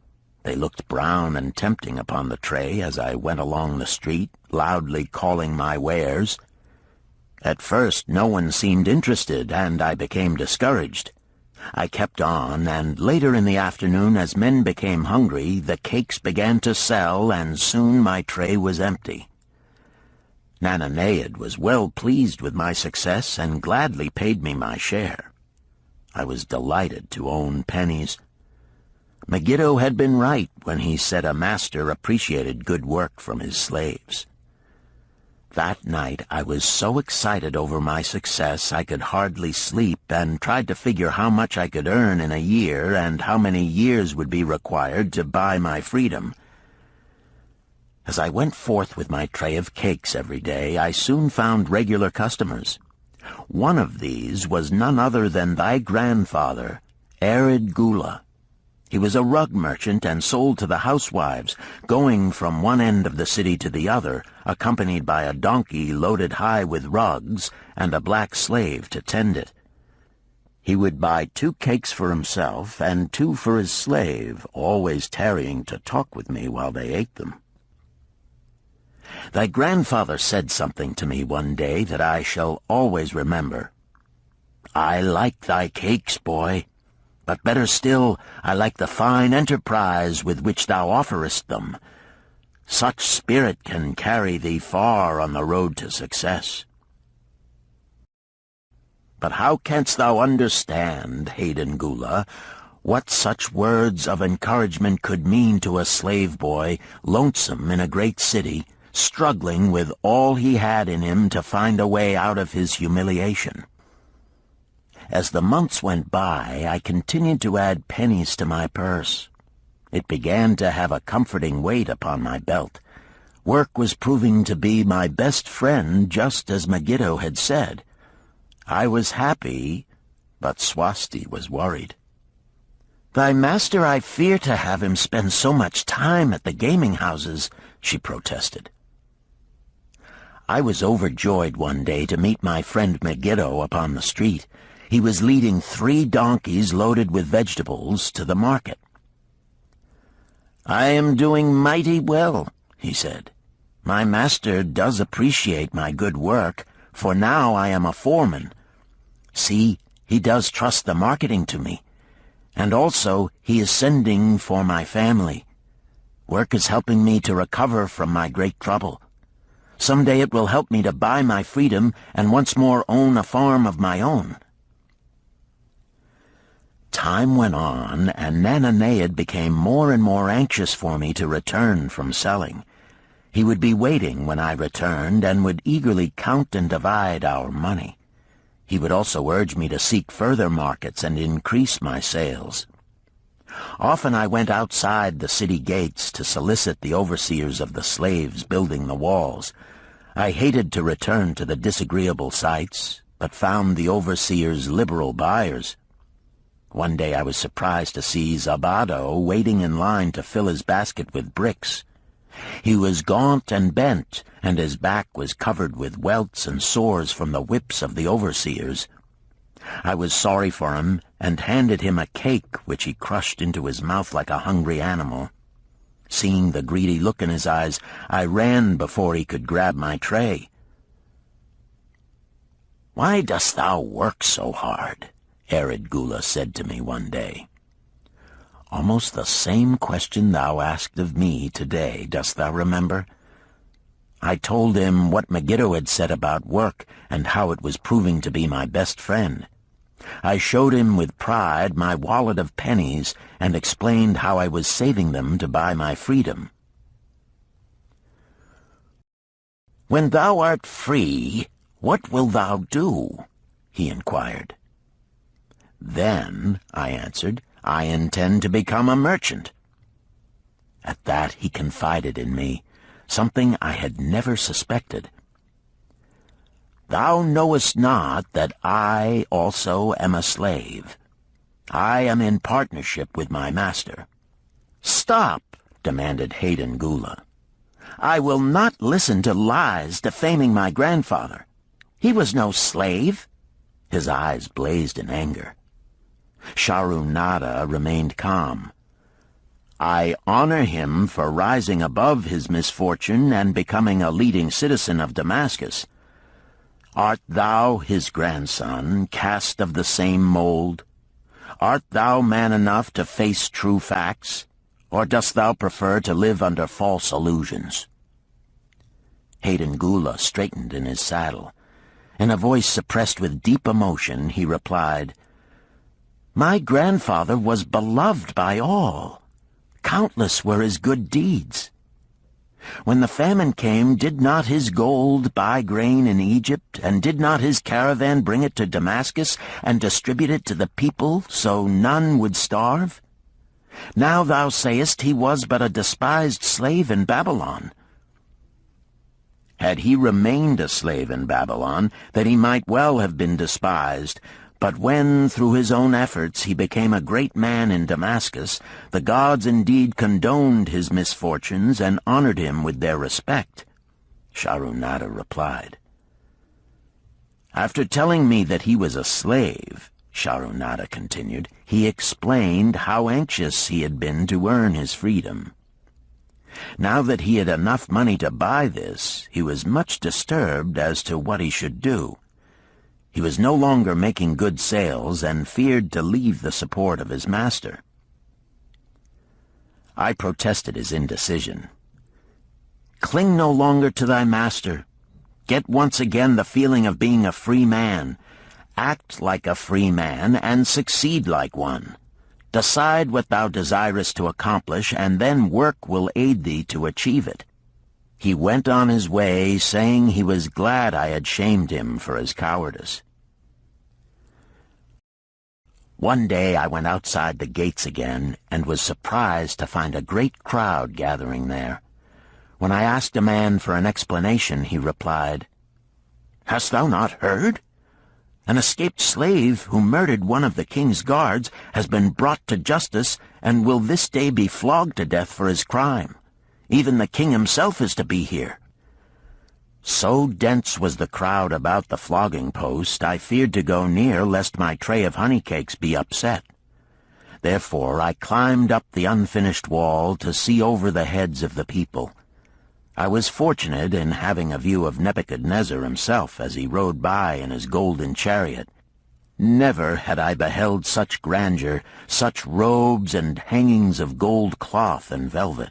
They looked brown and tempting upon the tray as I went along the street, loudly calling my wares. At first no one seemed interested, and I became discouraged. I kept on, and later in the afternoon, as men became hungry, the cakes began to sell, and soon my tray was empty. Nananeid was well pleased with my success, and gladly paid me my share. I was delighted to own pennies. Megiddo had been right when he said a master appreciated good work from his slaves. That night I was so excited over my success I could hardly sleep, and tried to figure how much I could earn in a year and how many years would be required to buy my freedom. As I went forth with my tray of cakes every day, I soon found regular customers. One of these was none other than thy grandfather, Arid Gula. He was a rug merchant and sold to the housewives, going from one end of the city to the other, accompanied by a donkey loaded high with rugs and a black slave to tend it. He would buy 2 cakes for himself and 2 for his slave, always tarrying to talk with me while they ate them. Thy grandfather said something to me one day that I shall always remember. "I like thy cakes, boy. But better still, I like the fine enterprise with which thou offerest them. Such spirit can carry thee far on the road to success." But how canst thou understand, Hayden Gula, what such words of encouragement could mean to a slave boy, lonesome in a great city, struggling with all he had in him to find a way out of his humiliation? As the months went by, I continued to add pennies to my purse. It began to have a comforting weight upon my belt. Work was proving to be my best friend, just as Megiddo had said. I was happy, but Swasti was worried. "Thy master, I fear to have him spend so much time at the gaming houses," she protested. I was overjoyed one day to meet my friend Megiddo upon the street. He was leading 3 donkeys loaded with vegetables to the market. "I am doing mighty well," he said. "My master does appreciate my good work, for now I am a foreman. See, he does trust the marketing to me. And also he is sending for my family. Work is helping me to recover from my great trouble. Some day it will help me to buy my freedom and once more own a farm of my own." Time went on, and Nananeid became more and more anxious for me to return from selling. He would be waiting when I returned, and would eagerly count and divide our money. He would also urge me to seek further markets and increase my sales. Often I went outside the city gates to solicit the overseers of the slaves building the walls. I hated to return to the disagreeable sights, but found the overseers liberal buyers. One day I was surprised to see Zabado waiting in line to fill his basket with bricks. He was gaunt and bent, and his back was covered with welts and sores from the whips of the overseers. I was sorry for him, and handed him a cake which he crushed into his mouth like a hungry animal. Seeing the greedy look in his eyes, I ran before he could grab my tray. "Why dost thou work so hard?" Arid Gula said to me one day. "Almost the same question thou asked of me today, dost thou remember?" I told him what Megiddo had said about work and how it was proving to be my best friend. I showed him with pride my wallet of pennies and explained how I was saving them to buy my freedom. "When thou art free, what wilt thou do?" he inquired. "Then," I answered, "I intend to become a merchant." At that he confided in me, something I had never suspected. "Thou knowest not that I also am a slave. I am in partnership with my master." "Stop!" demanded Hayden Gula. "I will not listen to lies defaming my grandfather. He was no slave." His eyes blazed in anger. Sharunada remained calm. "I honor him for rising above his misfortune and becoming a leading citizen of Damascus. Art thou his grandson, cast of the same mold? Art thou man enough to face true facts, or dost thou prefer to live under false illusions?" Hayden Gula straightened in his saddle. In a voice suppressed with deep emotion, he replied, "My grandfather was beloved by all. Countless were his good deeds. When the famine came, did not his gold buy grain in Egypt, and did not his caravan bring it to Damascus and distribute it to the people so none would starve? Now thou sayest he was but a despised slave in Babylon. Had he remained a slave in Babylon, that he might well have been despised, but when, through his own efforts, he became a great man in Damascus, the gods indeed condoned his misfortunes and honored him with their respect," Sharunada replied. "After telling me that he was a slave," Sharunada continued, "he explained how anxious he had been to earn his freedom. Now that he had enough money to buy this, he was much disturbed as to what he should do. He was no longer making good sales and feared to leave the support of his master." I protested his indecision. "Cling no longer to thy master. Get once again the feeling of being a free man. Act like a free man and succeed like one. Decide what thou desirest to accomplish, and then work will aid thee to achieve it." He went on his way, saying he was glad I had shamed him for his cowardice. One day I went outside the gates again, and was surprised to find a great crowd gathering there. When I asked a man for an explanation, he replied, "Hast thou not heard? An escaped slave who murdered one of the king's guards has been brought to justice and will this day be flogged to death for his crime. Even the king himself is to be here." So dense was the crowd about the flogging post, I feared to go near lest my tray of honey cakes be upset. Therefore I climbed up the unfinished wall to see over the heads of the people. I was fortunate in having a view of Nebuchadnezzar himself as he rode by in his golden chariot. Never had I beheld such grandeur, such robes and hangings of gold cloth and velvet.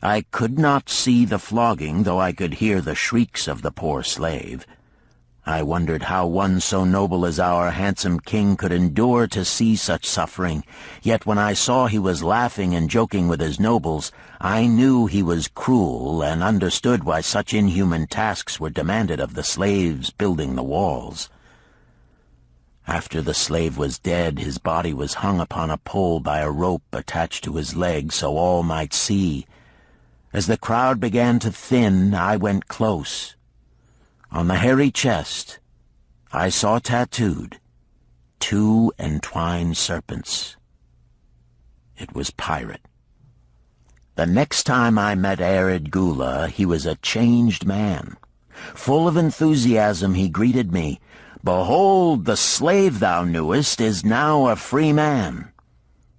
I could not see the flogging, though I could hear the shrieks of the poor slave. I wondered how one so noble as our handsome king could endure to see such suffering, yet when I saw he was laughing and joking with his nobles, I knew he was cruel and understood why such inhuman tasks were demanded of the slaves building the walls. After the slave was dead, his body was hung upon a pole by a rope attached to his leg so all might see. As the crowd began to thin, I went close. On the hairy chest, I saw tattooed 2 entwined serpents. It was Pirate. The next time I met Arid Gula, he was a changed man. Full of enthusiasm, he greeted me. "Behold, the slave thou knewest is now a free man.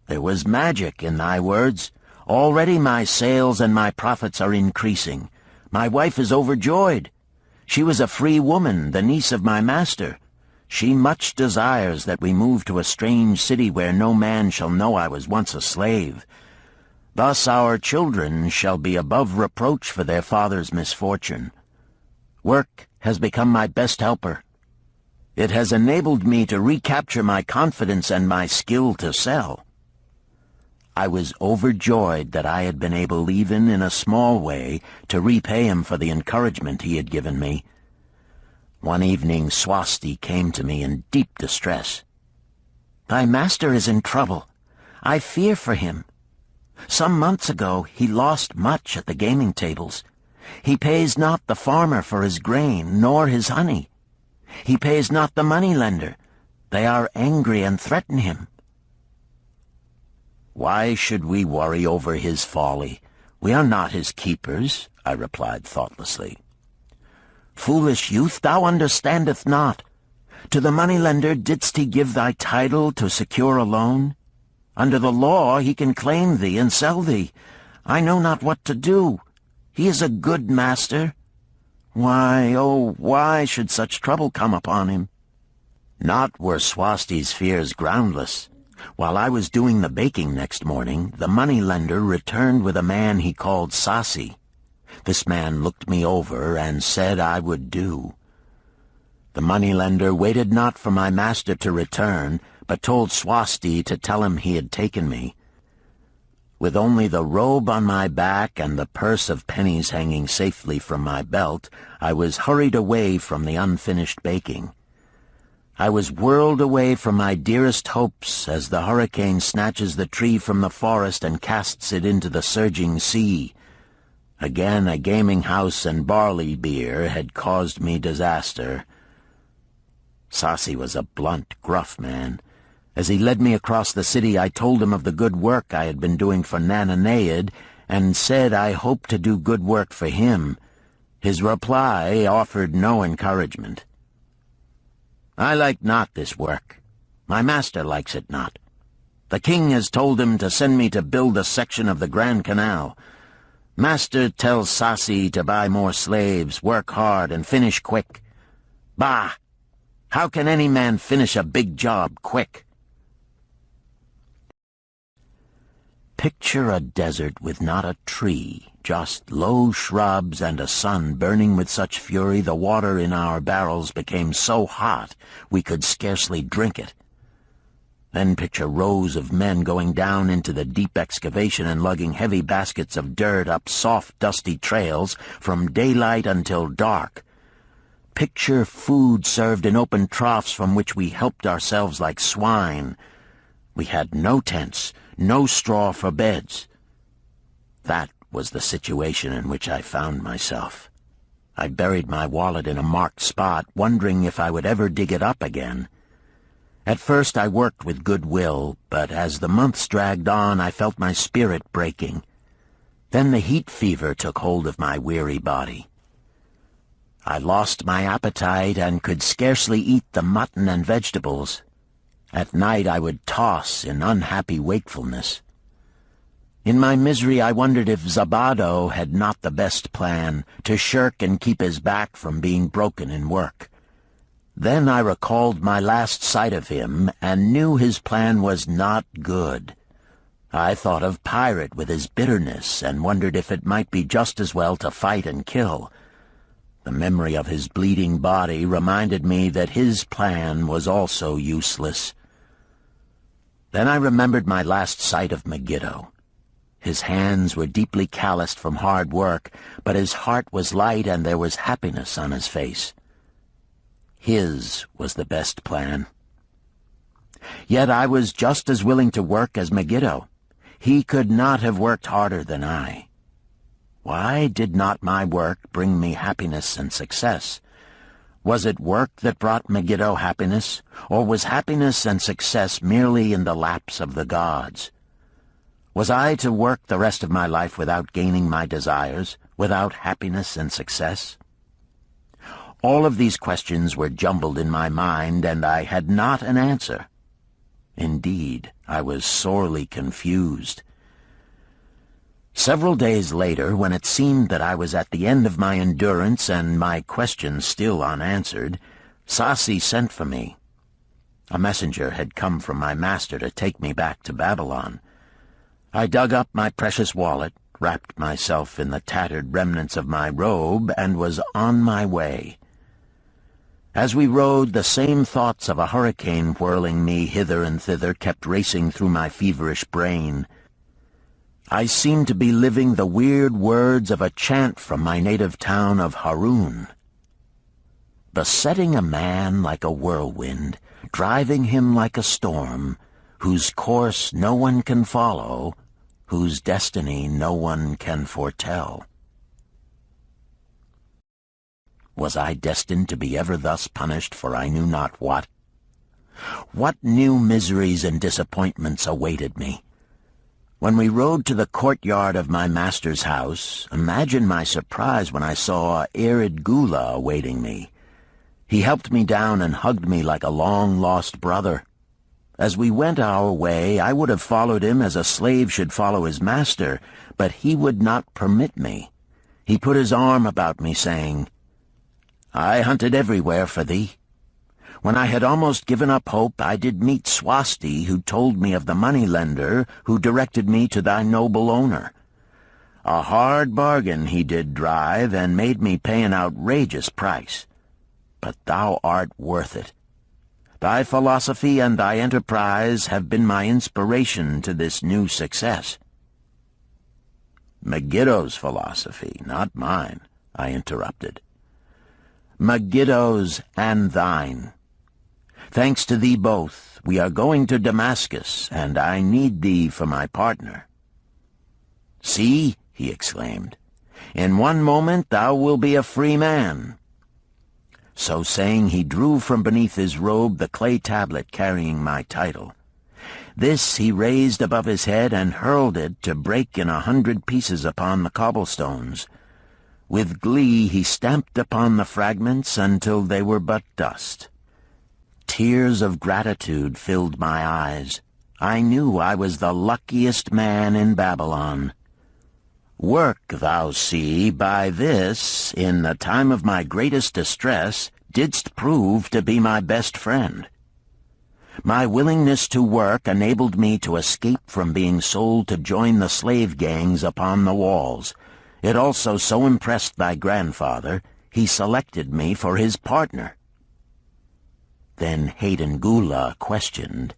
There was magic in thy words. Already my sales and my profits are increasing. My wife is overjoyed. She was a free woman, the niece of my master. She much desires that we move to a strange city where no man shall know I was once a slave. Thus our children shall be above reproach for their father's misfortune. Work has become my best helper. It has enabled me to recapture my confidence and my skill to sell." I was overjoyed that I had been able, even in a small way, to repay him for the encouragement he had given me. One evening Swasti came to me in deep distress. "Thy master is in trouble. I fear for him. Some months ago he lost much at the gaming tables. He pays not the farmer for his grain, nor his honey. He pays not the money-lender. They are angry and threaten him." "Why should we worry over his folly? We are not his keepers," I replied thoughtlessly. "Foolish youth, thou understandest not. To the money-lender didst he give thy title to secure a loan? Under the law he can claim thee and sell thee. I know not what to do. He is a good master. Why, oh, why should such trouble come upon him?" Not were Swasti's fears groundless. While I was doing the baking next morning, the money-lender returned with a man he called Sasi. This man looked me over and said I would do. The money-lender waited not for my master to return, but told Swasti to tell him he had taken me. With only the robe on my back and the purse of pennies hanging safely from my belt, I was hurried away from the unfinished baking. I was whirled away from my dearest hopes as the hurricane snatches the tree from the forest and casts it into the surging sea. Again a gaming house and barley beer had caused me disaster. Sasi was a blunt, gruff man. As he led me across the city, I told him of the good work I had been doing for Nananeid, and said I hoped to do good work for him. His reply offered no encouragement. "I like not this work. My master likes it not. The king has told him to send me to build a section of the Grand Canal. Master tells Sasi to buy more slaves, work hard, and finish quick. Bah! How can any man finish a big job quick?" Picture a desert with not a tree, just low shrubs and a sun burning with such fury the water in our barrels became so hot we could scarcely drink it. Then picture rows of men going down into the deep excavation and lugging heavy baskets of dirt up soft, dusty trails from daylight until dark. Picture food served in open troughs from which we helped ourselves like swine. We had no tents, no straw for beds. That was the situation in which I found myself. I buried my wallet in a marked spot, wondering if I would ever dig it up again. At first I worked with good will, but as the months dragged on I felt my spirit breaking. Then the heat fever took hold of my weary body. I lost my appetite and could scarcely eat the mutton and vegetables. At night I would toss in unhappy wakefulness. In my misery I wondered if Zabado had not the best plan, to shirk and keep his back from being broken in work. Then I recalled my last sight of him and knew his plan was not good. I thought of Pirate with his bitterness and wondered if it might be just as well to fight and kill. The memory of his bleeding body reminded me that his plan was also useless. Then I remembered my last sight of Megiddo. His hands were deeply calloused from hard work, but his heart was light and there was happiness on his face. His was the best plan. Yet I was just as willing to work as Megiddo. He could not have worked harder than I. Why did not my work bring me happiness and success? Was it work that brought Megiddo happiness, or was happiness and success merely in the laps of the gods? Was I to work the rest of my life without gaining my desires, without happiness and success? All of these questions were jumbled in my mind, and I had not an answer. Indeed, I was sorely confused. Several days later, when it seemed that I was at the end of my endurance and my questions still unanswered, Sasi sent for me. A messenger had come from my master to take me back to Babylon. I dug up my precious wallet, wrapped myself in the tattered remnants of my robe, and was on my way. As we rode, the same thoughts of a hurricane whirling me hither and thither kept racing through my feverish brain. I seemed to be living the weird words of a chant from my native town of Harun. Besetting a man like a whirlwind, driving him like a storm, whose course no one can follow, whose destiny no one can foretell. Was I destined to be ever thus punished for I knew not what? What new miseries and disappointments awaited me? When we rode to the courtyard of my master's house, imagine my surprise when I saw Arid Gula awaiting me. He helped me down and hugged me like a long-lost brother. As we went our way, I would have followed him as a slave should follow his master, but he would not permit me. He put his arm about me, saying, "I hunted everywhere for thee. When I had almost given up hope, I did meet Swasti, who told me of the money-lender who directed me to thy noble owner. A hard bargain he did drive, and made me pay an outrageous price. But thou art worth it. Thy philosophy and thy enterprise have been my inspiration to this new success." "Megiddo's philosophy, not mine," I interrupted. "Megiddo's and thine. Thanks to thee both, we are going to Damascus, and I need thee for my partner." "See," he exclaimed, "in one moment thou wilt be a free man." So saying, he drew from beneath his robe the clay tablet carrying my title. This he raised above his head and hurled it to break in 100 pieces upon the cobblestones. With glee he stamped upon the fragments until they were but dust. Tears of gratitude filled my eyes. I knew I was the luckiest man in Babylon. Work, thou see, by this, in the time of my greatest distress, didst prove to be my best friend. My willingness to work enabled me to escape from being sold to join the slave gangs upon the walls. It also so impressed thy grandfather, he selected me for his partner. Then Hayden Gula questioned,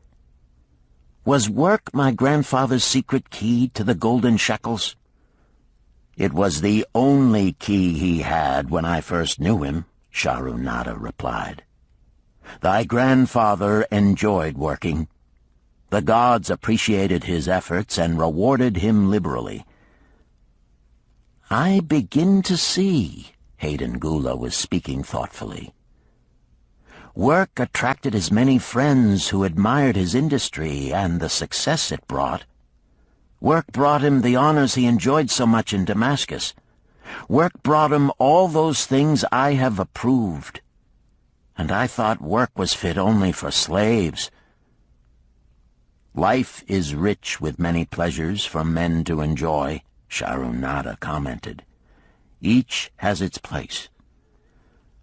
"Was work my grandfather's secret key to the golden shekels?" "It was the only key he had when I first knew him," Sharunada replied. "Thy grandfather enjoyed working. The gods appreciated his efforts and rewarded him liberally." "I begin to see," Hayden Gula was speaking thoughtfully. "Work attracted as many friends who admired his industry and the success it brought. Work brought him the honors he enjoyed so much in Damascus. Work brought him all those things I have approved. And I thought work was fit only for slaves." "Life is rich with many pleasures for men to enjoy," Sharunada commented. "Each has its place.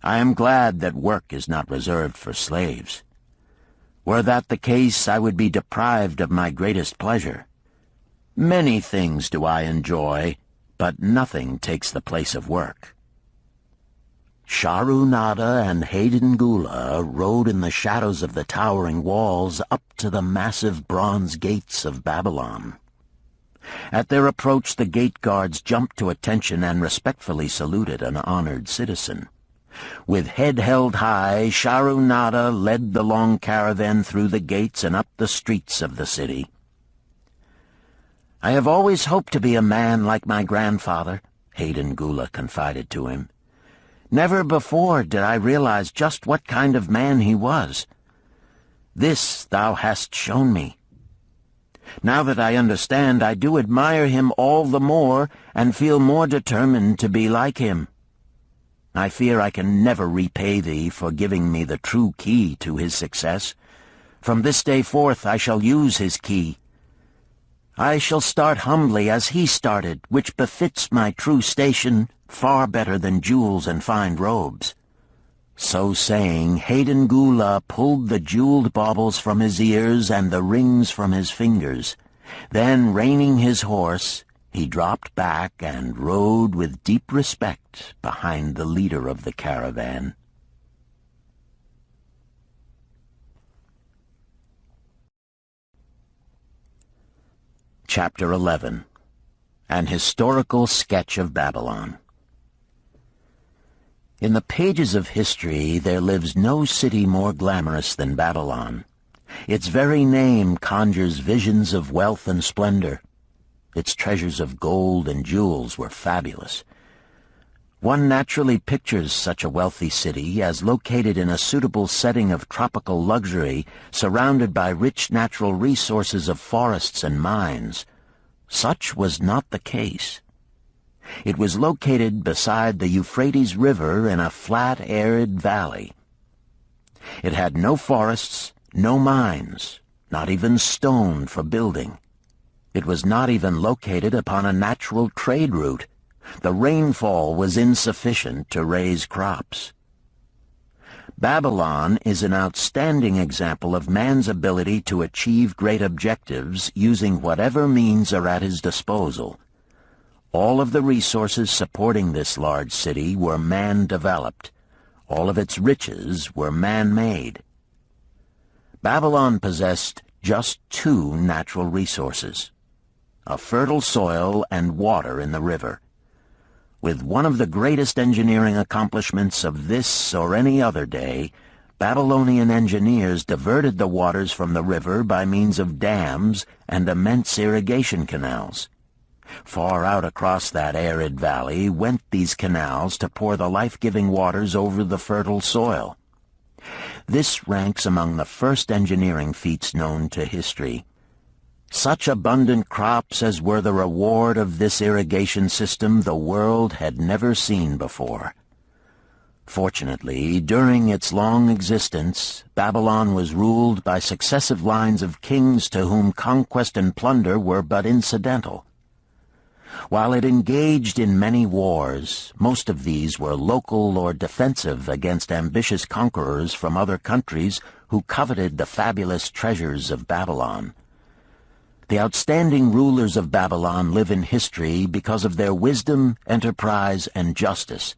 I am glad that work is not reserved for slaves. Were that the case, I would be deprived of my greatest pleasure. Many things do I enjoy, but nothing takes the place of work." Sharunada and Hayden Gula rode in the shadows of the towering walls up to the massive bronze gates of Babylon. At their approach, the gate guards jumped to attention and respectfully saluted an honored citizen. With head held high, Sharunada led the long caravan through the gates and up the streets of the city. "I have always hoped to be a man like my grandfather," Hayden Gula confided to him. "Never before did I realize just what kind of man he was. This thou hast shown me. Now that I understand, I do admire him all the more and feel more determined to be like him. I fear I can never repay thee for giving me the true key to his success. From this day forth I shall use his key. I shall start humbly as he started, which befits my true station far better than jewels and fine robes." So saying, Hayden Gula pulled the jeweled baubles from his ears and the rings from his fingers. Then, reining his horse, he dropped back and rode with deep respect behind the leader of the caravan. Chapter 11. An Historical Sketch of Babylon. In the pages of history there lives no city more glamorous than Babylon. Its very name conjures visions of wealth and splendor. Its treasures of gold and jewels were fabulous. One naturally pictures such a wealthy city as located in a suitable setting of tropical luxury, surrounded by rich natural resources of forests and mines. Such was not the case. It was located beside the Euphrates River in a flat, arid valley. It had no forests, no mines, not even stone for building. It was not even located upon a natural trade route. The rainfall was insufficient to raise crops. Babylon is an outstanding example of man's ability to achieve great objectives using whatever means are at his disposal. All of the resources supporting this large city were man-developed. All of its riches were man-made. Babylon possessed just two natural resources: a fertile soil and water in the river. With one of the greatest engineering accomplishments of this or any other day, Babylonian engineers diverted the waters from the river by means of dams and immense irrigation canals. Far out across that arid valley went these canals to pour the life-giving waters over the fertile soil. This ranks among the first engineering feats known to history. Such abundant crops as were the reward of this irrigation system the world had never seen before. Fortunately, during its long existence, Babylon was ruled by successive lines of kings to whom conquest and plunder were but incidental. While it engaged in many wars, most of these were local or defensive against ambitious conquerors from other countries who coveted the fabulous treasures of Babylon. The outstanding rulers of Babylon live in history because of their wisdom, enterprise, and justice.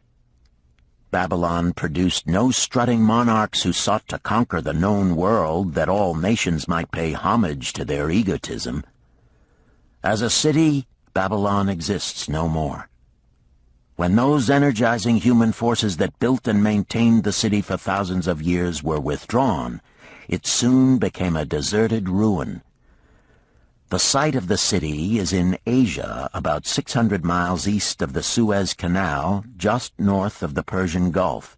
Babylon produced no strutting monarchs who sought to conquer the known world that all nations might pay homage to their egotism. As a city, Babylon exists no more. When those energizing human forces that built and maintained the city for thousands of years were withdrawn, it soon became a deserted ruin. The site of the city is in Asia, about 600 miles east of the Suez Canal, just north of the Persian Gulf.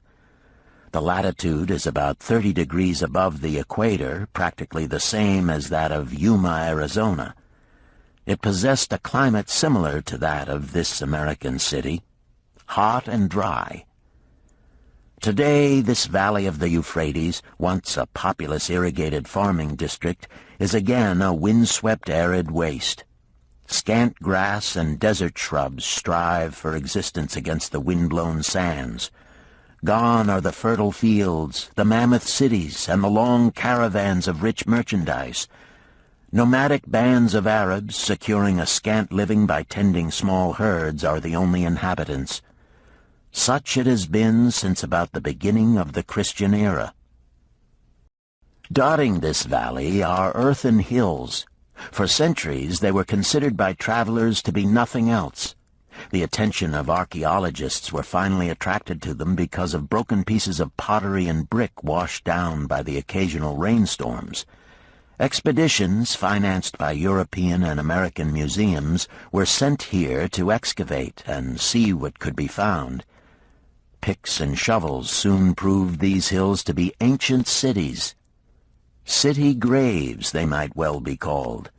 The latitude is about 30 degrees above the equator, practically the same as that of Yuma, Arizona. It possessed a climate similar to that of this American city, hot and dry. Today, this valley of the Euphrates, once a populous irrigated farming district, is again a windswept arid waste. Scant grass and desert shrubs strive for existence against the wind-blown sands. Gone are the fertile fields, the mammoth cities, and the long caravans of rich merchandise. Nomadic bands of Arabs, securing a scant living by tending small herds, are the only inhabitants. Such it has been since about the beginning of the Christian era. Dotting this valley are earthen hills. For centuries they were considered by travelers to be nothing else. The attention of archaeologists were finally attracted to them because of broken pieces of pottery and brick washed down by the occasional rainstorms. Expeditions, financed by European and American museums, were sent here to excavate and see what could be found. Picks and shovels soon proved these hills to be ancient cities. City graves, they might well be called.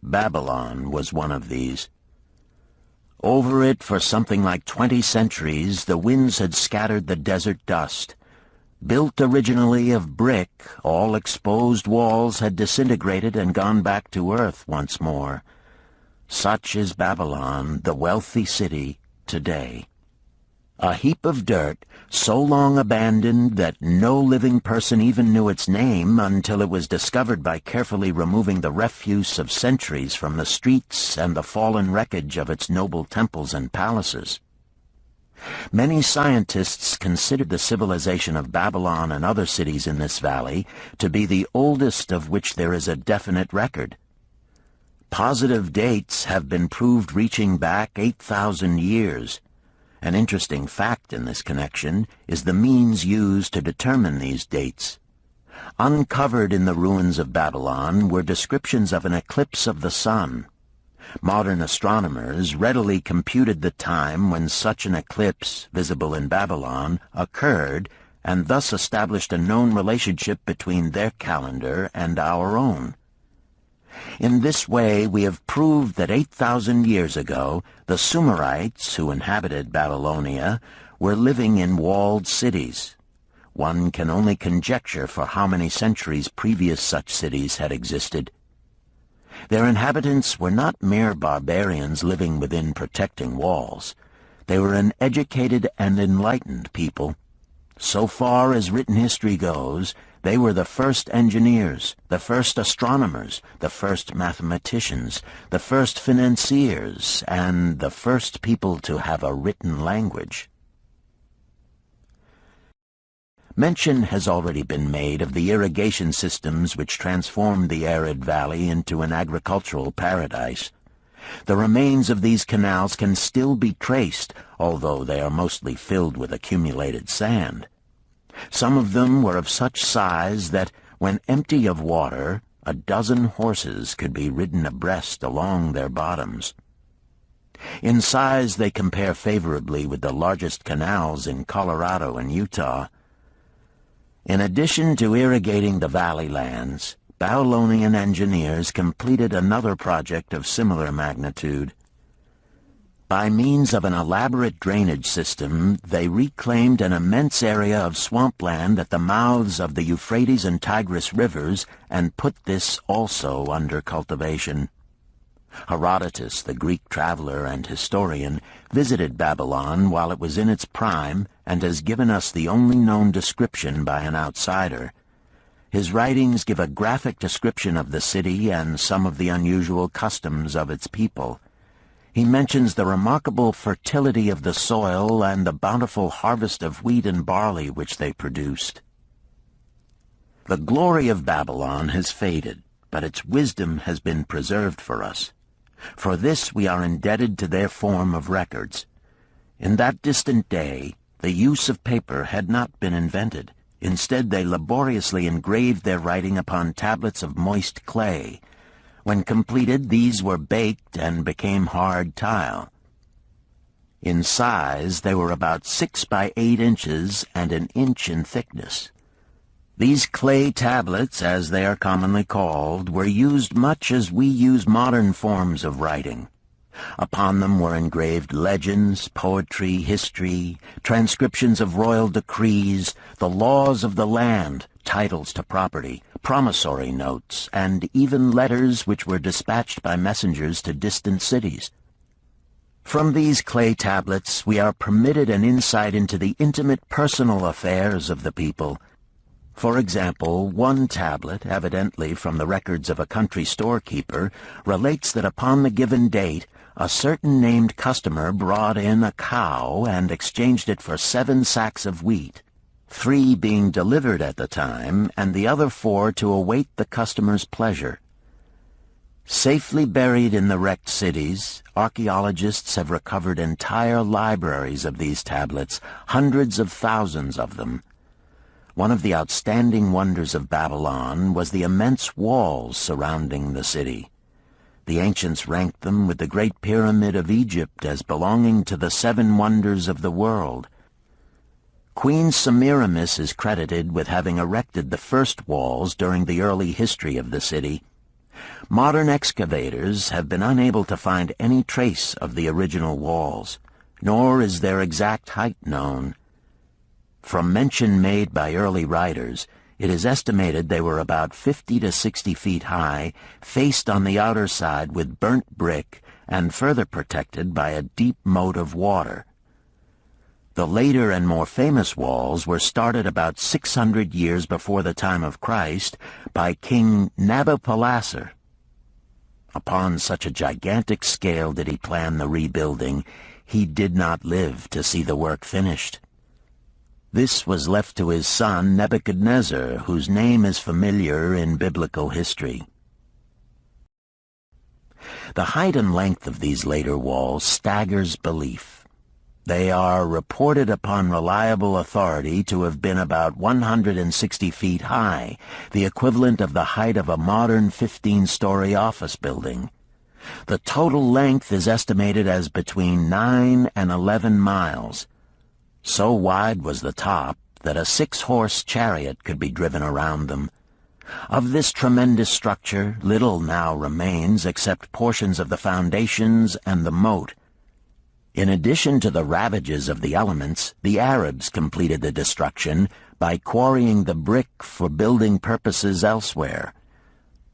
Babylon was one of these. Over it for something like 20 centuries, the winds had scattered the desert dust. Built originally of brick, all exposed walls had disintegrated and gone back to earth once more. Such is Babylon, the wealthy city, today. A heap of dirt, so long abandoned that no living person even knew its name until it was discovered by carefully removing the refuse of centuries from the streets and the fallen wreckage of its noble temples and palaces. Many scientists considered the civilization of Babylon and other cities in this valley to be the oldest of which there is a definite record. Positive dates have been proved reaching back 8,000 years. An interesting fact in this connection is the means used to determine these dates. Uncovered in the ruins of Babylon were descriptions of an eclipse of the sun. Modern astronomers readily computed the time when such an eclipse, visible in Babylon, occurred, and thus established a known relationship between their calendar and our own. In this way we have proved that 8,000 years ago the Sumerites, who inhabited Babylonia, were living in walled cities. One can only conjecture for how many centuries previous such cities had existed. Their inhabitants were not mere barbarians living within protecting walls. They were an educated and enlightened people. So far as written history goes, they were the first engineers, the first astronomers, the first mathematicians, the first financiers, and the first people to have a written language. Mention has already been made of the irrigation systems which transformed the arid valley into an agricultural paradise. The remains of these canals can still be traced, although they are mostly filled with accumulated sand. Some of them were of such size that, when empty of water, a dozen horses could be ridden abreast along their bottoms. In size they compare favorably with the largest canals in Colorado and Utah. In addition to irrigating the valley lands, Babylonian engineers completed another project of similar magnitude. By means of an elaborate drainage system, they reclaimed an immense area of swampland at the mouths of the Euphrates and Tigris rivers and put this also under cultivation. Herodotus, the Greek traveler and historian, visited Babylon while it was in its prime and has given us the only known description by an outsider. His writings give a graphic description of the city and some of the unusual customs of its people. He mentions the remarkable fertility of the soil and the bountiful harvest of wheat and barley which they produced. The glory of Babylon has faded, but its wisdom has been preserved for us. For this we are indebted to their form of records. In that distant day, the use of paper had not been invented. Instead, they laboriously engraved their writing upon tablets of moist clay. When completed, these were baked and became hard tile. In size, they were about 6 by 8 inches and an inch in thickness. These clay tablets, as they are commonly called, were used much as we use modern forms of writing. Upon them were engraved legends, poetry, history, transcriptions of royal decrees, the laws of the land, titles to property, promissory notes, and even letters which were dispatched by messengers to distant cities. From these clay tablets we are permitted an insight into the intimate personal affairs of the people. For example, one tablet, evidently from the records of a country storekeeper, relates that upon the given date a certain named customer brought in a cow and exchanged it for 7 sacks of wheat, 3 being delivered at the time and the other 4 to await the customer's pleasure. Safely buried in the wrecked cities, archaeologists have recovered entire libraries of these tablets, hundreds of thousands of them. One of the outstanding wonders of Babylon was the immense walls surrounding the city. The ancients ranked them with the Great Pyramid of Egypt as belonging to the 7 wonders of the world. Queen Semiramis is credited with having erected the first walls during the early history of the city. Modern excavators have been unable to find any trace of the original walls, nor is their exact height known. From mention made by early writers, it is estimated they were about 50 to 60 feet high, faced on the outer side with burnt brick, and further protected by a deep moat of water. The later and more famous walls were started about 600 years before the time of Christ by King Nabopolassar. Upon such a gigantic scale did he plan the rebuilding, he did not live to see the work finished. This was left to his son Nebuchadnezzar, whose name is familiar in biblical history. The height and length of these later walls staggers belief. They are reported upon reliable authority to have been about 160 feet high, the equivalent of the height of a modern 15-story office building. The total length is estimated as between 9 and 11 miles. So wide was the top that a 6-horse chariot could be driven around them. Of this tremendous structure, little now remains except portions of the foundations and the moat. In addition to the ravages of the elements, the Arabs completed the destruction by quarrying the brick for building purposes elsewhere.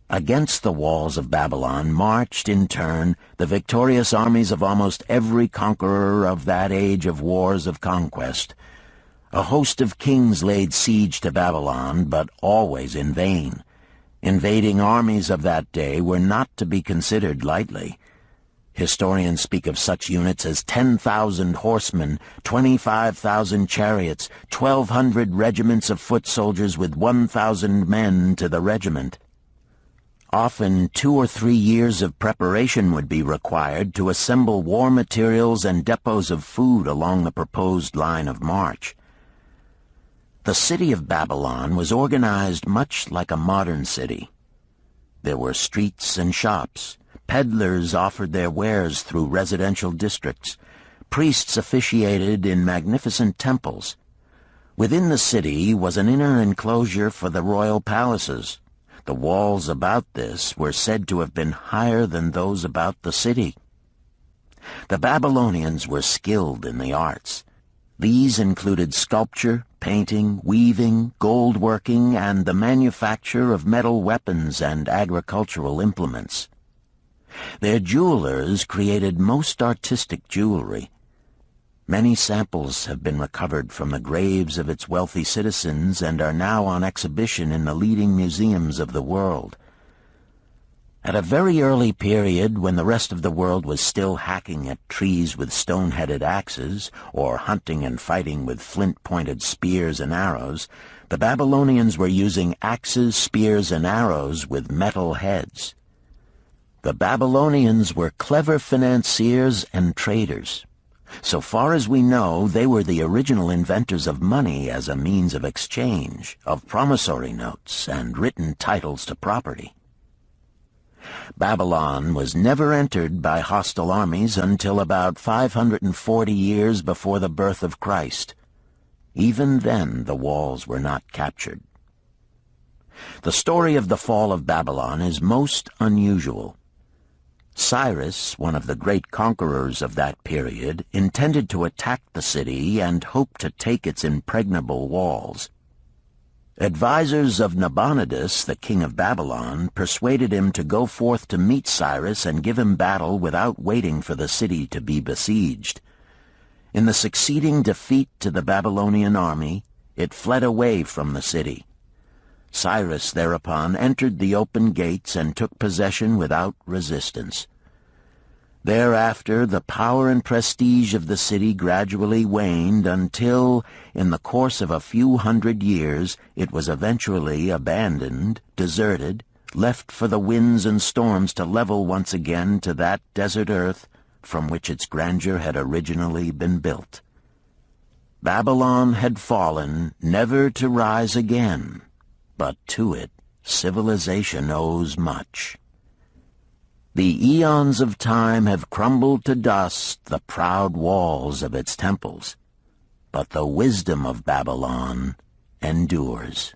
Against the walls of Babylon marched, in turn, the victorious armies of almost every conqueror of that age of wars of conquest. A host of kings laid siege to Babylon, but always in vain. Invading armies of that day were not to be considered lightly. Historians speak of such units as 10,000 horsemen, 25,000 chariots, 1,200 regiments of foot soldiers with 1,000 men to the regiment. Often 2 or 3 years of preparation would be required to assemble war materials and depots of food along the proposed line of march. The city of Babylon was organized much like a modern city. There were streets and shops. Peddlers offered their wares through residential districts. Priests officiated in magnificent temples. Within the city was an inner enclosure for the royal palaces. The walls about this were said to have been higher than those about the city. The Babylonians were skilled in the arts. These included sculpture, painting, weaving, gold working, and the manufacture of metal weapons and agricultural implements. Their jewelers created most artistic jewelry. Many samples have been recovered from the graves of its wealthy citizens and are now on exhibition in the leading museums of the world. At a very early period, when the rest of the world was still hacking at trees with stone-headed axes, or hunting and fighting with flint-pointed spears and arrows, the Babylonians were using axes, spears, and arrows with metal heads. The Babylonians were clever financiers and traders. So far as we know, they were the original inventors of money as a means of exchange, of promissory notes, and written titles to property. Babylon was never entered by hostile armies until about 540 years before the birth of Christ. Even then, the walls were not captured. The story of the fall of Babylon is most unusual. Cyrus, one of the great conquerors of that period, intended to attack the city and hoped to take its impregnable walls. Advisors of Nabonidus, the king of Babylon, persuaded him to go forth to meet Cyrus and give him battle without waiting for the city to be besieged. In the succeeding defeat to the Babylonian army, it fled away from the city. Cyrus thereupon entered the open gates and took possession without resistance. Thereafter the power and prestige of the city gradually waned until, in the course of a few hundred years, it was eventually abandoned, deserted, left for the winds and storms to level once again to that desert earth from which its grandeur had originally been built. Babylon had fallen, never to rise again, but to it civilization owes much. The eons of time have crumbled to dust the proud walls of its temples, but the wisdom of Babylon endures.